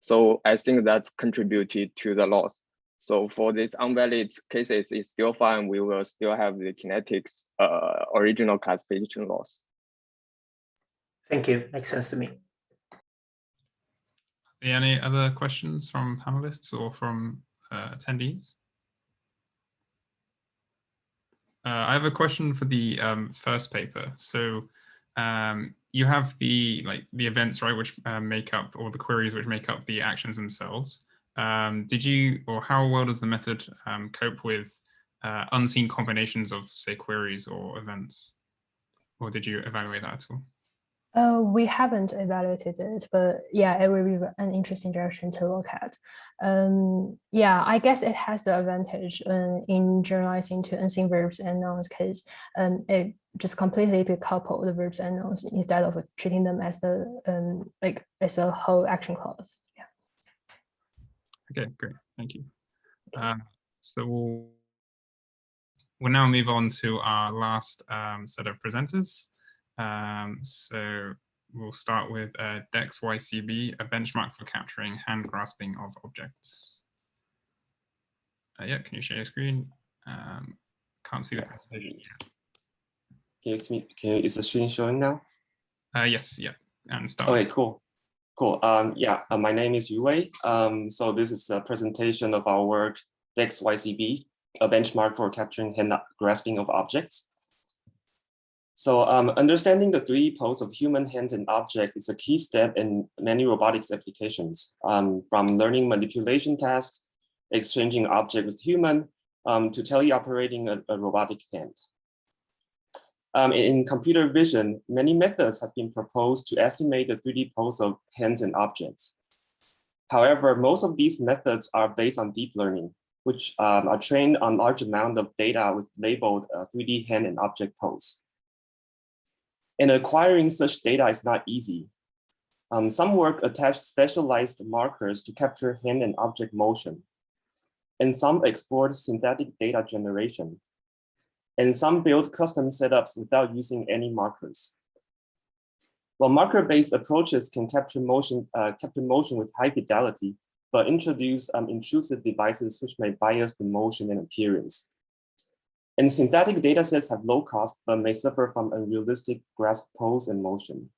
So I think that's contributed to the loss. So for these unvalid cases, it's still fine. We will still have the kinetics original classification loss. Thank you, makes sense to me. Any other questions from panelists or from attendees? I have a question for the first paper. So you have the events, right, which make up, or the queries which make up the actions themselves. Did you, or how well does the method cope with unseen combinations of, say, queries or events? Or did you evaluate that at all? We haven't evaluated it, but yeah, it will be an interesting direction to look at. Yeah, I guess it has the advantage in generalizing to unseen verbs and nouns, because it just completely decouple the verbs and nouns instead of treating them as the as a whole action clause. Yeah. Okay, great, thank you. So we'll now move on to our last set of presenters. So we'll start with DEX-YCB, a benchmark for capturing hand grasping of objects. Yeah, can you share your screen? Can't see the presentation. Can you see? Is the screen showing now? Yes, yeah, and start. Okay, cool. My name is Yu Wei. So this is a presentation of our work, DEX-YCB, a benchmark for capturing hand grasping of objects. So understanding the 3D pose of human hands and objects is a key step in many robotics applications, from learning manipulation tasks, exchanging object with human, to teleoperating a robotic hand. In computer vision, many methods have been proposed to estimate the 3D pose of hands and objects. However, most of these methods are based on deep learning, which are trained on large amount of data with labeled 3D hand and object pose. And acquiring such data is not easy. Some work attached specialized markers to capture hand and object motion. And some explored synthetic data generation. And some build custom setups without using any markers. While marker-based approaches can capture motion with high fidelity, but introduce intrusive devices which may bias the motion and appearance. And synthetic datasets have low cost, but may suffer from unrealistic grasp pose and motion.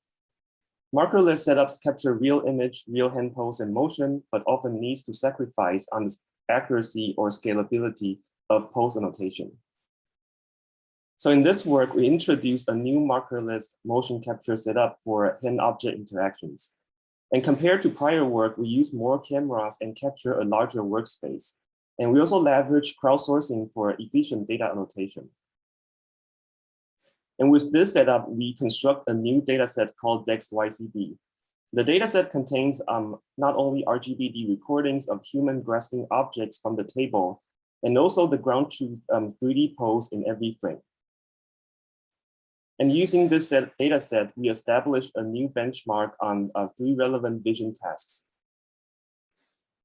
Markerless setups capture real image, real hand pose and motion, but often needs to sacrifice on the accuracy or scalability of pose annotation. So in this work, we introduced a new markerless motion capture setup for hand-object interactions. And compared to prior work, we use more cameras and capture a larger workspace. And we also leverage crowdsourcing for efficient data annotation. And with this setup, we construct a new dataset called DEX-YCB. The dataset contains not only RGBD recordings of human grasping objects from the table, and also the ground truth 3D pose in every frame. And using this dataset, we established a new benchmark on 3 relevant vision tasks.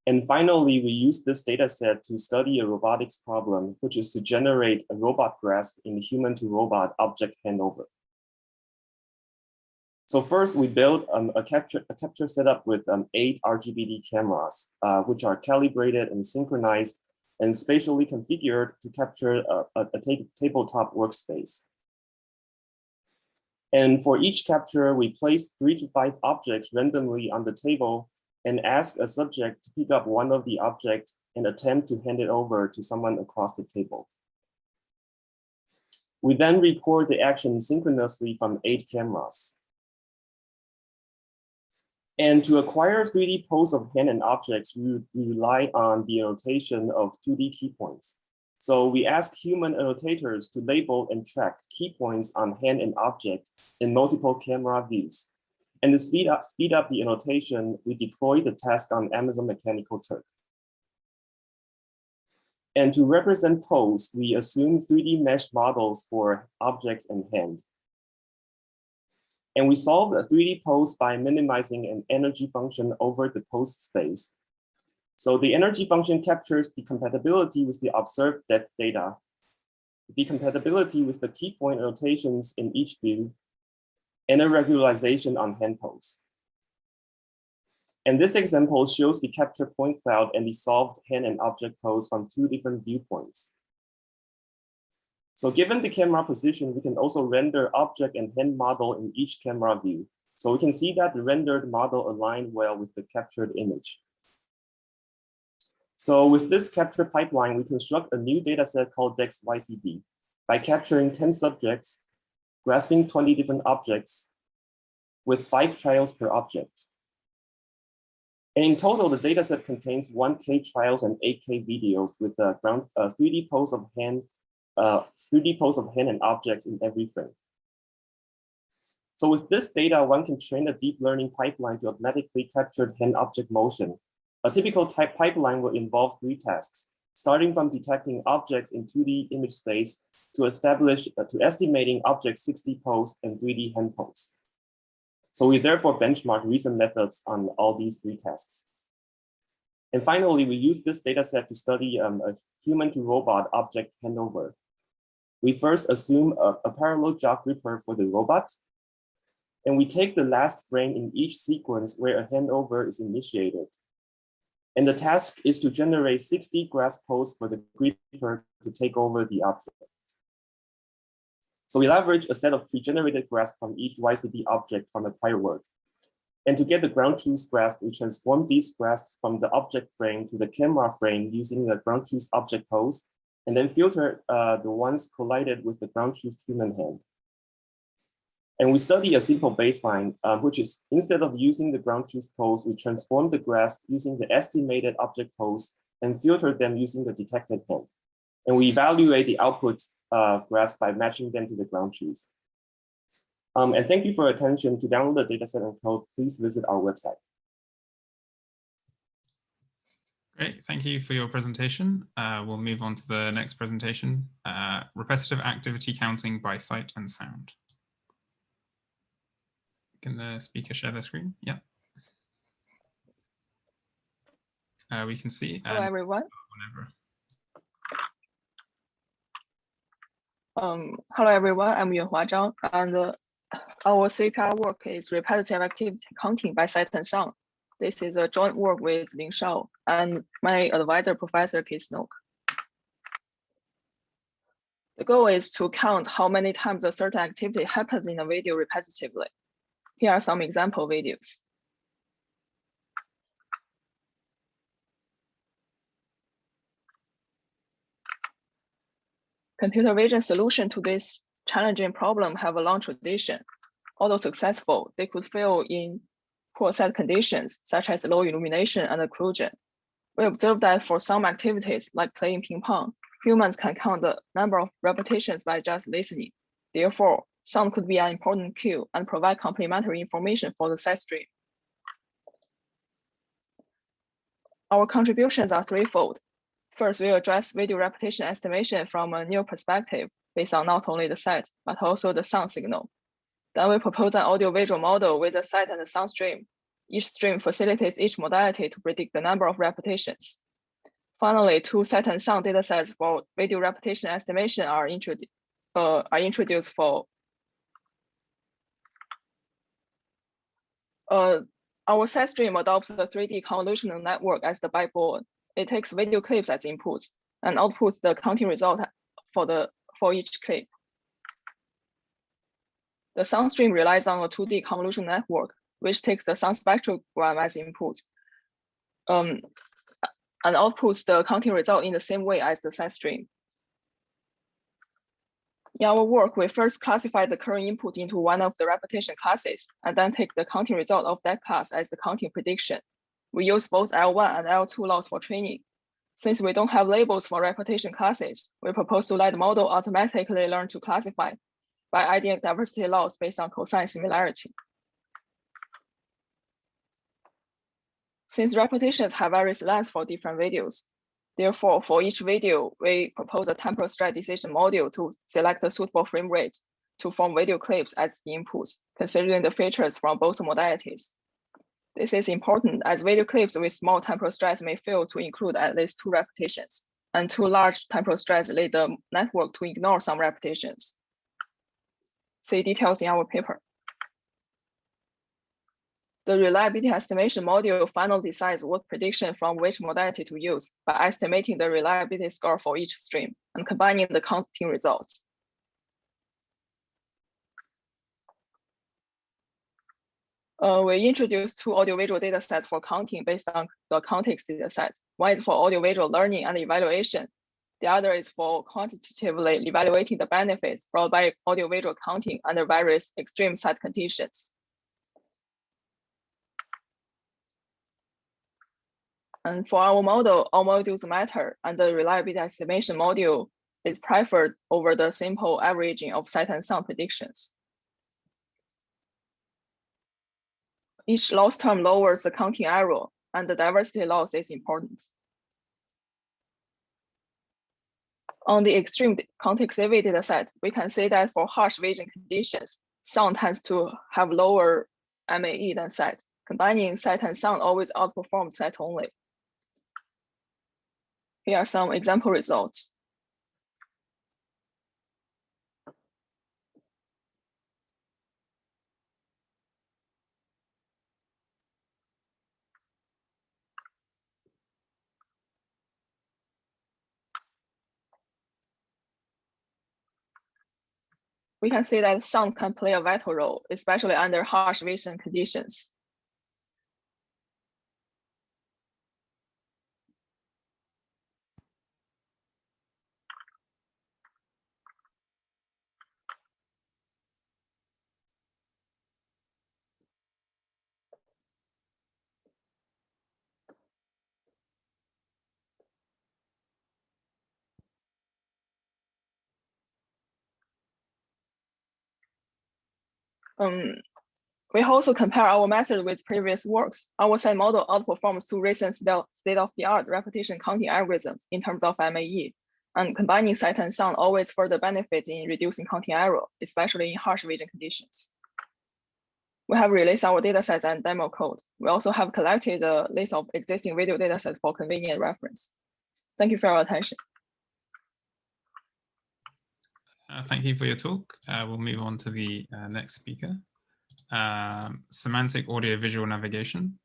And finally, we use this dataset to study a robotics problem, which is to generate a robot grasp in human-to-robot object handover. So first, we built a capture setup with 8 RGBD cameras, which are calibrated and synchronized and spatially configured to capture a tabletop workspace. And for each capture, we place 3 to 5 objects randomly on the table and ask a subject to pick up one of the objects and attempt to hand it over to someone across the table. We then record the action synchronously from 8 cameras. And to acquire 3D pose of hand and objects, we rely on the annotation of 2D key points. So we ask human annotators to label and track key points on hand and object in multiple camera views. And to speed up the annotation, we deploy the task on Amazon Mechanical Turk. And to represent pose, we assume 3D mesh models for objects and hand. And we solve a 3D pose by minimizing an energy function over the pose space. So the energy function captures the compatibility with the observed depth data, the compatibility with the key point annotations in each view, and a regularization on hand pose. And this example shows the capture point cloud and the solved hand and object pose from 2 different viewpoints. So given the camera position, we can also render object and hand model in each camera view. So we can see that the rendered model align well with the captured image. So with this capture pipeline, we construct a new dataset called DEX-YCB by capturing 10 subjects, grasping 20 different objects with 5 trials per object. And in total, the dataset contains 1K trials and 8K videos with the 3D pose of hand and objects in every frame. So with this data, one can train a deep learning pipeline to automatically capture hand object motion. A typical type pipeline will involve 3 tasks, starting from detecting objects in 2D image space to estimating object 6D pose and 3D hand pose. So we therefore benchmark recent methods on all these 3 tasks. And finally, we use this data set to study a human to robot object handover. we first assume a parallel jaw gripper for the robot, and we take the last frame in each sequence where a handover is initiated. And the task is to generate 60 grasp posts for the gripper to take over the object. So we leverage a set of pre-generated grasps from each YCB object from the prior work. And to get the ground truth grasp, we transform these grasps from the object frame to the camera frame using the ground truth object pose, and then filter the ones collided with the ground truth human hand. And we study a simple baseline, which is instead of using the ground truth pose, we transform the grasp using the estimated object pose and filter them using the detected hand. And we evaluate the output grasp by matching them to the ground truth. And thank you for your attention. To download the dataset and code, please visit our website. Great, thank you for your presentation. We'll move on to the next presentation, repetitive activity counting by sight and sound. Can the speaker share their screen? Yeah. We can see. Hello, everyone. Whenever. Hello, everyone. I'm Yuanhua Zhang, and our CVPR work is repetitive activity counting by sight and sound. This is a joint work with Ling Shao and my advisor, Professor Keynote. The goal is to count how many times a certain activity happens in a video repetitively. Here are some example videos. Computer vision solution to this challenging problem have a long tradition. Although successful, they could fail in poor set conditions, such as low illumination and occlusion. We observed that for some activities, like playing ping pong, humans can count the number of repetitions by just listening. Therefore, sound could be an important cue and provide complementary information for the set stream. Our contributions are threefold. First, we address video repetition estimation from a new perspective based on not only the sight, but also the sound signal. Then we propose an audio-visual model with the sight and the sound stream. Each stream facilitates each modality to predict the number of repetitions. Finally, two sight and sound datasets for video repetition estimation are introduced for our set stream adopts the 3D convolutional network as the backbone. It takes video clips as inputs and outputs the counting result for each clip. The sound stream relies on a 2D convolutional network, which takes the sound spectrogram as input and outputs the counting result in the same way as the set stream. In our work, we first classify the current input into one of the repetition classes, and then take the counting result of that class as the counting prediction. We use both L1 and L2 laws for training. Since we don't have labels for repetition classes, we propose to let the model automatically learn to classify by adding diversity laws based on cosine similarity. Since repetitions have various lengths for different videos, therefore, for each video, we propose a temporal stride decision module to select a suitable frame rate to form video clips as the inputs, considering the features from both modalities. This is important as video clips with small temporal strides may fail to include at least 2 repetitions, and 2 large temporal strides lead the network to ignore some repetitions. See details in our paper. The reliability estimation module finally decides what prediction from which modality to use by estimating the reliability score for each stream and combining the counting results. We introduced 2 audiovisual data sets for counting based on the context data set. One is for audiovisual learning and evaluation. The other is for quantitatively evaluating the benefits brought by audiovisual counting under various extreme set conditions. And for our model, all modules matter, and the reliability estimation module is preferred over the simple averaging of sight and sound predictions. Each loss term lowers the counting error, and the diversity loss is important. On the extreme contextivity data set, we can say that for harsh vision conditions, sound tends to have lower MAE than sight. Combining sight and sound always outperforms sight only. Here are some example results. we can see that sound can play a vital role, especially under harsh vision conditions. We also compare our method with previous works. Our set model outperforms two recent state-of-the-art repetition counting algorithms in terms of MAE, and combining sight and sound always further benefits in reducing counting error, especially in harsh vision conditions. We have released our datasets and demo code. We also have collected a list of existing video datasets for convenient reference. Thank you for your attention. Thank you for your talk. We'll move on to the next speaker. Semantic audio-visual navigation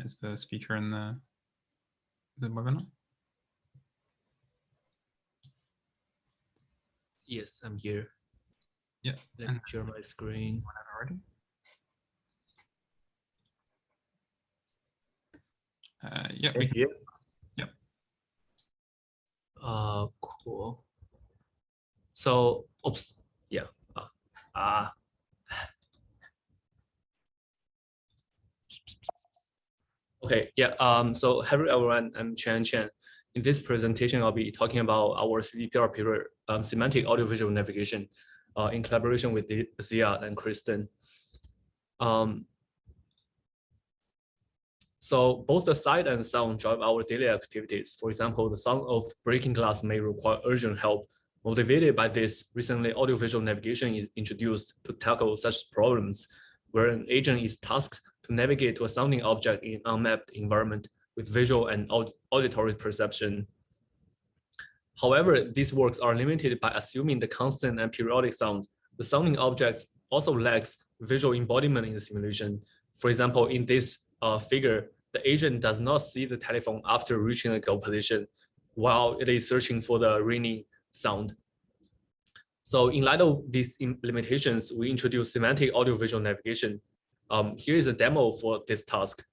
is the speaker in the webinar. Yes, I'm here. Yeah. Let me share my screen. Whenever ready. Yeah. Can you see it? Yep. Cool. So, oops, yeah. Okay, yeah. So, hello everyone, I'm Chen. In this presentation, I'll be talking about our CVPR paper, semantic audiovisual navigation, in collaboration with Jeannette and Kristen. So both the sight and sound drive our daily activities. For example, the sound of breaking glass may require urgent help. Motivated by this, recently audiovisual navigation is introduced to tackle such problems, where an agent is tasked to navigate to a sounding object in an unmapped environment with visual and auditory perception. However, these works are limited by assuming the constant and periodic sound. The sounding object also lacks visual embodiment in the simulation. For example, in this figure, the agent does not see the telephone after reaching the goal position while it is searching for the ringing sound. So in light of these limitations, we introduced semantic audiovisual navigation. Here is a demo for this task.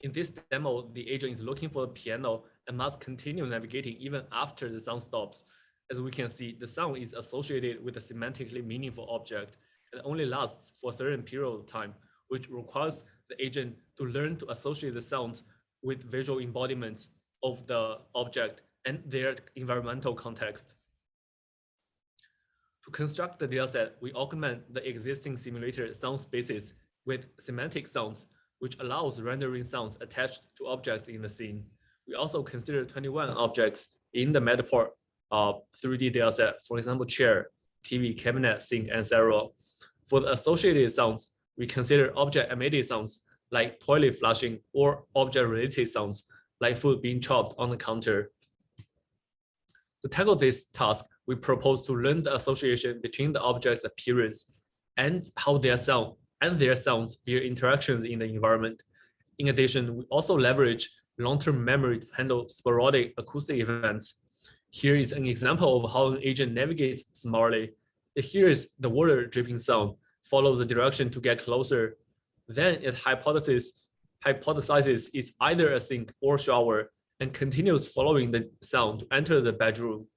In this demo, the agent is looking for the piano and must continue navigating even after the sound stops. As we can see, the sound is associated with a semantically meaningful object and only lasts for a certain period of time, which requires the agent to learn to associate the sounds with visual embodiments of the object and their environmental context. To construct the dataset, we augment the existing simulated sound spaces with semantic sounds, which allows rendering sounds attached to objects in the scene. We also consider 21 objects in the Matterport 3D dataset, for example, chair, TV, cabinet, sink, and several. For the associated sounds, we consider object-emitted sounds like toilet flushing or object-related sounds like food being chopped on the counter. To tackle this task, we propose to learn the association between the object's appearance and how their sound and their sounds via interactions in the environment. In addition, we also leverage long-term memory to handle sporadic acoustic events. Here is an example of how an agent navigates smartly. It hears the water dripping sound, follows the direction to get closer. Then it hypothesizes it's either a sink or shower and continues following the sound to enter the bedroom.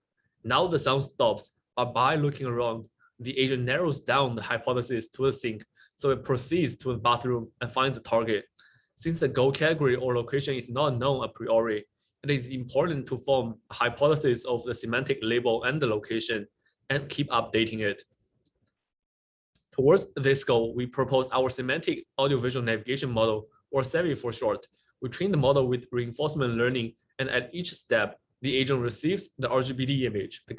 Now the sound stops, but by looking around, the agent narrows down the hypothesis to the sink, so it proceeds to the bathroom and finds the target. Since the goal category or location is not known a priori, it is important to form a hypothesis of the semantic label and the location and keep updating it. Towards this goal, we propose our semantic audiovisual navigation model, or SEVI for short. We train the model with reinforcement learning, and at each step, the agent receives the RGBD image, the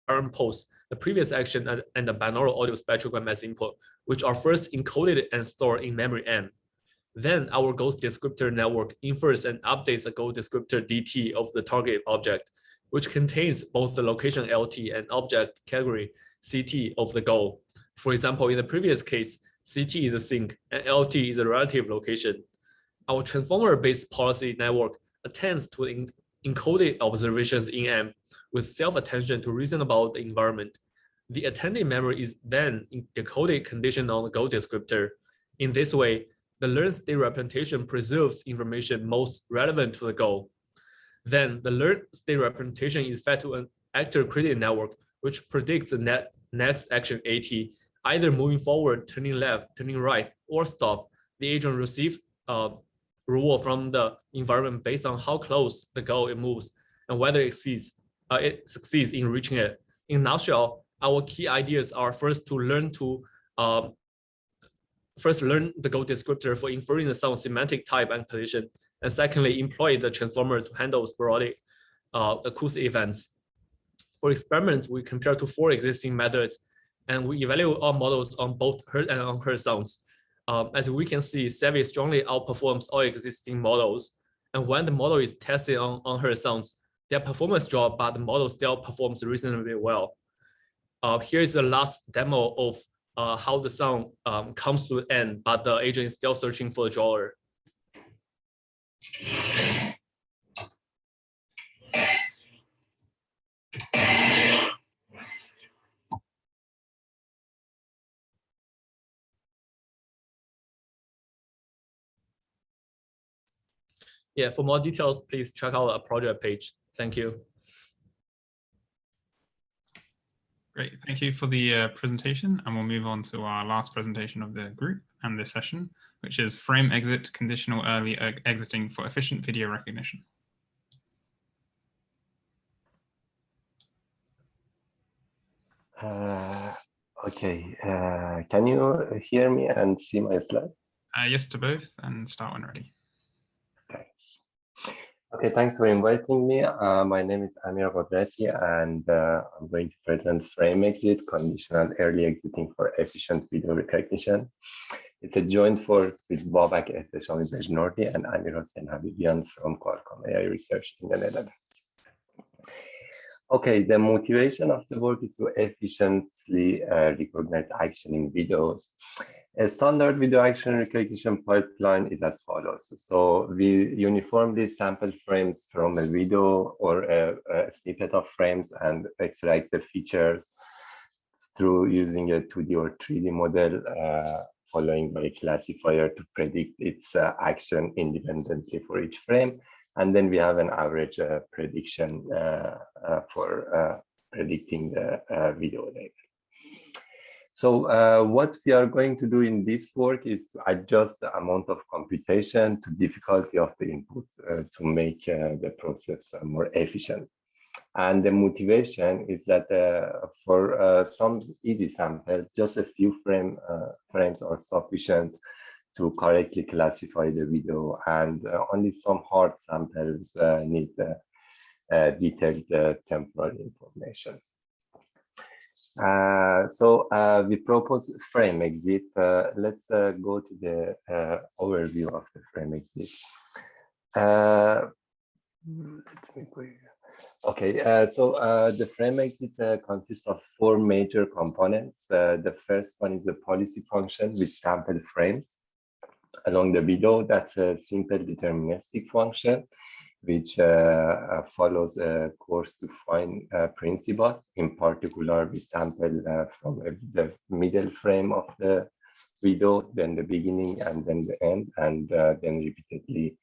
current pose, the previous action, and the binaural audio spectrogram as input, which are first encoded and stored in memory M. Then our goal descriptor network infers and updates a goal descriptor DT of the target object, which contains both the location LT and object category CT of the goal. For example, in the previous case, CT is a sink and LT is a relative location. Our transformer-based policy network attends to the encoded observations in M with self-attention to reason about the environment. The attending memory is then decoded conditioned on the goal descriptor. In this way, the learned state representation preserves information most relevant to the goal. Then the learned state representation is fed to an actor created network, which predicts the next action AT, either moving forward, turning left, turning right, or stop. The agent receives reward from the environment based on how close the goal it moves and whether it succeeds in reaching it. In a nutshell, our key ideas are first to learn the goal descriptor for inferring the sound semantic type and position, and secondly, employ the transformer to handle sporadic acoustic events. For experiments, we compare to 4 existing methods, and we evaluate all models on both heard and unheard sounds. As we can see, CEVI strongly outperforms all existing models. And when the model is tested on unheard sounds, their performance drops, but the model still performs reasonably well. Here is the last demo of how the sound comes to an end, but the agent is still searching for the drawer. Yeah, for more details, please check out our project page. Thank you. Great, thank you for the presentation, and we'll move on to our last presentation of the group and this session, which is frame exit conditional early exiting for efficient video recognition. Okay, can you hear me and see my slides? Yes to both, and start when ready. Thanks. Okay, thanks for inviting me. My name is Amir Quadrati, and I'm going to present frame exit, conditional early exiting for efficient video recognition. It's a joint work with Bohg, Ehteshami Bejnordi, and Amir Hossein Habibian from Qualcomm AI Research in the Netherlands. Okay, the motivation of the work is to efficiently recognize action in videos. A standard video action recognition pipeline is as follows. So we uniformly sample frames from a video or a snippet of frames and extract the features through using a 2D or 3D model, following by a classifier to predict its action independently for each frame. And then we have an average prediction for predicting the video label. So what we are going to do in this work is adjust the amount of computation to difficulty of the input to make the process more efficient. And the motivation is that for some easy samples, just a few frames are sufficient to correctly classify the video, and only some hard samples need detailed temporal information. So we propose frame exit. Let's go to the overview of the frame exit. Let me go here. Okay, so the frame exit consists of 4 major components. The first one is the policy function, which sample frames along the video. That's a simple deterministic function, which follows a coarse to fine principle. In particular, we sample from the middle frame of the video, then the beginning, and then the end, and then repeatedly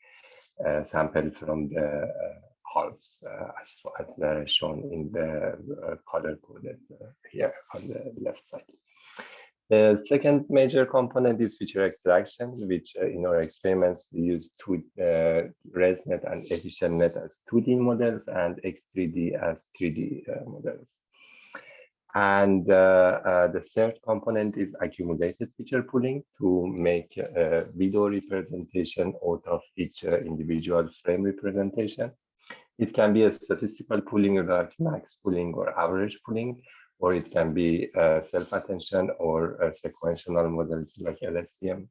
sample from the halves, as shown in the color coded here on the left side. The second major component is feature extraction, which in our experiments we use ResNet and EfficientNet as 2D models and X3D as 3D models. And the third component is accumulated feature pooling to make a video representation out of each individual frame representation. It can be a statistical pooling like max pooling or average pooling, or it can be self-attention or sequential models like LSTM.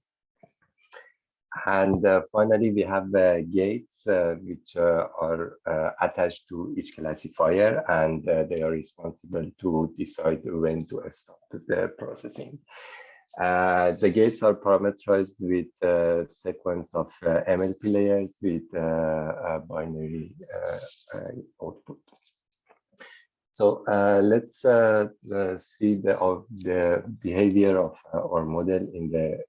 And finally, we have gates which are attached to each classifier, and they are responsible to decide when to stop the processing. The gates are parameterized with a sequence of MLP layers with a binary output. So let's see the behavior of our model in the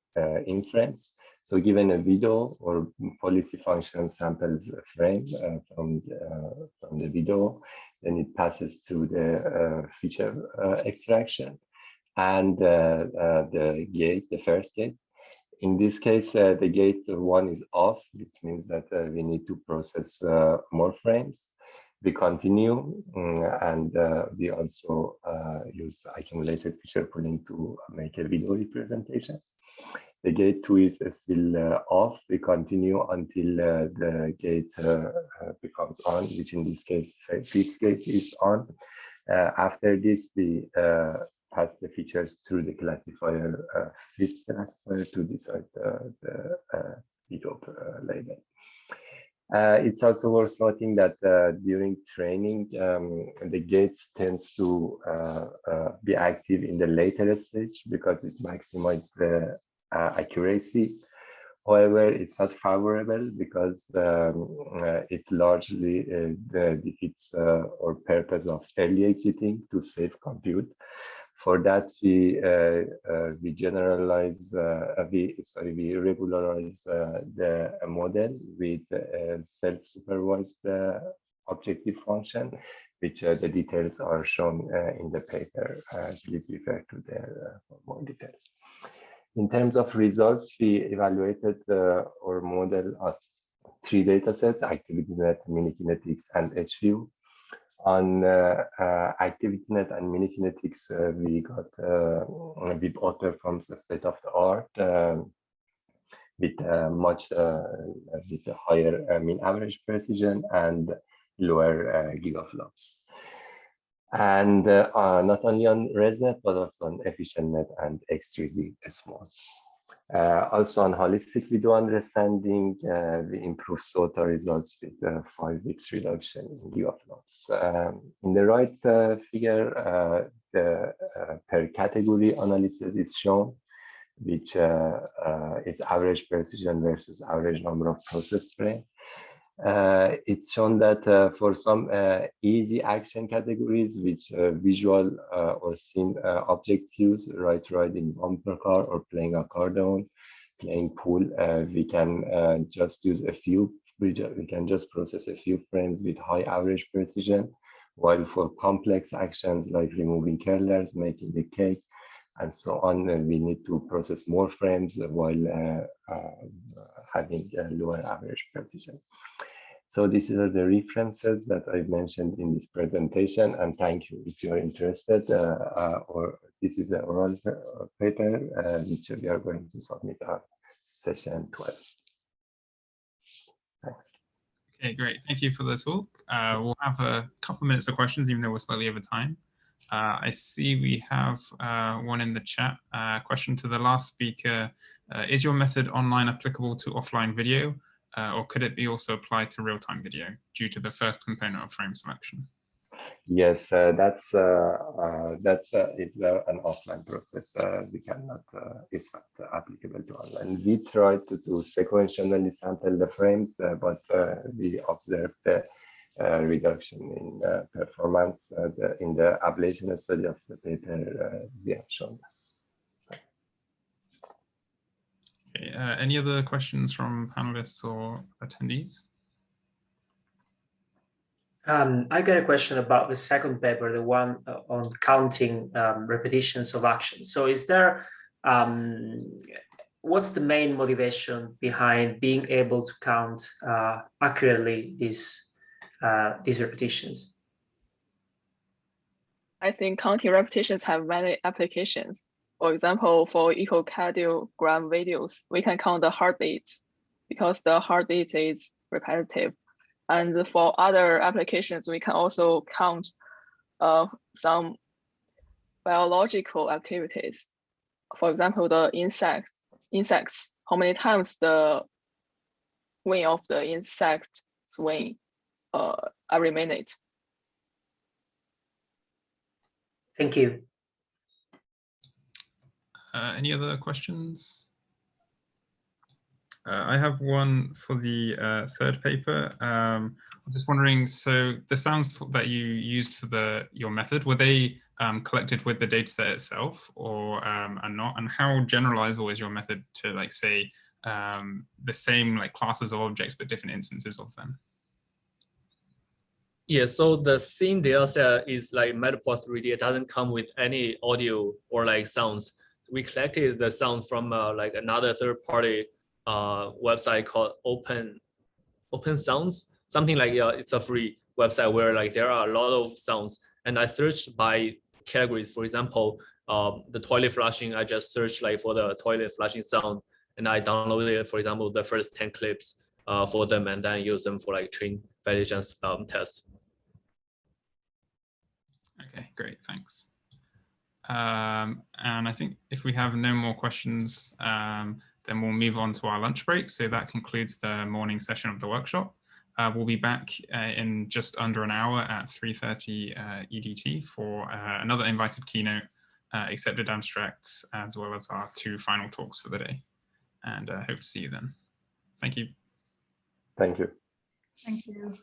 inference. So given a video or policy function samples a frame from the video, then it passes through the feature extraction and the gate, the first gate. In this case, the gate 1 is off, which means that we need to process more frames. We continue, and we also use accumulated feature pooling to make a video representation. The gate 2 is still off. We continue until the gate becomes on, which in this case, fifth gate is on. After this, we pass the features through the classifier, fifth classifier, to decide the video label. It's also worth noting that during training, the gates tends to be active in the later stage because it maximizes the accuracy. However, it's not favorable because it largely defeats our purpose of early exiting to save compute. For that, we generalize, we regularize the model with self-supervised objective function, which the details are shown in the paper. Please refer to there for more details. In terms of results, we evaluated our model at 3 datasets: ActivityNet, Minikinetics, and HView. On ActivityNet and Minikinetics, we outperforms the state of the art with much with a higher mean average precision and lower gigaflops. And not only on ResNet, but also on EfficientNet and X3D Small. Also on holistic video understanding, we improve SOTA results with 5 weeks reduction in gigaflops. In the right figure, the per category analysis is shown, which is average precision versus average number of processed frames. It's shown that for some easy action categories, which visual or scene object views, riding bumper car or playing accordion, playing pool, we can just use a few, we can just process a few frames with high average precision, while for complex actions like removing curlers, making the cake, and so on, we need to process more frames while having a lower average precision. So these are the references that I mentioned in this presentation, and thank you if you're interested, or this is an oral paper which we are going to submit on session 12. Thanks. Okay, great. Thank you for the talk. We'll have a couple of minutes of questions, even though we're slightly over time. I see we have one in the chat. Question to the last speaker. Is your method online applicable to offline video? Or could it be also applied to real-time video due to the first component of frame selection? Yes, that's it's an offline process. We cannot, it's not applicable to online. We tried to sequentially sample the frames, but we observed the reduction in performance in the ablation study of the paper. We have shown that. Okay, any other questions from panelists or attendees? I got a question about the second paper, the one on counting repetitions of action. So is there, what's the main motivation behind being able to count accurately these repetitions? I think counting repetitions have many applications. For example, for echocardiogram videos, we can count the heartbeats because the heartbeat is repetitive. And for other applications, we can also count some biological activities. For example, the insects, how many times the wing of the insect swing every minute. Thank you. Any other questions? I have one for the third paper. I'm just wondering, so the sounds that you used for your method, were they collected with the dataset itself or and not? And how generalizable is your method to, like, say, the same like classes of objects but different instances of them? Yeah, so the scene data set is like Matplotlib 3D. It doesn't come with any audio or like sounds. We collected the sound from like another third-party website called Open Sounds, something like it's a free website where like there are a lot of sounds. And I searched by categories. For example, the toilet flushing, I just searched like for the toilet flushing sound, and I downloaded, for example, the first 10 clips for them, and then use them for like train validation tests. Okay, great, thanks. And I think if we have no more questions, then we'll move on to our lunch break. So that concludes the morning session of the workshop. We'll be back in just under an hour at 3:30 EDT for another invited keynote, accepted abstracts, as well as our 2 final talks for the day. And hope to see you then. Thank you. Thank you. Thank you.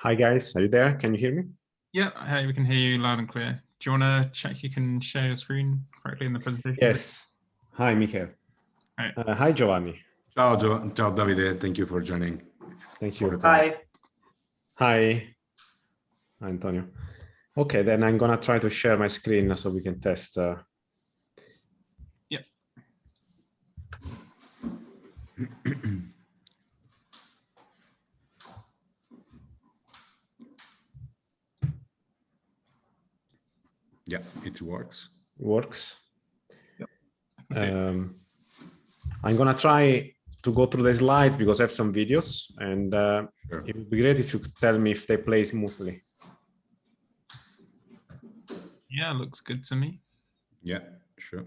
Hi guys, are you there? Can you hear me? Yeah, hey, we can hear you loud and clear. Do you want to check you can share your screen correctly in the presentation? Yes. Hi, Michael. Hi, hi Giovanni. Ciao, ciao Davide. Thank you for joining. Thank you. Hi. Hi, Antonio. Okay, then I'm gonna try to share my screen so we can test. Yeah. Yeah, it works. Works. Yep. I'm gonna try to go through the slides because I have some videos, and Sure. it would be great if you could tell me if they play smoothly. Yeah, looks good to me. Yeah, sure.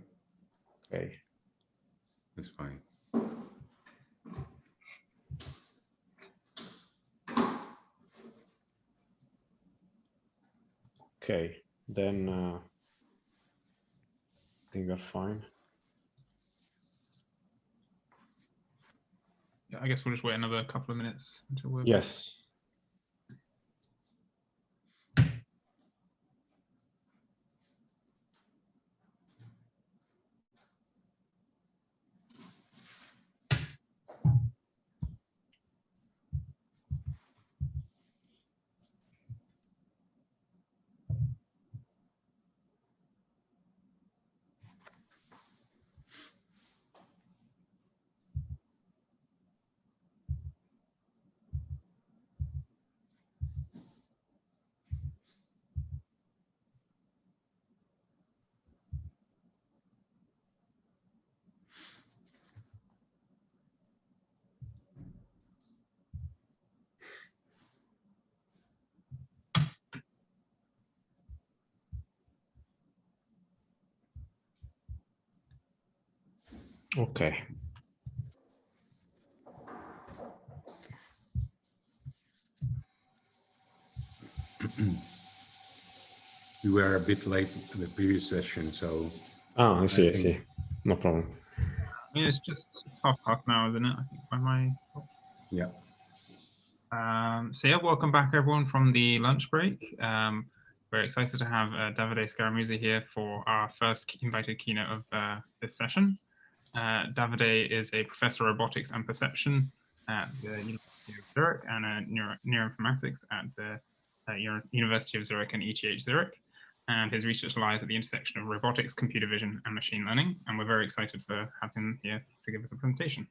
Okay. That's fine. Okay, then I think we're fine. Yeah, I guess we'll just wait another couple of minutes until we're. Yes. Okay. We were a bit late in the previous session, so. Oh, I see. I see. No problem. Yeah, it's just half now, isn't it? I think by my. Yeah. So yeah, welcome back everyone from the lunch break. We're excited to have Davide Scaramuzza here for our first invited keynote of this session. Davide is a professor of robotics and perception at the University of Zurich and a neuroinformatics at the University of Zurich and ETH Zurich. And his research lies at the intersection of robotics, computer vision, and machine learning. And we're very excited for having him here to give us a presentation.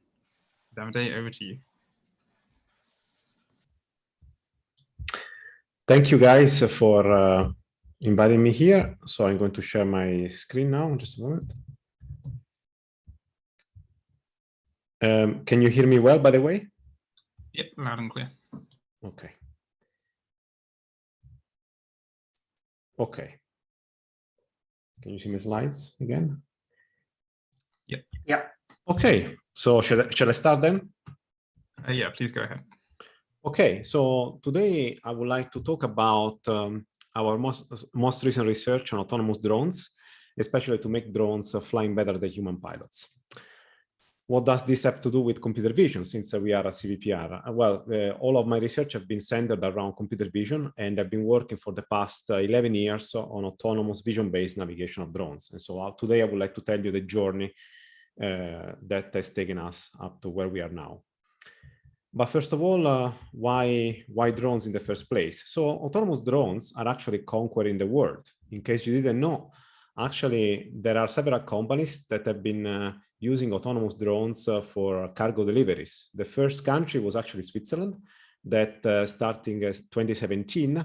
Davide, over to you. Thank you guys for inviting me here. So I'm going to share my screen now, just a moment. Can you hear me well, by the way? Yep, loud and clear. Okay. Okay. Can you see my slides again? Yep. Yeah. Okay, so shall I start then? Yeah, please go ahead. Okay, so today I would like to talk about our most recent research on autonomous drones, especially to make drones flying better than human pilots. What does this have to do with computer vision, since we are a CVPR? Well, all of my research have been centered around computer vision, and I've been working for the past 11 years on autonomous vision-based navigation of drones. And so today I would like to tell you the journey that has taken us up to where we are now. But first of all, why drones in the first place? So autonomous drones are actually conquering the world. In case you didn't know, actually, there are several companies that have been using autonomous drones for cargo deliveries. The first country was actually Switzerland, that starting as 2017,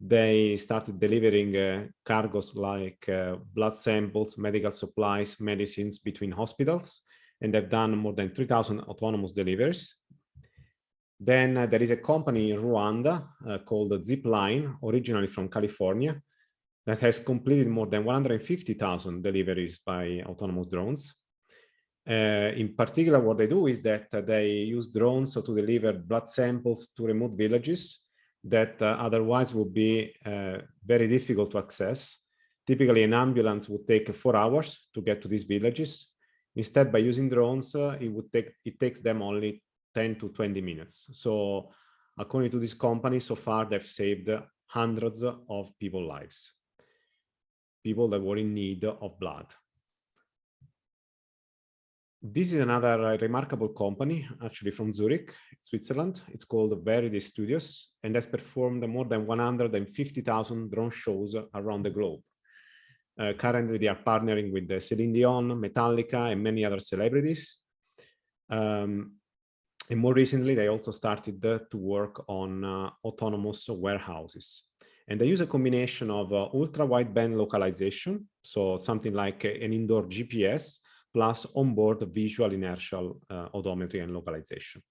they started delivering cargos like blood samples, medical supplies, medicines between hospitals, and they've done more than 3,000 autonomous deliveries. Then there is a company in Rwanda called Zipline, originally from California, that has completed more than 150,000 deliveries by autonomous drones. In particular, what they do is that they use drones to deliver blood samples to remote villages that otherwise would be very difficult to access. Typically, an ambulance would take 4 hours to get to these villages. Instead, by using drones, it takes them only 10 to 20 minutes. So According to this company, so far they've saved hundreds of people's lives, people that were in need of blood. This is another remarkable company, actually from Zurich, Switzerland. It's called Verity Studios and has performed more than 150,000 drone shows around the globe. Currently, they are partnering with Celine Dion, Metallica, and many other celebrities. And more recently, they also started to work on autonomous warehouses. And they use a combination of ultra-wideband localization, so something like an indoor GPS, plus onboard visual inertial odometry and localization.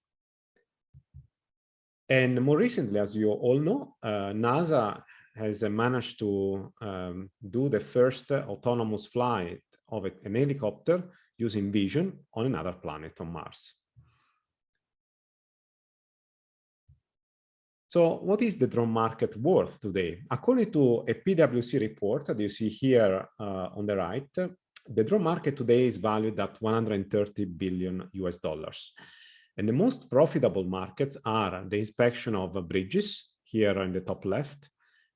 And more recently, as you all know, NASA has managed to do the first autonomous flight of an helicopter using vision on another planet, on Mars. So what is the drone market worth today? According to a PwC report that you see here on the right, the drone market today is valued at $130 billion US. And the most profitable markets are the inspection of bridges, here in the top left,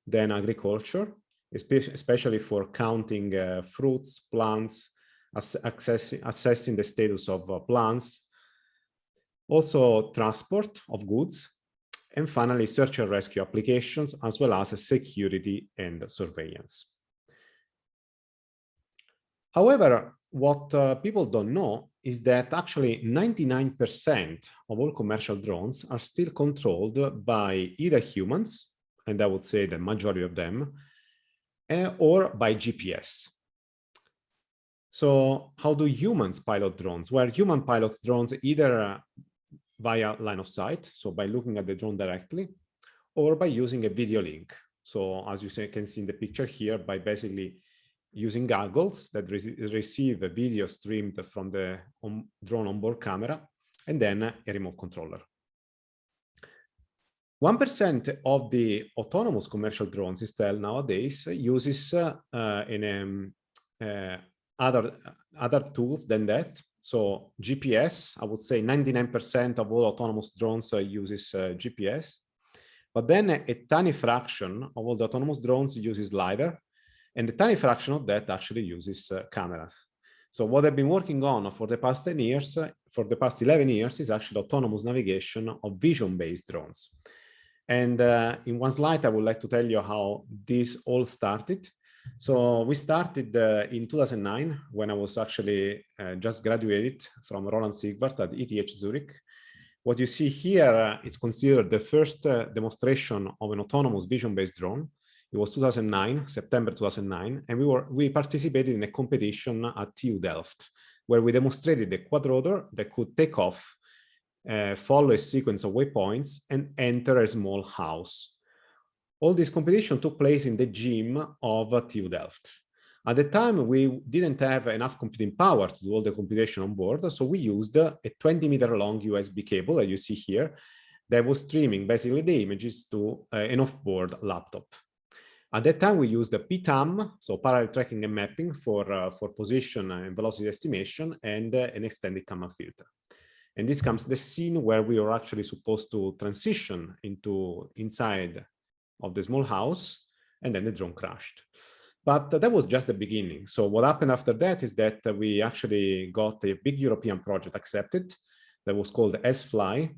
then agriculture, especially for counting fruits, plants, assessing the status of plants, also transport of goods, and finally search and rescue applications, as well as security and surveillance. However, what people don't know is that actually 99% of all commercial drones are still controlled by either humans, and I would say the majority of them, or by GPS. So how do humans pilot drones? Well, human pilot drones either via line of sight, so by looking at the drone directly, or by using a video link. So as you can see in the picture here, by basically using goggles that receive a video streamed from the drone onboard camera, and then a remote controller. 1% of the autonomous commercial drones instead nowadays uses other tools than that. So GPS, I would say 99% of all autonomous drones uses GPS, but then a tiny fraction of all the autonomous drones uses LiDAR, and a tiny fraction of that actually uses cameras. So what I've been working on for the past 10 years, for the past 11 years, is actually autonomous navigation of vision-based drones. And in one slide, I would like to tell you how this all started. So we started in 2009, when I was actually just graduated from Roland Siegwart at ETH Zurich. What you see here is considered the first demonstration of an autonomous vision-based drone. It was 2009, September 2009, and we participated in a competition at TU Delft, where we demonstrated a quadrotor that could take off, follow a sequence of waypoints, and enter a small house. All this competition took place in the gym of TU Delft. At the time, we didn't have enough computing power to do all the computation on board, so we used a 20-meter long USB cable that you see here that was streaming basically the images to an off-board laptop. At that time, we used the PTAM, so parallel tracking and mapping for position and velocity estimation, and an extended gamma filter. And this comes the scene where we were actually supposed to transition inside of the small house, and then the drone crashed. But that was just the beginning. So what happened after that is that we actually got a big European project accepted that was called S-Fly.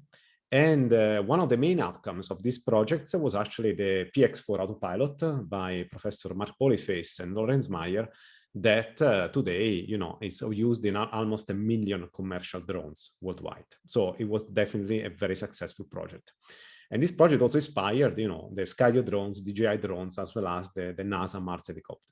And one of the main outcomes of this project was actually the PX4 autopilot by Professor Mark Boniface and Lorenzo that today, is used in almost 1 million commercial drones worldwide. So it was definitely a very successful project. And this project also inspired, the Skydio drones, DJI drones, as well as the NASA Mars helicopter.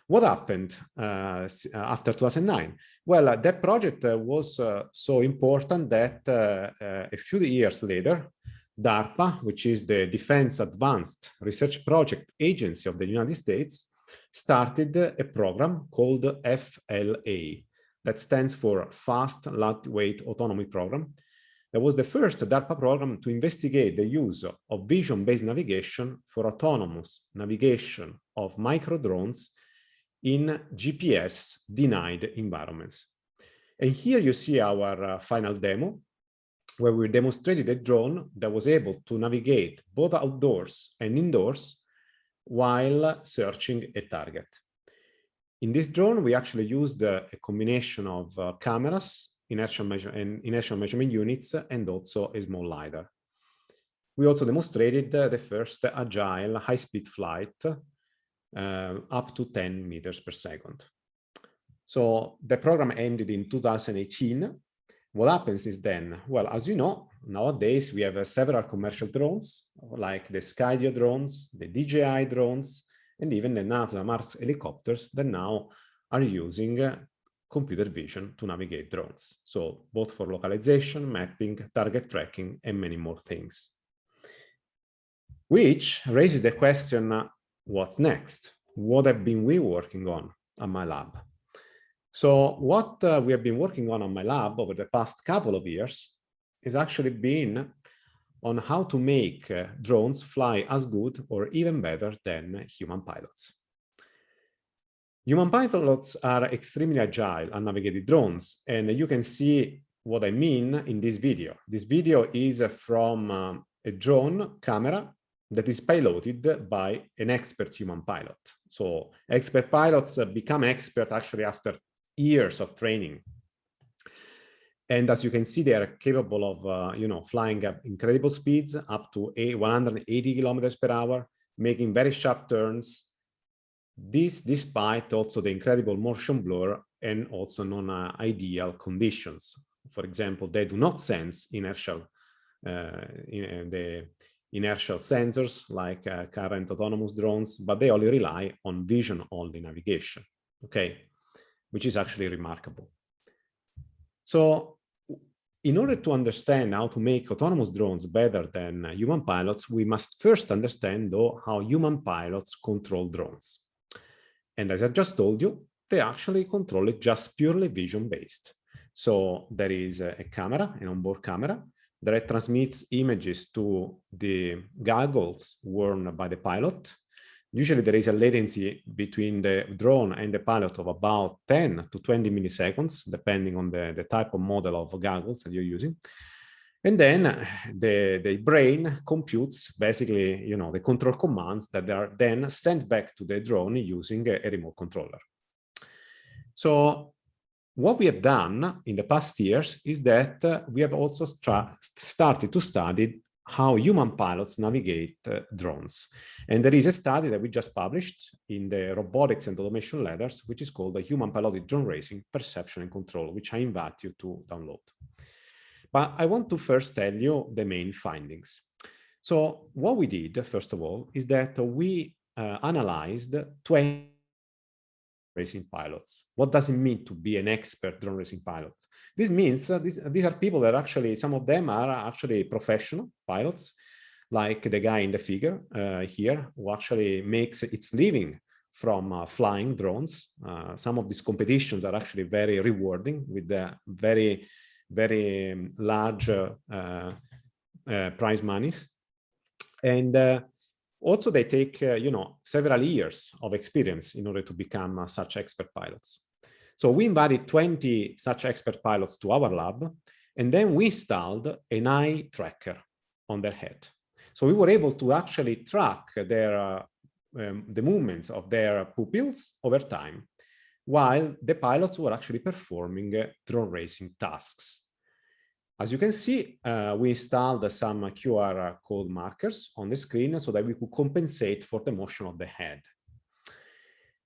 What happened after 2009? Well, that project was so important that a few years later, DARPA, which is the Defense Advanced Research Project Agency of the United States, started a program called FLA, that stands for Fast Lightweight Autonomy Program. That was the first DARPA program to investigate the use of vision-based navigation for autonomous navigation of micro drones in GPS-denied environments. And here you see our final demo. where we demonstrated a drone that was able to navigate both outdoors and indoors while searching a target. In this drone, we actually used a combination of cameras, inertial measurement units, and also a small LiDAR. We also demonstrated the first agile high-speed flight up to 10 meters per second. So the program ended in 2018. What happens is then, well, as you know, nowadays we have several commercial drones, like the Skydio drones, the DJI drones, and even the NASA Mars helicopters that now are using computer vision to navigate drones. So both for localization, mapping, target tracking, and many more things. Which raises the question, what's next? What have been we working on at my lab? So what we have been working on my lab over the past couple of years is actually been on how to make drones fly as good or even better than human pilots. Human pilots are extremely agile and navigated drones, and you can see what I mean in this video. This video is from a drone camera that is piloted by an expert human pilot. So expert pilots become expert actually after years of training. And as you can see, they are capable of flying at incredible speeds up to 180 kilometers per hour, making very sharp turns. This despite also the incredible motion blur and also non-ideal conditions. For example, they do not sense inertial inertial sensors like current autonomous drones, but they only rely on vision-only navigation, okay, which is actually remarkable. So in order to understand how to make autonomous drones better than human pilots, we must first understand, though, how human pilots control drones. And as I just told you, they actually control it just purely vision-based. So there is a camera, an onboard camera, that transmits images to the goggles worn by the pilot. Usually there is a latency between the drone and the pilot of about 10 to 20 milliseconds, depending on the type of model of goggles that you're using. And then the brain computes basically, the control commands that are then sent back to the drone using a remote controller. So what we have done in the past years is that we have also started to study how human pilots navigate drones. And there is a study that we just published in the Robotics and Automation Letters, which is called the Human Piloted Drone Racing, Perception and Control, which I invite you to download. But I want to first tell you the main findings. So what we did, first of all, is that we analyzed 20 racing pilots. What does it mean to be an expert drone racing pilot? This means these are people that actually, some of them are actually professional pilots, like the guy in the figure here, who actually makes its living from flying drones. Some of these competitions are actually very rewarding with the very, very large prize monies. And also, they take, several years of experience in order to become such expert pilots. So we invited 20 such expert pilots to our lab, and then we installed an eye tracker on their head. So we were able to actually track their the movements of their pupils over time, while the pilots were actually performing drone racing tasks. As you can see, we installed some QR code markers on the screen so that we could compensate for the motion of the head.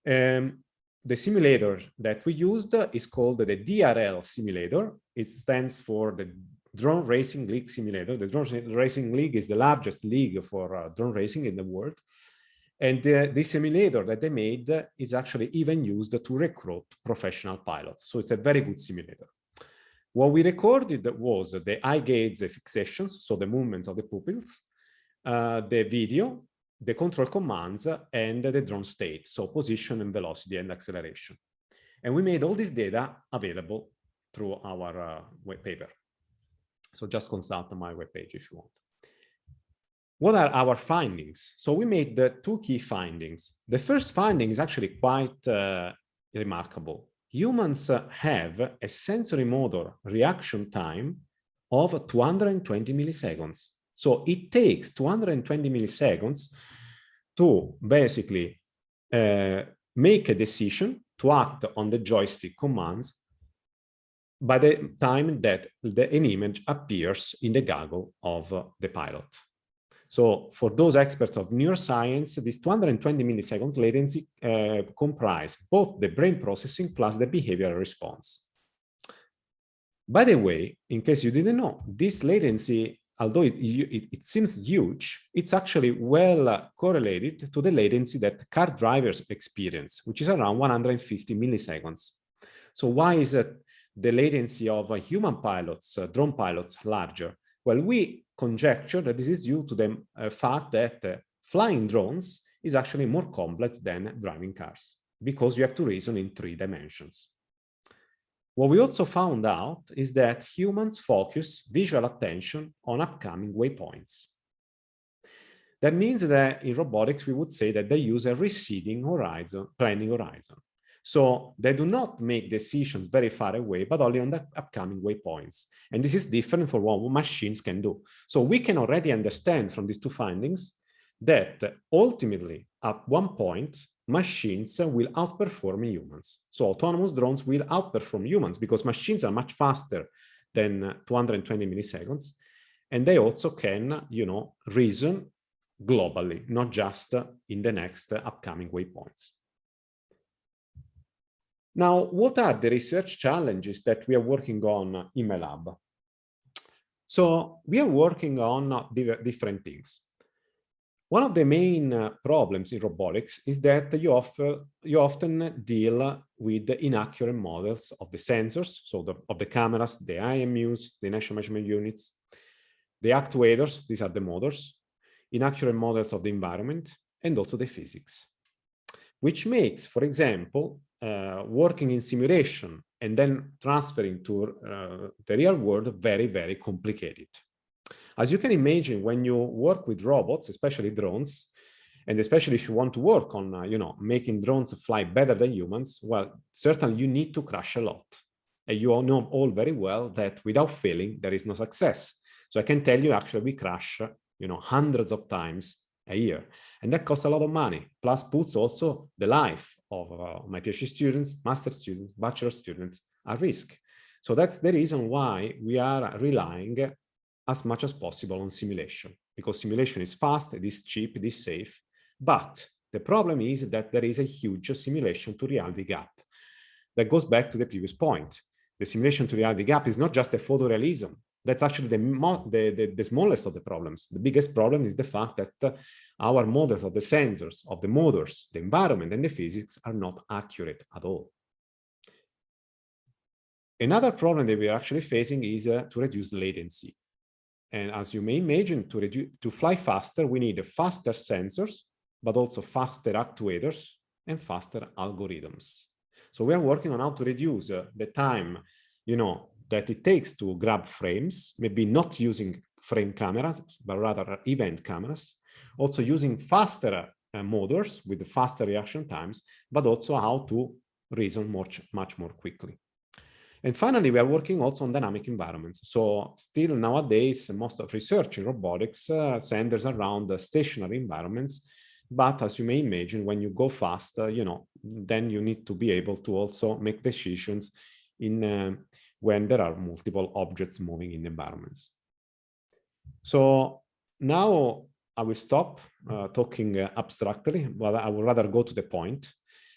The simulator that we used is called the DRL simulator. It stands for the Drone Racing League Simulator. The Drone Racing League is the largest league for drone racing in the world. And the simulator that they made is actually even used to recruit professional pilots. So it's a very good simulator. What we recorded was the eye gaze fixations, so the movements of the pupils, the video, the control commands, and the drone state, so position and velocity and acceleration. And we made all this data available through our web paper. So just consult my webpage if you want. What are our findings? So we made the two key findings. The first finding is actually quite remarkable. Humans have a sensory motor reaction time of 220 milliseconds. So it takes 220 milliseconds to basically make a decision to act on the joystick commands by the time that an image appears in the goggle of the pilot. So for those experts of neuroscience, this 220 milliseconds latency comprise both the brain processing plus the behavioral response. By the way, in case you didn't know, this latency, although it seems huge, it's actually well correlated to the latency that car drivers experience, which is around 150 milliseconds. So why is the latency of human pilots, drone pilots, larger? Well, we conjecture that this is due to the fact that flying drones is actually more complex than driving cars, because you have to reason in 3 dimensions. What we also found out is that humans focus visual attention on upcoming waypoints. That means that in robotics, we would say that they use a receding horizon, planning horizon. So they do not make decisions very far away, but only on the upcoming waypoints. And this is different from what machines can do. So we can already understand from these 2 findings that ultimately, at one point, machines will outperform humans. So autonomous drones will outperform humans because machines are much faster than 220 milliseconds. And they also can, reason globally, not just in the next upcoming waypoints. Now, what are the research challenges that we are working on in my lab? So we are working on different things. One of the main problems in robotics is that you often deal with inaccurate models of the sensors, so of the cameras, the IMUs, the inertial measurement units, the actuators, these are the motors, inaccurate models of the environment, and also the physics, which makes, for example, working in simulation and then transferring to the real world very, very complicated. As you can imagine, when you work with robots, especially drones, and especially if you want to work on, making drones fly better than humans, well, certainly you need to crash a lot. And you all know all very well that without failing, there is no success. So I can tell you, actually, we crash, hundreds of times a year. And that costs a lot of money, plus puts also the life of my PhD students, master students, bachelor students at risk. So that's the reason why we are relying as much as possible on simulation, because simulation is fast, it is cheap, it is safe. But the problem is that there is a huge simulation to reality gap. That goes back to the previous point. The simulation to reality gap is not just a photorealism. That's actually the smallest of the problems. The biggest problem is the fact that our models of the sensors, of the motors, the environment, and the physics are not accurate at all. Another problem that we are actually facing is to reduce latency. And as you may imagine, to fly faster, we need faster sensors, but also faster actuators and faster algorithms. So we are working on how to reduce the time, that it takes to grab frames, maybe not using frame cameras, but rather event cameras, also using faster motors with faster reaction times, but also how to reason much more quickly. And finally, we are working also on dynamic environments. So still nowadays, most of research in robotics centers around the stationary environments. But as you may imagine, when you go fast, then you need to be able to also make decisions in when there are multiple objects moving in environments. So now I will stop talking abstractly, but I would rather go to the point.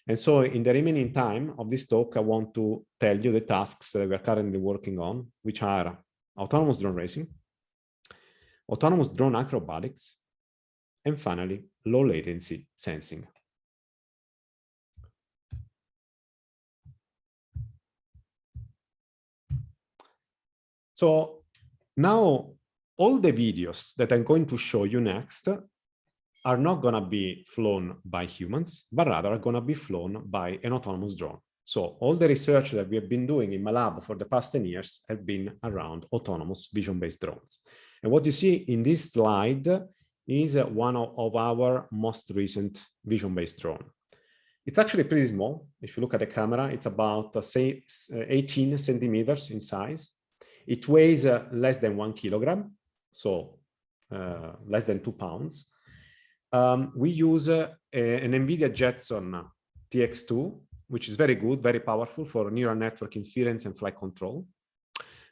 And so in the remaining time of this talk, I want to tell you the tasks that we are currently working on, which are autonomous drone racing, autonomous drone acrobatics, and finally, low latency sensing. So now all the videos that I'm going to show you next are not going to be flown by humans, but rather are going to be flown by an autonomous drone. So all the research that we have been doing in my lab for the past 10 years have been around autonomous vision-based drones. And what you see in this slide is one of our most recent vision-based drone. It's actually pretty small. If you look at the camera, it's about, say, 18 centimeters in size. It weighs less than 1 kilogram, so less than 2 pounds. We use an NVIDIA Jetson TX2, which is very good, very powerful for neural network inference and flight control.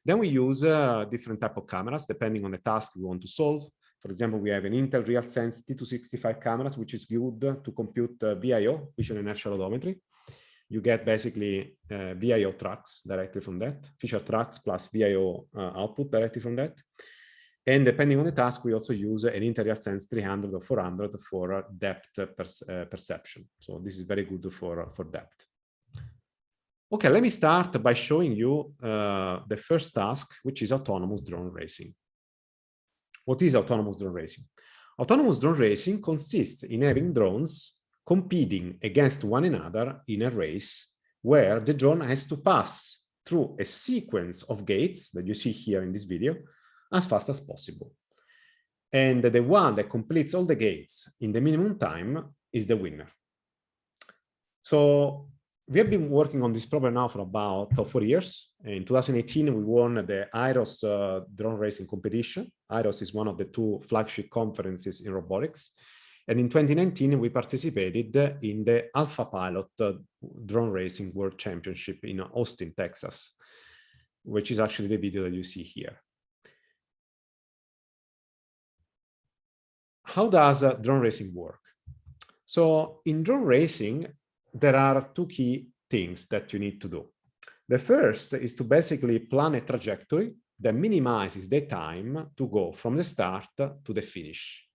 Then we use different type of cameras depending on the task we want to solve. For example, we have an Intel RealSense T265 cameras, which is good to compute VIO, visual inertial odometry. You get basically VIO tracks directly from that, Fisher tracks plus VIO output directly from that. And depending on the task, we also use an Intel RealSense 300 or 400 for depth perception. So this is very good for depth. Okay, let me start by showing you the first task, which is autonomous drone racing. What is autonomous drone racing? Autonomous drone racing consists in having drones competing against one another in a race where the drone has to pass through a sequence of gates that you see here in this video as fast as possible. And the one that completes all the gates in the minimum time is the winner. So we have been working on this problem now for about 4 years. In 2018, we won the IROS drone racing competition. IROS is one of the 2 flagship conferences in robotics. And in 2019, we participated in the Alpha Pilot Drone Racing World Championship in Austin, Texas, which is actually the video that you see here. How does drone racing work? So in drone racing, there are 2 key things that you need to do. The first is to basically plan a trajectory that minimizes the time to go from the start to the finish.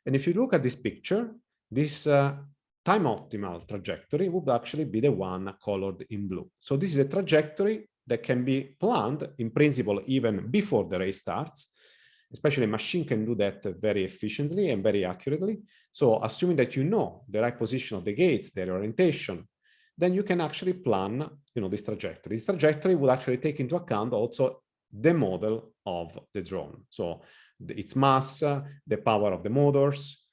And if you look at this picture, this time optimal trajectory would actually be the one colored in blue. So this is a trajectory that can be planned in principle even before the race starts. Especially a machine can do that very efficiently and very accurately. So assuming that you know the right position of the gates, their orientation, then you can actually plan, this trajectory. This trajectory will actually take into account also the model of the drone. So its mass, the power of the motors,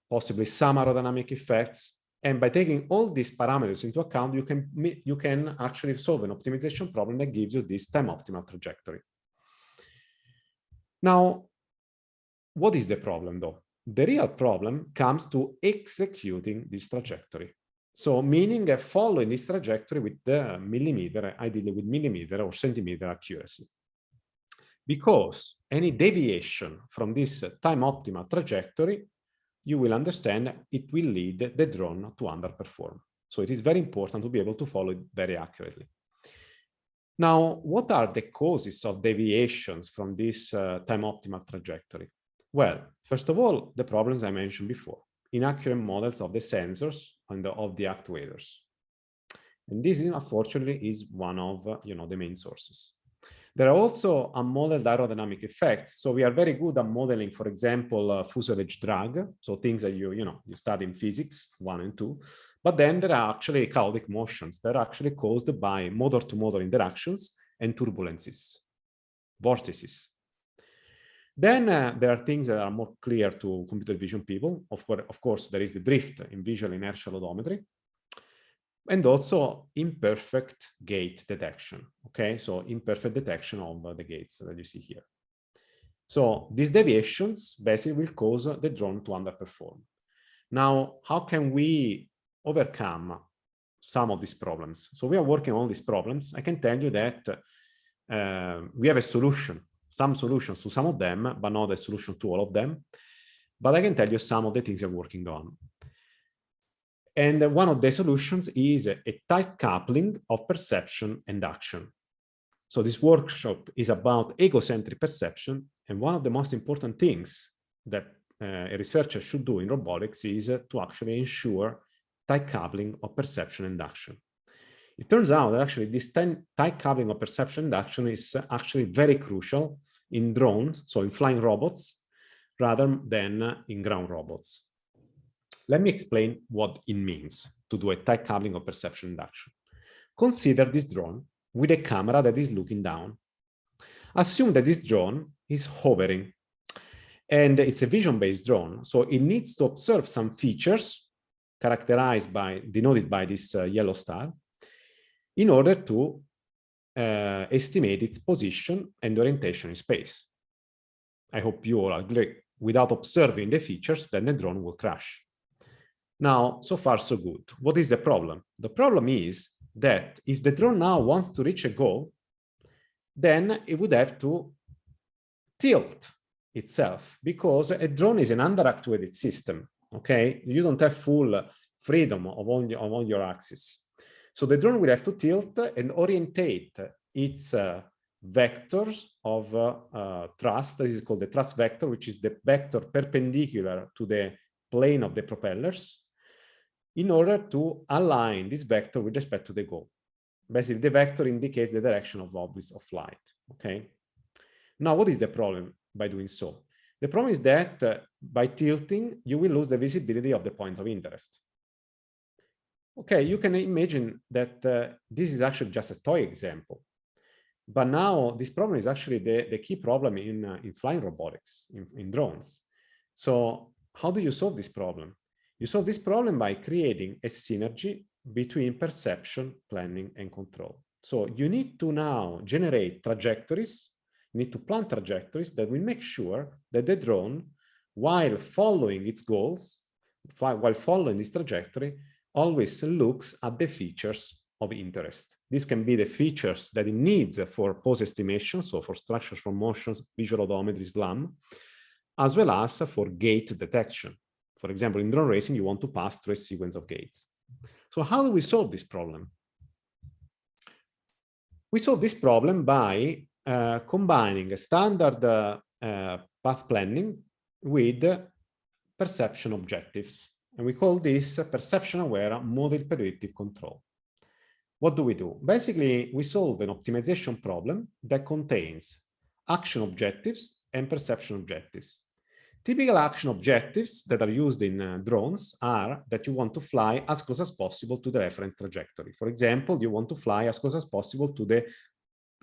possibly some aerodynamic effects. And by taking all these parameters into account, you can actually solve an optimization problem that gives you this time optimal trajectory. Now, what is the problem though? The real problem comes to executing this trajectory. So meaning following this trajectory with the millimeter, ideally with millimeter or centimeter accuracy. Because any deviation from this time optimal trajectory, you will understand it will lead the drone to underperform. So it is very important to be able to follow it very accurately. Now, what are the causes of deviations from this time optimal trajectory? Well, first of all, the problems I mentioned before, inaccurate models of the sensors and of the actuators. And this, unfortunately, is one of the main sources. There are also unmodeled aerodynamic effects. So we are very good at modeling, for example, fuselage drag, so things that you study in physics 1 and 2. But then there are actually chaotic motions that are actually caused by motor-to-motor interactions and turbulences, vortices. Then there are things that are more clear to computer vision people. Of course, there is the drift in visual inertial odometry, and also imperfect gate detection. Okay, so imperfect detection of the gates that you see here. So these deviations basically will cause the drone to underperform. Now, how can we overcome some of these problems? So we are working on these problems. I can tell you that we have a solution, some solutions to some of them, but not a solution to all of them. But I can tell you some of the things we're working on. And one of the solutions is a tight coupling of perception and action. So this workshop is about egocentric perception. And one of the most important things that a researcher should do in robotics is to actually ensure tight coupling of perception and action. It turns out that actually this tight coupling of perception and action is actually very crucial in drones, so in flying robots, rather than in ground robots. Let me explain what it means to do a tight coupling of perception and action. Consider this drone with a camera that is looking down. Assume that this drone is hovering, and it's a vision-based drone, so it needs to observe some features denoted by this yellow star, in order to estimate its position and orientation in space. I hope you all agree. Without observing the features, then the drone will crash. Now, so far so good. What is the problem? The problem is that if the drone now wants to reach a goal, then it would have to tilt itself, because a drone is an under-actuated system, okay? You don't have full freedom on your axis. So the drone will have to tilt and orientate its vectors of thrust. This is called the thrust vector, which is the vector perpendicular to the plane of the propellers, in order to align this vector with respect to the goal. Basically, the vector indicates the direction of flight, okay? Now, what is the problem by doing so? The problem is that by tilting, you will lose the visibility of the points of interest. Okay, you can imagine that this is actually just a toy example. But now this problem is actually the key problem in flying robotics, in drones. So how do you solve this problem? You solve this problem by creating a synergy between perception, planning, and control. So you need to now generate trajectories. You need to plan trajectories that will make sure that the drone, while following its goals, while following this trajectory, always looks at the features of interest. This can be the features that it needs for pose estimation, so for structures from motions, visual odometry, SLAM, as well as for gate detection. For example, in drone racing, you want to pass through a sequence of gates. So how do we solve this problem? We solve this problem by combining a standard path planning with perception objectives. And we call this perception-aware model predictive control. What do we do? Basically, we solve an optimization problem that contains action objectives and perception objectives. Typical action objectives that are used in drones are that you want to fly as close as possible to the reference trajectory. For example, you want to fly as close as possible to the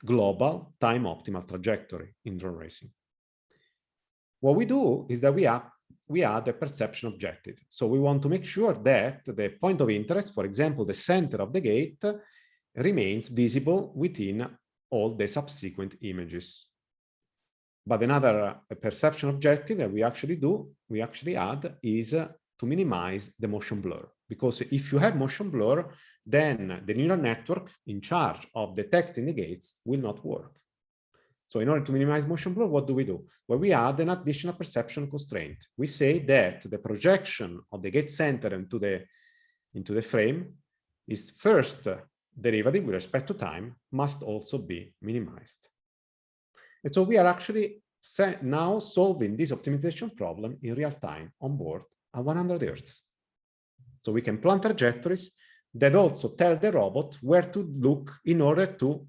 global time optimal trajectory in drone racing. What we do is that we add a perception objective. So we want to make sure that the point of interest, for example, the center of the gate, remains visible within all the subsequent images. But another perception objective that we actually add is to minimize the motion blur. Because if you have motion blur, then the neural network in charge of detecting the gates will not work. So in order to minimize motion blur, what do? Well, we add an additional perception constraint. We say that the projection of the gate center into the frame is first derivative with respect to time must also be minimized. And so we are actually now solving this optimization problem in real time on board at 100 Hertz. So we can plan trajectories that also tell the robot where to look in order to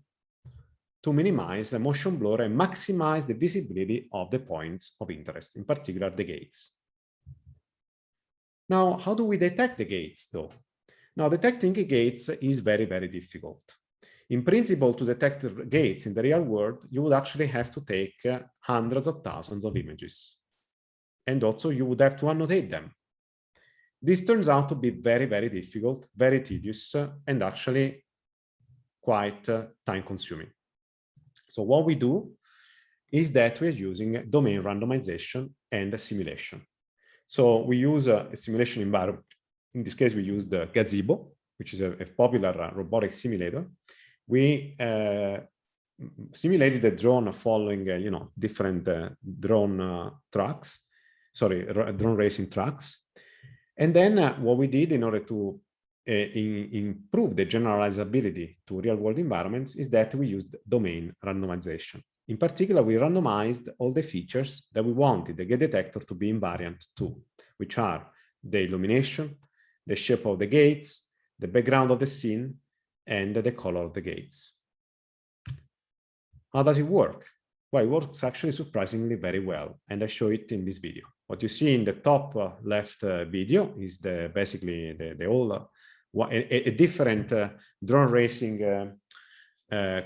minimize the motion blur and maximize the visibility of the points of interest, in particular the gates. Now, how do we detect the gates though? Now, detecting the gates is very, very difficult. In principle, to detect gates in the real world, you would actually have to take hundreds of thousands of images. And also you would have to annotate them. This turns out to be very, very difficult, very tedious, and actually quite time-consuming. So what we do is that we're using domain randomization and simulation. So we use a simulation environment. In this case, we use the Gazebo, which is a popular robotic simulator. We simulated the drone following, different drone tracks, drone racing tracks. And then what we did in order to improve the generalizability to real-world environments is that we used domain randomization. In particular, we randomized all the features that we wanted the gate detector to be invariant to, which are the illumination, the shape of the gates, the background of the scene, and the color of the gates. How does it work? Well, it works actually surprisingly very well, and I show it in this video. What you see in the top left video is basically the whole a different drone racing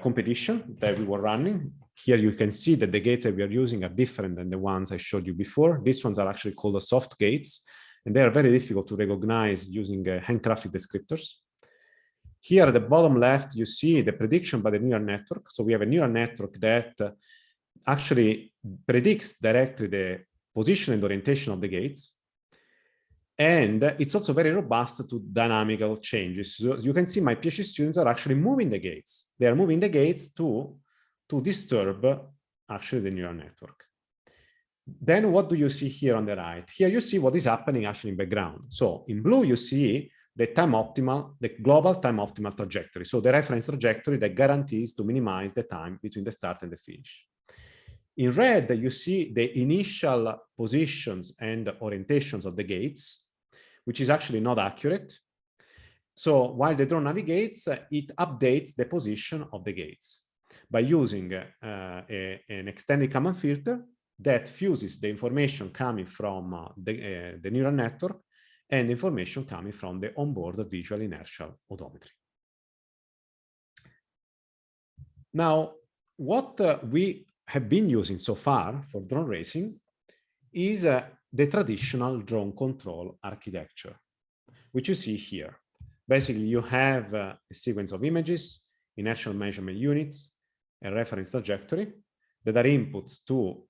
competition that we were running. Here you can see that the gates that we are using are different than the ones I showed you before. These ones are actually called the soft gates, and they are very difficult to recognize using hand traffic descriptors. Here at the bottom left, you see the prediction by the neural network. So we have a neural network that actually predicts directly the position and orientation of the gates. And it's also very robust to dynamical changes. So you can see my PhD students are actually moving the gates. They are moving the gates to disturb actually the neural network. Then what do you see here on the right? Here you see what is happening actually in background. So in blue, you see the time optimal, the global time optimal trajectory. So the reference trajectory that guarantees to minimize the time between the start and the finish. In red, you see the initial positions and orientations of the gates, which is actually not accurate. So while the drone navigates, it updates the position of the gates by using an extended Kalman filter that fuses the information coming from the neural network and information coming from the onboard visual inertial odometry. Now, what we have been using so far for drone racing is the traditional drone control architecture, which you see here. Basically, you have a sequence of images, inertial measurement units, a reference trajectory that are inputs to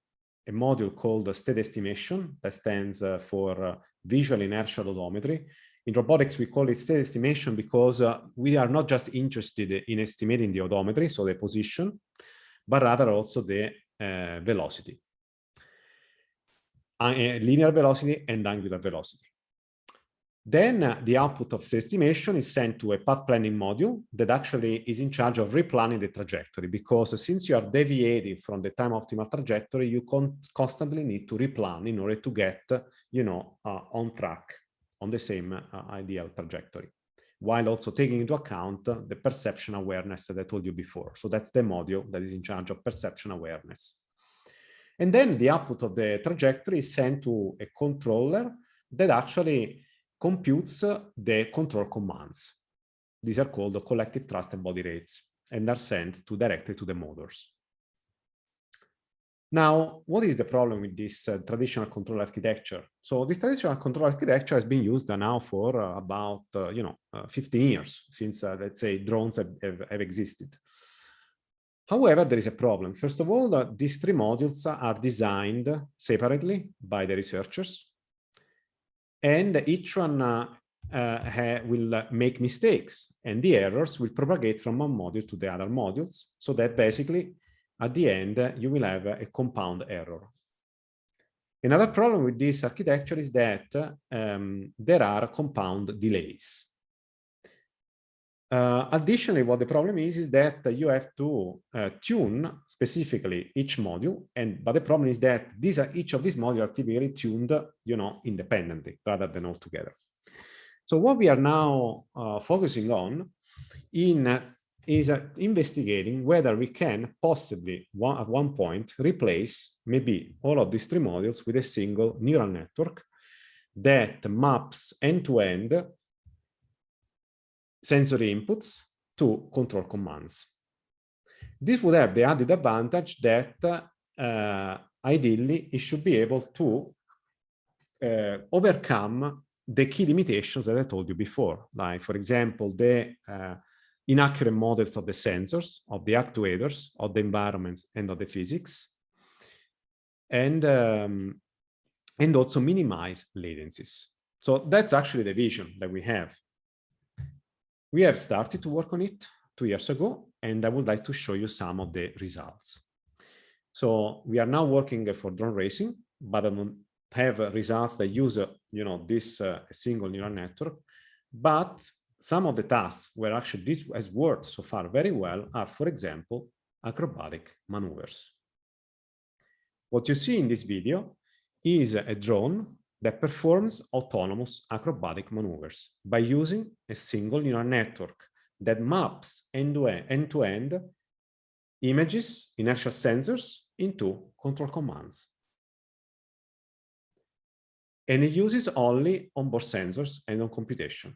a module called state estimation that stands for visual inertial odometry. In robotics, we call it state estimation because we are not just interested in estimating the odometry, so the position, but rather also the velocity, linear velocity and angular velocity. Then the output of the estimation is sent to a path planning module that actually is in charge of replanning the trajectory, because since you are deviating from the time optimal trajectory, you constantly need to replan in order to get, on track on the same ideal trajectory, while also taking into account the perception awareness that I told you before. So that's the module that is in charge of perception awareness. And then the output of the trajectory is sent to a controller that actually computes the control commands. These are called collective thrust and body rates and are sent directly to the motors. Now, what is the problem with this traditional control architecture? So this traditional control architecture has been used now for about 15 years since, let's say, drones have existed. However, there is a problem. First of all, these three modules are designed separately by the researchers, and each one will make mistakes, and the errors will propagate from one module to the other modules, so that basically at the end you will have a compound error. Another problem with this architecture is that there are compound delays. Additionally, what the problem is that you have to tune specifically each module, but the problem is that each of these modules are typically tuned, independently rather than all together. So what we are now focusing on is investigating whether we can possibly at one point replace maybe all of these three modules with a single neural network that maps end-to-end sensory inputs to control commands. This would have the added advantage that ideally it should be able to overcome the key limitations that I told you before, like, for example, the inaccurate models of the sensors, of the actuators, of the environments, and of the physics, and also minimize latencies. So that's actually the vision that we have. We have started to work on it 2 years ago, and I would like to show you some of the results. So we are now working for drone racing, but I don't have results that use this single neural network. But some of the tasks where actually this has worked so far very well are, for example, acrobatic maneuvers. What you see in this video is a drone that performs autonomous acrobatic maneuvers by using a single neural network that maps end-to-end images, inertial sensors into control commands. And it uses only onboard sensors and on computation.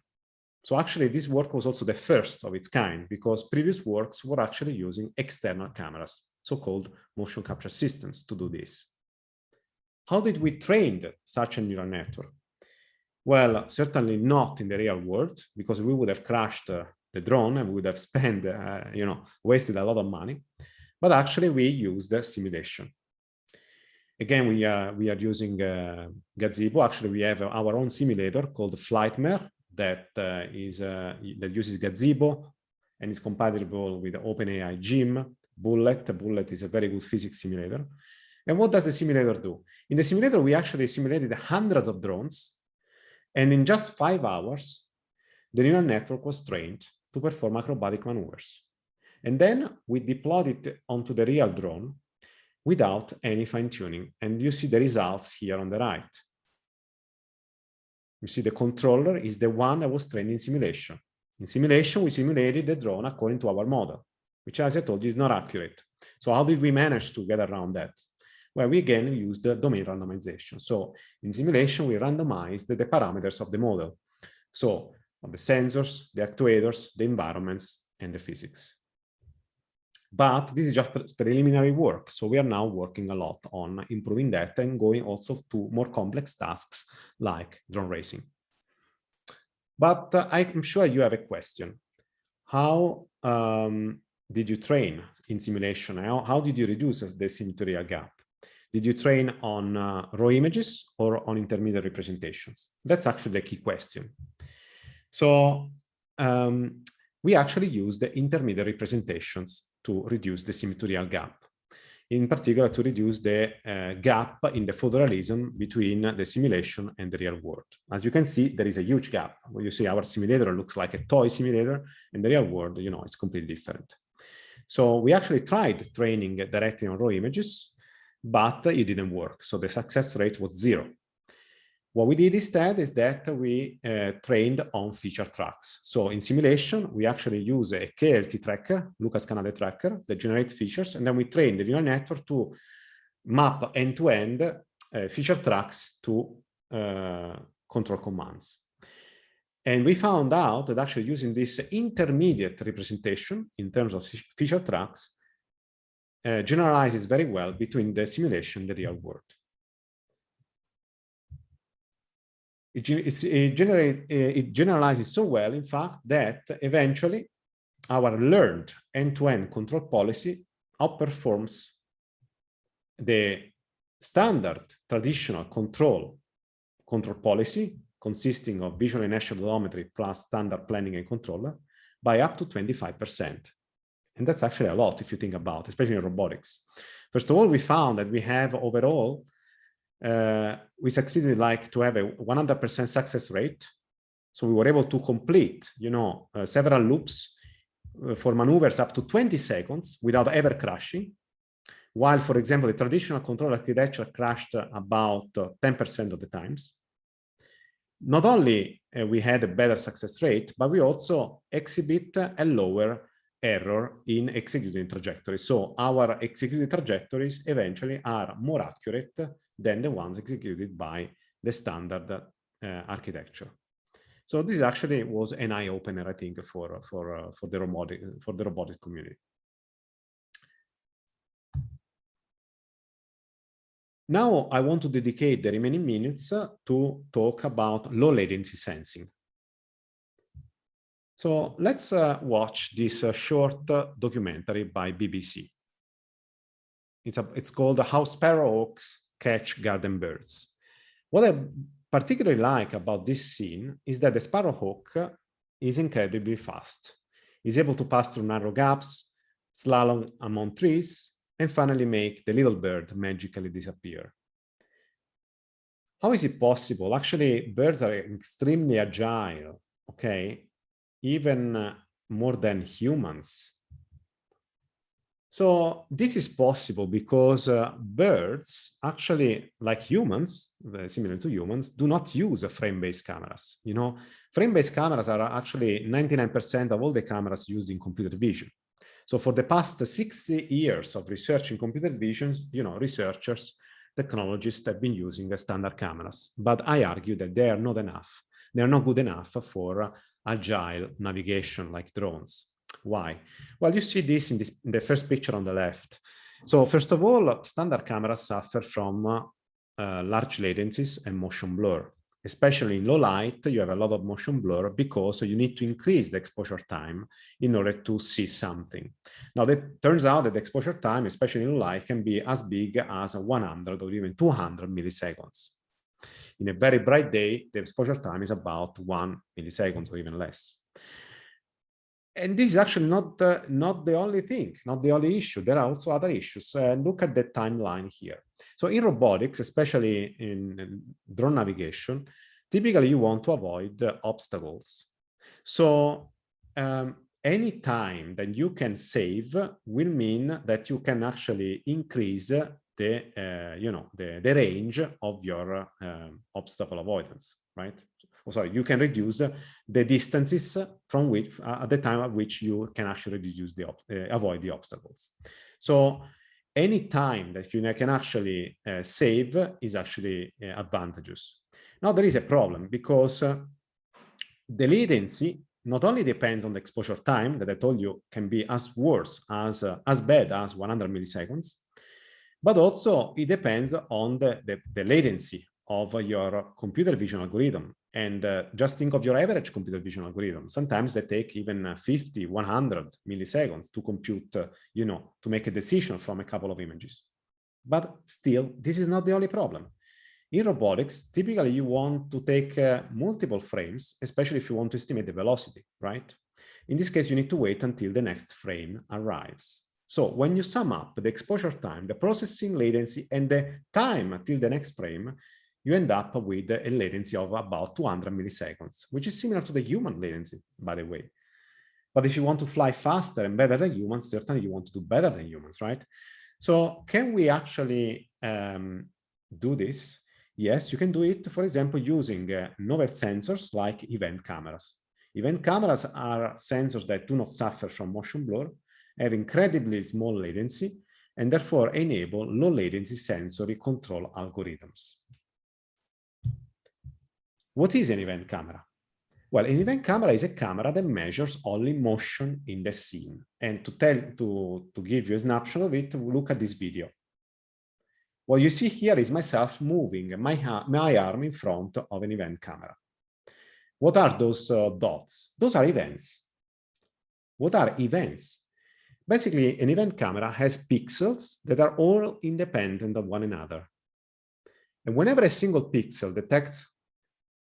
So actually this work was also the first of its kind, because previous works were actually using external cameras, so-called motion capture systems, to do this. How did we train such a neural network? Well, certainly not in the real world, because we would have crashed the drone, and we would have spent, wasted a lot of money. But actually, we used the simulation. Again, we are using Gazebo. Actually, we have our own simulator called Flightmare that uses Gazebo and is compatible with OpenAI Gym. Bullet is a very good physics simulator. And what does the simulator do? In the simulator, we actually simulated hundreds of drones, and in just 5 hours, the neural network was trained to perform acrobatic maneuvers. And then we deployed it onto the real drone without any fine-tuning. And you see the results here on the right. You see the controller is the one that was trained in simulation. In simulation, we simulated the drone according to our model, which, as I told you, is not accurate. So how did we manage to get around that? Well, we again used the domain randomization. So in simulation, we randomized the parameters of the model. So of the sensors, the actuators, the environments, and the physics. But this is just preliminary work. So we are now working a lot on improving that and going also to more complex tasks like drone racing. But I'm sure you have a question. How did you train in simulation? How did you reduce the sim-to-real gap? Did you train on raw images or on intermediate representations? That's actually the key question. So we actually used the intermediate representations to reduce the sim-to-real gap. In particular, to reduce the gap in the photorealism between the simulation and the real world. As you can see, there is a huge gap. When you see our simulator looks like a toy simulator, and the real world, it's completely different. So we actually tried training directly on raw images, but it didn't work. So the success rate was 0. What we did instead is that we trained on feature tracks. So in simulation, we actually use a KLT tracker, Lucas Canale tracker, that generates features, and then we train the neural network to map end-to-end feature tracks to control commands. And we found out that actually using this intermediate representation in terms of feature tracks generalizes very well between the simulation and the real world. It generalizes so well, in fact, that eventually our learned end-to-end control policy outperforms the standard traditional control policy consisting of visual inertial odometry plus standard planning and controller by up to 25%. And that's actually a lot if you think about, especially in robotics. First of all, we found that we have overall we succeeded to have a 100% success rate. So we were able to complete, several loops for maneuvers up to 20 seconds without ever crashing. While, for example, the traditional control architecture crashed about 10% of the times. Not only we had a better success rate, but we also exhibit a lower error in executing trajectories. So our executed trajectories eventually are more accurate than the ones executed by the standard architecture. So this actually was an eye-opener, I think, for the robotic community. Now I want to dedicate the remaining minutes to talk about low latency sensing. So let's watch this short documentary by BBC. It's called How Sparrowhawks Catch Garden Birds. What I particularly like about this scene is that the sparrowhawk is incredibly fast. He's able to pass through narrow gaps, slalom among trees, and finally make the little bird magically disappear. How is it possible? Actually, birds are extremely agile, okay? Even more than humans. So this is possible because birds, actually, like humans, similar to humans, do not use frame-based cameras. Frame-based cameras are actually 99% of all the cameras used in computer vision. So for the past 60 years of research in computer vision, researchers, technologists have been using standard cameras. But I argue that they are not enough. They are not good enough for agile navigation like drones. Why? Well, you see this in the first picture on the left. So first of all, standard cameras suffer from large latencies and motion blur. especially in low light, you have a lot of motion blur because you need to increase the exposure time in order to see something. Now, it turns out that the exposure time, especially in low light, can be as big as 100 or even 200 milliseconds. In a very bright day, the exposure time is about 1 millisecond or even less. And this is actually not the only thing, not the only issue. There are also other issues. Look at the timeline here. So in robotics, especially in drone navigation, typically you want to avoid obstacles. So any time that you can save will mean that you can actually increase the range of your obstacle avoidance, right? Sorry, you can reduce the distances from which at the time at which you can actually reduce avoid the obstacles. So any time that you can actually save is actually advantageous. Now there is a problem because the latency not only depends on the exposure time that I told you can be as bad as 100 milliseconds, but also it depends on the latency of your computer vision algorithm. And just think of your average computer vision algorithm. Sometimes they take even 50, 100 milliseconds to compute, to make a decision from a couple of images. But still, this is not the only problem. In robotics, typically you want to take multiple frames, especially if you want to estimate the velocity, right? In this case, you need to wait until the next frame arrives. So when you sum up the exposure time, the processing latency, and the time until the next frame, you end up with a latency of about 200 milliseconds, which is similar to the human latency, by the way. But if you want to fly faster and better than humans, certainly you want to do better than humans, right? So can we actually do this? Yes, you can do it, for example, using novel sensors like event cameras. Event cameras are sensors that do not suffer from motion blur, have incredibly small latency, and therefore enable low latency sensory control algorithms. What is an event camera? Well, an event camera is a camera that measures only motion in the scene. And to give you a snapshot of it, look at this video. What you see here is myself moving my arm in front of an event camera. What are those dots? Those are events. What are events? Basically, an event camera has pixels that are all independent of one another. And whenever a single pixel detects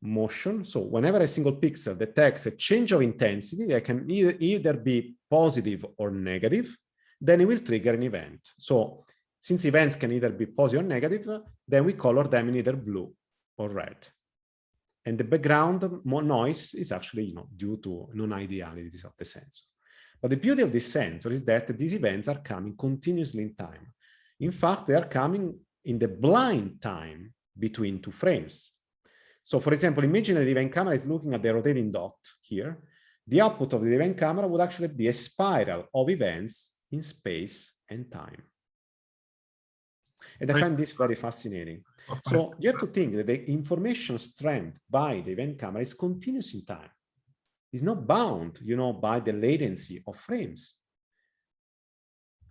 motion, so whenever a single pixel detects a change of intensity that can either be positive or negative, then it will trigger an event. So since events can either be positive or negative, then we color them in either blue or red. And the background noise is actually due to non-idealities of the sensor. But the beauty of this sensor is that these events are coming continuously in time. In fact, they are coming in the blind time between two frames. So for example, imagine an event camera is looking at the rotating dot here. The output of the event camera would actually be a spiral of events in space and time. And I find this very fascinating. So you have to think that the information strength by the event camera is continuous in time. It's not bound, by the latency of frames.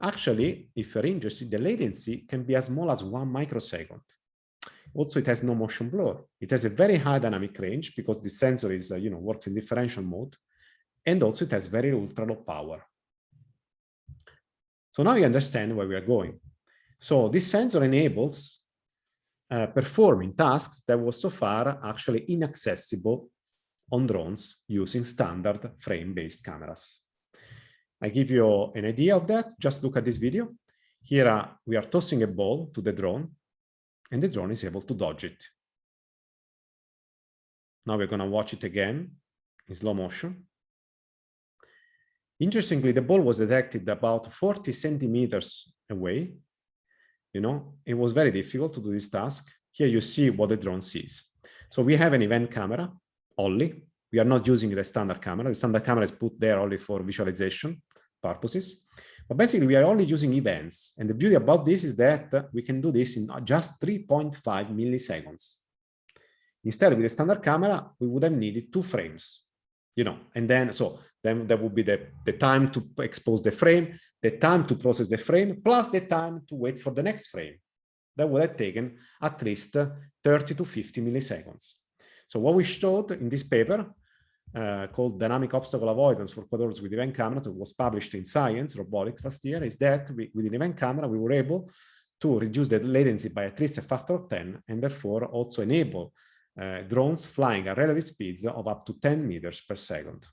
Actually, if you're interested, the latency can be as small as 1 microsecond. Also, it has no motion blur. It has a very high dynamic range because the sensor is, works in differential mode. And also it has very ultra low power. So now you understand where we are going. So this sensor enables performing tasks that was so far actually inaccessible on drones using standard frame-based cameras. I give you an idea of that. Just look at this video. Here we are tossing a ball to the drone, and the drone is able to dodge it. Now we're going to watch it again in slow motion. Interestingly, the ball was detected about 40 centimeters away. It was very difficult to do this task. Here you see what the drone sees. So we have an event camera only. We are not using the standard camera. The standard camera is put there only for visualization purposes. But basically, we are only using events. And the beauty about this is that we can do this in just 3.5 milliseconds. Instead, with the standard camera, we would have needed 2 frames. And then there would be the time to expose the frame, the time to process the frame, plus the time to wait for the next frame. That would have taken at least 30 to 50 milliseconds. So what we showed in this paper called Dynamic Obstacle Avoidance for Quadrants with Event Cameras, that was published in Science Robotics last year, is that with an event camera, we were able to reduce the latency by at least a factor of 10, and therefore also enable drones flying at relative speeds of up to 10 meters per second.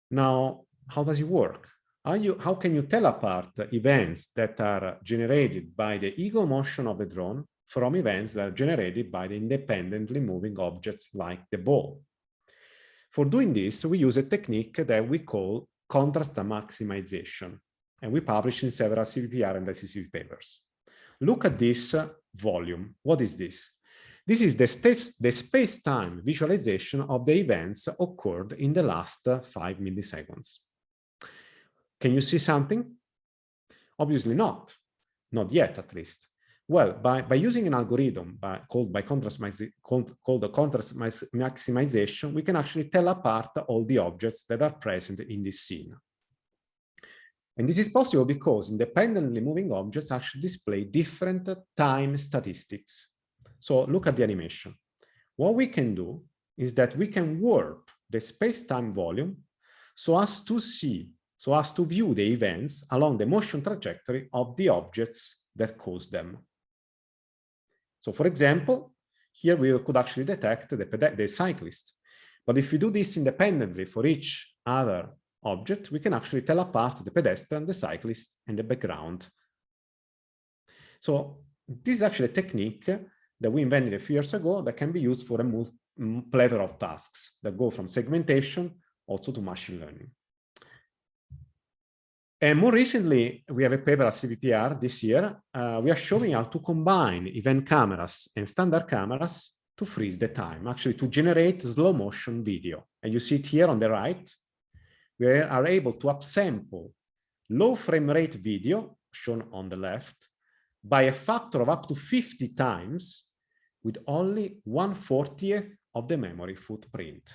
Now, how does it work? How can you tell apart events that are generated by the ego motion of the drone from events that are generated by the independently moving objects like the ball? For doing this, we use a technique that we call contrast maximization, and we publish in several CVPR and ICCV papers. Look at this volume. What is this? This is the space-time visualization of the events occurred in the last 5 milliseconds. Can you see something? Obviously not yet at least. Well, by using an algorithm called contrast maximization, we can actually tell apart all the objects that are present in this scene. And this is possible because independently moving objects actually display different time statistics. So look at the animation. What we can do is that we can warp the space-time volume so as to view the events along the motion trajectory of the objects that cause them. So for example, here we could actually detect the cyclist. But if we do this independently for each other object, we can actually tell apart the pedestrian, the cyclist, and the background. So this is actually a technique that we invented a few years ago that can be used for a plethora of tasks that go from segmentation also to machine learning. And more recently, we have a paper at CVPR this year. We are showing how to combine event cameras and standard cameras to freeze the time, actually to generate slow motion video. And you see it here on the right. We are able to upsample low frame rate video, shown on the left, by a factor of up to 50 times with only 1/40th of the memory footprint.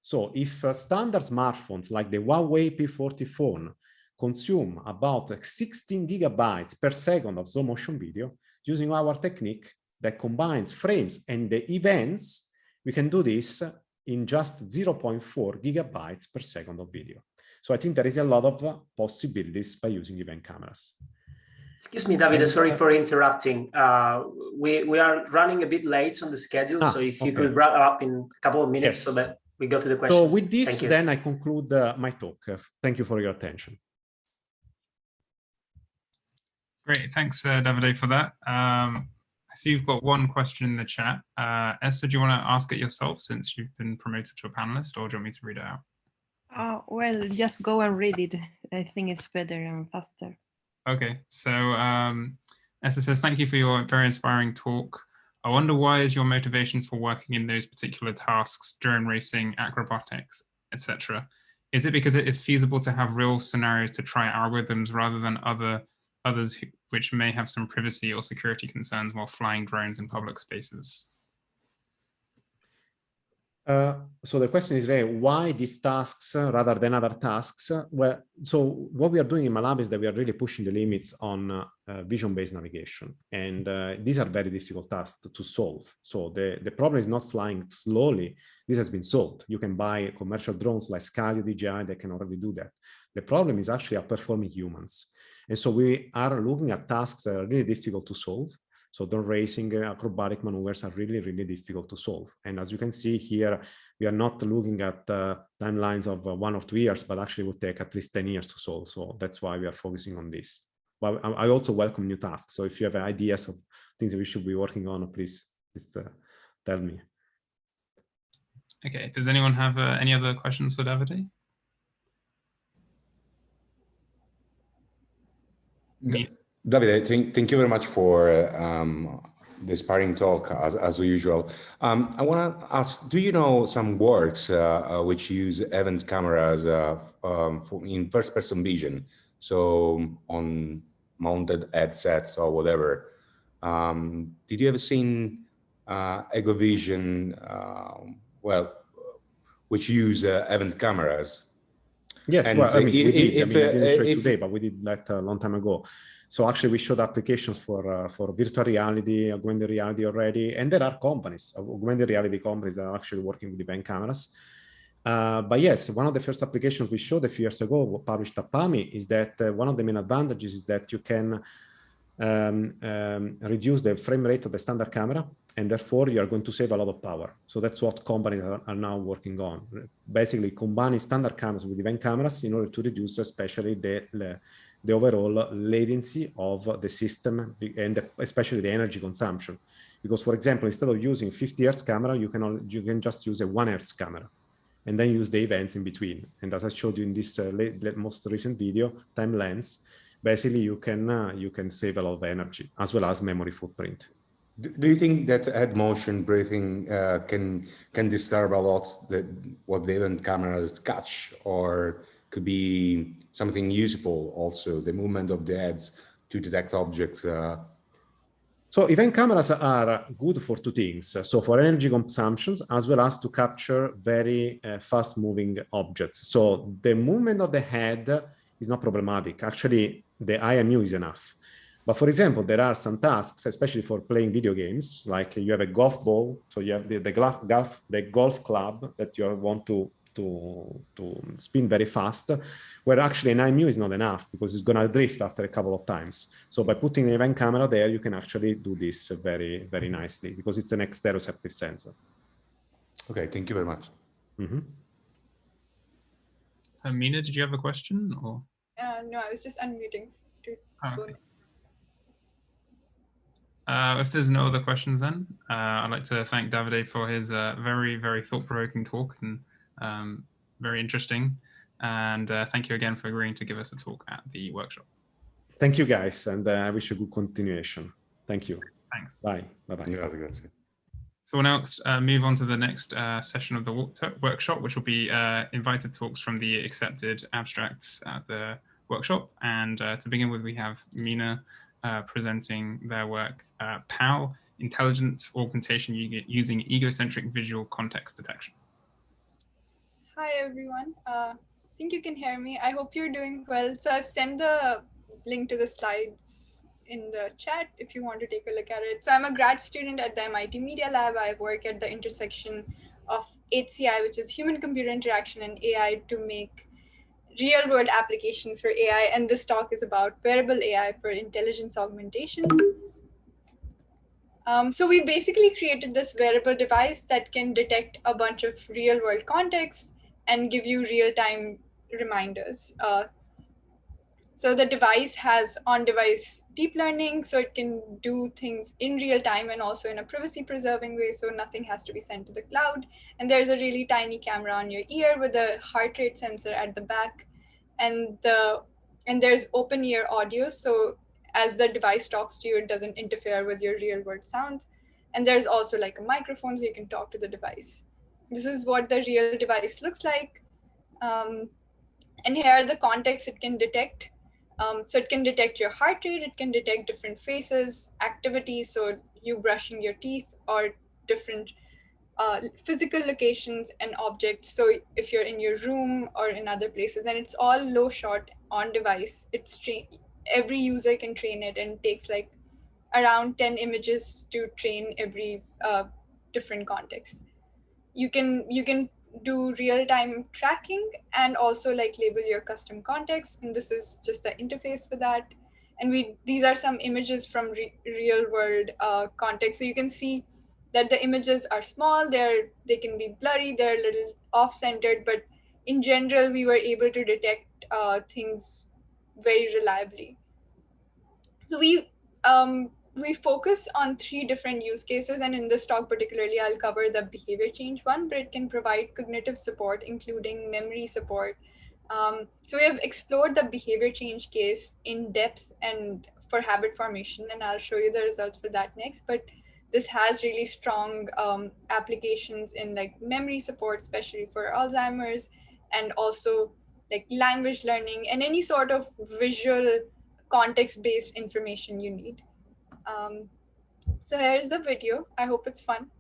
So if standard smartphones like the Huawei P40 phone consume about 16 gigabytes per second of slow motion video, using our technique that combines frames and the events, we can do this in just 0.4 gigabytes per second of video. So I think there is a lot of possibilities by using event cameras. Excuse me, Davide, sorry for interrupting. We are running a bit late on the schedule, so if you could wrap up in a couple of minutes so that we go to the questions. So with this, then I conclude my talk. Thank you for your attention. Great, thanks, Davide, for that. I see you've got one question in the chat. Esther, do you want to ask it yourself since you've been promoted to a panelist, or do you want me to read it out? Well, just go and read it. I think it's better and faster. Okay, so Esther says, thank you for your very inspiring talk. I wonder why is your motivation for working in those particular tasks, drone racing, acrobatics, etc.? Is it because it is feasible to have real scenarios to try algorithms rather than others which may have some privacy or security concerns while flying drones in public spaces? So the question is really why these tasks rather than other tasks? Well, so what we are doing in my lab is that we are really pushing the limits on vision-based navigation. And these are very difficult tasks to solve. So the problem is not flying slowly. This has been solved. You can buy commercial drones like Scaramuzza, DJI, that can already do that. The problem is actually outperforming humans. And so we are looking at tasks that are really difficult to solve. So drone racing, acrobatic maneuvers are really, really difficult to solve. And as you can see here, we are not looking at timelines of 1 or 2 years, but actually would take at least 10 years to solve. So that's why we are focusing on this. But I also welcome new tasks. So if you have ideas of things that we should be working on, please tell me. Okay, does anyone have any other questions for Davide? Davide, thank you very much for the inspiring talk as usual. I want to ask, do you know some works which use event cameras in first-person vision? So on mounted headsets or whatever. Did you ever seen EgoVision, which use event cameras? Yes, And well, I mean, we did. I mean, I didn't show it if today, but we did that a long time ago. So actually, we showed applications for virtual reality, augmented reality already, and there are companies, augmented reality companies that are actually working with event cameras. But yes, one of the first applications we showed a few years ago, published at PAMI, is that one of the main advantages is that you can reduce the frame rate of the standard camera, and therefore you are going to save a lot of power. So that's what companies are now working on, basically combining standard cameras with event cameras in order to reduce especially the overall latency of the system and especially the energy consumption. Because, for example, instead of using 50 Hz camera, you can just use a 1 Hz camera and then use the events in between. And as I showed you in this most recent video, time lens, basically you can save a lot of energy as well as memory footprint. Do you think that head motion breathing can disturb a lot what the event cameras catch, or could be something useful also, the movement of the heads to detect objects? So event cameras are good for two things. So for energy consumptions, as well as to capture very fast moving objects. So the movement of the head is not problematic. Actually, the IMU is enough. But for example, there are some tasks, especially for playing video games, like you have a golf ball. So you have the golf club that you want to spin very fast, where actually an IMU is not enough because it's going to drift after a couple of times. So by putting an event camera there, you can actually do this very, very nicely because it's an exteroceptive sensor. Okay, thank you very much. Mm-hmm. Mina, did you have a question? Or? No, I was just unmuting. Okay. If there's no other questions, then I'd like to thank Davide for his very, very thought-provoking talk and very interesting. And thank you again for agreeing to give us a talk at the workshop. Thank you, guys, and I wish you good continuation. Thank you. Thanks. Bye. Bye-bye. Grazie. So we'll now move on to the next session of the workshop, which will be invited talks from the accepted abstracts at the workshop. And to begin with, we have Mina presenting their work, PAL, Intelligence Augmentation Using Egocentric Visual Context Detection. Hi, everyone. I think you can hear me. I hope you're doing well. So I've sent the link to the slides in the chat if you want to take a look at it. So I'm a grad student at the MIT Media Lab. I work at the intersection of HCI, which is human-computer interaction, and AI to make real-world applications for AI. And this talk is about wearable AI for intelligence augmentation. So we basically created this wearable device that can detect a bunch of real-world contexts and give you real-time reminders. So the device has on-device deep learning, so it can do things in real time and also in a privacy-preserving way, so nothing has to be sent to the cloud. And there's a really tiny camera on your ear with a heart rate sensor at the back. And there's open ear audio, so as the device talks to you, it doesn't interfere with your real-world sounds. And there's also like a microphone, so you can talk to the device. This is what the real device looks like. And here are the contexts it can detect. So it can detect your heart rate, it can detect different faces, activities, so you brushing your teeth, or different physical locations and objects. So if you're in your room or in other places, and it's all low shot on device, every user can train it, and it takes like around 10 images to train every different context. You can do real-time tracking and also like label your custom context, and this is just the interface for that. And these are some images from real-world context. So you can see that the images are small, they can be blurry, they're a little off-centered, but in general we were able to detect things very reliably. So we focus on 3 different use cases, and in this talk particularly, I'll cover the behavior change one, but it can provide cognitive support, including memory support. So we have explored the behavior change case in depth and for habit formation, and I'll show you the results for that next. But this has really strong applications in like memory support, especially for Alzheimer's, and also like language learning and any sort of visual context-based information you need. So here's the video. I hope it's fun.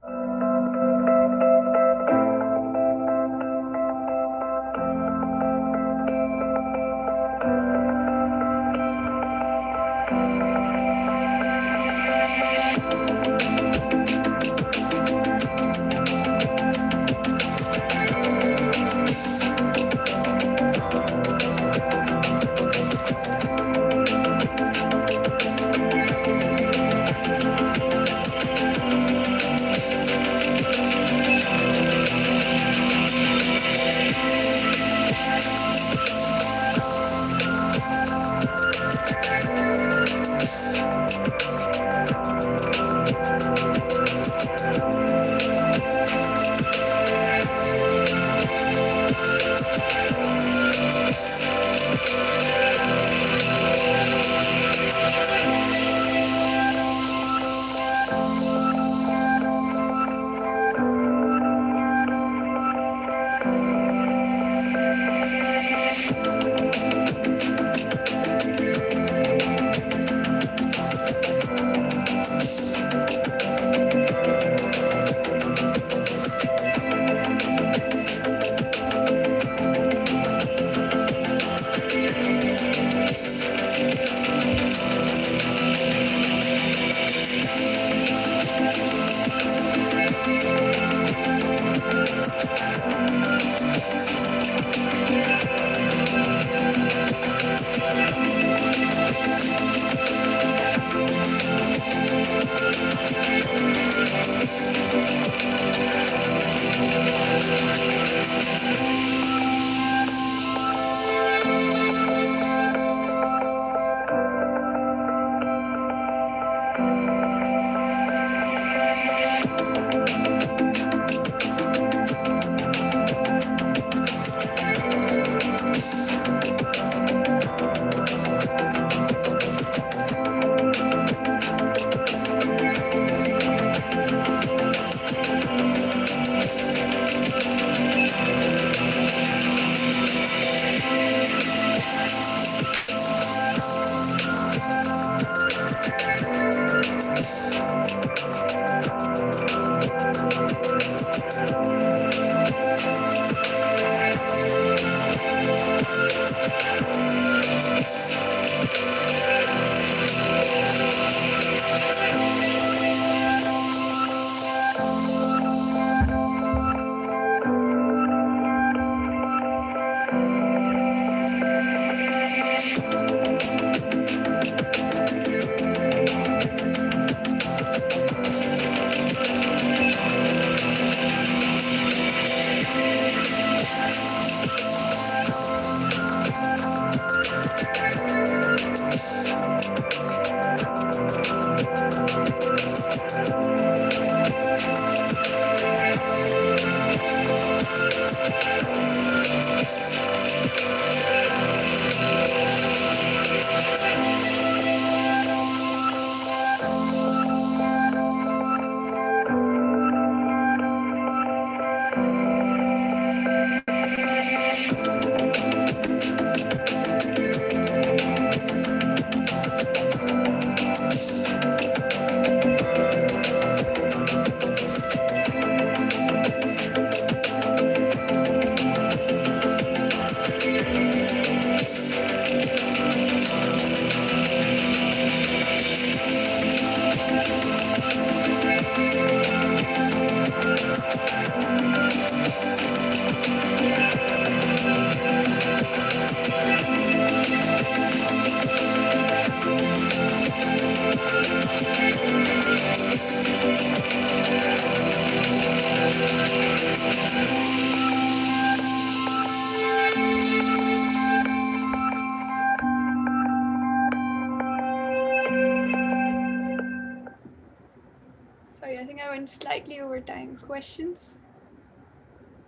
gone slightly over time. Questions?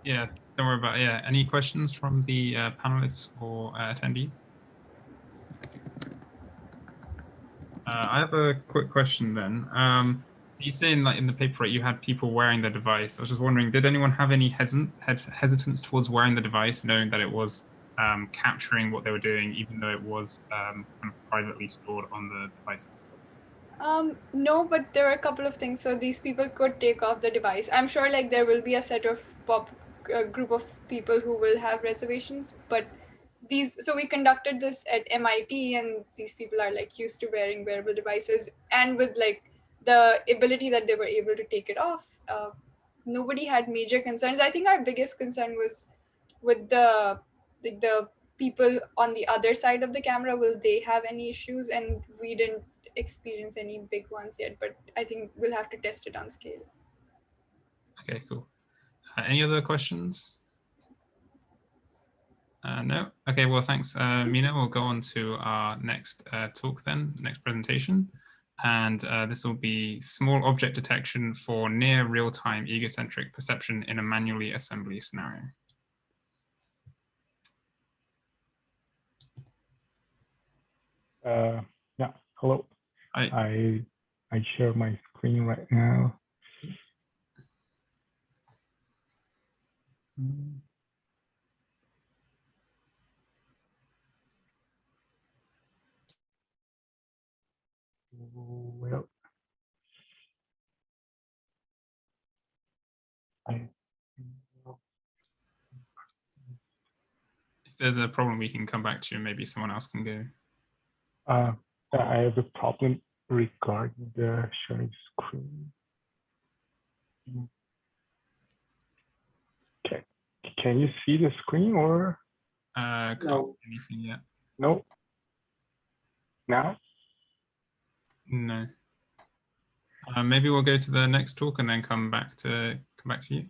Yeah, don't worry about it. Yeah, any questions from the panelists or attendees? I have a quick question then. So you say in the paper, right, you had people wearing the device. I was just wondering, did anyone have any hesitance towards wearing the device, knowing that it was capturing what they were doing, even though it was kind of privately stored on the devices? No, but there are a couple of things. So these people could take off the device. I'm sure like there will be a set of group of people who will have reservations, but so we conducted this at MIT, and these people are like used to wearing wearable devices, and with like the ability that they were able to take it off, nobody had major concerns. I think our biggest concern was with the people on the other side of the camera. Will they have any issues? And we didn't experience any big ones yet, but I think we'll have to test it on scale. Okay, cool. Any other questions? No? Okay, well, thanks, Mina. We'll go on to our next talk then, next presentation. And this will be small object detection for near real-time egocentric perception in a manually assembly scenario. Yeah, hello. Hi. I share my screen right now. Well, If there's a problem, we can come back to you. Maybe someone else can go. I have a problem regarding the sharing screen. Okay, can you see the screen or? Can't see anything yet. No. Now? No. Maybe we'll go to the next talk and then come back to you.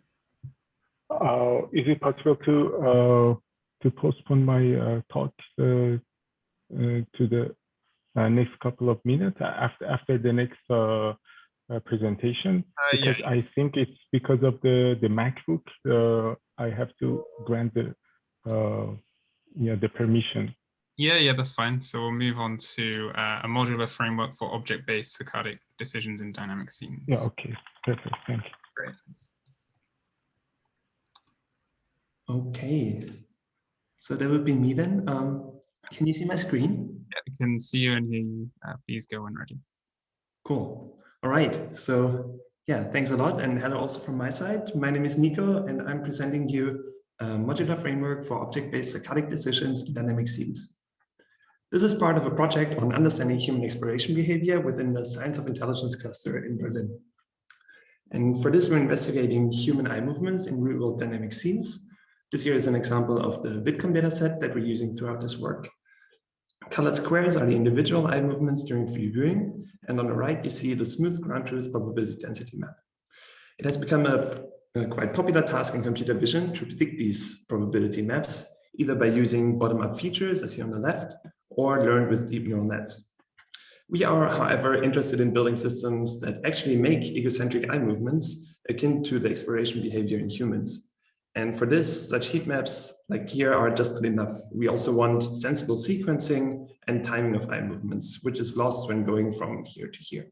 Is it possible to postpone my talk to the next couple of minutes after the next presentation? Because yeah. I think it's because of the MacBook. I have to grant the the permission. Yeah, that's fine. So we'll move on to a modular framework for object-based saccadic decisions in dynamic scenes. Yeah, okay, perfect, thank you. Great, thanks. Okay, so that would be me then. Can you see my screen? Yeah, I can see you and hear you. Please go when ready. Cool. All right, so yeah, thanks a lot. And hello also from my side. My name is Nico, and I'm presenting you a modular framework for object-based saccadic decisions in dynamic scenes. This is part of a project on understanding human exploration behavior within the Science of Intelligence cluster in Berlin. And for this, we're investigating human eye movements in real-world dynamic scenes. This here is an example of the Bitcom dataset that we're using throughout this work. Colored squares are the individual eye movements during free viewing, and on the right, you see the smooth ground truth probability density map. It has become a quite popular task in computer vision to predict these probability maps, either by using bottom-up features, as here on the left, or learned with deep neural nets. We are, however, interested in building systems that actually make egocentric eye movements akin to the exploration behavior in humans. And for this, such heat maps like here are just not enough. We also want sensible sequencing and timing of eye movements, which is lost when going from here to here.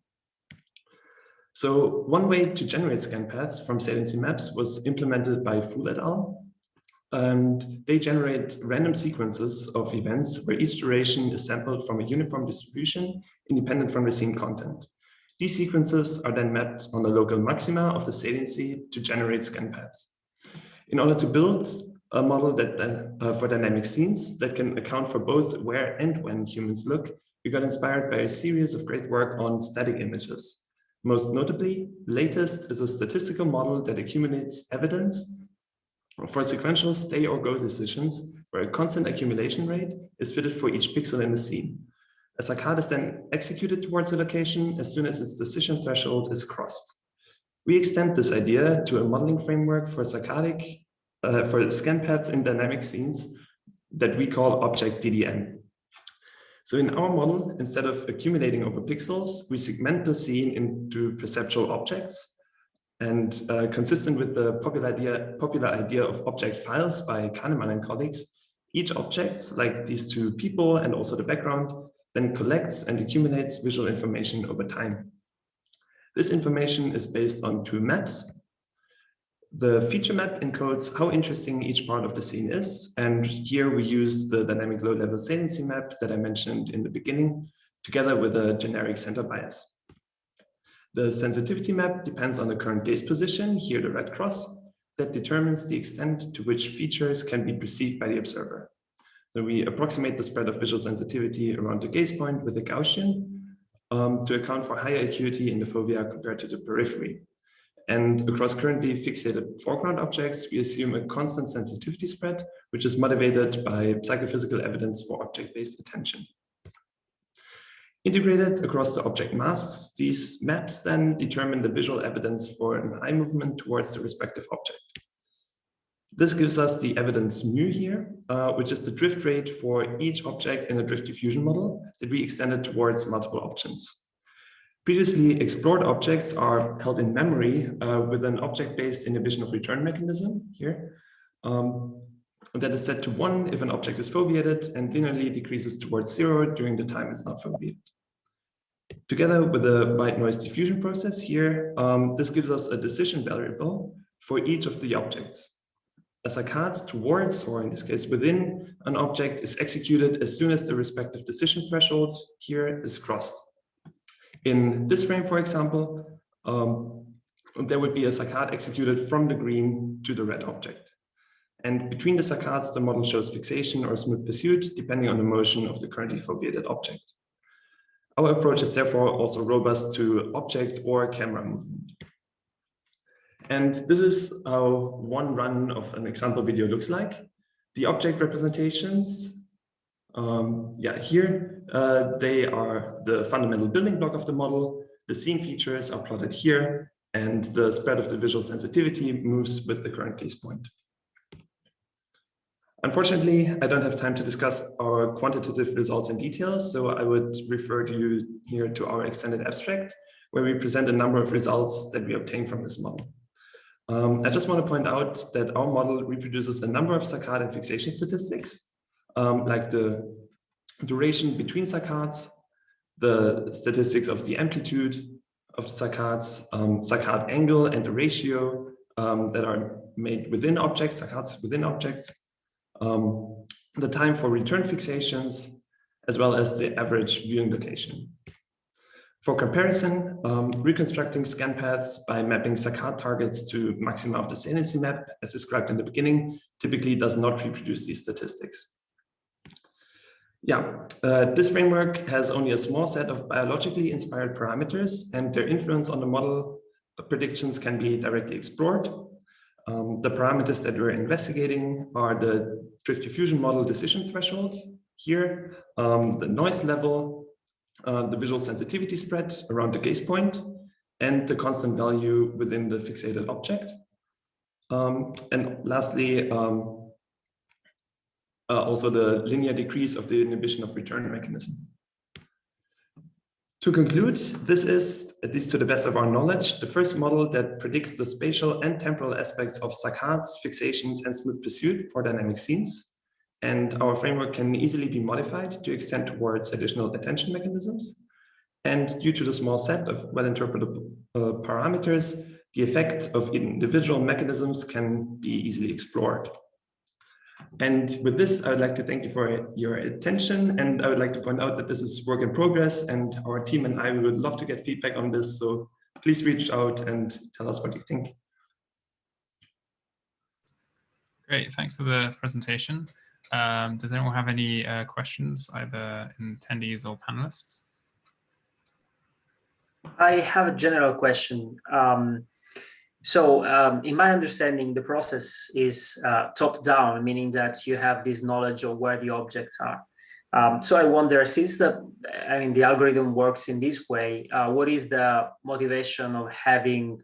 So one way to generate scan paths from saliency maps was implemented by Fool et al. And they generate random sequences of events where each duration is sampled from a uniform distribution independent from the scene content. These sequences are then mapped on the local maxima of the saliency to generate scan paths. In order to build a model that for dynamic scenes that can account for both where and when humans look, we got inspired by a series of great work on static images. Most notably, latest is a statistical model that accumulates evidence for sequential stay or go decisions where a constant accumulation rate is fitted for each pixel in the scene. A saccade is then executed towards a location as soon as its decision threshold is crossed. We extend this idea to a modeling framework for saccadic, for scan paths in dynamic scenes that we call object DDN. So in our model, instead of accumulating over pixels, we segment the scene into perceptual objects. And consistent with the popular idea of object files by Kahneman and colleagues, each object, like these two people and also the background, then collects and accumulates visual information over time. This information is based on two maps. The feature map encodes how interesting each part of the scene is, and here we use the dynamic low-level saliency map that I mentioned in the beginning, together with a generic center bias. The sensitivity map depends on the current gaze position, here the red cross, that determines the extent to which features can be perceived by the observer. So we approximate the spread of visual sensitivity around the gaze point with a Gaussian to account for higher acuity in the fovea compared to the periphery. And across currently fixated foreground objects, we assume a constant sensitivity spread, which is motivated by psychophysical evidence for object-based attention. Integrated across the object masks, these maps then determine the visual evidence for an eye movement towards the respective object. This gives us the evidence mu here, which is the drift rate for each object in a drift diffusion model that we extended towards multiple options. Previously explored objects are held in memory with an object-based inhibition of return mechanism here. That is set to 1 if an object is foveated and linearly decreases towards 0 during the time it's not foveated. Together with the white noise diffusion process here, this gives us a decision variable for each of the objects. A saccade towards, or in this case within, an object is executed as soon as the respective decision threshold here is crossed. In this frame, for example, there would be a saccade executed from the green to the red object. And between the saccades, the model shows fixation or smooth pursuit, depending on the motion of the currently foveated object. Our approach is therefore also robust to object or camera movement. And this is how one run of an example video looks like. The object representations, here, they are the fundamental building block of the model. The scene features are plotted here, and the spread of the visual sensitivity moves with the current gaze point. Unfortunately, I don't have time to discuss our quantitative results in detail, so I would refer you here to our extended abstract, where we present a number of results that we obtained from this model. I just want to point out that our model reproduces a number of saccade and fixation statistics, like the duration between saccades, the statistics of the amplitude of the saccades, saccade angle and the ratio that are made within objects, saccades within objects, the time for return fixations, as well as the average viewing location. For comparison, reconstructing scan paths by mapping saccade targets to maxima of the saliency map, as described in the beginning, typically does not reproduce these statistics. This framework has only a small set of biologically inspired parameters, and their influence on the model predictions can be directly explored. The parameters that we're investigating are the drift diffusion model decision threshold here, the noise level, the visual sensitivity spread around the gaze point, and the constant value within the fixated object. And lastly, also the linear decrease of the inhibition of return mechanism. To conclude, this is, at least to the best of our knowledge, the first model that predicts the spatial and temporal aspects of saccades, fixations, and smooth pursuit for dynamic scenes. And our framework can easily be modified to extend towards additional attention mechanisms. And due to the small set of well-interpretable parameters, the effect of individual mechanisms can be easily explored. And with this, I would like to thank you for your attention. And I would like to point out that this is work in progress, and our team and I would love to get feedback on this. So please reach out and tell us what you think. Great, thanks for the presentation. Does anyone have any questions, either attendees or panelists? I have a general question. In my understanding, the process is top-down, meaning that you have this knowledge of where the objects are. So I wonder, since the algorithm works in this way, what is the motivation of having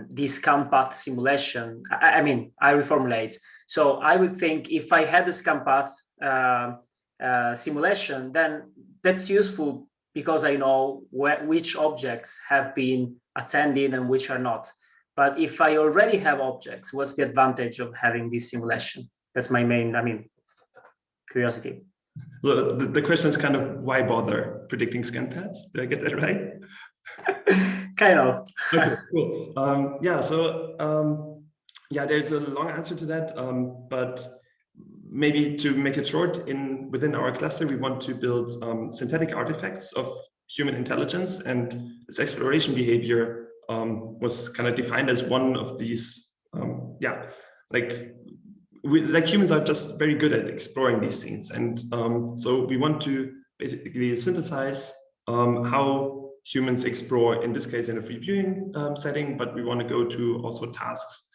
this scan path simulation? I reformulate. So I would think if I had the scan path simulation, then that's useful because I know which objects have been attended and which are not. But if I already have objects, what's the advantage of having this simulation? That's my main, curiosity. So the question is kind of why bother predicting scan paths? Did I get that right? Kind of. Okay, cool. Yeah, so yeah, there's a long answer to that, but maybe to make it short, within our cluster, we want to build synthetic artifacts of human intelligence, and this exploration behavior was kind of defined as one of these. Yeah, like humans are just very good at exploring these scenes, and so we want to basically synthesize how humans explore, in this case in a free viewing setting, but we want to go to also tasks,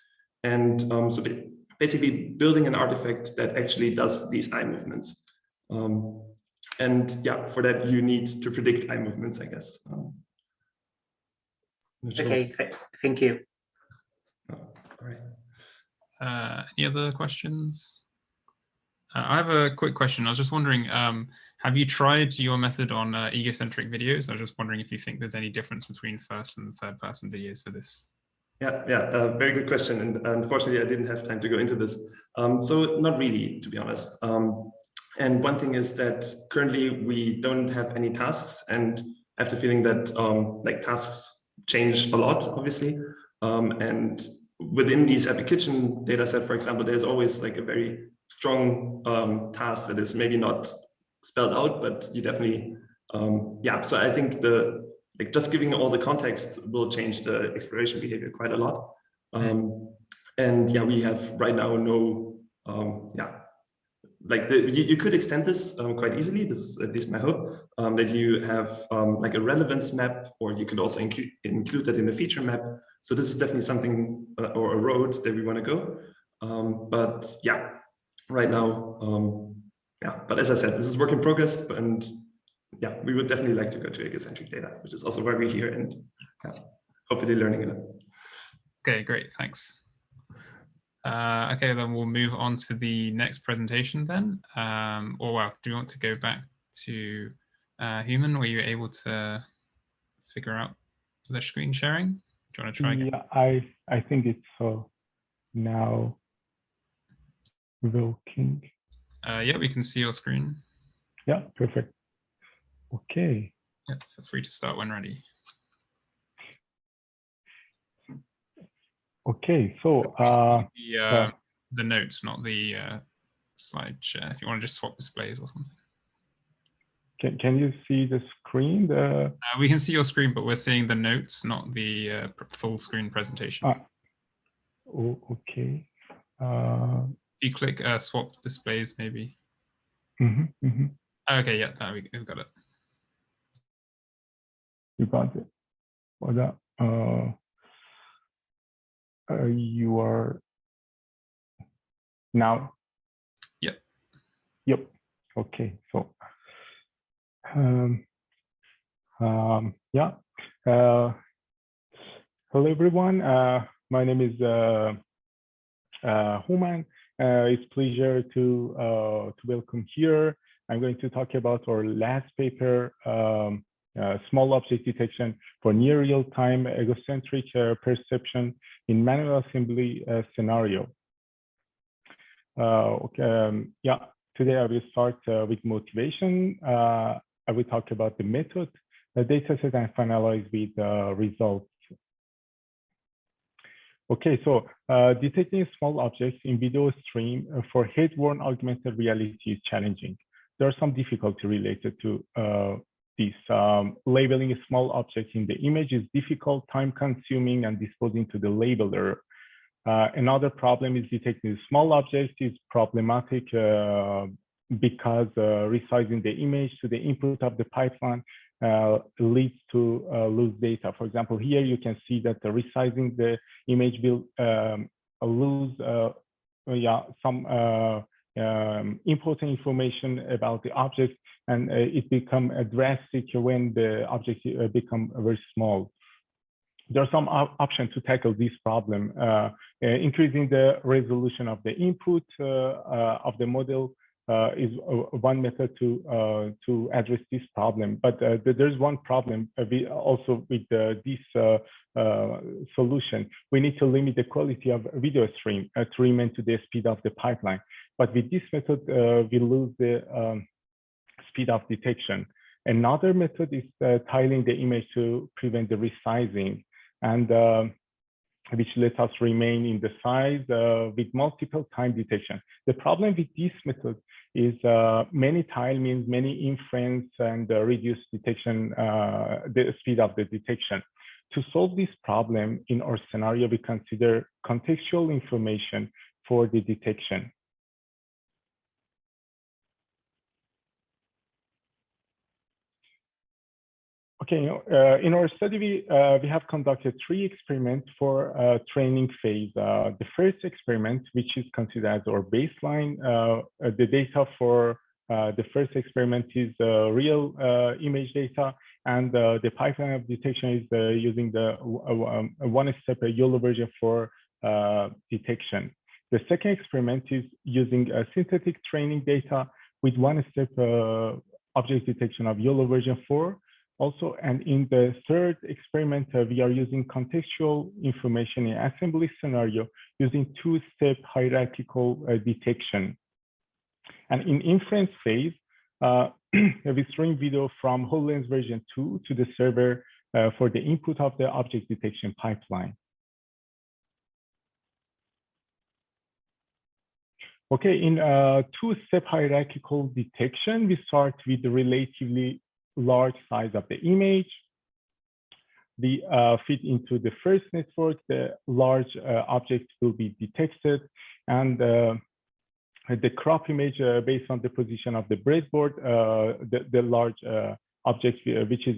and so basically building an artifact that actually does these eye movements. And yeah, for that you need to predict eye movements, I guess. Okay, thank you. All right. Any other questions? I have a quick question. I was just wondering, have you tried your method on egocentric videos? I was just wondering if you think there's any difference between first and third person videos for this. Yeah, very good question. And unfortunately, I didn't have time to go into this. So not really, to be honest. And one thing is that currently we don't have any tasks, and I have the feeling that like tasks change a lot, obviously. And within these Epic Kitchen data set, for example, there's always like a very strong task that is maybe not spelled out, but you definitely, yeah. So I think just giving all the context will change the exploration behavior quite a lot. And yeah, we have right now no, you could extend this quite easily. This is at least my hope, that you have like a relevance map, or you could also include that in a feature map. So this is definitely something or a road that we want to go. But yeah, right now, yeah, but as I said, this is work in progress, and yeah, we would definitely like to go to egocentric data, which is also why we're here, and hopefully learning it. Okay, great, thanks. Okay, then we'll move on to the next presentation then. Or well, do you want to go back to Human? Were you able to figure out the screen sharing? Do you want to try again? Yeah, I think it's now working. Yeah, we can see your screen. Yeah, perfect. Okay. Yeah, feel free to start when ready. Okay, so the notes, not the slide share. If you want to just swap displays or something. Can you see the screen? We can see your screen, but we're seeing the notes, not the full screen presentation. Oh, okay. If you click swap displays, maybe. Okay, yeah, we've got it. You got it. Well, you are now. Yep. Okay. So, yeah. Hello, everyone. My name is Human. It's a pleasure to welcome here. I'm going to talk about our last paper, small object detection for near real-time egocentric perception in manual assembly scenario. Yeah, today I will start with motivation. I will talk about the method, the dataset, and finalize with results. Okay, so detecting small objects in video stream for head-worn augmented reality is challenging. There are some difficulty related to this. Labeling a small object in the image is difficult, time-consuming, and disposing to the labeler. Another problem is detecting small objects is problematic because resizing the image to the input of the pipeline leads to loose data. For example, here you can see that the resizing the image will lose some important information about the object, and it becomes drastic when the object become very small. There are some options to tackle this problem, increasing the resolution of the input of the model is one method to address this problem. But there's one problem also with this solution. We need to limit the quality of video stream to remain to the speed of the pipeline. But with this method, we lose the speed of detection. Another method is tiling the image to prevent the resizing, and which lets us remain in the size with multiple time detection. The problem with this method is many tile means many inference and reduced detection, the speed of the detection. To solve this problem, in our scenario, we consider contextual information for the detection. Okay, in our study, we have conducted 3 experiments for training phase. The first experiment, which is considered as our baseline, the data for the first experiment is real image data, and the pipeline of detection is using the one-step YOLO version for detection. The second experiment is using synthetic training data with one-step object detection of YOLO version 4. Also, and in the third experiment, we are using contextual information in assembly scenario using 2-step hierarchical detection. And in inference phase, we stream video from HoloLens version 2 to the server for the input of the object detection pipeline. Okay, in 2-step hierarchical detection, we start with the relatively large size of the image. We fit into the first network, the large object will be detected, and the crop image based on the position of the breadboard, the large object, which is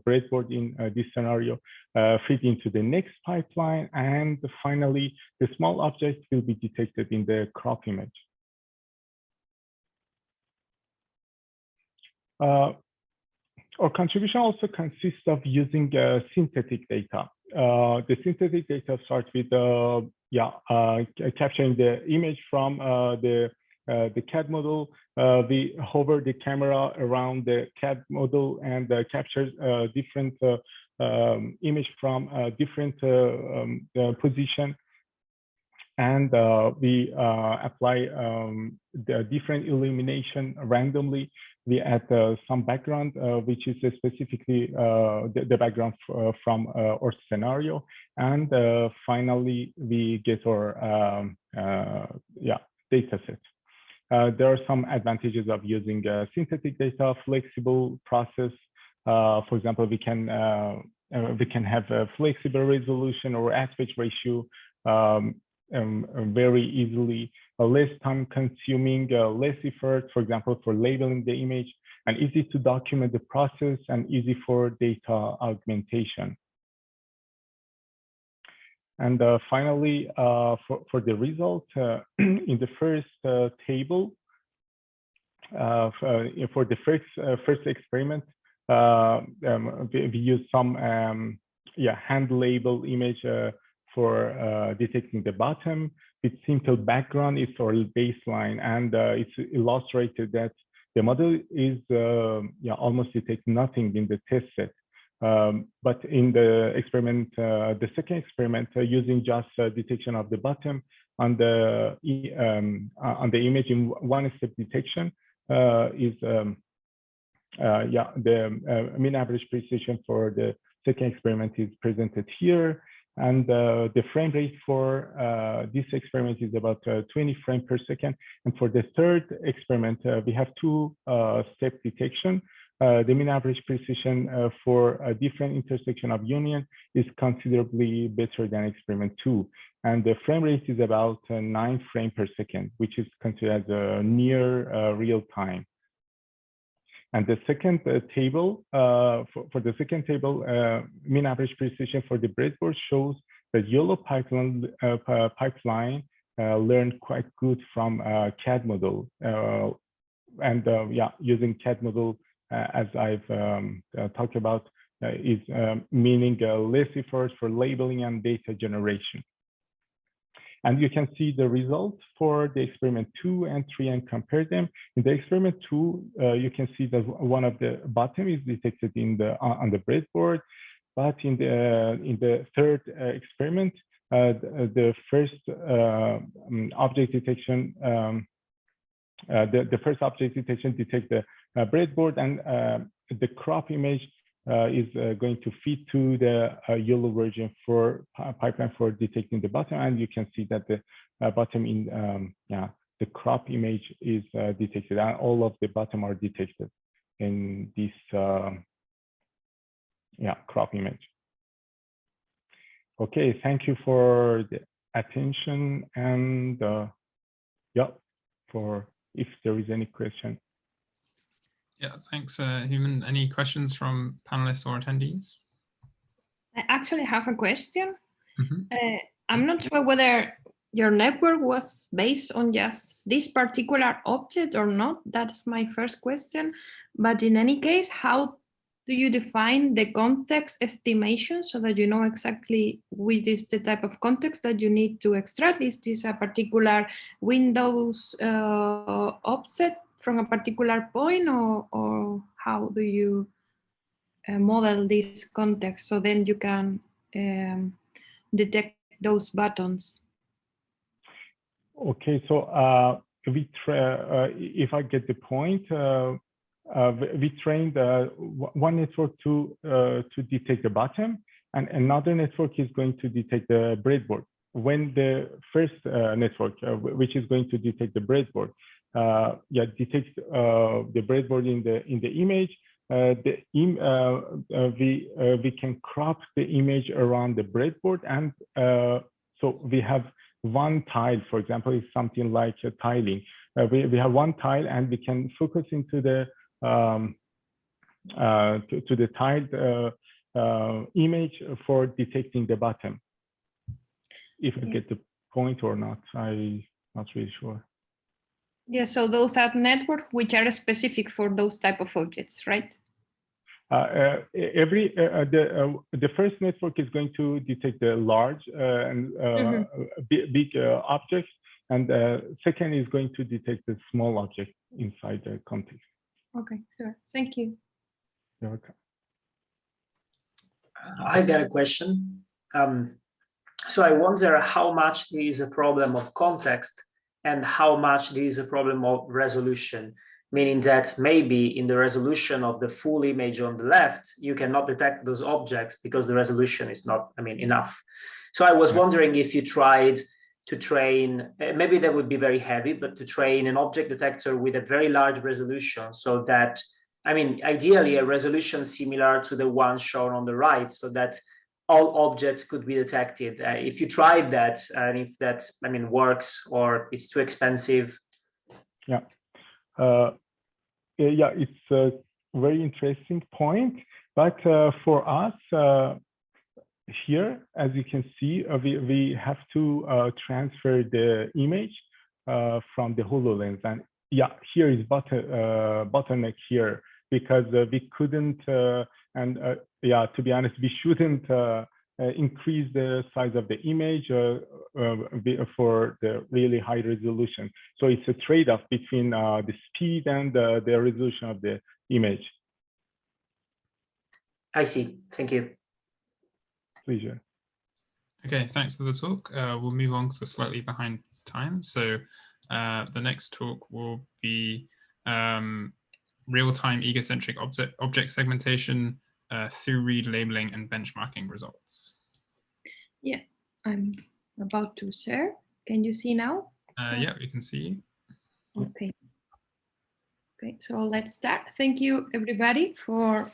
breadboard in this scenario, fit into the next pipeline, and finally, the small object will be detected in the crop image. Our contribution also consists of using synthetic data. The synthetic data starts with capturing the image from the CAD model. We hover the camera around the CAD model and captures different image from different position. And we apply the different illumination randomly. We add some background, which is specifically the background from our scenario. And finally, we get our data set. There are some advantages of using synthetic data, flexible process. For example, we can have a flexible resolution or aspect ratio very easily, less time consuming, less effort, for example, for labeling the image, and easy to document the process and easy for data augmentation. And finally, for the result, in the first table, for the first experiment, we use some hand label image for detecting the bottom with simple background. It's our baseline, and it's illustrated that the model is almost detect nothing in the test set. But in the experiment, the second experiment, using just detection of the bottom on the image in one-step detection, is the mean average precision for the second experiment is presented here. And the frame rate for this experiment is about 20 frames per second. And for the third experiment, we have 2-step detection. The mean average precision for a different intersection of union is considerably better than experiment 2. And the frame rate is about 9 frames per second, which is considered as near real time. And the second table, for the second table, mean average precision for the breadboard shows that YOLO pipeline learned quite good from CAD model. Using CAD model, as I've talked about, is meaning less effort for labeling and data generation. And you can see the results for the experiment 2 and 3 and compare them. In the experiment 2, you can see that one of the bottom is detected on the breadboard, but in the third experiment, the first object detection, the first object detection detects the breadboard, and the crop image is going to feed to the YOLO version for pipeline for detecting the bottom, and you can see that the bottom in the crop image is detected, and all of the bottom are detected in this crop image. Okay, thank you for the attention, and for if there is any question. Yeah, thanks, Human. Any questions from panelists or attendees? I actually have a question. I'm not sure whether your network was based on just this particular object or not. That's my first question. But in any case, how do you define the context estimation so that you know exactly which is the type of context that you need to extract? Is this a particular Windows offset from a particular point, or how do you model this context so then you can detect those buttons? Okay, so if I get the point, we trained one network to detect the bottom, and another network is going to detect the breadboard. When the first network, which is going to detect the breadboard, detects the breadboard in the image, we can crop the image around the breadboard, and so we have one tile, for example, is something like a tiling. We have one tile, and we can focus into the to the tiled image for detecting the bottom. If I get the point or not, I'm not really sure. Yeah, so those are networks which are specific for those type of objects, right? The first network is going to detect the large and big objects, and the second is going to detect the small object inside the context. Okay, sure. Thank you. You're welcome. I got a question. So I wonder how much this is a problem of context and how much this is a problem of resolution, meaning that maybe in the resolution of the full image on the left, you cannot detect those objects because the resolution is not, enough. So I was wondering if you tried to train, maybe that would be very heavy, but to train an object detector with a very large resolution so that, ideally a resolution similar to the one shown on the right, so that all objects could be detected. If you tried that, and if that, works or it's too expensive. Yeah, it's a very interesting point. But for us here, as you can see, we have to transfer the image from the HoloLens, and here is bottleneck here, because we couldn't to be honest, we shouldn't increase the size of the image for the really high resolution. So it's a trade-off between the speed and the resolution of the image. I see. Thank you. Pleasure. Okay, thanks for the talk. We'll move on because we're slightly behind time. So the next talk will be real-time egocentric object segmentation through read labeling and benchmarking results. Yeah, I'm about to share. Can you see now? Yeah, we can see you. Okay. Okay, so let's start. Thank you, everybody, for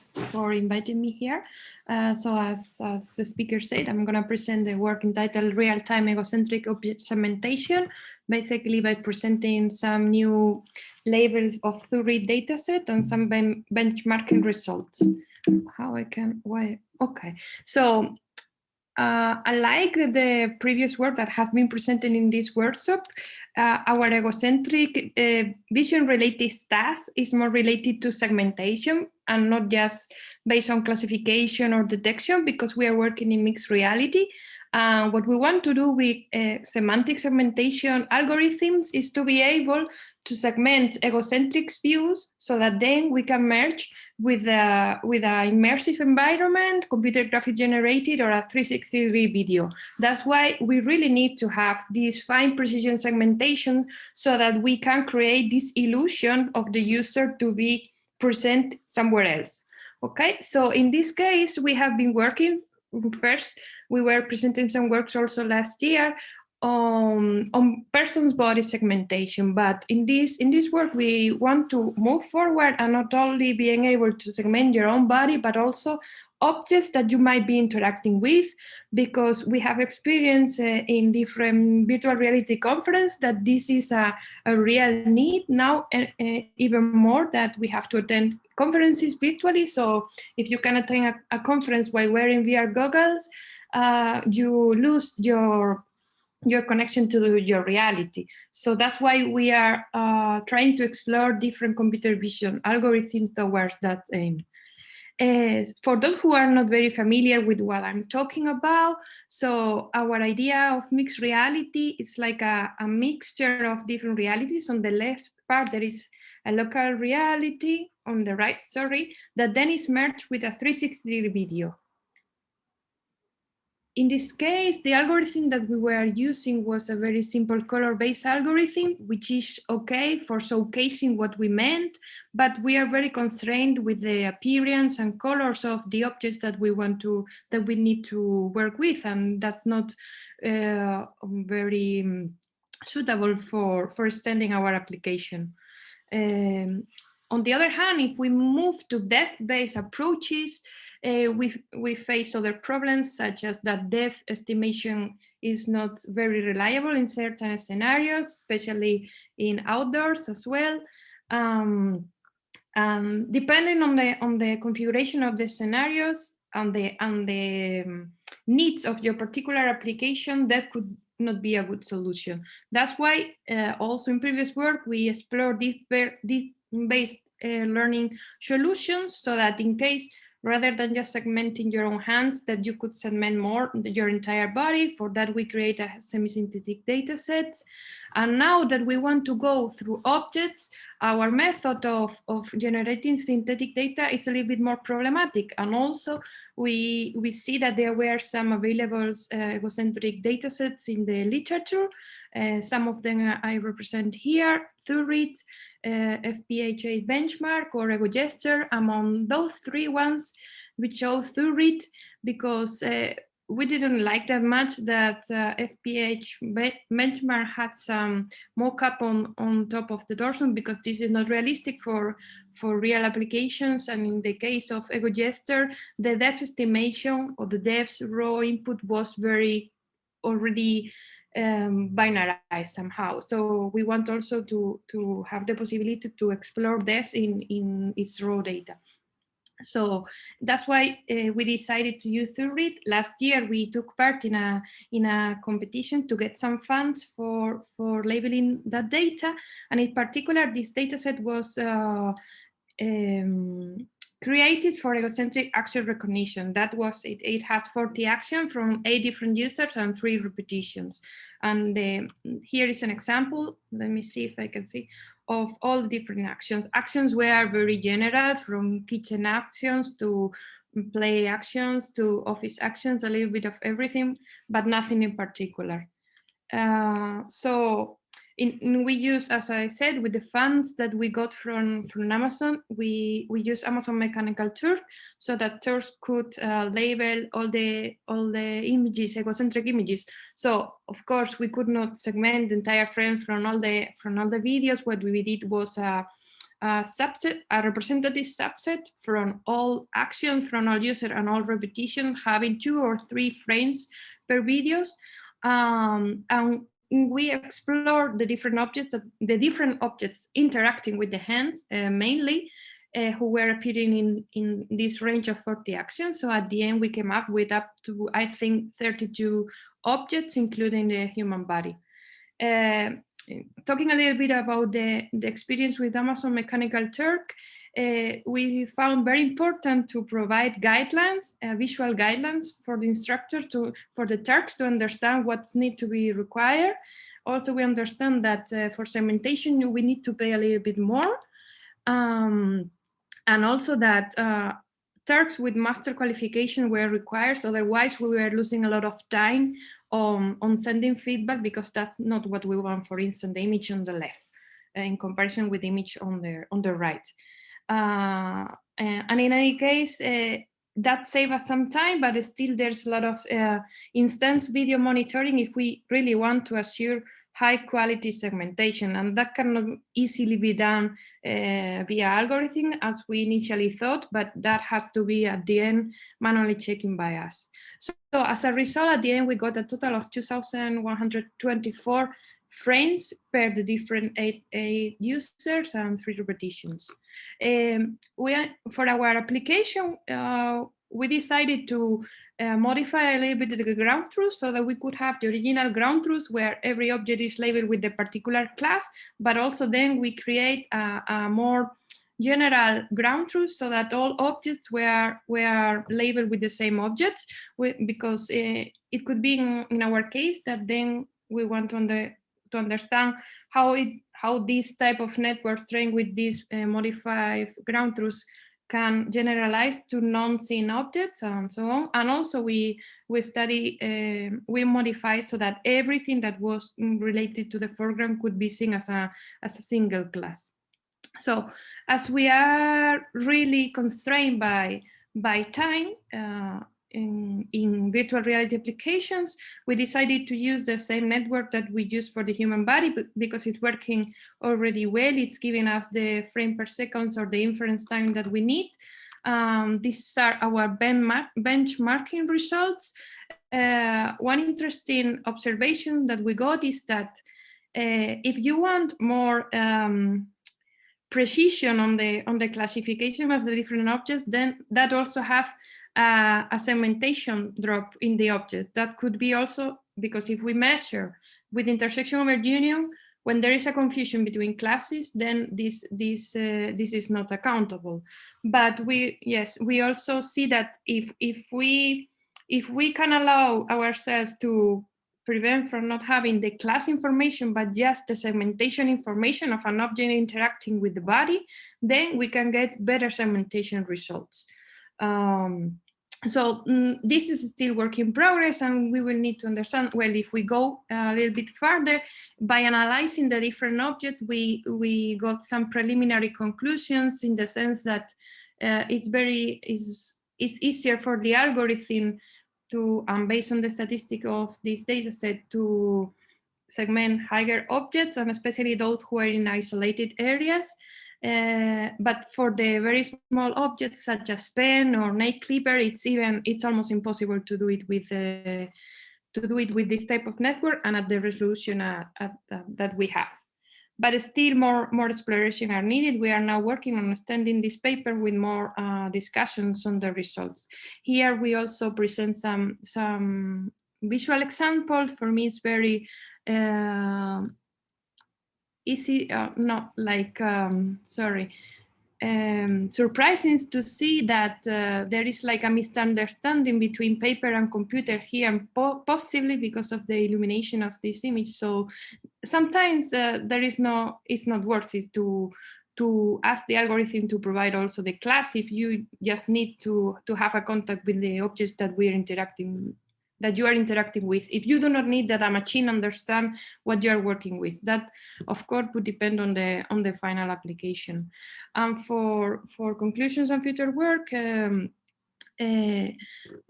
inviting me here. So as the speaker said, I'm going to present the work entitled Real-Time Egocentric Object Segmentation, basically by presenting some new labels of through-read dataset and some benchmarking results. How I can, why? Okay, so unlike the previous work that have been presented in this workshop, our egocentric vision-related task is more related to segmentation and not just based on classification or detection, because we are working in mixed reality. What we want to do with semantic segmentation algorithms is to be able to segment egocentric views so that then we can merge with an immersive environment, computer graphic generated, or a 360-degree video. That's why we really need to have this fine precision segmentation so that we can create this illusion of the user to be present somewhere else. Okay, so in this case, we have been working. First, we were presenting some works also last year on person's body segmentation, but in this work, we want to move forward and not only being able to segment your own body, but also objects that you might be interacting with, because we have experience in different virtual reality conference that this is a real need now, and even more that we have to attend conferences virtually. So if you can attend a conference while wearing VR goggles, you lose your connection to your reality. So that's why we are trying to explore different computer vision algorithms towards that aim. For those who are not very familiar with what I'm talking about, so our idea of mixed reality is like a mixture of different realities. On the left part, there is a local reality, on the right, sorry, that then is merged with a 360-degree video. In this case, the algorithm that we were using was a very simple color-based algorithm, which is okay for showcasing what we meant, but we are very constrained with the appearance and colors of the objects that we need to work with, and that's not very suitable for extending our application. On the other hand, if we move to depth-based approaches, we face other problems, such as that depth estimation is not very reliable in certain scenarios, especially in outdoors as well. Depending on the configuration of the scenarios and the needs of your particular application, that could not be a good solution. That's why also in previous work, we explored deep-based learning solutions, so that in case, rather than just segmenting your own hands, that you could segment more your entire body. For that, we create a semi-synthetic data sets. And now that we want to go through objects, our method of generating synthetic data is a little bit more problematic. And also, we see that there were some available egocentric data sets in the literature. Some of them I represent here, Thurit, FPHA benchmark, or EgoGesture. Among those three ones, we chose Thurit because we didn't like that much that FPH benchmark had some mock-up on top of the dorsum, because this is not realistic for real applications. And in the case of EgoGesture, the depth estimation or the depth raw input was very already binarized somehow. So we want also to have the possibility to explore depth in its raw data. So that's why we decided to use Thurit. Last year, we took part in a competition to get some funds for labeling that data. And in particular, this data set was created for egocentric action recognition. That was it. It has 40 actions from 8 different users and 3 repetitions. And here is an example. Let me see if I can see, of all different actions. Actions were very general, from kitchen actions to play actions to office actions, a little bit of everything, but nothing in particular. So we use, as I said, with the funds that we got from Amazon, we use Amazon Mechanical Turk, so that Turk could label all the images, egocentric images. So of course we could not segment the entire frame from all the videos. What we did was a subset, a representative subset from all actions, from all user and all repetition, having 2 or 3 frames per videos. And we explore the different objects interacting with the hands, mainly, who were appearing in this range of 40 actions. So at the end, we came up with up to, I think, 32 objects, including the human body. Talking a little bit about the experience with Amazon Mechanical Turk, we found very important to provide guidelines, visual guidelines for the instructor, for the Turks to understand what's need to be required. Also, we understand that for segmentation, we need to pay a little bit more. And also that Turks with master qualification were required, otherwise we were losing a lot of time on sending feedback, because that's not what we want. For instance, the image on the left in comparison with the image on the right. And in any case, that saves us some time, but still there's a lot of instance video monitoring if we really want to assure high quality segmentation, and that cannot easily be done via algorithm as we initially thought, but that has to be at the end manually checking by us. So as a result, at the end, we got a total of 2,124 frames per the different eight users and 3 repetitions. For our application, we decided to modify a little bit the ground truth so that we could have the original ground truth where every object is labeled with the particular class, but also then we create a more general ground truth so that all objects were labeled with the same objects, because it could be in our case that then we want to understand how this type of network trained with these modified ground truths can generalize to non-scene objects and so on. And also we modify so that everything that was related to the foreground could be seen as a single class. So as we are really constrained by time in virtual reality applications, we decided to use the same network that we use for the human body, because it's working already well. It's giving us the frame per second or the inference time that we need. These are our benchmarking results. One interesting observation that we got is that if you want more precision on the classification of the different objects, then that also have a segmentation drop in the object. That could be also because if we measure with intersection over union, when there is a confusion between classes, then this is not accountable. But we also see that if we can allow ourselves to prevent from not having the class information, but just the segmentation information of an object interacting with the body, then we can get better segmentation results. So this is still work in progress, and we will need to understand, well, if we go a little bit further, by analyzing the different objects, we got some preliminary conclusions in the sense that it's easier for the algorithm to, based on the statistic of this data set, to segment higher objects, and especially those who are in isolated areas. But for the very small objects such as pen or nail clipper, it's almost impossible to do it with this type of network and at the resolution that we have. But still more exploration are needed. We are now working on extending this paper with more discussions on the results. Here we also present some visual examples. For me, it's very easy, not like, surprising to see that there is like a misunderstanding between paper and computer here, and possibly because of the illumination of this image. So sometimes it's not worth it to ask the algorithm to provide also the class if you just need to have a contact with the objects that you are interacting with. If you do not need that a machine understand what you are working with, that of course would depend on the final application. And for conclusions and future work,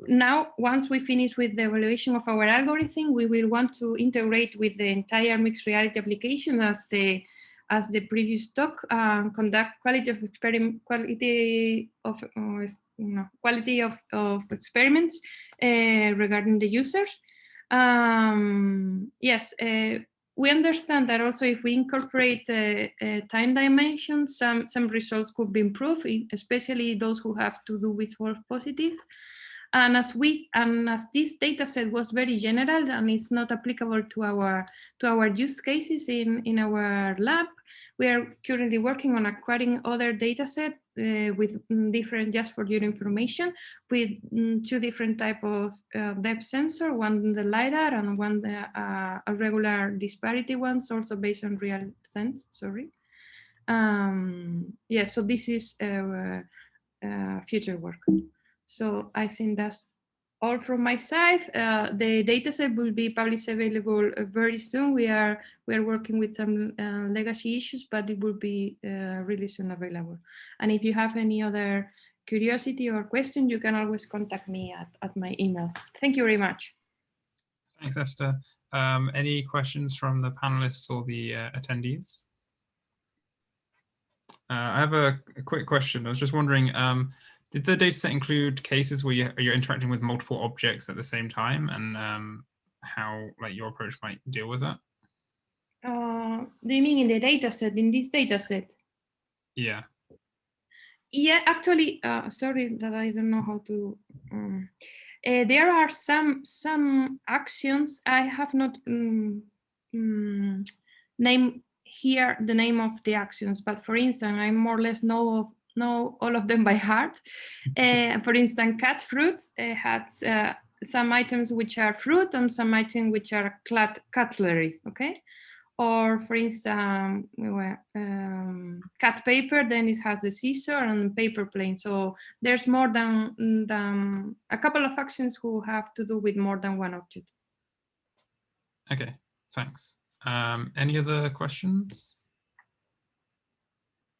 now once we finish with the evaluation of our algorithm, we will want to integrate with the entire mixed reality application as the previous talk, conduct quality of experiments regarding the users. We understand that also if we incorporate time dimension, some results could be improved, especially those who have to do with false positive. And as this data set was very general and it's not applicable to our use cases in our lab, we are currently working on acquiring other data set with different, just for your information, with 2 different type of depth sensor, one the LiDAR and one the a regular disparity ones, also based on real sense, sorry. Yeah, so this is future work. So I think that's all from my side. The dataset will be published available very soon. We are working with some legacy issues, but it will be really soon available. And if you have any other curiosity or question, you can always contact me at my email. Thank you very much. Thanks, Esther. Any questions from the panelists or the attendees? I have a quick question. I was just wondering, did the dataset include cases where you're interacting with multiple objects at the same time, and how your approach might deal with that? Do you mean in the dataset, in this dataset? Yeah. Yeah, actually, sorry that I don't know how to. There are some actions. I have not named here the name of the actions, but for instance, I more or less know all of them by heart. For instance, cat fruit has some items which are fruit and some items which are cutlery, okay? Or for instance, cut paper, then it has the scissor and paper plane. So there's more than a couple of actions who have to do with more than one object. Okay, thanks. Any other questions?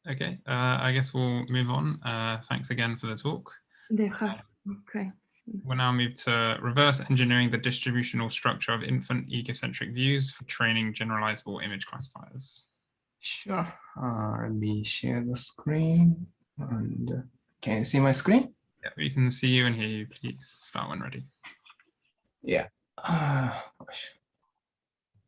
Okay, I guess we'll move on. Thanks again for the talk. Okay. We'll now move to reverse engineering the distributional structure of infant egocentric views for training generalizable image classifiers. Sure. Let me share the screen. And can you see my screen? Yeah, we can see you and hear you. Please start when ready. Yeah. Gosh.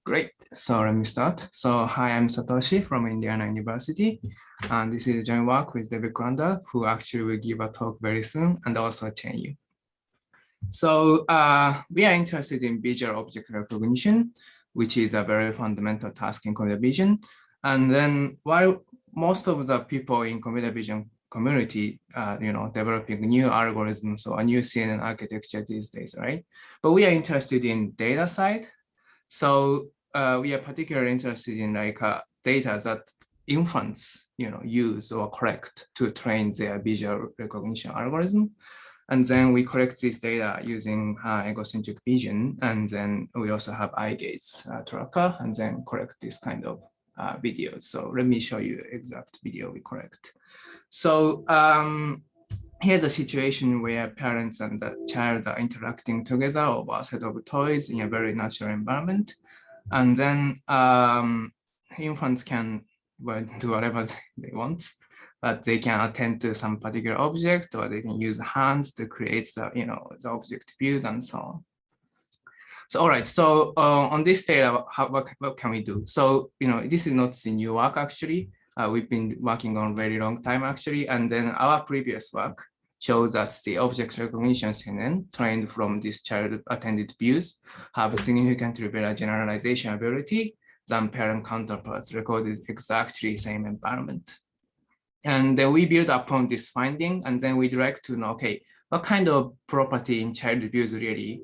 Great. So let me start. So hi, I'm Satoshi from Indiana University. And this is joint work with David Crandall, who actually will give a talk very soon, and also Chen Yu. So we are interested in visual object recognition, which is a very fundamental task in computer vision. And then while most of the people in computer vision community, developing new algorithms or a new CNN architecture these days, right? But we are interested in data side. So we are particularly interested in data that infants, use or collect to train their visual recognition algorithm. And then we collect this data using egocentric vision. And then we also have eye gaze tracker, and then collect this kind of videos. So let me show you exact video we collect. So here's a situation where parents and the child are interacting together over a set of toys in a very natural environment. And then infants can do whatever they want, but they can attend to some particular object, or they can use hands to create the, the object views and so on. So, all right, so on this data, what can we do? So, this is not the new work actually. We've been working on a very long time actually. And then our previous work shows that the object recognition CNN trained from these child-attended views have a significantly better generalization ability than parent counterparts recorded exactly same environment. And then we build upon this finding, and then we direct to know, okay, what kind of property in child views really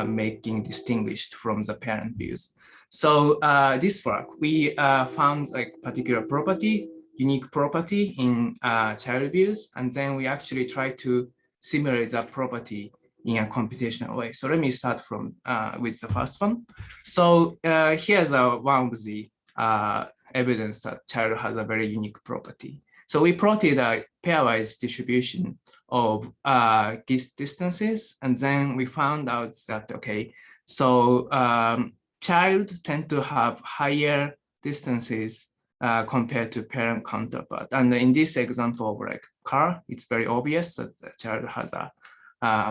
making distinguished from the parent views. So this work, we found particular property, unique property in child views, and then we actually try to simulate that property in a computational way. So let me start from with the first one. So here's one of the evidence that child has a very unique property. So we plotted a pairwise distribution of distances, and then we found out that, okay, so child tend to have higher distances compared to parent counterpart. And in this example of car, it's very obvious that the child has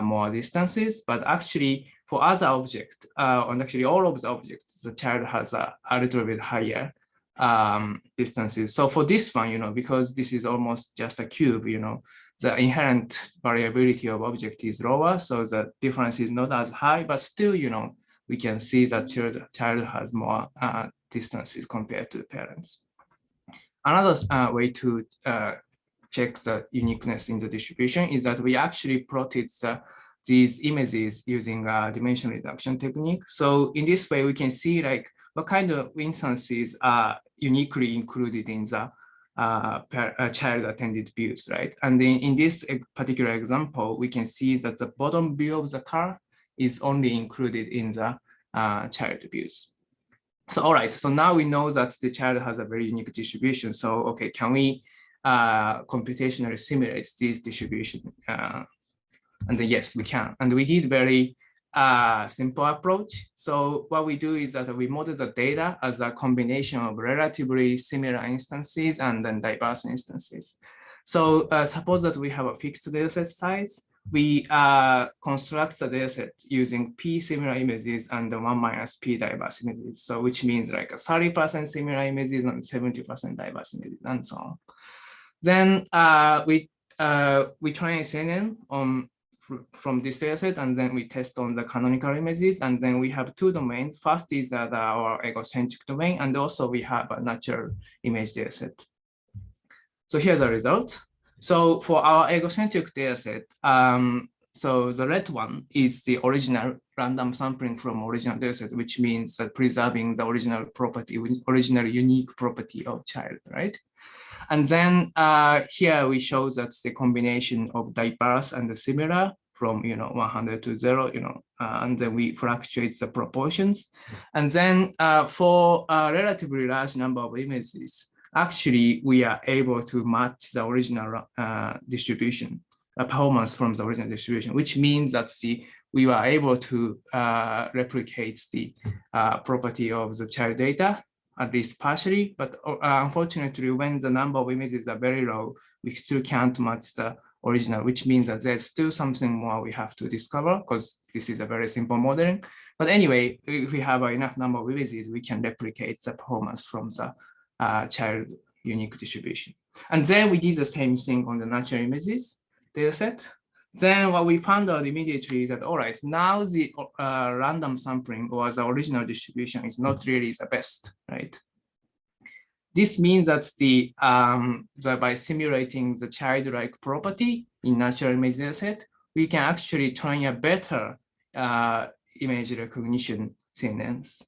more distances, but actually for other objects, and actually all of the objects, the child has a little bit higher distances. So for this one, because this is almost just a cube, the inherent variability of object is lower, so the difference is not as high, but still, we can see that child has more distances compared to parents. Another way to check the uniqueness in the distribution is that we actually plotted these images using a dimension reduction technique. So in this way, we can see like what kind of instances are uniquely included in the child attended views, right? And then in this particular example, we can see that the bottom view of the car is only included in the child views. So all right, so now we know that the child has a very unique distribution. So okay, can we computationally simulate this distribution? And then yes, we can. And we did very simple approach. So what we do is that we model the data as a combination of relatively similar instances and then diverse instances. So suppose that we have a fixed dataset size. We construct the dataset using P similar images and 1 minus P diverse images. So which means like a 30% similar images and 70% diverse images and so on. Then we train CNN from this dataset, and then we test on the canonical images, and then we have two domains. First is our egocentric domain, and also we have a natural image dataset. So here's the result. So for our egocentric dataset, so the red one is the original random sampling from original dataset, which means preserving the original property, original unique property of child, right? And then here we show that the combination of diverse and the similar from 100 to 0, and then we fluctuate the proportions. And then for a relatively large number of images, actually we are able to match the original distribution, performance from the original distribution, which means that we were able to replicate the property of the child data, at least partially, but unfortunately, when the number of images are very low, we still can't match the original, which means that there's still something more we have to discover, because this is a very simple modeling. But anyway, if we have enough number of images, we can replicate the performance from the child unique distribution. And then we did the same thing on the natural images dataset. Then what we found out immediately is that, all right, now the random sampling or the original distribution is not really the best, right? This means that by simulating the childlike property in natural image dataset, we can actually train a better image recognition CNNs,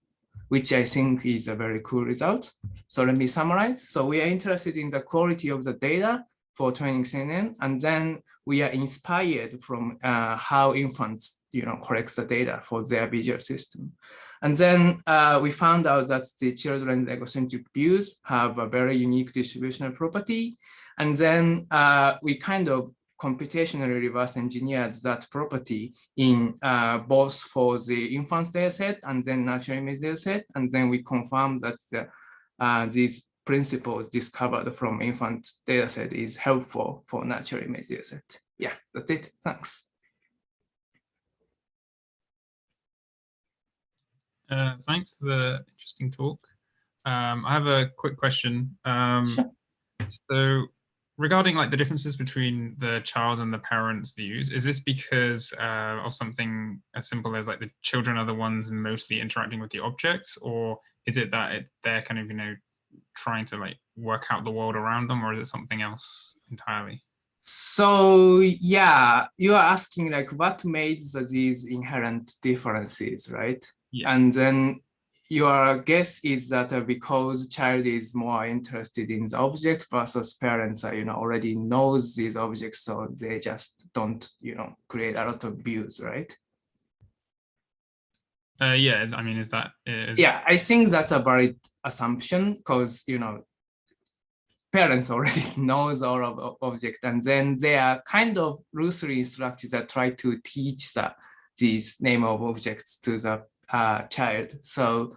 which I think is a very cool result. So let me summarize. So we are interested in the quality of the data for training CNN, and then we are inspired from how infants, collect the data for their visual system. And then we found out that the children's egocentric views have a very unique distributional property. And then we kind of computationally reverse engineered that property in both for the infants dataset and then natural image dataset. And then we confirm that these principles discovered from infant dataset is helpful for natural image dataset. Yeah, that's it. Thanks. Thanks for the interesting talk. I have a quick question. Sure. So regarding the differences between the child's and the parent's views, is this because of something as simple as the children are the ones mostly interacting with the objects, or is it that they're kind of, trying to work out the world around them, or is it something else entirely? So yeah, you are asking what made these inherent differences, right? Yeah. And then your guess is that because child is more interested in the object versus parents are, already knows these objects, so they just don't, create a lot of views, right? Yeah, I mean, Yeah, I think that's a valid assumption because, parents already knows all of objects, and then they are kind of loosely instructed that try to teach these name of objects to the child. So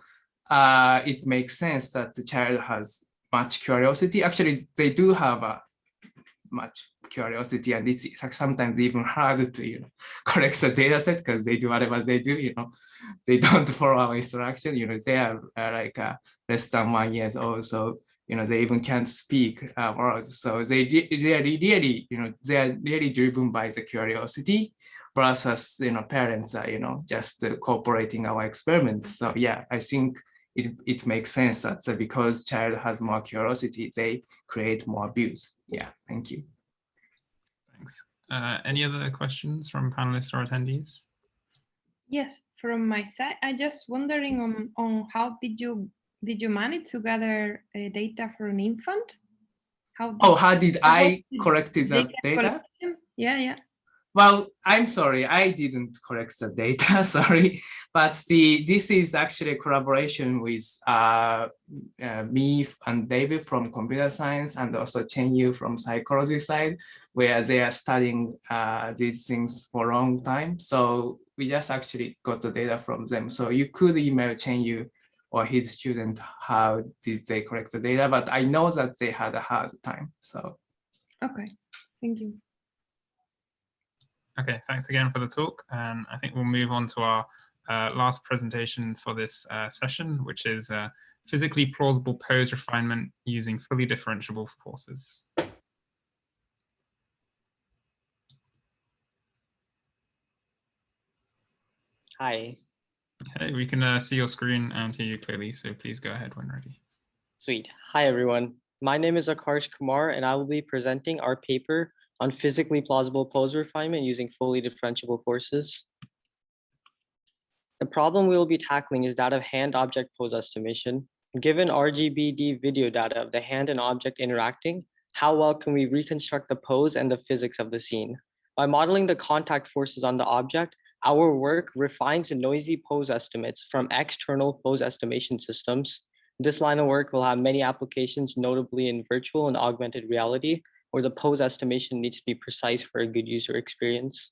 it makes sense that the child has much curiosity. Actually, they do have much curiosity, and it's sometimes even hard to collect the data set because they do whatever they do. They don't follow our instruction. They are less than 1 year old, so they even can't speak words. So they are really driven by the curiosity. Versus parents are just cooperating our experiments. So yeah, I think it makes sense that because child has more curiosity, they create more views. Yeah, thank you. Thanks. Any other questions from panelists or attendees? Yes, from my side, I just wondering on how did you manage to gather data for an infant? How did I collect the data? Yeah. Well, I'm sorry, I didn't collect the data, sorry. But this is actually a collaboration with me and David from computer science and also Chen Yu from psychology side, where they are studying these things for a long time. So we just actually got the data from them. So you could email Chen Yu or his student, how did they collect the data? But I know that they had a hard time, so. Okay, thank you. Okay, thanks again for the talk. And I think we'll move on to our last presentation for this session, which is physically plausible pose refinement using fully differentiable forces. Hi. Okay, we can see your screen and hear you clearly, so please go ahead when ready. Sweet. Hi, everyone. My name is Akarsh Kumar, and I will be presenting our paper on physically plausible pose refinement using fully differentiable forces. The problem we will be tackling is that of hand-object pose estimation. Given RGBD video data of the hand and object interacting, how well can we reconstruct the pose and the physics of the scene? By modeling the contact forces on the object, our work refines the noisy pose estimates from external pose estimation systems. This line of work will have many applications, notably in virtual and augmented reality, where the pose estimation needs to be precise for a good user experience.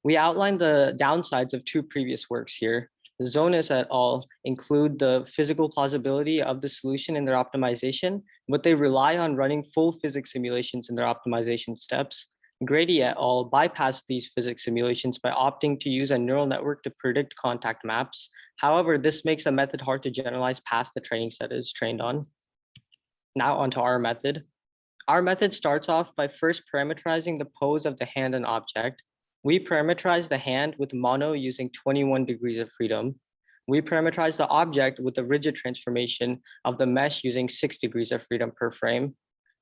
We outlined the downsides of two previous works here. Zonis et al. Include the physical plausibility of the solution in their optimization, but they rely on running full physics simulations in their optimization steps. Grady et al. Bypassed these physics simulations by opting to use a neural network to predict contact maps. However, this makes a method hard to generalize past the training set it is trained on. Now onto our method. Our method starts off by first parameterizing the pose of the hand and object. We parameterize the hand with mono using 21 degrees of freedom. We parameterize the object with the rigid transformation of the mesh using 6 degrees of freedom per frame.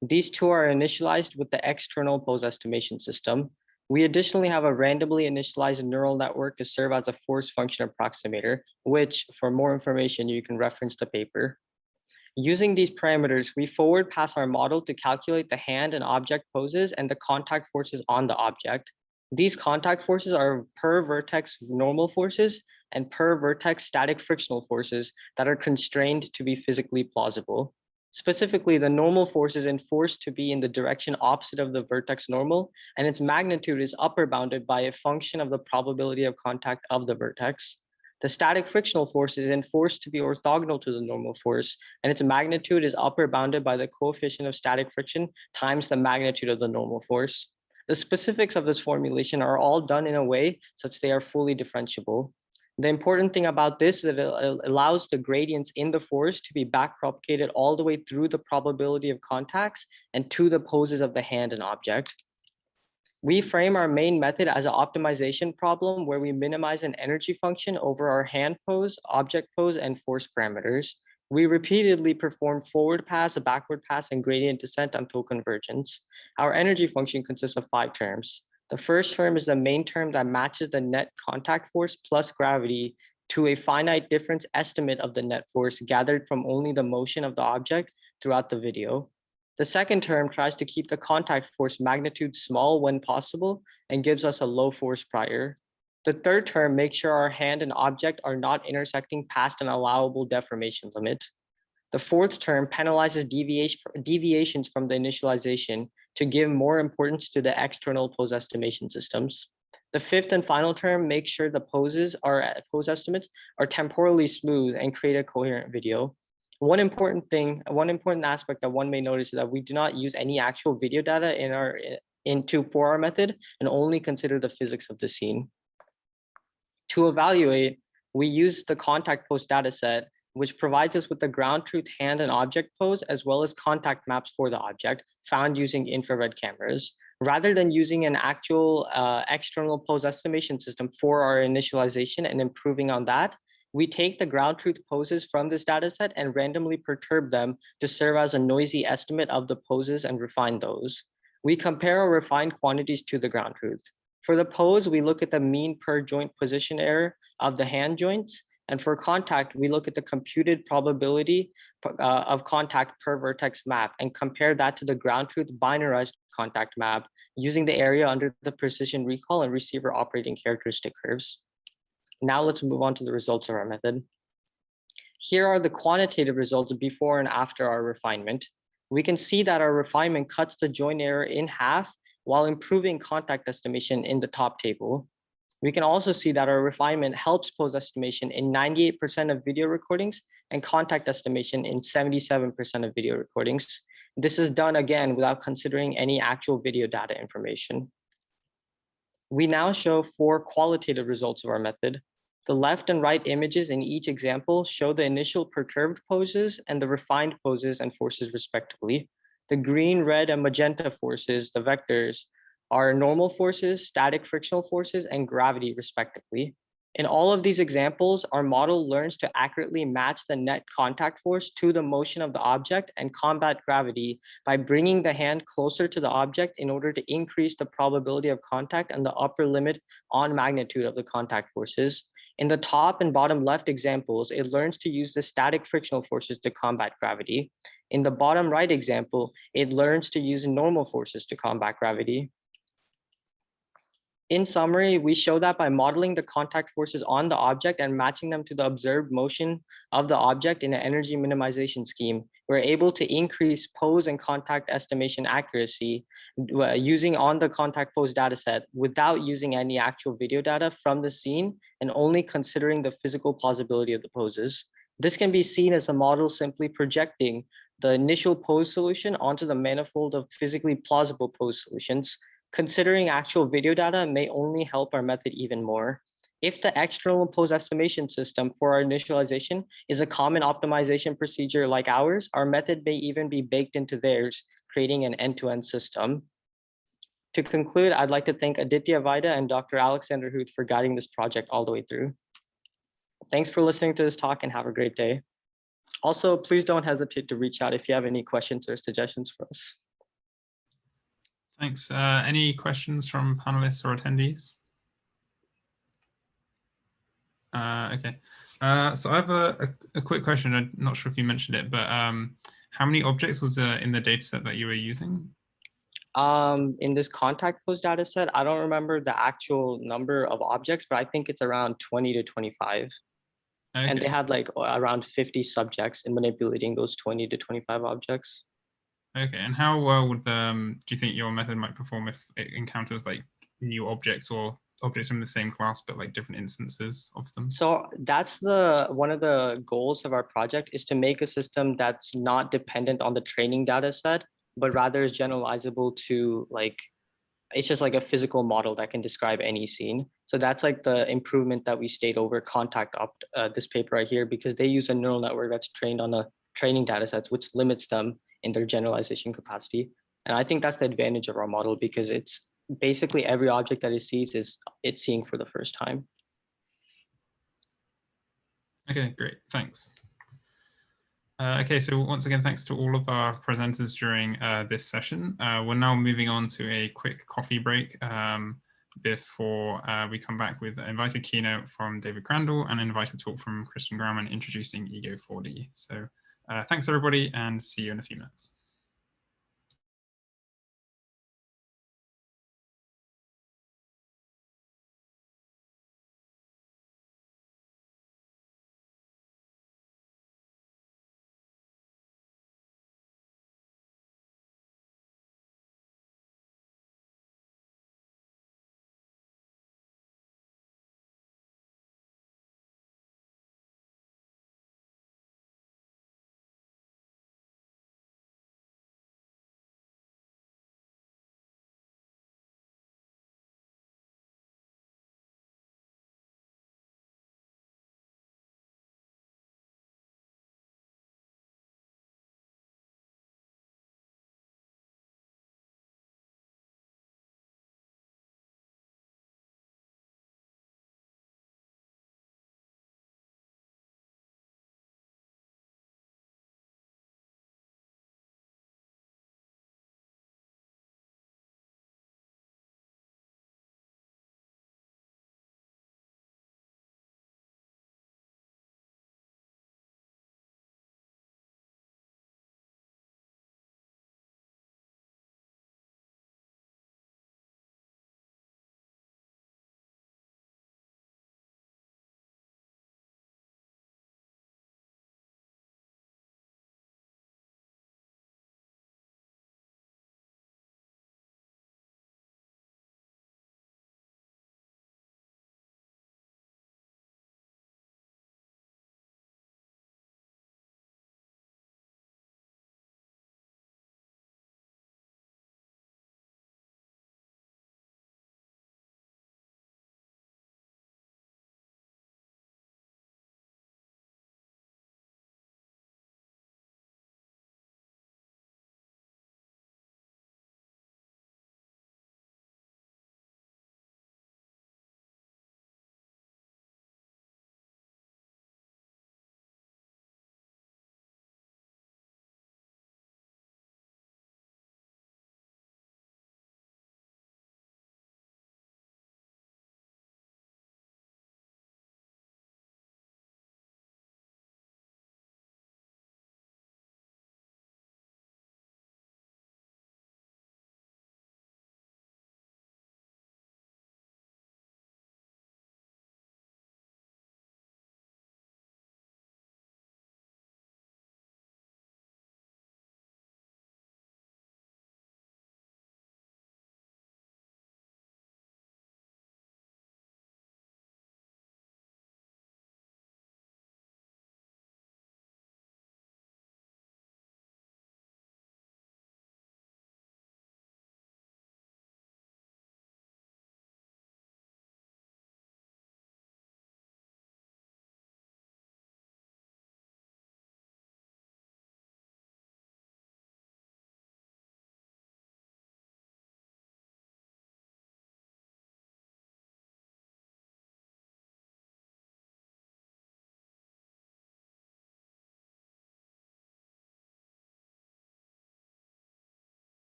These two are initialized with the external pose estimation system. We additionally have a randomly initialized neural network to serve as a force function approximator, which, for more information, you can reference the paper. Using these parameters, we forward pass our model to calculate the hand and object poses and the contact forces on the object. These contact forces are per vertex normal forces and per vertex static frictional forces that are constrained to be physically plausible. Specifically, the normal force is enforced to be in the direction opposite of the vertex normal, and its magnitude is upper bounded by a function of the probability of contact of the vertex. The static frictional force is enforced to be orthogonal to the normal force, and its magnitude is upper bounded by the coefficient of static friction times the magnitude of the normal force. The specifics of this formulation are all done in a way such they are fully differentiable. The important thing about this is that it allows the gradients in the force to be backpropagated all the way through the probability of contacts and to the poses of the hand and object. We frame our main method as an optimization problem where we minimize an energy function over our hand pose, object pose, and force parameters. We repeatedly perform forward pass, backward pass, and gradient descent until convergence. Our energy function consists of 5 terms. The first term is the main term that matches the net contact force plus gravity to a finite difference estimate of the net force gathered from only the motion of the object throughout the video. The second term tries to keep the contact force magnitude small when possible and gives us a low force prior. The third term makes sure our hand and object are not intersecting past an allowable deformation limit. The fourth term penalizes deviations from the initialization to give more importance to the external pose estimation systems. The fifth and final term makes sure the pose estimates are temporally smooth and create a coherent video. One important aspect that one may notice is that we do not use any actual video data for our method and only consider the physics of the scene. To evaluate, we use the contact pose dataset, which provides us with the ground truth hand and object pose, as well as contact maps for the object found using infrared cameras. Rather than using an actual external pose estimation system for our initialization and improving on that, we take the ground truth poses from this dataset and randomly perturb them to serve as a noisy estimate of the poses and refine those. We compare our refined quantities to the ground truth. For the pose, we look at the mean per joint position error of the hand joints. And for contact, we look at the computed probability of contact per vertex map and compare that to the ground truth binarized contact map using the area under the precision recall and receiver operating characteristic curves. Now let's move on to the results of our method. Here are the quantitative results before and after our refinement. We can see that our refinement cuts the joint error in half while improving contact estimation in the top table. We can also see that our refinement helps pose estimation in 98% of video recordings and contact estimation in 77% of video recordings. This is done again without considering any actual video data information. We now show 4 qualitative results of our method. The left and right images in each example show the initial perturbed poses and the refined poses and forces respectively. The green, red, and magenta forces, the vectors, are normal forces, static frictional forces, and gravity respectively. In all of these examples, our model learns to accurately match the net contact force to the motion of the object and combat gravity by bringing the hand closer to the object in order to increase the probability of contact and the upper limit on magnitude of the contact forces. In the top and bottom left examples, it learns to use the static frictional forces to combat gravity. In the bottom right example, it learns to use normal forces to combat gravity. In summary, we show that by modeling the contact forces on the object and matching them to the observed motion of the object in an energy minimization scheme, we're able to increase pose and contact estimation accuracy using on the contact pose dataset without using any actual video data from the scene and only considering the physical plausibility of the poses. This can be seen as a model simply projecting the initial pose solution onto the manifold of physically plausible pose solutions. Considering actual video data may only help our method even more. If the external pose estimation system for our initialization is a common optimization procedure like ours, our method may even be baked into theirs, creating an end-to-end system. To conclude, I'd like to thank Aditya Vaida and Dr. Alexander Huth for guiding this project all the way through. Thanks for listening to this talk and have a great day. Also, please don't hesitate to reach out if you have any questions or suggestions for us. Thanks. Any questions from panelists or attendees? Okay. So I have a quick question. I'm not sure if you mentioned it, but how many objects was in the data set that you were using? In this contact pose data set, I don't remember the actual number of objects, but I think it's around 20 to 25. Okay. And they had like around 50 subjects in manipulating those 20 to 25 objects. Okay, and how well would do you think your method might perform if it encounters like new objects or objects from the same class, but like different instances of them? So that's one of the goals of our project is to make a system that's not dependent on the training data set, but rather is generalizable to like, it's just like a physical model that can describe any scene. So that's like the improvement that we stayed over contact this paper right here, because they use a neural network that's trained on the training data sets, which limits them in their generalization capacity. And I think that's the advantage of our model, because it's basically every object that it sees is it's seeing for the first time. Okay, great, thanks. Okay, so once again, thanks to all of our presenters during this session. We're now moving on to a quick coffee break before we come back with an invited keynote from David Crandall and an invited talk from Kristen Grauman introducing Ego 4D. So thanks everybody, and see you in a few minutes.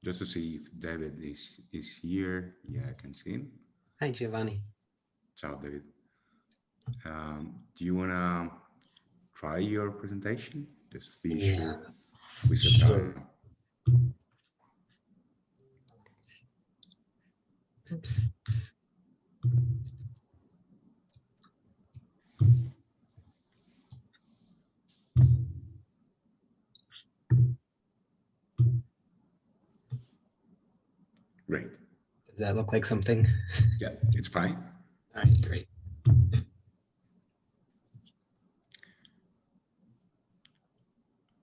just to see if David is here. Yeah, I can see him. Hi, Giovanni. Ciao, David. Do you want to try your presentation? Just be sure we sit down. Oops. Great. Does that look like something? Yeah, it's fine. All right, great.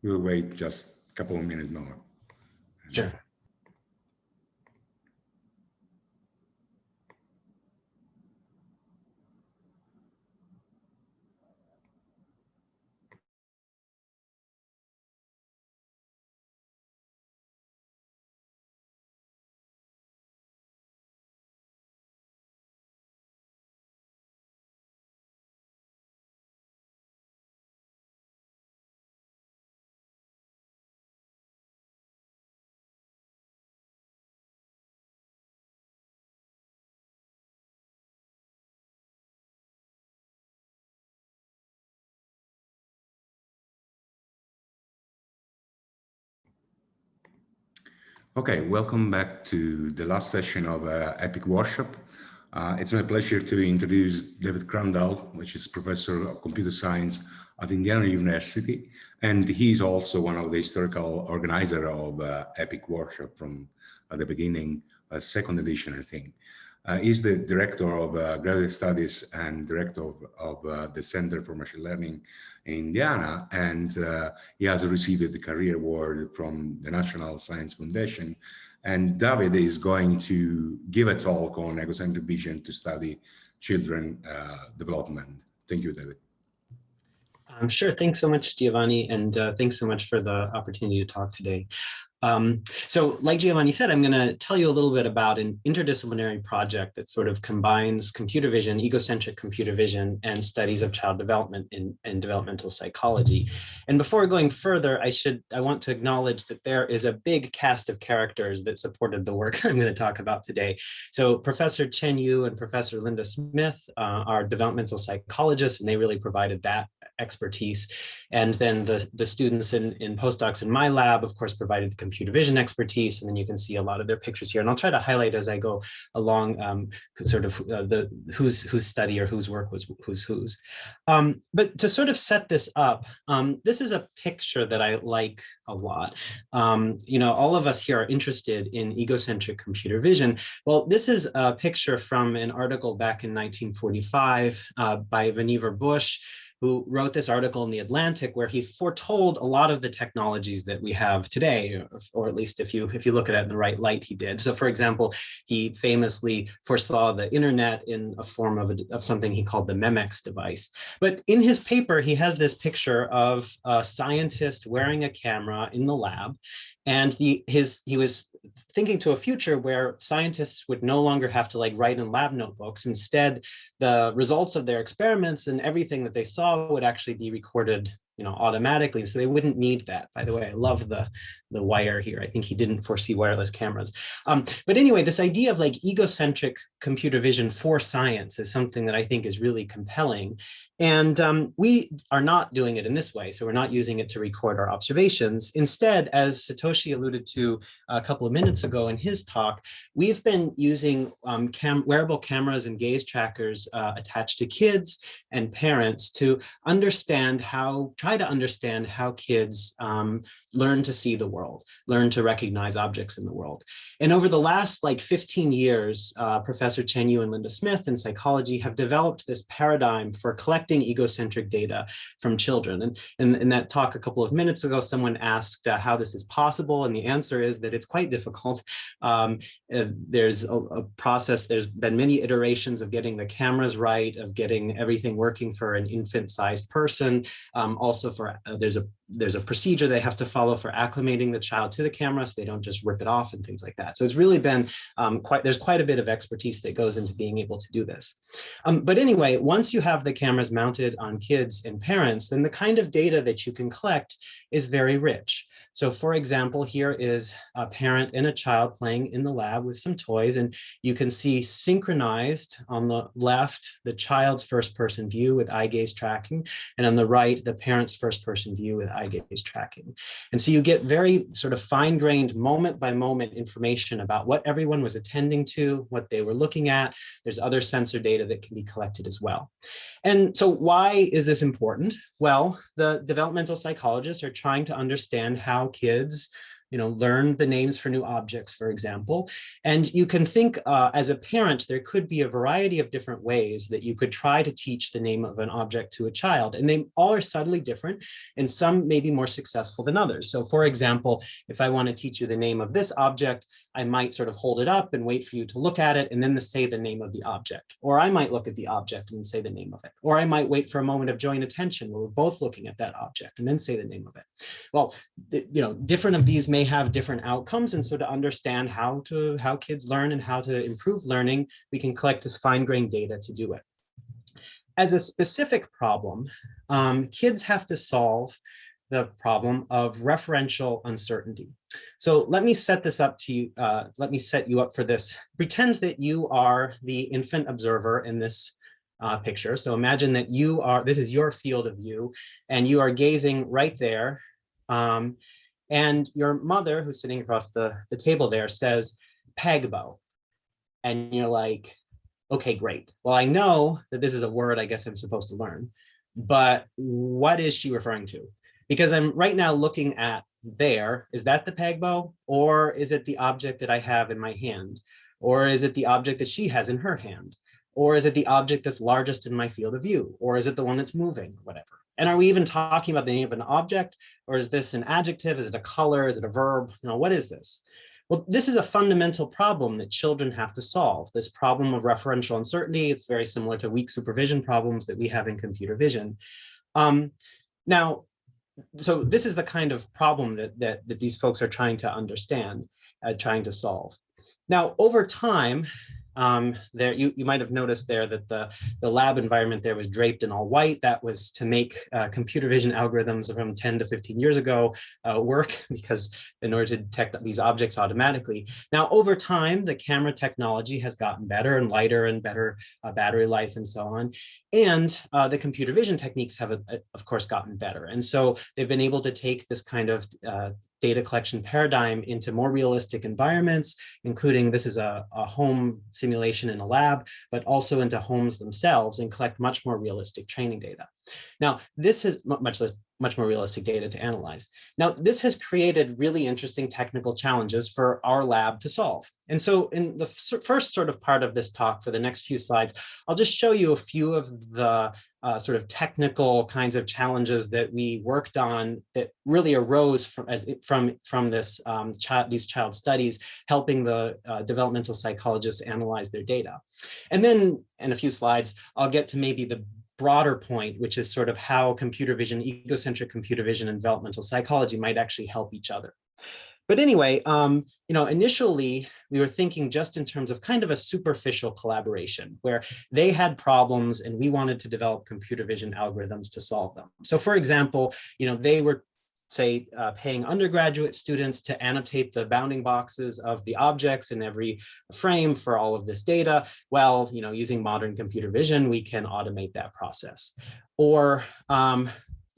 We'll wait just a couple of minutes more. Sure. Okay, welcome back to the last session of EPIC workshop. It's my pleasure to introduce David Crandall, which is professor of computer science at Indiana University, and he's also one of the historical organizer of EPIC workshop from the beginning, second edition, I think. He's the director of graduate studies and director of the Center for Machine Learning in Indiana, and he has received the Career Award from the National Science Foundation. And David is going to give a talk on egocentric vision to study children development. Thank you, David. Sure. Thanks so much, Giovanni, and thanks so much for the opportunity to talk today. So like Giovanni said, I'm going to tell you a little bit about an interdisciplinary project that sort of combines computer vision, egocentric computer vision, and studies of child development in developmental psychology. And before going further, I want to acknowledge that there is a big cast of characters that supported the work I'm going to talk about today. So Professor Chen Yu and Professor Linda Smith are developmental psychologists, and they really provided that expertise. And then the students in postdocs in my lab, of course, provided the computer vision expertise, and then you can see a lot of their pictures here. And I'll try to highlight as I go along sort of whose study or whose work was whose. But to sort of set this up, this is a picture that I like a lot. You know, all of us here are interested in egocentric computer vision. Well, this is a picture from an article back in 1945 by Vannevar Bush, who wrote this article in The Atlantic where he foretold a lot of the technologies that we have today, or at least if you look at it in the right light, he did. So for example, he famously foresaw the internet in a form of something he called the Memex device. But in his paper, he has this picture of a scientist wearing a camera in the lab, and he was thinking to a future where scientists would no longer have to like write in lab notebooks. Instead, the results of their experiments and everything that they saw would actually be recorded, you know, automatically. So they wouldn't need that. By the way, I love the wire here. I think he didn't foresee wireless cameras. But anyway, this idea of like egocentric computer vision for science is something that I think is really compelling. And we are not doing it in this way. So we're not using it to record our observations. Instead, as Satoshi alluded to a couple of minutes ago in his talk, we've been using wearable cameras and gaze trackers attached to kids and parents to try to understand how kids learn to see the world, learn to recognize objects in the world. And over the last like 15 years, Professor Chen Yu and Linda Smith in psychology have developed this paradigm for collecting egocentric data from children. And in that talk a couple of minutes ago, someone asked how this is possible. And the answer is that it's quite difficult. There's a process, there's been many iterations of getting the cameras right, of getting everything working for an infant-sized person. Also there's a procedure they have to follow for acclimating the child to the camera so they don't just rip it off and things like that. So it's really been there's quite a bit of expertise that goes into being able to do this. But anyway, once you have the cameras mounted on kids and parents, then the kind of data that you can collect is very rich. So for example, here is a parent and a child playing in the lab with some toys, and you can see synchronized on the left, the child's first person view with eye gaze tracking, and on the right, the parent's first person view with eye gaze tracking. And so you get very sort of fine-grained moment by moment information about what everyone was attending to, what they were looking at. There's other sensor data that can be collected as well. And so why is this important? Well, the developmental psychologists are trying to understand how kids learn the names for new objects, for example. And you can think as a parent, there could be a variety of different ways that you could try to teach the name of an object to a child. And they all are subtly different, and some may be more successful than others. So for example, if I want to teach you the name of this object, I might sort of hold it up and wait for you to look at it and then say the name of the object. Or I might look at the object and say the name of it. Or I might wait for a moment of joint attention where we're both looking at that object and then say the name of it. Well, different of these may have different outcomes. And so to understand how kids learn and how to improve learning, we can collect this fine-grained data to do it. As a specific problem, kids have to solve the problem of referential uncertainty. So let me set this up to you. Let me set you up for this. Pretend that you are the infant observer in this picture. So imagine that this is your field of view, and you are gazing right there. And your mother, who's sitting across the table there, says, "Pegbo." And you're like, okay, great. Well, I know that this is a word I guess I'm supposed to learn, but what is she referring to? Because I'm right now looking at there, is that the Pegbo? Or is it the object that I have in my hand? Or is it the object that she has in her hand? Or is it the object that's largest in my field of view? Or is it the one that's moving, whatever? And are we even talking about the name of an object? Or is this an adjective? Is it a color? Is it a verb? What is this? Well, this is a fundamental problem that children have to solve, this problem of referential uncertainty. It's very similar to weak supervision problems that we have in computer vision. So this is the kind of problem that these folks are trying to understand, trying to solve. Now, over time, you might have noticed there that the lab environment there was draped in all white. That was to make computer vision algorithms from 10 to 15 years ago work, because in order to detect these objects automatically. Now, over time, the camera technology has gotten better and lighter and better battery life and so on. And the computer vision techniques have, of course, gotten better. And so they've been able to take this kind of data collection paradigm into more realistic environments, including this is a home simulation in a lab, but also into homes themselves, and collect much more realistic training data. Now, this is much more realistic data to analyze. Now, this has created really interesting technical challenges for our lab to solve. And so in the first sort of part of this talk, for the next few slides, I'll just show you a few of the sort of technical kinds of challenges that we worked on that really arose from these child studies, helping the developmental psychologists analyze their data. And then in a few slides, I'll get to maybe the broader point, which is sort of how computer vision, egocentric computer vision, and developmental psychology might actually help each other. But anyway, initially we were thinking just in terms of kind of a superficial collaboration where they had problems and we wanted to develop computer vision algorithms to solve them. So for example, they were say paying undergraduate students to annotate the bounding boxes of the objects in every frame for all of this data. Well, using modern computer vision, we can automate that process. Or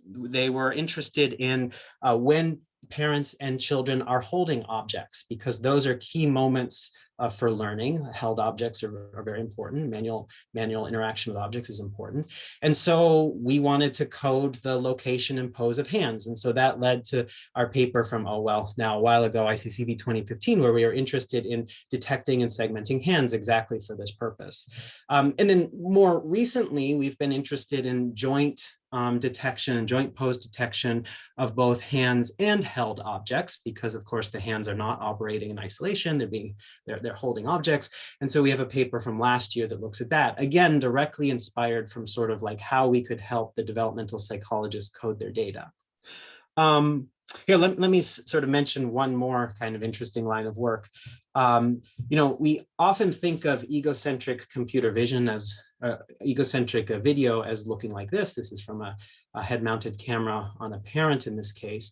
they were interested in when parents and children are holding objects, because those are key moments for learning. Held objects are very important. Manual interaction with objects is important. And so we wanted to code the location and pose of hands. And so that led to our paper from, a while ago, ICCV 2015, where we are interested in detecting and segmenting hands exactly for this purpose. And then more recently, we've been interested in joint detection and joint pose detection of both hands and held objects, because of course the hands are not operating in isolation, they're holding objects. And so we have a paper from last year that looks at that, again directly inspired from sort of like how we could help the developmental psychologists code their data. Here, let me sort of mention one more kind of interesting line of work. We often think of egocentric computer vision as egocentric video as looking like this. This is from a head-mounted camera on a parent in this case.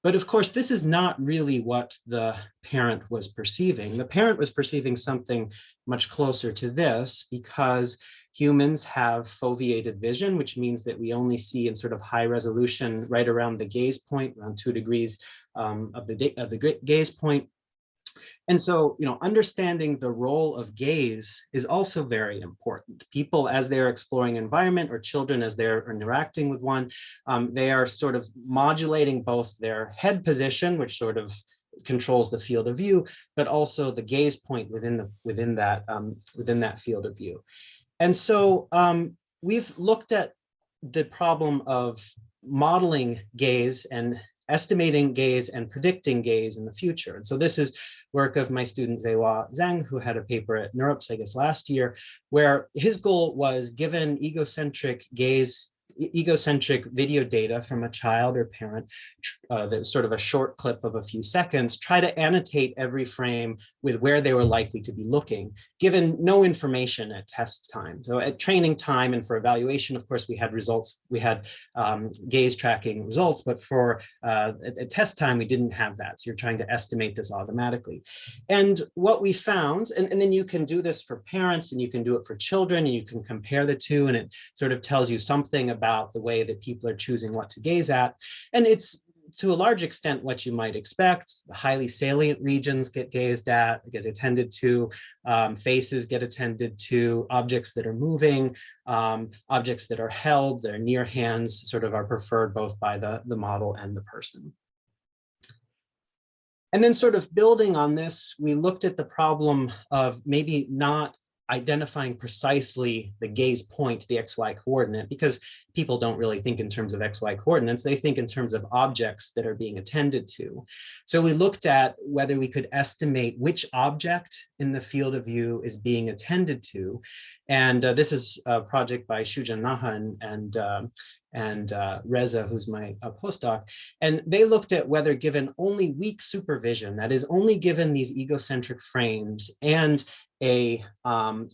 But of course, this is not really what the parent was perceiving. The parent was perceiving something much closer to this, because humans have foveated vision, which means that we only see in sort of high resolution right around the gaze point, around 2 degrees of the gaze point. And so, understanding the role of gaze is also very important. People, as they're exploring environment, or children as they're interacting with one, they are sort of modulating both their head position, which sort of controls the field of view, but also the gaze point within that field of view. And so we've looked at the problem of modeling gaze and estimating gaze and predicting gaze in the future. And so this is work of my student Zeihua Zhang, who had a paper at NeurIPS, I guess, last year, where his goal was, given egocentric video data from a child or parent, that's sort of a short clip of a few seconds, try to annotate every frame with where they were likely to be looking, given no information at test time. So at training time and for evaluation, of course, we had results, we had gaze tracking results, but for at test time, we didn't have that. So you're trying to estimate this automatically. And what we found, and then you can do this for parents, and you can do it for children, and you can compare the two, and it sort of tells you something about the way that people are choosing what to gaze at. And it's, to a large extent, what you might expect. The highly salient regions get gazed at, get attended to, faces get attended to, objects that are moving, objects that are held, that are near hands, sort of are preferred both by the model and the person. And then, sort of building on this, we looked at the problem of maybe not identifying precisely the gaze point, the XY coordinate, because people don't really think in terms of XY coordinates, they think in terms of objects that are being attended to. So we looked at whether we could estimate which object in the field of view is being attended to. And this is a project by Shujan Naha and Reza, who's my postdoc. And they looked at whether, given only weak supervision, that is, only given these egocentric frames and a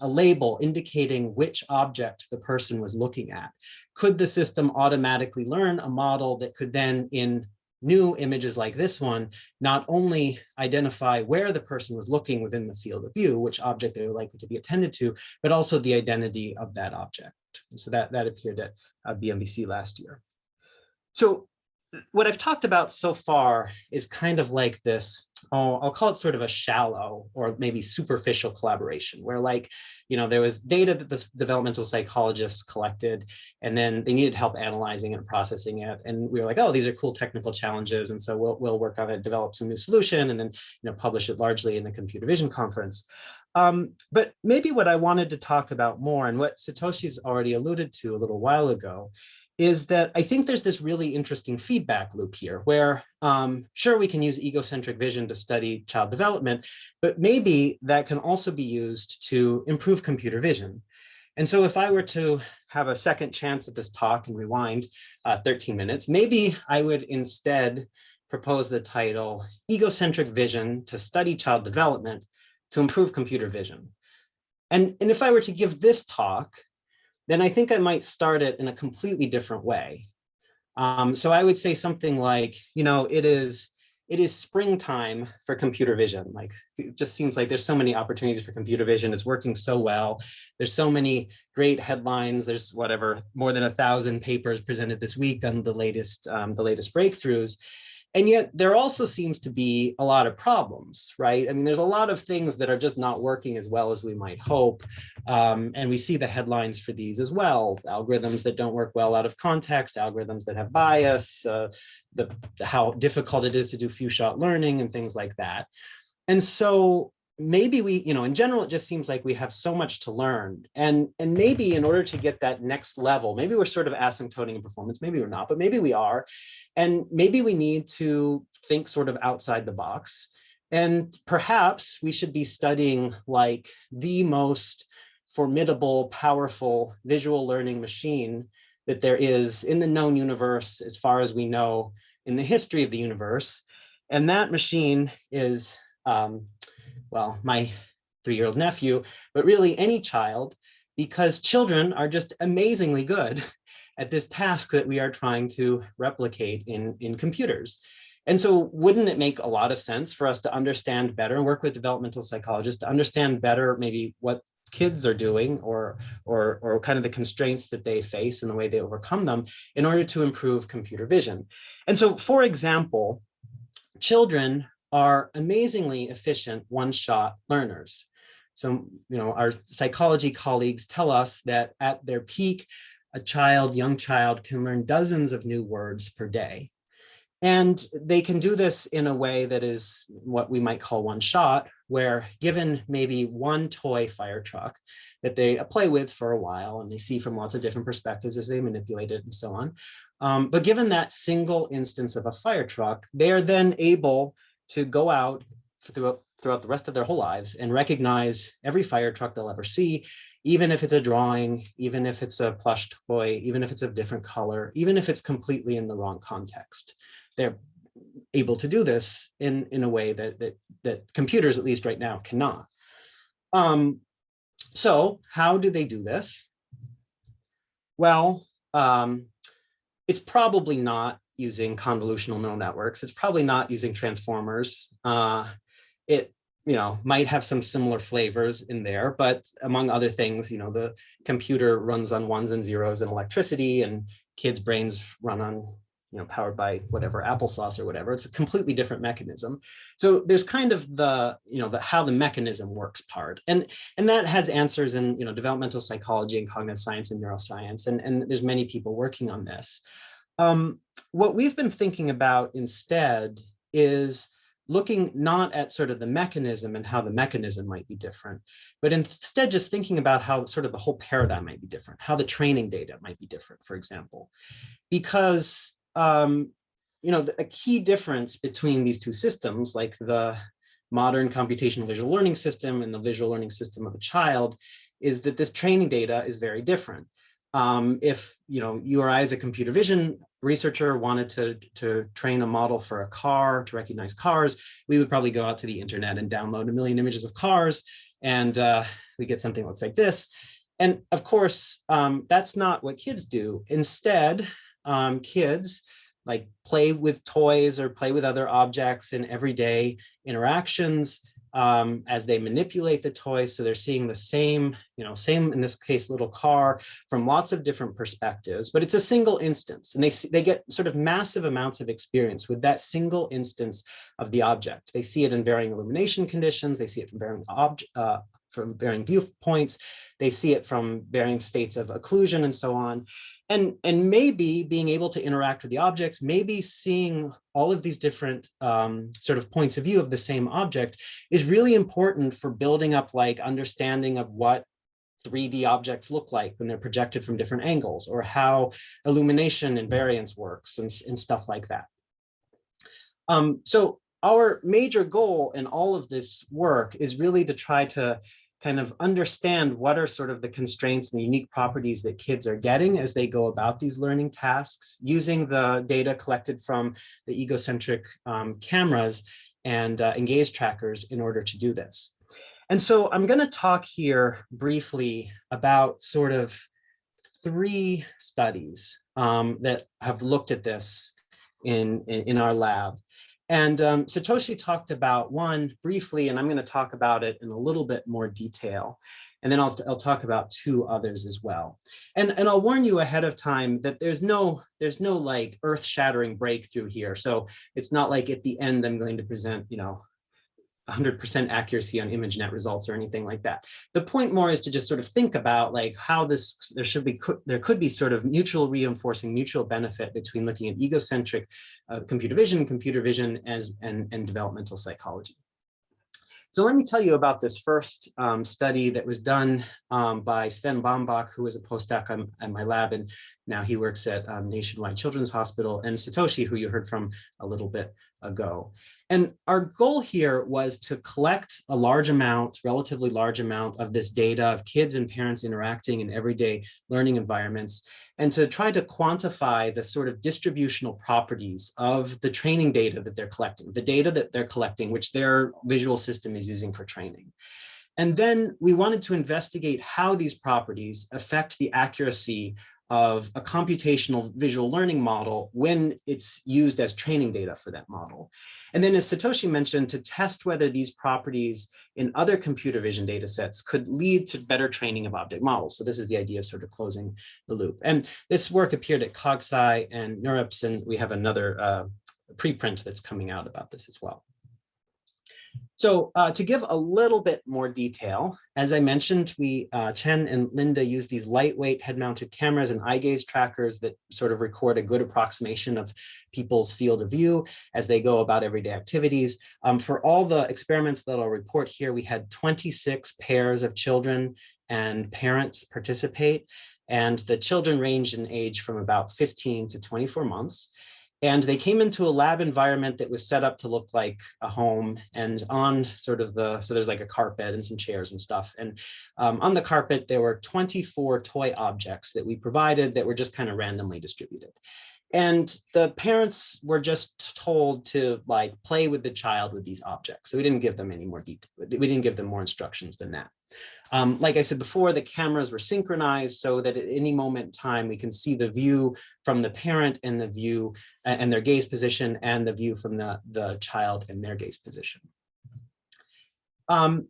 label indicating which object the person was looking at, could the system automatically learn a model that could then, in new images like this one, not only identify where the person was looking within the field of view, which object they were likely to be attended to, but also the identity of that object. So that appeared at BMVC last year. So what I've talked about so far is kind of like this, I'll call it sort of a shallow or maybe superficial collaboration, where, like, there was data that the developmental psychologists collected, and then they needed help analyzing and processing it. And we were like, oh, these are cool technical challenges. And so we'll work on it, develop some new solution, and then publish it largely in a computer vision conference. But maybe what I wanted to talk about more, and what Satoshi's already alluded to a little while ago, is that I think there's this really interesting feedback loop here, where sure, we can use egocentric vision to study child development, but maybe that can also be used to improve computer vision. And so if I were to have a second chance at this talk and rewind 13 minutes, maybe I would instead propose the title, Egocentric Vision to Study Child Development to Improve Computer Vision. And if I were to give this talk, then I think I might start it in a completely different way. So I would say something like, it is springtime for computer vision. Like, it just seems like there's so many opportunities for computer vision. It's working so well. There's so many great headlines. There's more than 1,000 papers presented this week on the latest breakthroughs. And yet there also seems to be a lot of problems, right? I mean, there's a lot of things that are just not working as well as we might hope. And we see the headlines for these as well. Algorithms that don't work well out of context, algorithms that have bias, how difficult it is to do few-shot learning and things like that. And so maybe we, in general, it just seems like we have so much to learn. And maybe in order to get that next level, maybe we're sort of asymptoting in performance, maybe we're not, but maybe we are. And maybe we need to think sort of outside the box. And perhaps we should be studying like the most formidable, powerful visual learning machine that there is in the known universe, as far as we know, in the history of the universe. And that machine is, well, my 3-year-old nephew, but really any child, because children are just amazingly good at this task that we are trying to replicate in computers. And so wouldn't it make a lot of sense for us to understand better and work with developmental psychologists to understand better maybe what kids are doing or kind of the constraints that they face and the way they overcome them in order to improve computer vision. And so, for example, children are amazingly efficient one-shot learners. So, our psychology colleagues tell us that at their peak, a young child can learn dozens of new words per day. And they can do this in a way that is what we might call one shot, where given maybe one toy fire truck that they play with for a while and they see from lots of different perspectives as they manipulate it and so on. But given that single instance of a fire truck, they are then able to go out throughout the rest of their whole lives and recognize every fire truck they'll ever see, even if it's a drawing, even if it's a plush toy, even if it's a different color, even if it's completely in the wrong context. They're able to do this in a way that computers, at least right now, cannot. So how do they do this? Well, it's probably not using convolutional neural networks. It's probably not using transformers. It might have some similar flavors in there, but among other things, the computer runs on ones and zeros and electricity, and kids' brains run on powered by whatever applesauce or whatever. It's a completely different mechanism. So there's kind of the how the mechanism works part, and that has answers in developmental psychology and cognitive science and neuroscience, and there's many people working on this. What we've been thinking about instead is looking not at sort of the mechanism and how the mechanism might be different, but instead just thinking about how sort of the whole paradigm might be different, how the training data might be different, for example, because a key difference between these two systems, like the modern computational visual learning system and the visual learning system of a child, is that this training data is very different. If you or I, as a computer vision researcher, wanted to train a model for a car to recognize cars, we would probably go out to the internet and download a million images of cars, and we get something that looks like this. And of course, that's not what kids do. Instead, kids like play with toys or play with other objects in everyday interactions as they manipulate the toys. So they're seeing the same in this case, little car from lots of different perspectives, but it's a single instance, and they get sort of massive amounts of experience with that single instance of the object. They see it in varying illumination conditions. They see it from varying viewpoints. They see it from varying states of occlusion and so on. And maybe being able to interact with the objects, maybe seeing all of these different sort of points of view of the same object is really important for building up like understanding of what 3D objects look like when they're projected from different angles, or how illumination and variance works and stuff like that. So our major goal in all of this work is really to try to kind of understand what are sort of the constraints and the unique properties that kids are getting as they go about these learning tasks, using the data collected from the egocentric cameras and engage trackers in order to do this. And so I'm going to talk here briefly about sort of 3 studies that have looked at this in our lab. And Satoshi talked about one briefly, and I'm going to talk about it in a little bit more detail. And then I'll talk about 2 others as well. And I'll warn you ahead of time that there's no like earth-shattering breakthrough here. So it's not like at the end I'm going to present 100% accuracy on ImageNet results or anything like that. The point more is to just sort of think about like how there could be sort of mutual reinforcing, mutual benefit between looking at egocentric computer vision and developmental psychology. So let me tell you about this first study that was done by Sven Bombach, who was a postdoc at my lab, and now he works at Nationwide Children's Hospital, and Satoshi, who you heard from a little bit ago. And our goal here was to collect a relatively large amount of this data of kids and parents interacting in everyday learning environments, and to try to quantify the sort of distributional properties of the training data that they're collecting, which their visual system is using for training. And then we wanted to investigate how these properties affect the accuracy of a computational visual learning model when it's used as training data for that model. And then, as Satoshi mentioned, to test whether these properties in other computer vision data sets could lead to better training of object models. So this is the idea of sort of closing the loop. And this work appeared at CogSci and NeurIPS, and we have another preprint that's coming out about this as well. So to give a little bit more detail, as I mentioned, Chen and Linda use these lightweight head-mounted cameras and eye gaze trackers that sort of record a good approximation of people's field of view as they go about everyday activities. For all the experiments that I'll report here, we had 26 pairs of children and parents participate, and the children ranged in age from about 15 to 24 months. And they came into a lab environment that was set up to look like a home, and on sort of so there's like a carpet and some chairs and stuff. And on the carpet, there were 24 toy objects that we provided that were just kind of randomly distributed. And the parents were just told to like play with the child with these objects. So we didn't give them any more detail. We didn't give them more instructions than that. Like I said before, the cameras were synchronized so that at any moment in time, we can see the view from the parent and the view and their gaze position, and the view from the child and their gaze position. And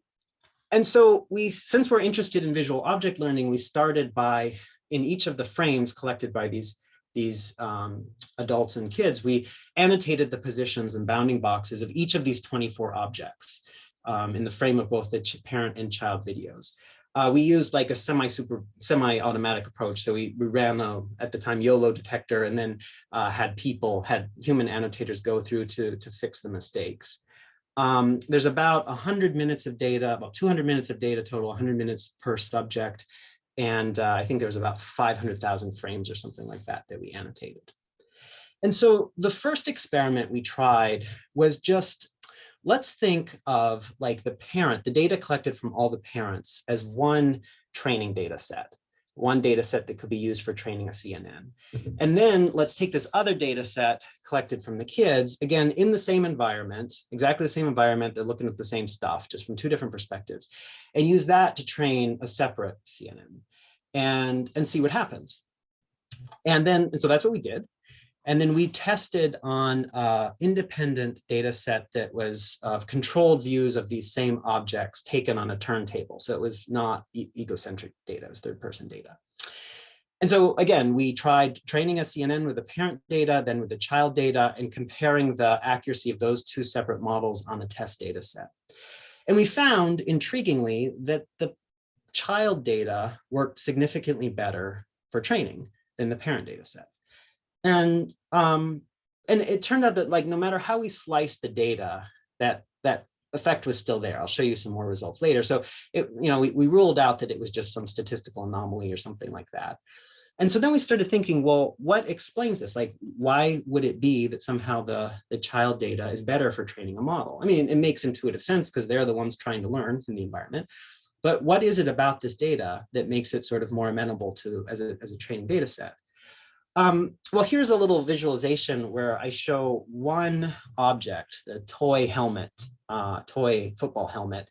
so since we're interested in visual object learning, we started by, in each of the frames collected by these adults and kids, we annotated the positions and bounding boxes of each of these 24 objects in the frame of both the parent and child videos. We used like a semi-automatic approach. So we ran at the time YOLO detector, and then had human annotators go through to fix the mistakes. There's about 100 minutes of data, about 200 minutes of data total, 100 minutes per subject. And I think there was about 500,000 frames or something like that we annotated. And so the first experiment we tried was just, let's think of like the data collected from all the parents as one training data set that could be used for training a CNN. And then let's take this other data set collected from the kids, again, in the same environment, exactly the same environment, they're looking at the same stuff, just from two different perspectives, and use that to train a separate CNN and see what happens. And so that's what we did. And then we tested on an independent data set that was of controlled views of these same objects taken on a turntable. So it was not egocentric data, it was third-person data. And so again, we tried training a CNN with the parent data, then with the child data, and comparing the accuracy of those two separate models on the test data set. And we found, intriguingly, that the child data worked significantly better for training than the parent data set. And it turned out that like no matter how we sliced the data, that effect was still there. I'll show you some more results later. So we ruled out that it was just some statistical anomaly or something like that. And so then we started thinking, well, what explains this? Like, why would it be that somehow the child data is better for training a model? I mean, it makes intuitive sense because they're the ones trying to learn in the environment. But what is it about this data that makes it sort of more amenable to as a training data set? Well, here's a little visualization where I show one object, the toy helmet, toy football helmet.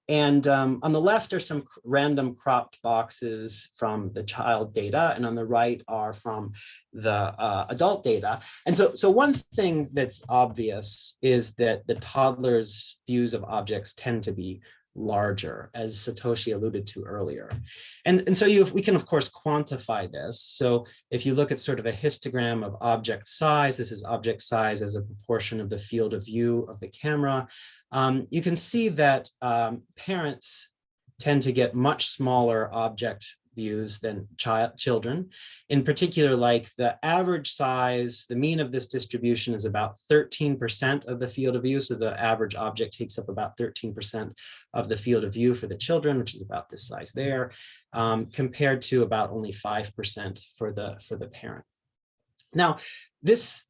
And on the left are some random cropped boxes from the child data, and on the right are from the adult data. And so one thing that's obvious is that the toddlers' views of objects tend to be larger, as Satoshi alluded to earlier. And so we can, of course, quantify this. So if you look at sort of a histogram of object size, this is object size as a proportion of the field of view of the camera. You can see that parents tend to get much smaller object views than children. In particular, like the average size, the mean of this distribution is about 13% of the field of view. So the average object takes up about 13% of the field of view for the children, which is about this size there, compared to about only 5% for the parent. Now, this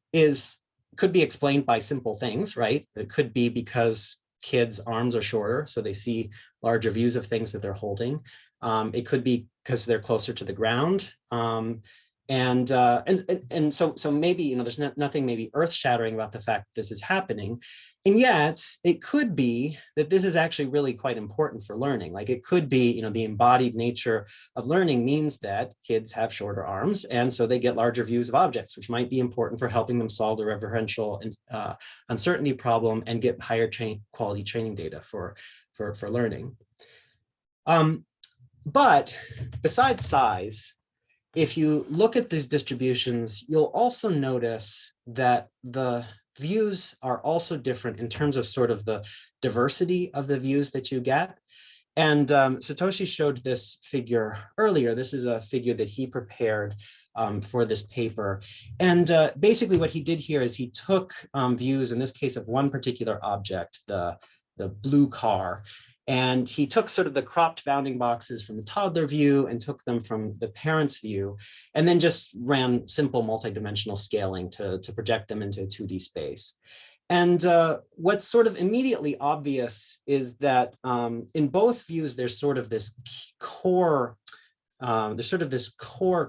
could be explained by simple things, right? It could be because kids' arms are shorter, so they see larger views of things that they're holding. It could be because they're closer to the ground. And so maybe, there's nothing maybe earth-shattering about the fact that this is happening. And yet it could be that this is actually really quite important for learning. Like it could be, the embodied nature of learning means that kids have shorter arms, and so they get larger views of objects, which might be important for helping them solve the referential uncertainty problem and get higher quality training data for learning. But besides size, if you look at these distributions, you'll also notice that the views are also different in terms of sort of the diversity of the views that you get. And Satoshi showed this figure earlier. This is a figure that he prepared for this paper. And basically what he did here is he took views, in this case of one particular object, the blue car, and he took sort of the cropped bounding boxes from the toddler view and took them from the parent's view, and then just ran simple multidimensional scaling to project them into a 2D space. And what's sort of immediately obvious is that in both views, there's sort of this core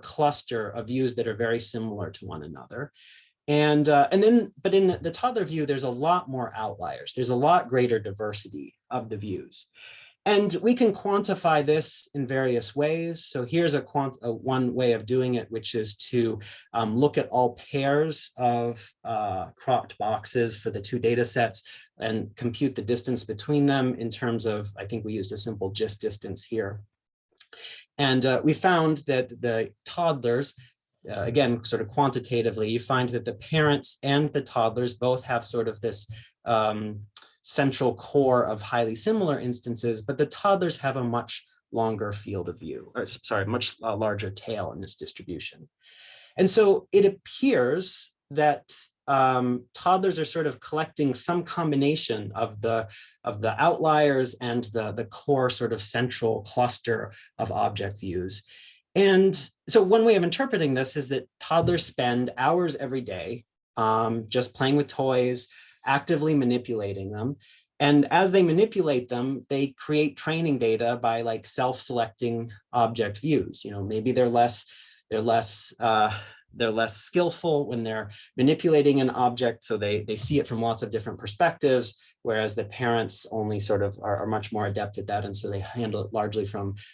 cluster of views that are very similar to one another. But in the toddler view, there's a lot more outliers. There's a lot greater diversity of the views. And we can quantify this in various ways. So here's one way of doing it, which is to look at all pairs of cropped boxes for the two data sets and compute the distance between them in terms of, I think we used a simple gist distance here. And we found that the toddlers, again, sort of quantitatively, you find that the parents and the toddlers both have sort of this central core of highly similar instances, but the toddlers have a much longer field of view, or sorry, much larger tail in this distribution. And so it appears that toddlers are sort of collecting some combination of the outliers and the core sort of central cluster of object views. And so one way of interpreting this is that toddlers spend hours every day just playing with toys, actively manipulating them. And as they manipulate them, they create training data by like self-selecting object views. Maybe they're less skillful when they're manipulating an object, so they see it from lots of different perspectives, whereas the parents only sort of are much more adept at that, and so they handle it largely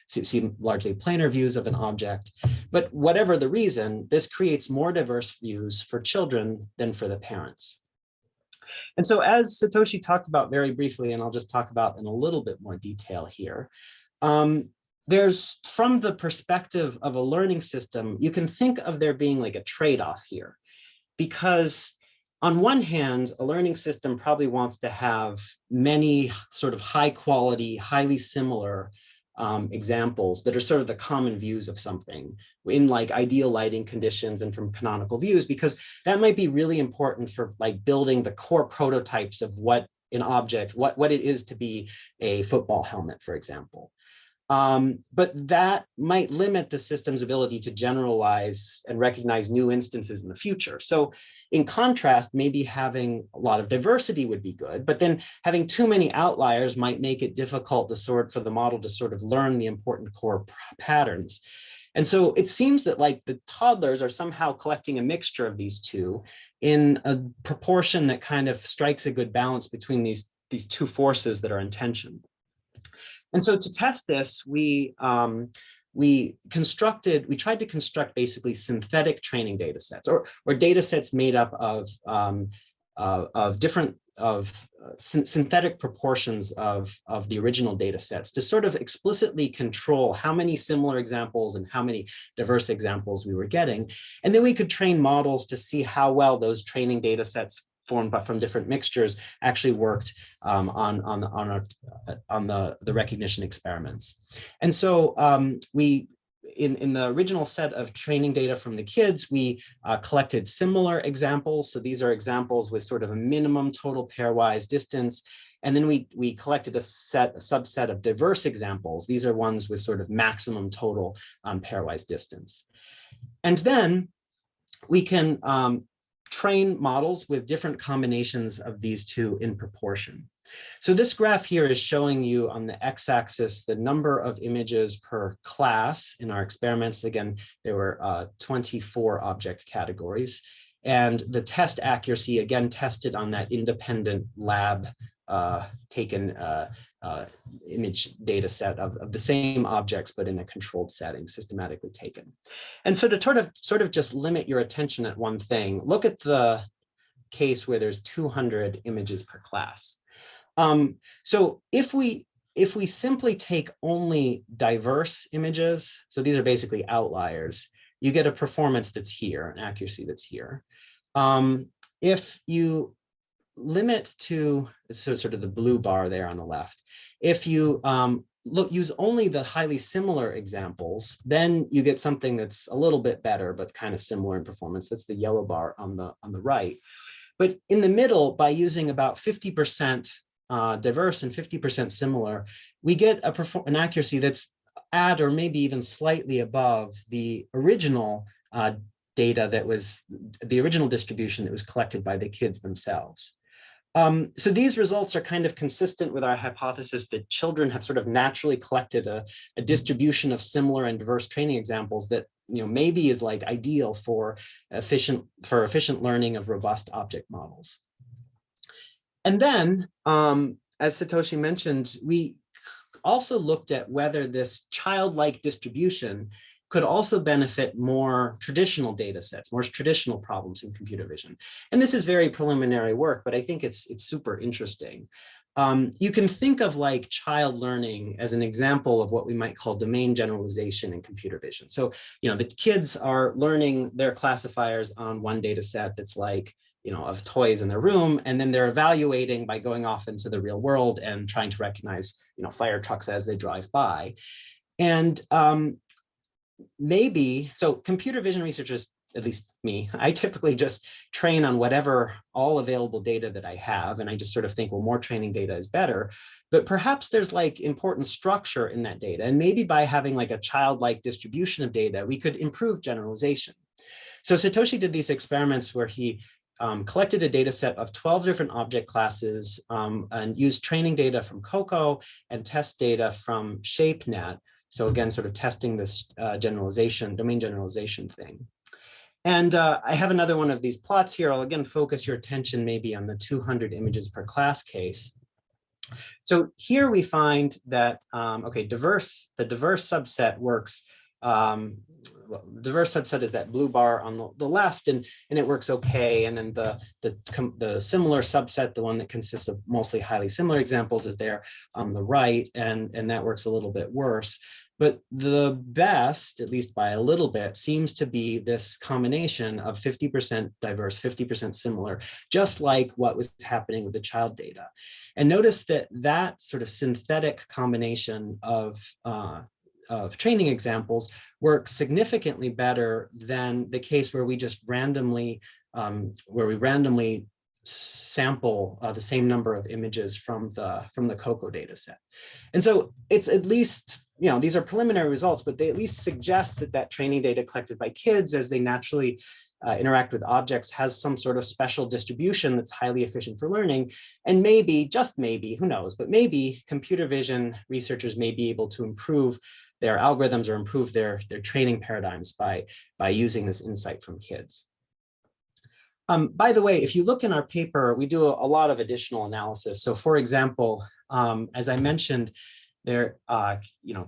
see largely planar views of an object. But whatever the reason, this creates more diverse views for children than for the parents. And so as Satoshi talked about very briefly, and I'll just talk about in a little bit more detail here, there's, from the perspective of a learning system, you can think of there being like a trade-off here, because on one hand, a learning system probably wants to have many sort of high quality, highly similar examples that are sort of the common views of something in like ideal lighting conditions and from canonical views, because that might be really important for like building the core prototypes of what an object, what it is to be a football helmet, for example. But that might limit the system's ability to generalize and recognize new instances in the future. So in contrast, maybe having a lot of diversity would be good, but then having too many outliers might make it difficult for the model to sort of learn the important core patterns. And so it seems that like the toddlers are somehow collecting a mixture of these two in a proportion that kind of strikes a good balance between these two forces that are in tension. And so to test this, we tried to construct basically synthetic training data sets, or data sets made up of synthetic proportions of the original data sets to sort of explicitly control how many similar examples and how many diverse examples we were getting. And then we could train models to see how well those training data sets formed from different mixtures actually worked on the recognition experiments. And so in the original set of training data from the kids, we collected similar examples. So these are examples with sort of a minimum total pairwise distance. And then we collected a subset of diverse examples. These are ones with sort of maximum total pairwise distance. And then we can train models with different combinations of these two in proportion. So this graph here is showing you on the x-axis the number of images per class in our experiments. Again, there were 24 object categories. And the test accuracy, again, tested on that independent lab taken image data set of the same objects, but in a controlled setting, systematically taken. And so to sort of just limit your attention at one thing, look at the case where there's 200 images per class. So if we simply take only diverse images, so these are basically outliers, you get a performance that's here, an accuracy that's here. If you limit to sort of the blue bar there on the left, if you use only the highly similar examples, then you get something that's a little bit better, but kind of similar in performance. That's the yellow bar on the right. But in the middle, by using about 50% diverse and 50% similar, we get an accuracy that's at or maybe even slightly above the original data that was the original distribution that was collected by the kids themselves. So these results are kind of consistent with our hypothesis that children have sort of naturally collected a distribution of similar and diverse training examples that maybe is like ideal for efficient learning of robust object models. And then, as Satoshi mentioned, we also looked at whether this childlike distribution could also benefit more traditional data sets, more traditional problems in computer vision. And this is very preliminary work, but I think it's super interesting. You can think of like child learning as an example of what we might call domain generalization in computer vision. So, the kids are learning their classifiers on one data set that's like, of toys in their room, and then they're evaluating by going off into the real world and trying to recognize, fire trucks as they drive by. And so computer vision researchers, at least me, I typically just train on whatever all available data that I have, and I just sort of think, well, more training data is better. But perhaps there's like important structure in that data, and maybe by having like a childlike distribution of data, we could improve generalization. So Satoshi did these experiments where he collected a data set of 12 different object classes and used training data from COCO and test data from ShapeNet. So again, sort of testing this domain generalization thing. And I have another one of these plots here. I'll again focus your attention maybe on the 200 images per class case. So here we find that, the diverse subset works. Well, the diverse subset is that blue bar on the left, and it works okay. And then the similar subset, the one that consists of mostly highly similar examples, is there on the right, and that works a little bit worse. But the best, at least by a little bit, seems to be this combination of 50% diverse, 50% similar, just like what was happening with the child data. And notice that sort of synthetic combination of training examples works significantly better than the case where we just randomly sample the same number of images from the COCO data set. And so it's at least, these are preliminary results, but they at least suggest that training data collected by kids as they naturally interact with objects has some sort of special distribution that's highly efficient for learning. And maybe, just maybe, who knows, but maybe computer vision researchers may be able to improve their algorithms or improve their training paradigms by using this insight from kids. By the way, if you look in our paper, we do a lot of additional analysis. So for example, as I mentioned, there,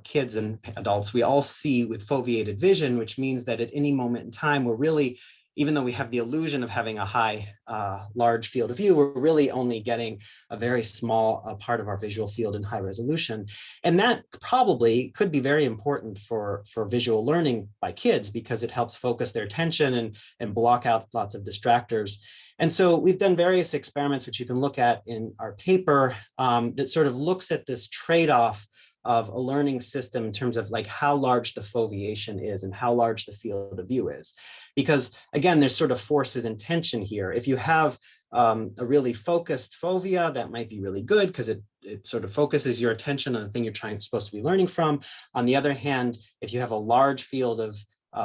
kids and adults, we all see with foveated vision, which means that at any moment in time, we're really, even though we have the illusion of having a large field of view, we're really only getting a very small part of our visual field in high resolution. And that probably could be very important for visual learning by kids, because it helps focus their attention and block out lots of distractors. And so we've done various experiments, which you can look at in our paper, that sort of looks at this trade-off of a learning system in terms of like how large the foveation is and how large the field of view is. Because again, there's sort of forces in tension here. If you have a really focused fovea, that might be really good because it sort of focuses your attention on the thing you're supposed to be learning from. On the other hand, if you have a large field of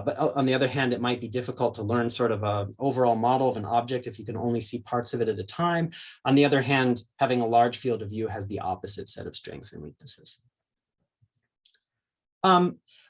But on the other hand, it might be difficult to learn sort of an overall model of an object if you can only see parts of it at a time. On the other hand, having a large field of view has the opposite set of strengths and weaknesses.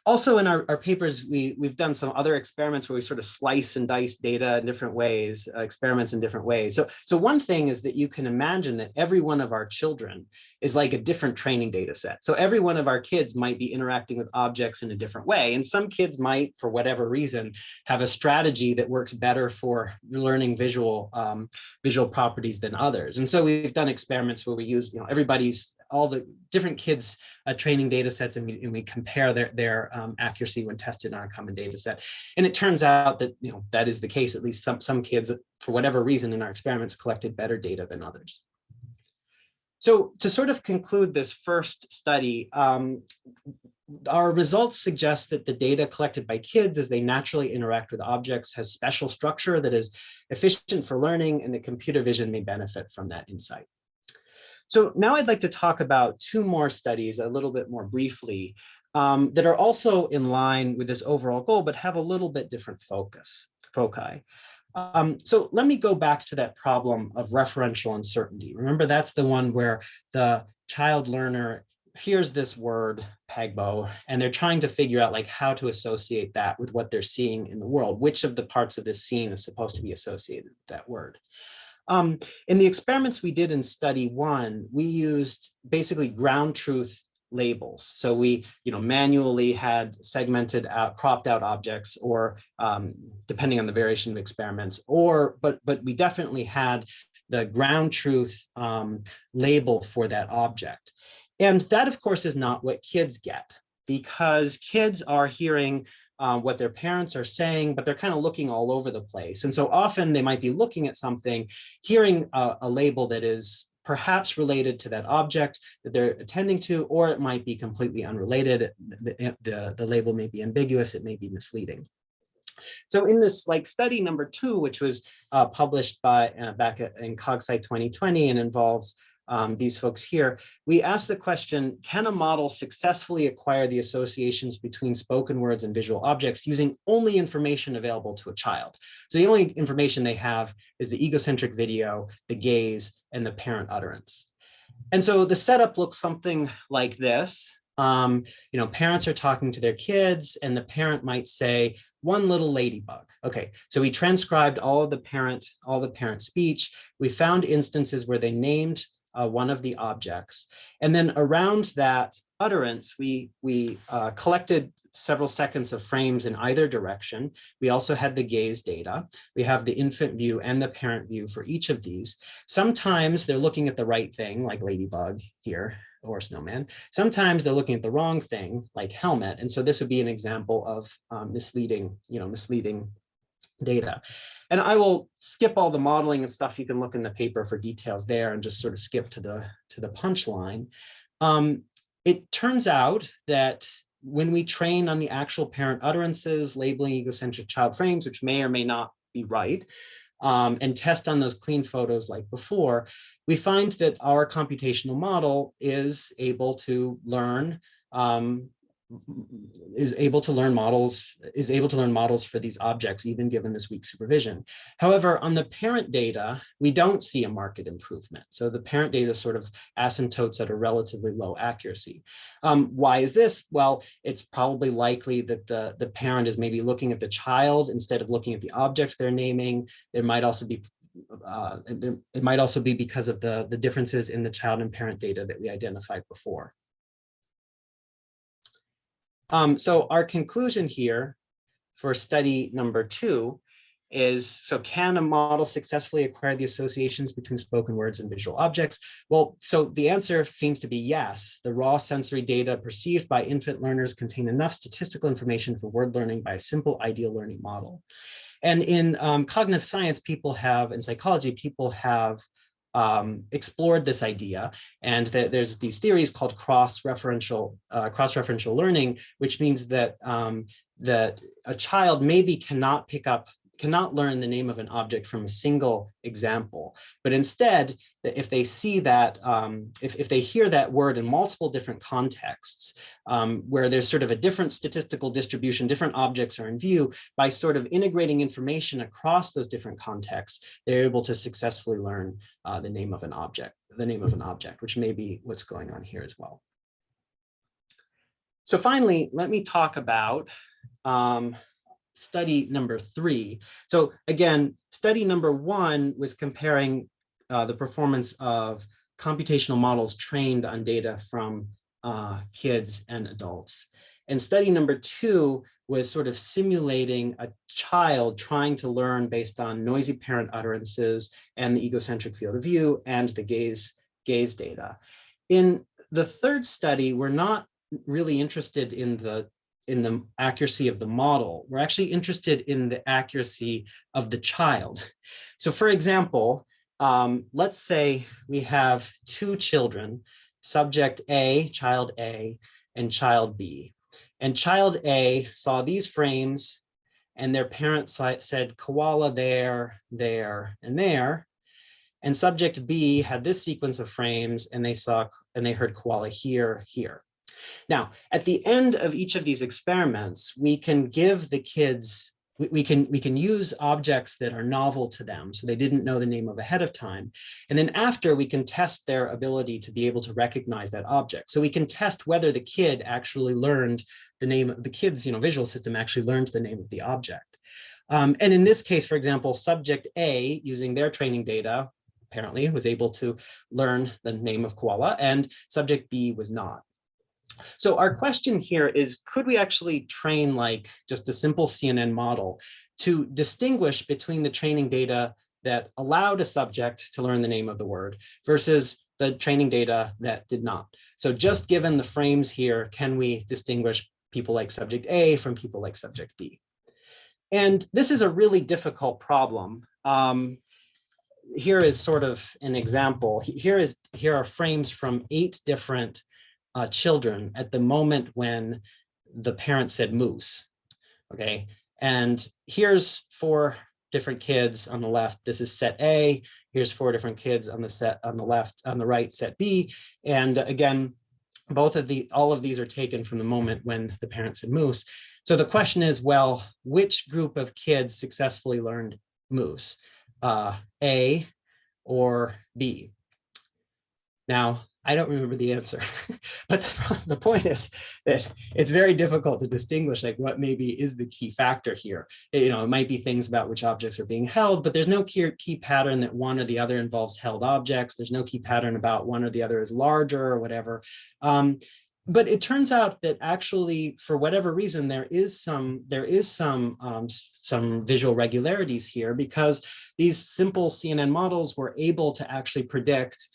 Also in our papers, we've done some other experiments where we sort of slice and dice data in different ways, experiments in different ways. So one thing is that you can imagine that every one of our children is like a different training data set. So every one of our kids might be interacting with objects in a different way. And some kids might, for whatever reason, have a strategy that works better for learning visual properties than others. And so we've done experiments where we use, all the different kids' training data sets, and we compare their accuracy when tested on a common data set. And it turns out that that is the case. At least some kids, for whatever reason, in our experiments collected better data than others. So to sort of conclude this first study, our results suggest that the data collected by kids as they naturally interact with objects has special structure that is efficient for learning, and that computer vision may benefit from that insight. So now I'd like to talk about two more studies a little bit more briefly that are also in line with this overall goal, but have a little bit different foci. So let me go back to that problem of referential uncertainty. Remember, that's the one where the child learner hears this word, pagbo, and they're trying to figure out how to associate that with what they're seeing in the world. Which of the parts of this scene is supposed to be associated with that word? In the experiments we did in study 1, we used basically ground truth labels. So we manually had segmented out, cropped out objects, or depending on the variation of experiments, but we definitely had the ground truth label for that object. And that, of course, is not what kids get, because kids are hearing what their parents are saying, but they're kind of looking all over the place. And so often they might be looking at something, hearing a label that is perhaps related to that object that they're attending to, or it might be completely unrelated. The label may be ambiguous, it may be misleading. So in this study number 2, which was published back in CogSci 2020 and involves these folks here, we asked the question, can a model successfully acquire the associations between spoken words and visual objects using only information available to a child? So the only information they have is the egocentric video, the gaze, and the parent utterance. And so the setup looks something like this. Parents are talking to their kids, and the parent might say, "One little ladybug." Okay, so we transcribed all the parent speech. We found instances where they named one of the objects. And then around that utterance, we collected several seconds of frames in either direction. We also had the gaze data. We have the infant view and the parent view for each of these. Sometimes they're looking at the right thing, like ladybug here, or snowman. Sometimes they're looking at the wrong thing, like helmet. And so this would be an example of misleading data. And I will skip all the modeling and stuff. You can look in the paper for details there and just sort of skip to the punchline. It turns out that when we train on the actual parent utterances, labeling egocentric child frames, which may or may not be right, and test on those clean photos like before, we find that our computational model is able to learn models for these objects, even given this weak supervision. However, on the parent data, we don't see a marked improvement. So the parent data sort of asymptotes at a relatively low accuracy. Why is this? Well, it's probably likely that the parent is maybe looking at the child instead of looking at the object they're naming. It might also be because of the differences in the child and parent data that we identified before. So our conclusion here for study number 2 is, so can a model successfully acquire the associations between spoken words and visual objects? Well, so the answer seems to be yes. The raw sensory data perceived by infant learners contain enough statistical information for word learning by a simple ideal learning model. And in cognitive science, in psychology, people have explored this idea, and there's these theories called cross-referential learning, which means that that a child maybe cannot cannot learn the name of an object from a single example, but instead, if they see that, if they hear that word in multiple different contexts, where there's sort of a different statistical distribution, different objects are in view, by sort of integrating information across those different contexts, they're able to successfully learn the name of an object, which may be what's going on here as well. So finally, let me talk about study number 3. So again, study number 1 was comparing the performance of computational models trained on data from kids and adults. And study number 2 was sort of simulating a child trying to learn based on noisy parent utterances and the egocentric field of view and the gaze data. In the third study, we're not really interested in the accuracy of the model. We're actually interested in the accuracy of the child. So for example, let's say we have 2 children, subject A, child A, and child B. And child A saw these frames and their parents said koala there, there, and there. And subject B had this sequence of frames and they heard koala here, here. Now, at the end of each of these experiments, we can give the kids, we can use objects that are novel to them, so they didn't know the name of ahead of time. And then after, we can test their ability to be able to recognize that object. So we can test whether the kid actually learned the name of the kid's visual system actually learned the name of the object. And in this case, for example, subject A, using their training data, apparently was able to learn the name of koala, and subject B was not. So our question here is, could we actually train like just a simple CNN model to distinguish between the training data that allowed a subject to learn the name of the word versus the training data that did not? So just given the frames here, can we distinguish people like subject A from people like subject B? And this is a really difficult problem. Here is sort of an example. Here are frames from 8 different children at the moment when the parent said moose, okay? And here's 4 different kids on the left. This is set A. Here's 4 different kids on the set on the left, on the right, set B. And again, all of these are taken from the moment when the parent said moose. So the question is, well, which group of kids successfully learned moose, A or B? Now, I don't remember the answer, but the point is that it's very difficult to distinguish like what maybe is the key factor here. It might be things about which objects are being held, but there's no key pattern that one or the other involves held objects. There's no key pattern about one or the other is larger or whatever. But it turns out that actually, for whatever reason, there is some visual regularities here, because these simple CNN models were able to actually predict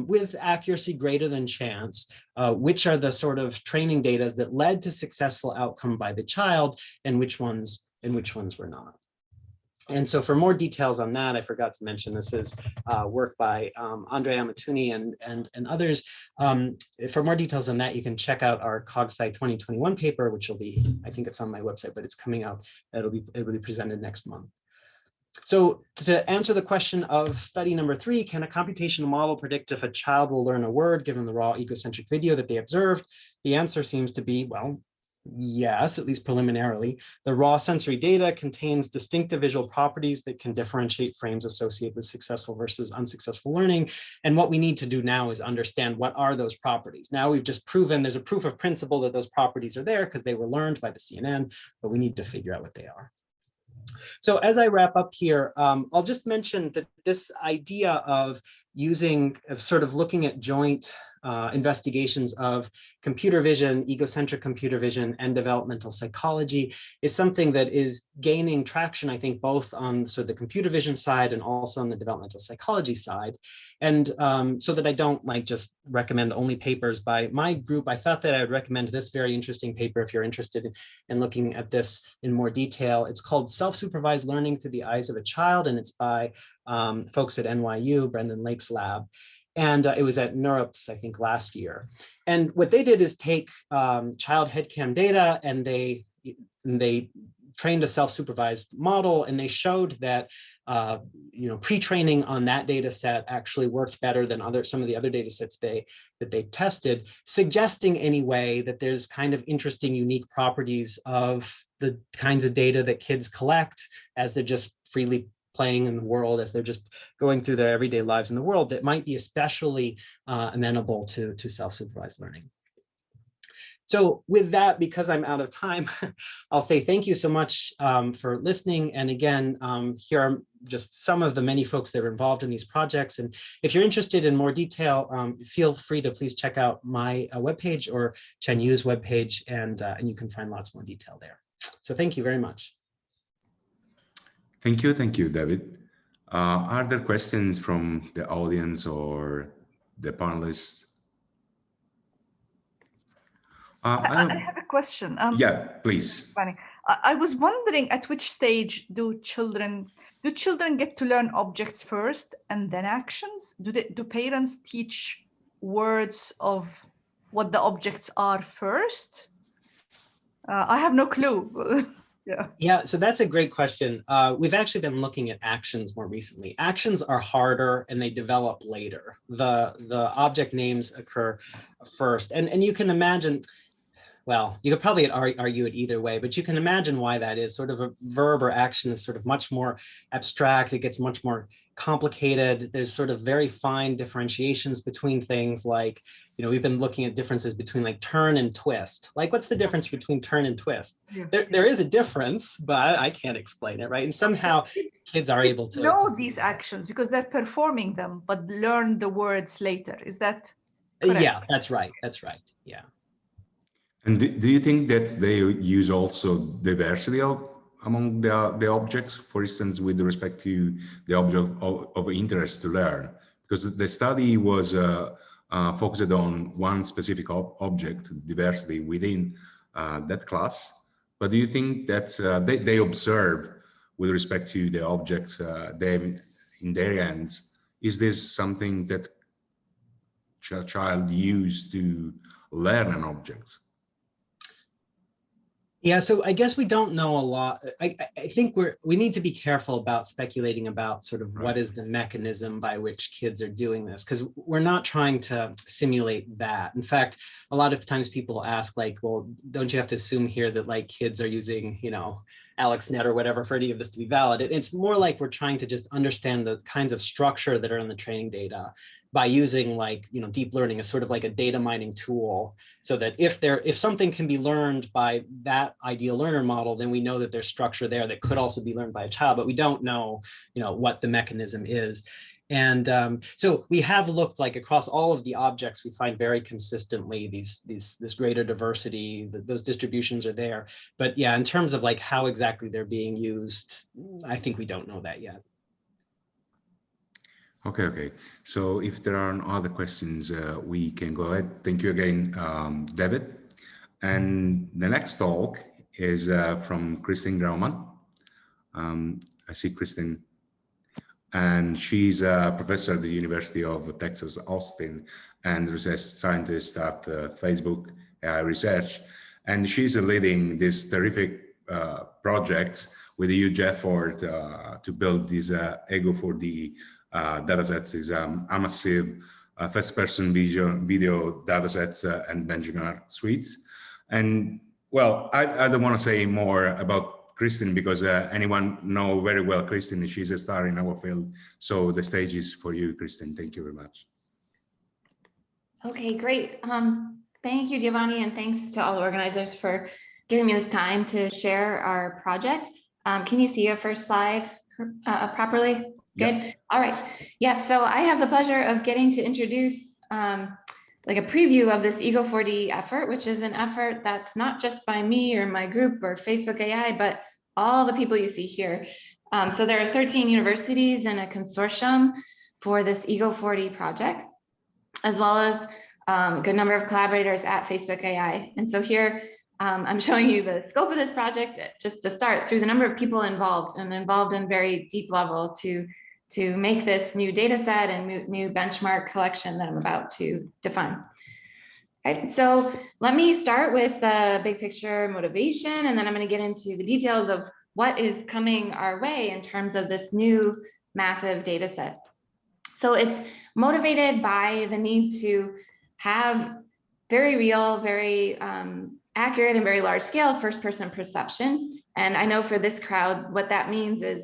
with accuracy greater than chance, which are the sort of training data that led to successful outcome by the child and which ones were not. And so for more details on that, I forgot to mention this is work by Andrea Matuni and others. For more details on that, you can check out our CogSci 2021 paper, which will be, I think it's on my website, but it's coming out. It will be presented next month. So to answer the question of study number 3, can a computational model predict if a child will learn a word given the raw egocentric video that they observed? The answer seems to be, well, yes, at least preliminarily. The raw sensory data contains distinctive visual properties that can differentiate frames associated with successful versus unsuccessful learning. And what we need to do now is understand what are those properties. Now we've just proven there's a proof of principle that those properties are there because they were learned by the CNN, but we need to figure out what they are. So as I wrap up here, I'll just mention that this idea of sort of looking at joint investigations of computer vision, egocentric computer vision, and developmental psychology is something that is gaining traction, I think, both on sort of the computer vision side and also on the developmental psychology side. And so that I don't just recommend only papers by my group, I thought that I would recommend this very interesting paper if you're interested in looking at this in more detail. It's called Self-Supervised Learning Through the Eyes of a Child, and it's by folks at NYU, Brendan Lake's lab. And it was at NeurIPS, I think, last year. And what they did is take child headcam data, and they trained a self-supervised model, and they showed that pre-training on that data set actually worked better than some of the other data sets that they tested, suggesting anyway that there's kind of interesting, unique properties of the kinds of data that kids collect as they're just freely playing in the world, as they're just going through their everyday lives in the world, that might be especially amenable to self-supervised learning. So with that, because I'm out of time, I'll say thank you so much for listening. And again, here are just some of the many folks that are involved in these projects. And if you're interested in more detail, feel free to please check out my webpage or Chen Yu's webpage, and you can find lots more detail there. So thank you very much. Thank you, David. Are there questions from the audience or the panelists? I have a question. Yeah, please. I was wondering, at which stage do children get to learn objects first and then actions? Do parents teach words of what the objects are first? I have no clue. Yeah, so that's a great question. We've actually been looking at actions more recently. Actions are harder and they develop later. The object names occur first, and you can imagine. Well, you could probably argue it either way, but you can imagine why that is. Sort of a verb or action is sort of much more abstract. It gets much more complicated. There's sort of very fine differentiations between things like, we've been looking at differences between like turn and twist. Like, what's the difference between turn and twist? There is a difference, but I can't explain it, right? And somehow kids are able to know these actions because they're performing them, but learn the words later. Is that correct? Yeah, that's right. That's right. Yeah. And do you think that they use also diversity among the objects, for instance, with respect to the object of interest to learn? Because the study was focused on one specific object, diversity within that class. But do you think that they observe with respect to the objects in their hands? Is this something that a child used to learn an object? Yeah, so I guess we don't know a lot. I think we need to be careful about speculating about sort of what is the mechanism by which kids are doing this, because we're not trying to simulate that. In fact, a lot of times people ask like, well, don't you have to assume here that like kids are using, AlexNet or whatever for any of this to be valid? It's more like we're trying to just understand the kinds of structure that are in the training data by using like, deep learning as sort of like a data mining tool, so that if something can be learned by that ideal learner model, then we know that there's structure there that could also be learned by a child, but we don't know, what the mechanism is. And so we have looked like across all of the objects, we find very consistently this greater diversity, those distributions are there. But yeah, in terms of like how exactly they're being used, I think we don't know that yet. Okay. So if there are no other questions, we can go ahead. Thank you again, David. And the next talk is from Kristen Grauman. I see Kristen. And she's a professor at the University of Texas, Austin, and research scientist at Facebook AI Research. And she's leading this terrific project with a huge effort to build this Ego4D datasets, is a massive first-person video datasets and benchmark suites. And well, I don't want to say more about Kristen because anyone know very well Kristen. She's a star in our field. So the stage is for you, Kristen. Thank you very much. Okay, great. Thank you, Giovanni, and thanks to all the organizers for giving me this time to share our project. Can you see your first slide properly? Good. Yep. All right. Yes. So I have the pleasure of getting to introduce like a preview of this Ego4D effort, which is an effort that's not just by me or my group or Facebook AI, but all the people you see here. So there are 13 universities in a consortium for this Ego4D project, as well as a good number of collaborators at Facebook AI. And so here I'm showing you the scope of this project just to start through the number of people involved and involved in very deep level to make this new data set and new benchmark collection that I'm about to define. Right, so let me start with the big picture motivation, and then I'm going to get into the details of what is coming our way in terms of this new massive data set. So it's motivated by the need to have very real, very accurate and very large scale first person perception. And I know for this crowd, what that means is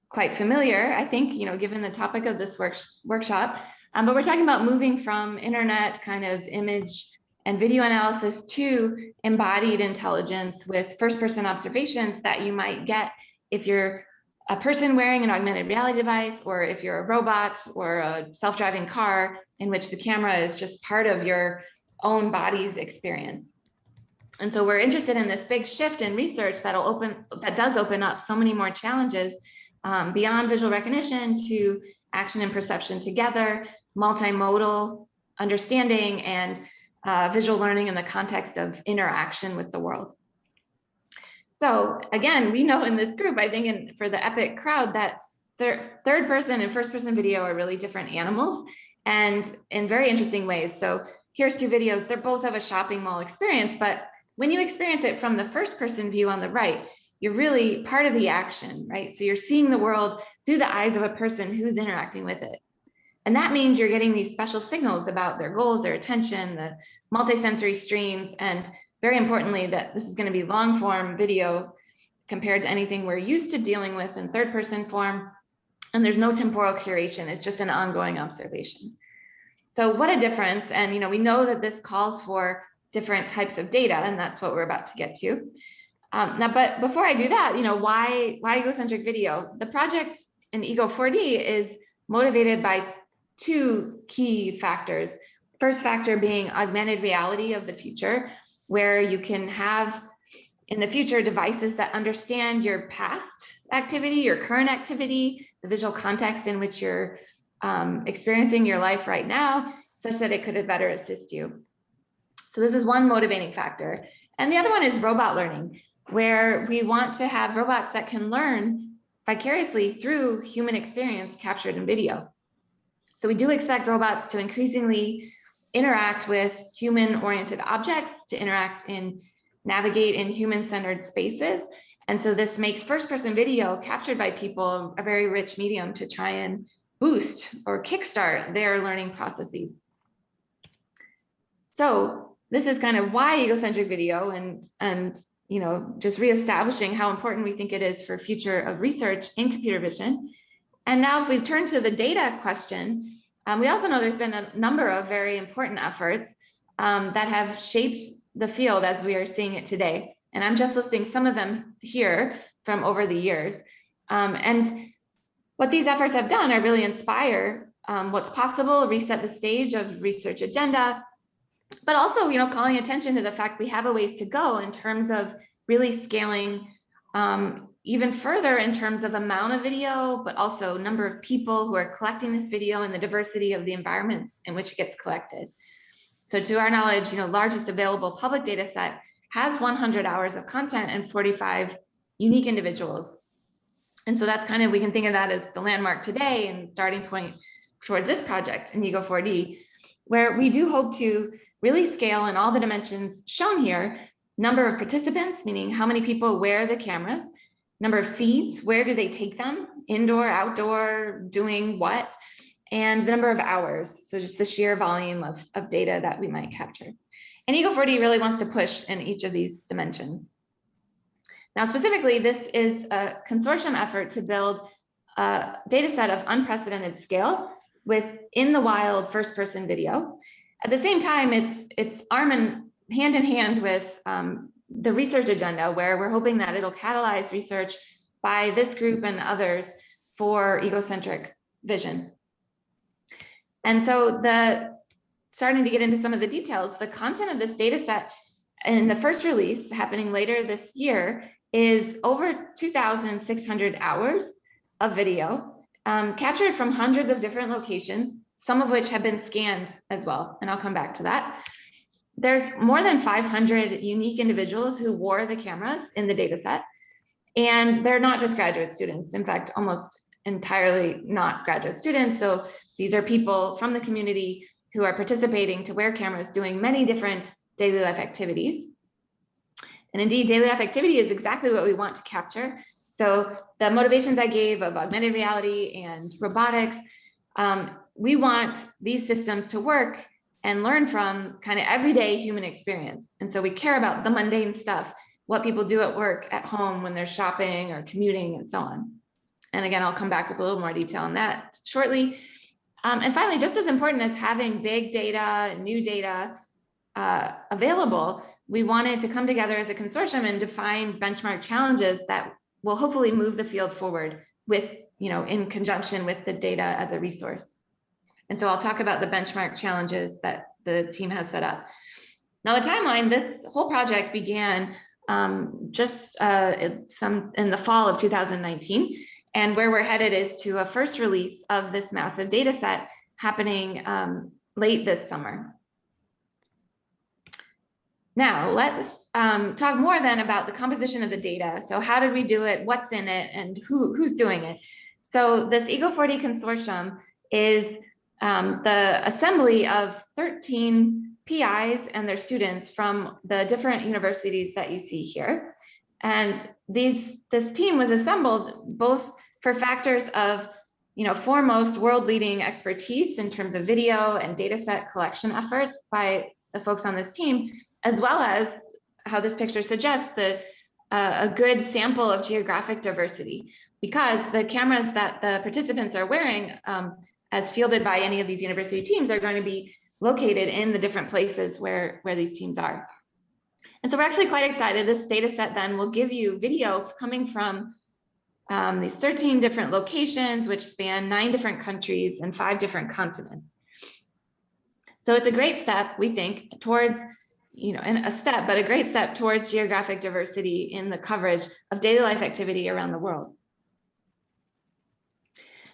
quite familiar, I think, given the topic of this workshop. But we're talking about moving from internet kind of image and video analysis to embodied intelligence with first-person observations that you might get if you're a person wearing an augmented reality device, or if you're a robot or a self-driving car in which the camera is just part of your own body's experience. And so we're interested in this big shift in research that does open up so many more challenges beyond visual recognition to action and perception together, multimodal understanding, and visual learning in the context of interaction with the world. So again, we know in this group, I think for the EPIC crowd, that third person and first person video are really different animals, and in very interesting ways. So here's two videos. They both have a shopping mall experience, but when you experience it from the first person view on the right, you're really part of the action, right? So you're seeing the world through the eyes of a person who's interacting with it. And that means you're getting these special signals about their goals, their attention, the multisensory streams, and very importantly, that this is going to be long form video compared to anything we're used to dealing with in third person form. And there's no temporal curation, it's just an ongoing observation. So what a difference. And we know that this calls for different types of data, and that's what we're about to get to. Now, but before I do that, why egocentric video? The project in Ego4D is motivated by two key factors. First factor being augmented reality of the future, where you can have in the future devices that understand your past activity, your current activity, the visual context in which you're experiencing your life right now, such that it could better assist you. So this is one motivating factor. And the other one is robot learning, where we want to have robots that can learn vicariously through human experience captured in video. So we do expect robots to increasingly interact with human-oriented objects, to navigate in human-centered spaces. And so this makes first-person video captured by people a very rich medium to try and boost or kickstart their learning processes. So this is kind of why egocentric video, and just reestablishing how important we think it is for future of research in computer vision. And now if we turn to the data question, we also know there's been a number of very important efforts that have shaped the field as we are seeing it today. And I'm just listing some of them here from over the years. And what these efforts have done are really inspire what's possible, reset the stage of research agenda, but also, calling attention to the fact we have a ways to go in terms of really scaling even further in terms of amount of video, but also number of people who are collecting this video and the diversity of the environments in which it gets collected. So to our knowledge, largest available public data set has 100 hours of content and 45 unique individuals. And so that's kind of, we can think of that as the landmark today and starting point towards this project in Ego4D, where we do hope to really scale in all the dimensions shown here: number of participants, meaning how many people wear the cameras; number of seeds, where do they take them, indoor, outdoor, doing what; and the number of hours, so just the sheer volume of data that we might capture. And Ego4D really wants to push in each of these dimensions. Now, specifically, this is a consortium effort to build a data set of unprecedented scale with in the wild first-person video. At the same time, it's hand in hand with the research agenda, where we're hoping that it'll catalyze research by this group and others for egocentric vision. And so starting to get into some of the details, the content of this data set in the first release happening later this year is over 2,600 hours of video captured from hundreds of different locations, some of which have been scanned as well, and I'll come back to that. There's more than 500 unique individuals who wore the cameras in the data set, and they're not just graduate students. In fact, almost entirely not graduate students. So these are people from the community who are participating to wear cameras doing many different daily life activities. And indeed, daily life activity is exactly what we want to capture. So the motivations I gave of augmented reality and robotics, we want these systems to work and learn from kind of everyday human experience. And so we care about the mundane stuff, what people do at work, at home, when they're shopping or commuting and so on. And again, I'll come back with a little more detail on that shortly. And finally, just as important as having big data, new data available, we wanted to come together as a consortium and define benchmark challenges that will hopefully move the field forward with, in conjunction with the data as a resource. And so I'll talk about the benchmark challenges that the team has set up. Now, the timeline, this whole project began just in the fall of 2019. And where we're headed is to a first release of this massive data set happening late this summer. Now, let's talk more then about the composition of the data. So how did we do it? What's in it? And who's doing it? So this EGO4D consortium is the assembly of 13 PIs and their students from the different universities that you see here. And this team was assembled both for factors of foremost world-leading expertise in terms of video and data set collection efforts by the folks on this team, as well as how this picture suggests a good sample of geographic diversity, because the cameras that the participants are wearing as fielded by any of these university teams are going to be located in the different places where these teams are. And so we're actually quite excited. This data set then will give you video coming from these 13 different locations, which span 9 different countries and 5 different continents. So it's a great step, we think, towards, a great step towards geographic diversity in the coverage of daily life activity around the world.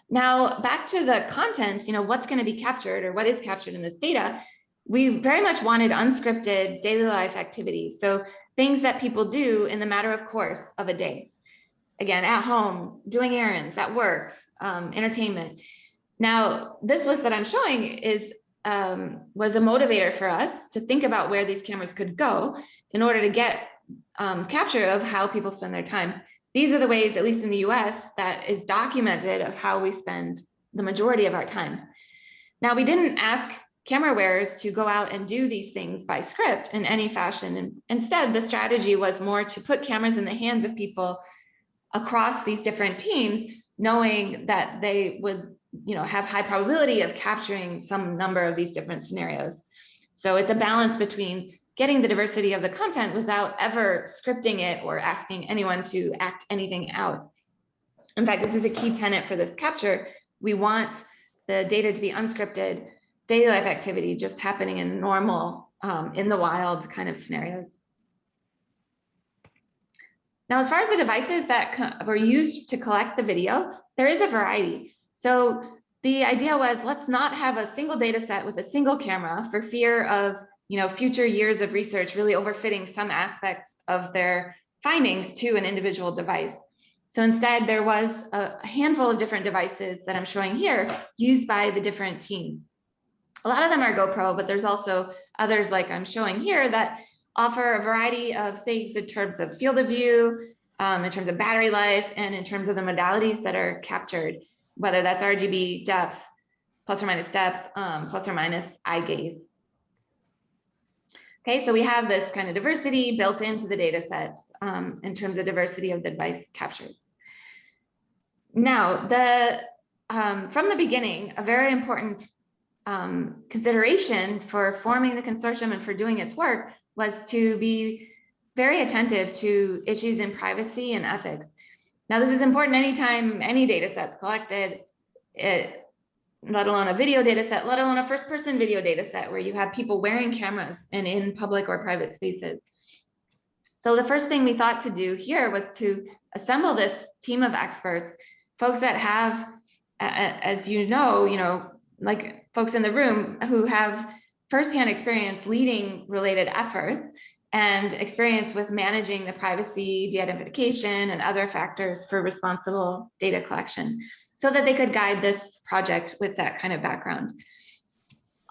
Now, back to the content, what's going to be captured or what is captured in this data, we very much wanted unscripted daily life activities. So things that people do in the matter of course of a day. Again, at home, doing errands, at work, entertainment. Now, this list that I'm showing was a motivator for us to think about where these cameras could go in order to get capture of how people spend their time. These are the ways, at least in the US, that is documented of how we spend the majority of our time. Now, we didn't ask camera wearers to go out and do these things by script in any fashion. And instead, the strategy was more to put cameras in the hands of people across these different teams, knowing that they would have high probability of capturing some number of these different scenarios. So it's a balance between getting the diversity of the content without ever scripting it or asking anyone to act anything out. In fact, this is a key tenet for this capture. We want the data to be unscripted, daily life activity just happening in normal, in the wild kind of scenarios. Now, as far as the devices that were used to collect the video, there is a variety. So the idea was, let's not have a single data set with a single camera for fear of future years of research really overfitting some aspects of their findings to an individual device. So instead, there was a handful of different devices that I'm showing here used by the different teams. A lot of them are GoPro, but there's also others like I'm showing here that offer a variety of things in terms of field of view, in terms of battery life, and in terms of the modalities that are captured, whether that's RGB, depth, plus or minus depth, plus or minus eye gaze. Okay, so we have this kind of diversity built into the data sets in terms of diversity of the device captured. Now, from the beginning, a very important consideration for forming the consortium and for doing its work was to be very attentive to issues in privacy and ethics. Now, this is important anytime any data set's collected, let alone a video data set, let alone a first-person video data set where you have people wearing cameras and in public or private spaces. So the first thing we thought to do here was to assemble this team of experts, folks that have, as you know, like folks in the room who have firsthand experience leading related efforts and experience with managing the privacy, de-identification, and other factors for responsible data collection, so that they could guide this project with that kind of background.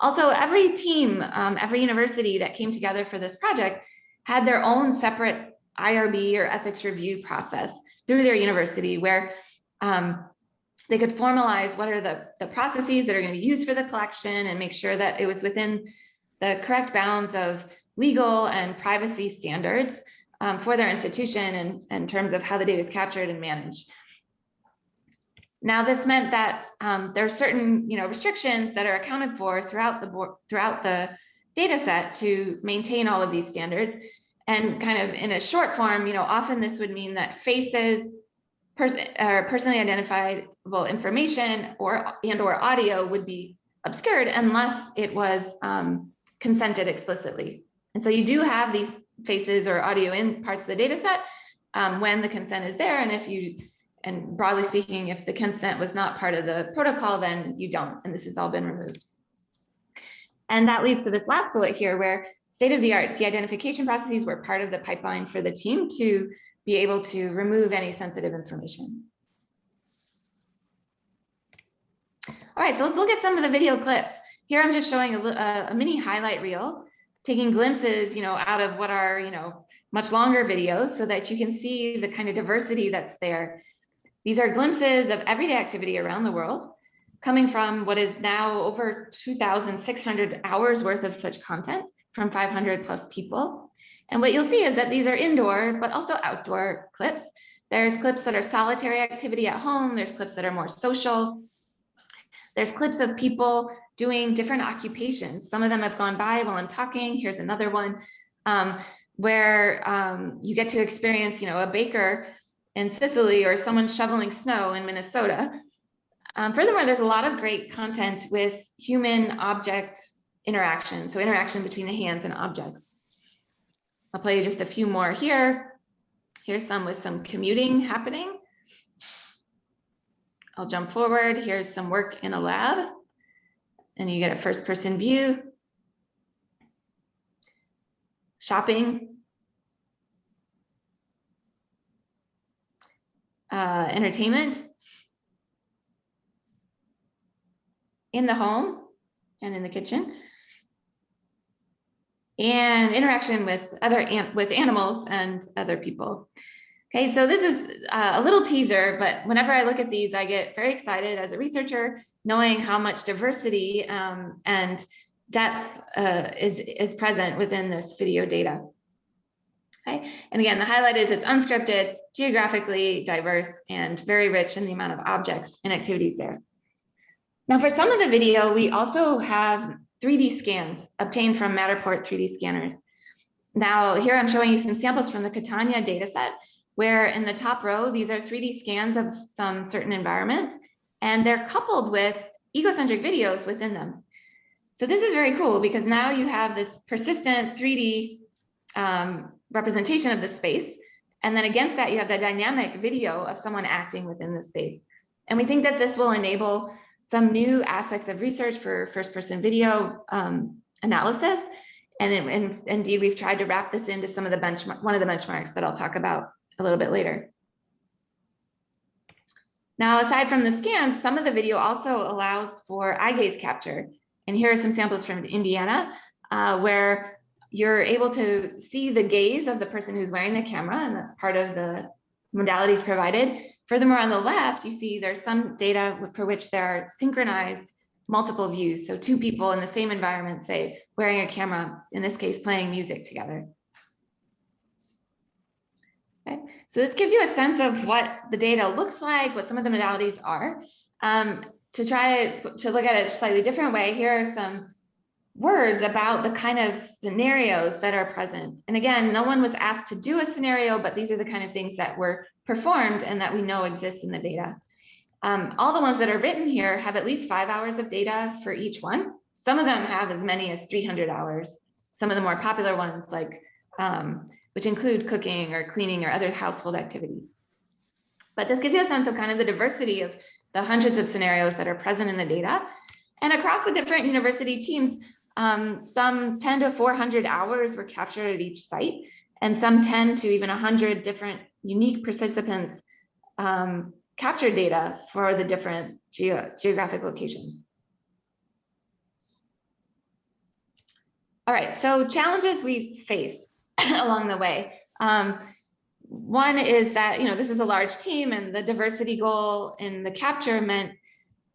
Also, every team, every university that came together for this project had their own separate IRB or ethics review process through their university where they could formalize what are the processes that are going to be used for the collection and make sure that it was within the correct bounds of legal and privacy standards for their institution in terms of how the data is captured and managed. Now, this meant that there are certain restrictions that are accounted for throughout the data set to maintain all of these standards. And kind of in a short form, often this would mean that faces, personally identifiable information or audio would be obscured unless it was consented explicitly. And so you do have these faces or audio in parts of the data set when the consent is there. And broadly speaking, if the consent was not part of the protocol, then you don't, and this has all been removed. And that leads to this last bullet here where state-of-the-art de-identification processes were part of the pipeline for the team to be able to remove any sensitive information. All right, so let's look at some of the video clips. Here I'm just showing a mini highlight reel, taking glimpses, out of what are, much longer videos so that you can see the kind of diversity that's there. These are glimpses of everyday activity around the world, coming from what is now over 2,600 hours worth of such content from 500 plus people. And what you'll see is that these are indoor, but also outdoor clips. There's clips that are solitary activity at home. There's clips that are more social. There's clips of people doing different occupations. Some of them have gone by while I'm talking. Here's another one where you get to experience, a baker in Sicily or someone shoveling snow in Minnesota. Furthermore, there's a lot of great content with human-object interaction, so interaction between the hands and objects. I'll play you just a few more here. Here's some with some commuting happening. I'll jump forward. Here's some work in a lab, and you get a first-person view. Shopping. Entertainment. In the home and in the kitchen. And interaction with animals and other people. Okay, so this is a little teaser, but whenever I look at these, I get very excited as a researcher, knowing how much diversity and depth is present within this video data. Okay, and again, the highlight is it's unscripted, geographically diverse, and very rich in the amount of objects and activities there. Now, for some of the video, we also have 3D scans obtained from Matterport 3D scanners. Now, here I'm showing you some samples from the Catania dataset, where in the top row, these are 3D scans of some certain environments, and they're coupled with egocentric videos within them. So this is very cool because now you have this persistent 3D representation of the space, and then against that, you have the dynamic video of someone acting within the space. And we think that this will enable some new aspects of research for first-person video analysis. And indeed, we've tried to wrap this into some of the one of the benchmarks that I'll talk about a little bit later. Now, aside from the scans, some of the video also allows for eye gaze capture. And here are some samples from Indiana, where you're able to see the gaze of the person who's wearing the camera, and that's part of the modalities provided. Furthermore, on the left, you see there's some data for which there are synchronized multiple views. So two people in the same environment, say, wearing a camera, in this case, playing music together. Okay. So this gives you a sense of what the data looks like, what some of the modalities are. To try to look at it a slightly different way, here are some words about the kind of scenarios that are present. And again, no one was asked to do a scenario, but these are the kind of things that were performed and that we know exist in the data. All the ones that are written here have at least 5 hours of data for each one. Some of them have as many as 300 hours. Some of the more popular ones, like which include cooking or cleaning or other household activities. But this gives you a sense of kind of the diversity of the hundreds of scenarios that are present in the data. And across the different university teams, some 10 to 400 hours were captured at each site, and some 10 to even 100 different unique participants captured data for the different geographic locations. All right, so challenges we faced along the way. One is that, this is a large team, and the diversity goal in the capture meant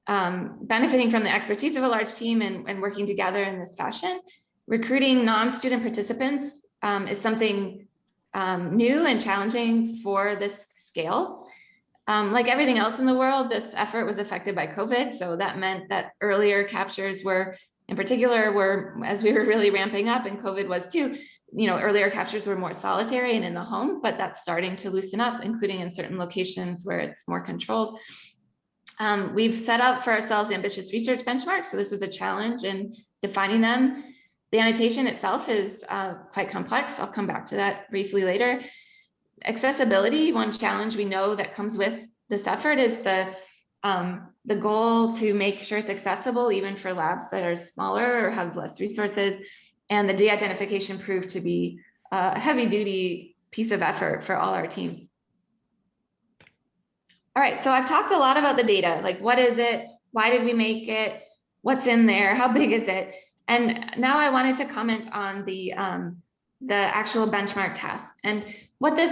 benefiting from the expertise of a large team and working together in this fashion. Recruiting non-student participants is something new and challenging for this scale. Like everything else in the world, this effort was affected by COVID. So that meant that earlier captures in particular, as we were really ramping up, and COVID was too, earlier captures were more solitary and in the home, but that's starting to loosen up, including in certain locations where it's more controlled. We've set up for ourselves ambitious research benchmarks. So this was a challenge in defining them. The annotation itself is quite complex. I'll come back to that briefly later. Accessibility, one challenge we know that comes with this effort is the goal to make sure it's accessible even for labs that are smaller or have less resources. And the de-identification proved to be a heavy-duty piece of effort for all our teams. All right, so I've talked a lot about the data, like what is it? Why did we make it? What's in there? How big is it? And now I wanted to comment on the actual benchmark task. And what this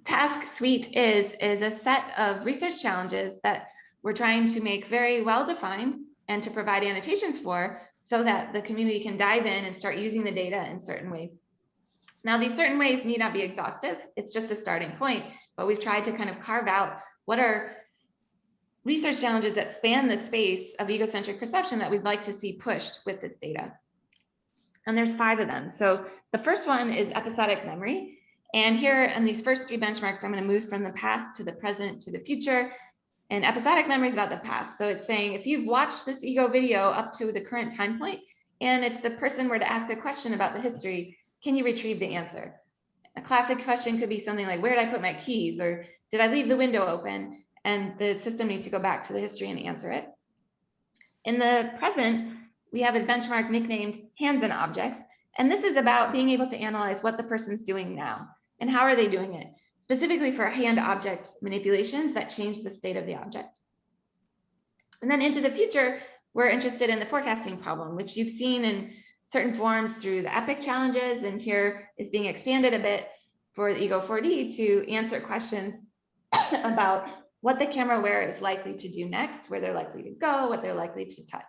task suite is a set of research challenges that we're trying to make very well defined and to provide annotations for, so that the community can dive in and start using the data in certain ways. Now, these certain ways need not be exhaustive. It's just a starting point, but we've tried to kind of carve out what are research challenges that span the space of egocentric perception that we'd like to see pushed with this data. And there's 5 of them. So the first one is episodic memory. And here in these first 3 benchmarks, I'm going to move from the past to the present to the future. And episodic memory is about the past. So it's saying, if you've watched this ego video up to the current time point, and if the person were to ask a question about the history, can you retrieve the answer? A classic question could be something like, where did I put my keys? Or did I leave the window open? And the system needs to go back to the history and answer it. In the present, we have a benchmark nicknamed hands and objects. And this is about being able to analyze what the person's doing now and how are they doing it, specifically for hand object manipulations that change the state of the object. And then into the future, we're interested in the forecasting problem, which you've seen in certain forms through the EPIC challenges, and here is being expanded a bit for the Ego 4D to answer questions about what the camera wearer is likely to do next, where they're likely to go, what they're likely to touch.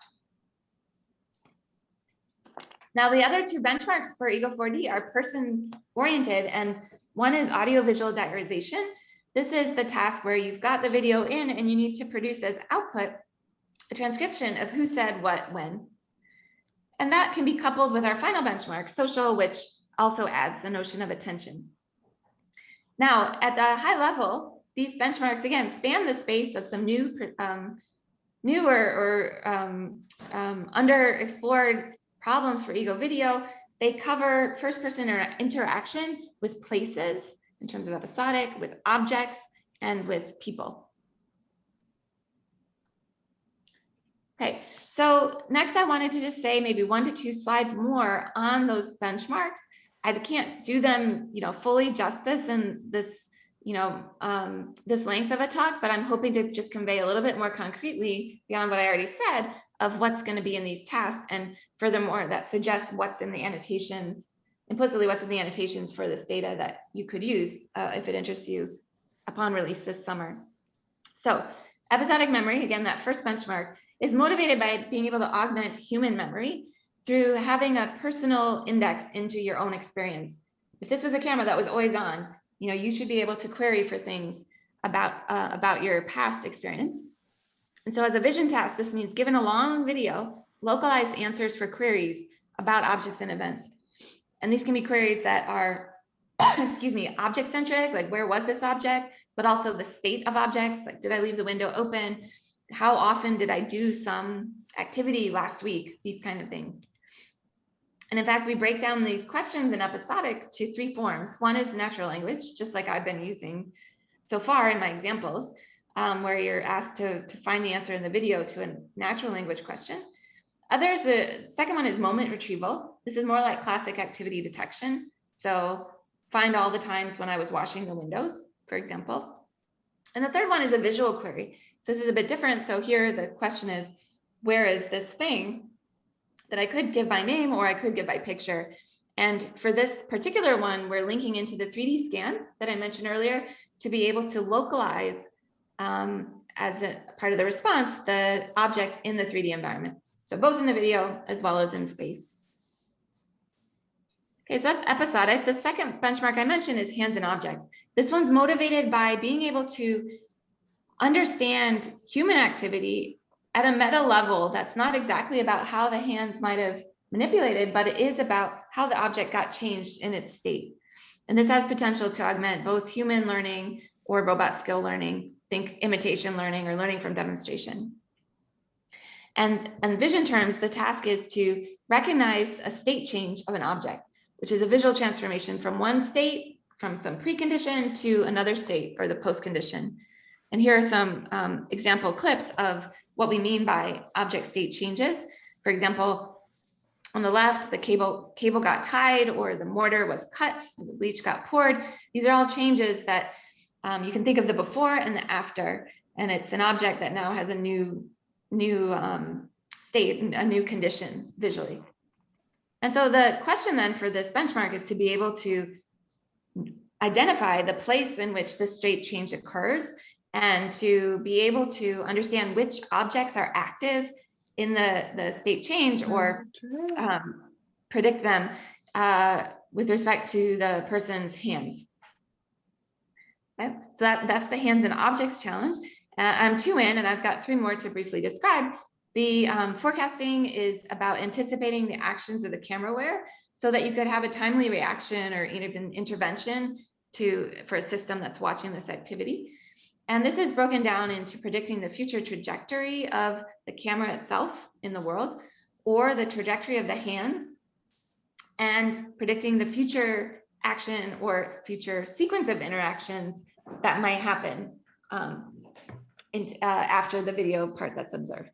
Now, the other 2 benchmarks for Ego 4D are person-oriented, and one is audiovisual diarization. This is the task where you've got the video in and you need to produce as output a transcription of who said what when. And that can be coupled with our final benchmark, social, which also adds the notion of attention. Now, at the high level, these benchmarks, again, span the space of some newer or underexplored problems for ego video. They cover first-person interaction with places in terms of episodic, with objects, and with people. Okay, so next I wanted to just say maybe 1 to 2 slides more on those benchmarks. I can't do them, fully justice in this, this length of a talk, but I'm hoping to just convey a little bit more concretely beyond what I already said of what's going to be in these tasks, and furthermore, that suggests what's in the annotations, implicitly what's in the annotations for this data that you could use if it interests you upon release this summer. So episodic memory, again, that first benchmark, is motivated by being able to augment human memory through having a personal index into your own experience. If this was a camera that was always on, you should be able to query for things about your past experience. And so as a vision task, this means given a long video, localized answers for queries about objects and events. And these can be queries that are, object-centric, like where was this object, but also the state of objects, like did I leave the window open? How often did I do some activity last week? These kind of things. And in fact, we break down these questions in episodic to 3 forms. One is natural language, just like I've been using so far in my examples, where you're asked to find the answer in the video to a natural language question. The second one is moment retrieval. This is more like classic activity detection. So find all the times when I was washing the windows, for example. And the third one is a visual query. So this is a bit different. So here the question is, where is this thing? that I could give by name or I could give by picture. And for this particular one, we're linking into the 3D scans that I mentioned earlier to be able to localize as a part of the response, the object in the 3D environment. So both in the video as well as in space. Okay, so that's episodic. The second benchmark I mentioned is hands and objects. This one's motivated by being able to understand human activity at a meta level that's not exactly about how the hands might have manipulated, but it is about how the object got changed in its state. And this has potential to augment both human learning or robot skill learning, think imitation learning or learning from demonstration. And in vision terms, the task is to recognize a state change of an object, which is a visual transformation from one state, from some precondition to another state or the post-condition. And here are some example clips of what we mean by object state changes. For example, on the left, the cable got tied, or the mortar was cut, or the bleach got poured. These are all changes that you can think of the before and the after, and it's an object that now has a new state, a new condition visually. And so the question then for this benchmark is to be able to identify the place in which this state change occurs and to be able to understand which objects are active in the state change or predict them with respect to the person's hands. Okay? So that's the hands and objects challenge. I'm 2 in, and I've got 3 more to briefly describe. The forecasting is about anticipating the actions of the camera wearer so that you could have a timely reaction or even intervention for a system that's watching this activity. And this is broken down into predicting the future trajectory of the camera itself in the world, or the trajectory of the hands, and predicting the future action or future sequence of interactions that might happen after the video part that's observed.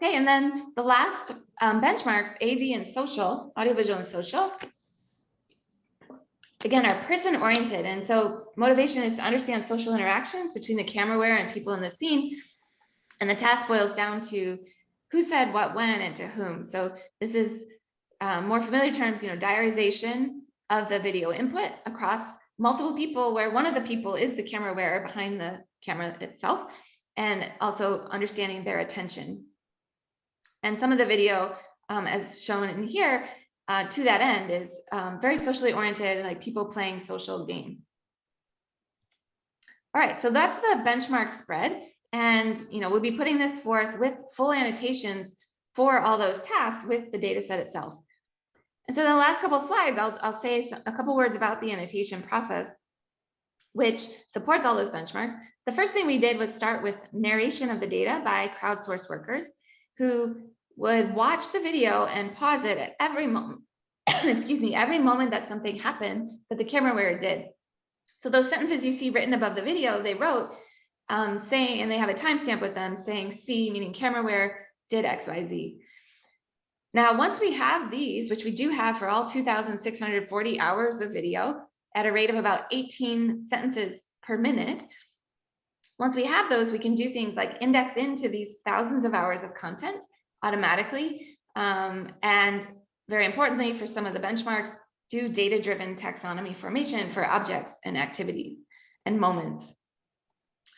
Okay, and then the last benchmarks, AV and social, audiovisual and social, again, are person-oriented. And so motivation is to understand social interactions between the camera wearer and people in the scene. And the task boils down to who said what, when, and to whom. So this is more familiar terms, diarization of the video input across multiple people, where one of the people is the camera wearer behind the camera itself, and also understanding their attention. And some of the video, as shown in here, to that end is very socially oriented, like people playing social games. All right, so that's the benchmark spread. And we'll be putting this forth with full annotations for all those tasks with the data set itself. And so in the last couple of slides, I'll say a couple words about the annotation process, which supports all those benchmarks. The first thing we did was start with narration of the data by crowdsourced workers who would watch the video and pause it at every moment, excuse me, every moment that something happened that the camera wearer did. So those sentences you see written above the video, they wrote saying, and they have a timestamp with them saying C, meaning camera wearer did X, Y, Z. Now, once we have these, which we do have for all 2,640 hours of video at a rate of about 18 sentences per minute, once we have those, we can do things like index into these thousands of hours of content automatically. And very importantly, for some of the benchmarks, do data-driven taxonomy formation for objects and activities and moments.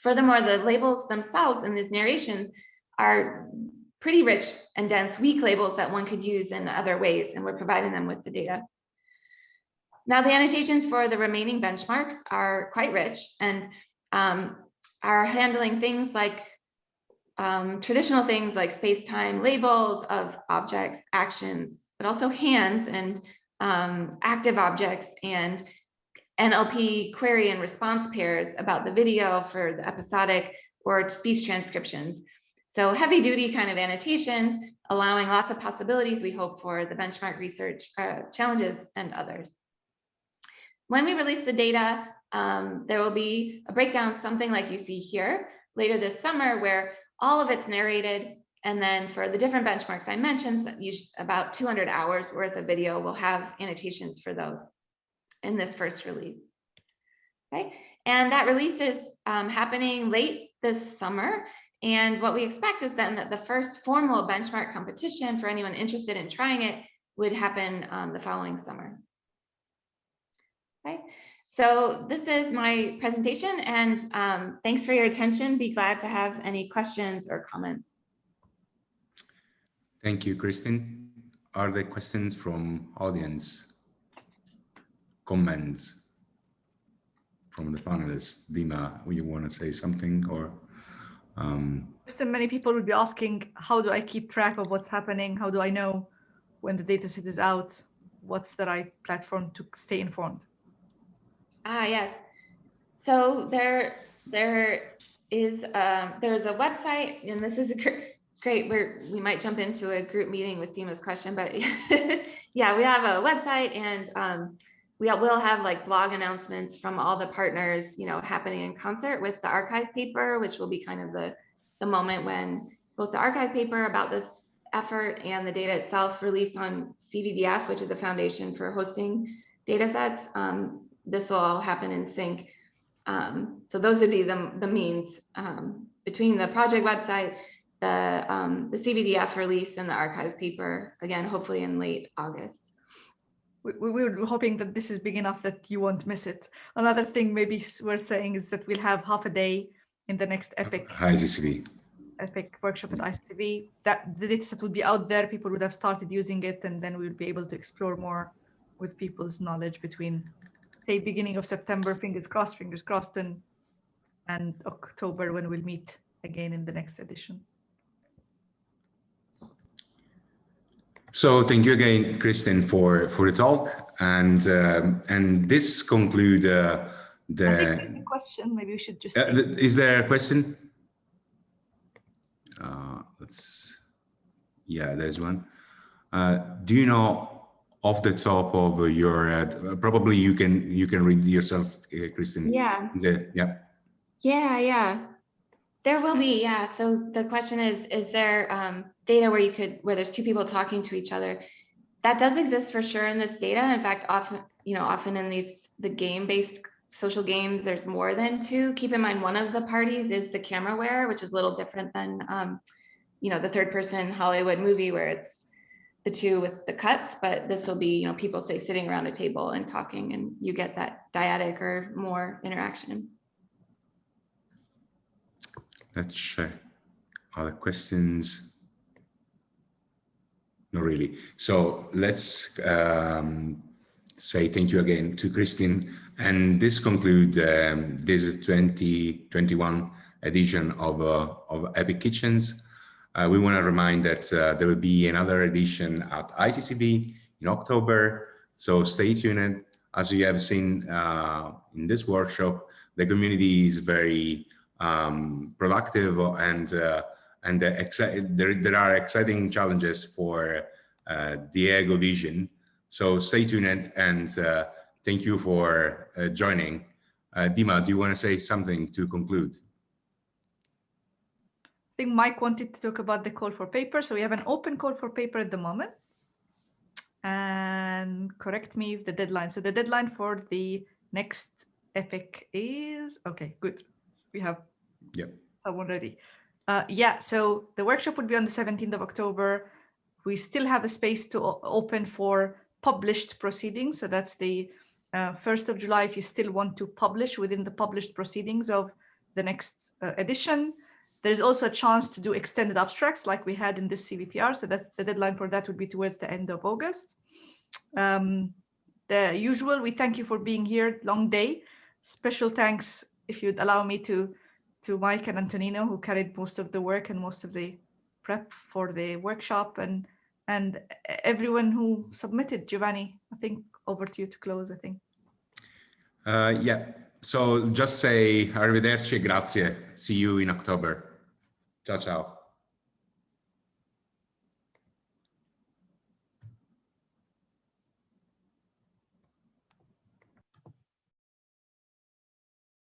Furthermore, the labels themselves in these narrations are pretty rich and dense, weak labels that one could use in other ways, and we're providing them with the data. Now, the annotations for the remaining benchmarks are quite rich and are handling things like traditional things like space-time labels of objects, actions, but also hands and active objects and NLP query and response pairs about the video for the episodic or speech transcriptions. So heavy duty kind of annotations, allowing lots of possibilities, we hope, for the benchmark research challenges and others. When we release the data, there will be a breakdown, something like you see here later this summer, where all of it's narrated. And then for the different benchmarks I mentioned, about 200 hours worth of video, we'll have annotations for those in this first release. Okay, and that release is happening late this summer. And what we expect is then that the first formal benchmark competition for anyone interested in trying it would happen the following summer. Okay, so this is my presentation, and thanks for your attention. Be glad to have any questions or comments. Thank you, Kristen. Are there questions from audience? Comments from the panelists? Dima, you want to say something, or? Many people will be asking, how do I keep track of what's happening? How do I know when the dataset is out? What's the right platform to stay informed? Yes. So there's a website, and this is great. We might jump into a group meeting with Dima's question, but yeah, we have a website, and we will have like blog announcements from all the partners, happening in concert with the archive paper, which will be kind of the moment when both the archive paper about this effort and the data itself released on CVDF, which is a foundation for hosting data sets. This will all happen in sync. So those would be the means between the project website, the CVDF release, and the archive paper, again, hopefully in late August. We were hoping that this is big enough that you won't miss it. Another thing maybe worth saying is that we'll have half a day in the next EPIC workshop at ICCV. That the dataset would be out there, people would have started using it, and then we'll be able to explore more with people's knowledge between, say, beginning of September, fingers crossed, and October, when we'll meet again in the next edition. So thank you again, Kristen, for the talk, and this concludes I think there's a question. Maybe we should just. Is there a question? Yeah, there's one. Do you know off the top of your head? Probably you can read yourself, Kristen. Yeah. Yeah. There will be, yeah. So the question is there data where there's two people talking to each other? That does exist for sure in this data. In fact, often in the game-based social games, there's more than two. Keep in mind, one of the parties is the camera wearer, which is a little different than the third-person Hollywood movie where it's the two with the cuts. But this will be, people say sitting around a table and talking, and you get that dyadic or more interaction. Let's check. Other questions? Not really. So let's say thank you again to Kristen. And this concludes this 2021 edition of Epic Kitchens. We want to remind that there will be another edition at ICCV in October. So stay tuned. As you have seen in this workshop, the community is very productive, and there are exciting challenges for the Ego vision. So stay tuned, and thank you for joining. Dima, do you want to say something to conclude? I think Mike wanted to talk about the call for paper. So we have an open call for paper at the moment. And correct me if the deadline. So the deadline for the next EPIC is, okay, good. We have someone ready. Yeah, so the workshop would be on the 17th of October. We still have a space to open for published proceedings. So that's the 1st of July, if you still want to publish within the published proceedings of the next edition. There's also a chance to do extended abstracts like we had in this CVPR. So that the deadline for that would be towards the end of August. The usual, we thank you for being here, long day. Special thanks, if you'd allow me, to Mike and Antonino, who carried most of the work and most of the prep for the workshop, and everyone who submitted. Giovanni, I think over to you to close, I think. Yeah, so just say arrivederci e grazie. See you in October. Ciao, ciao.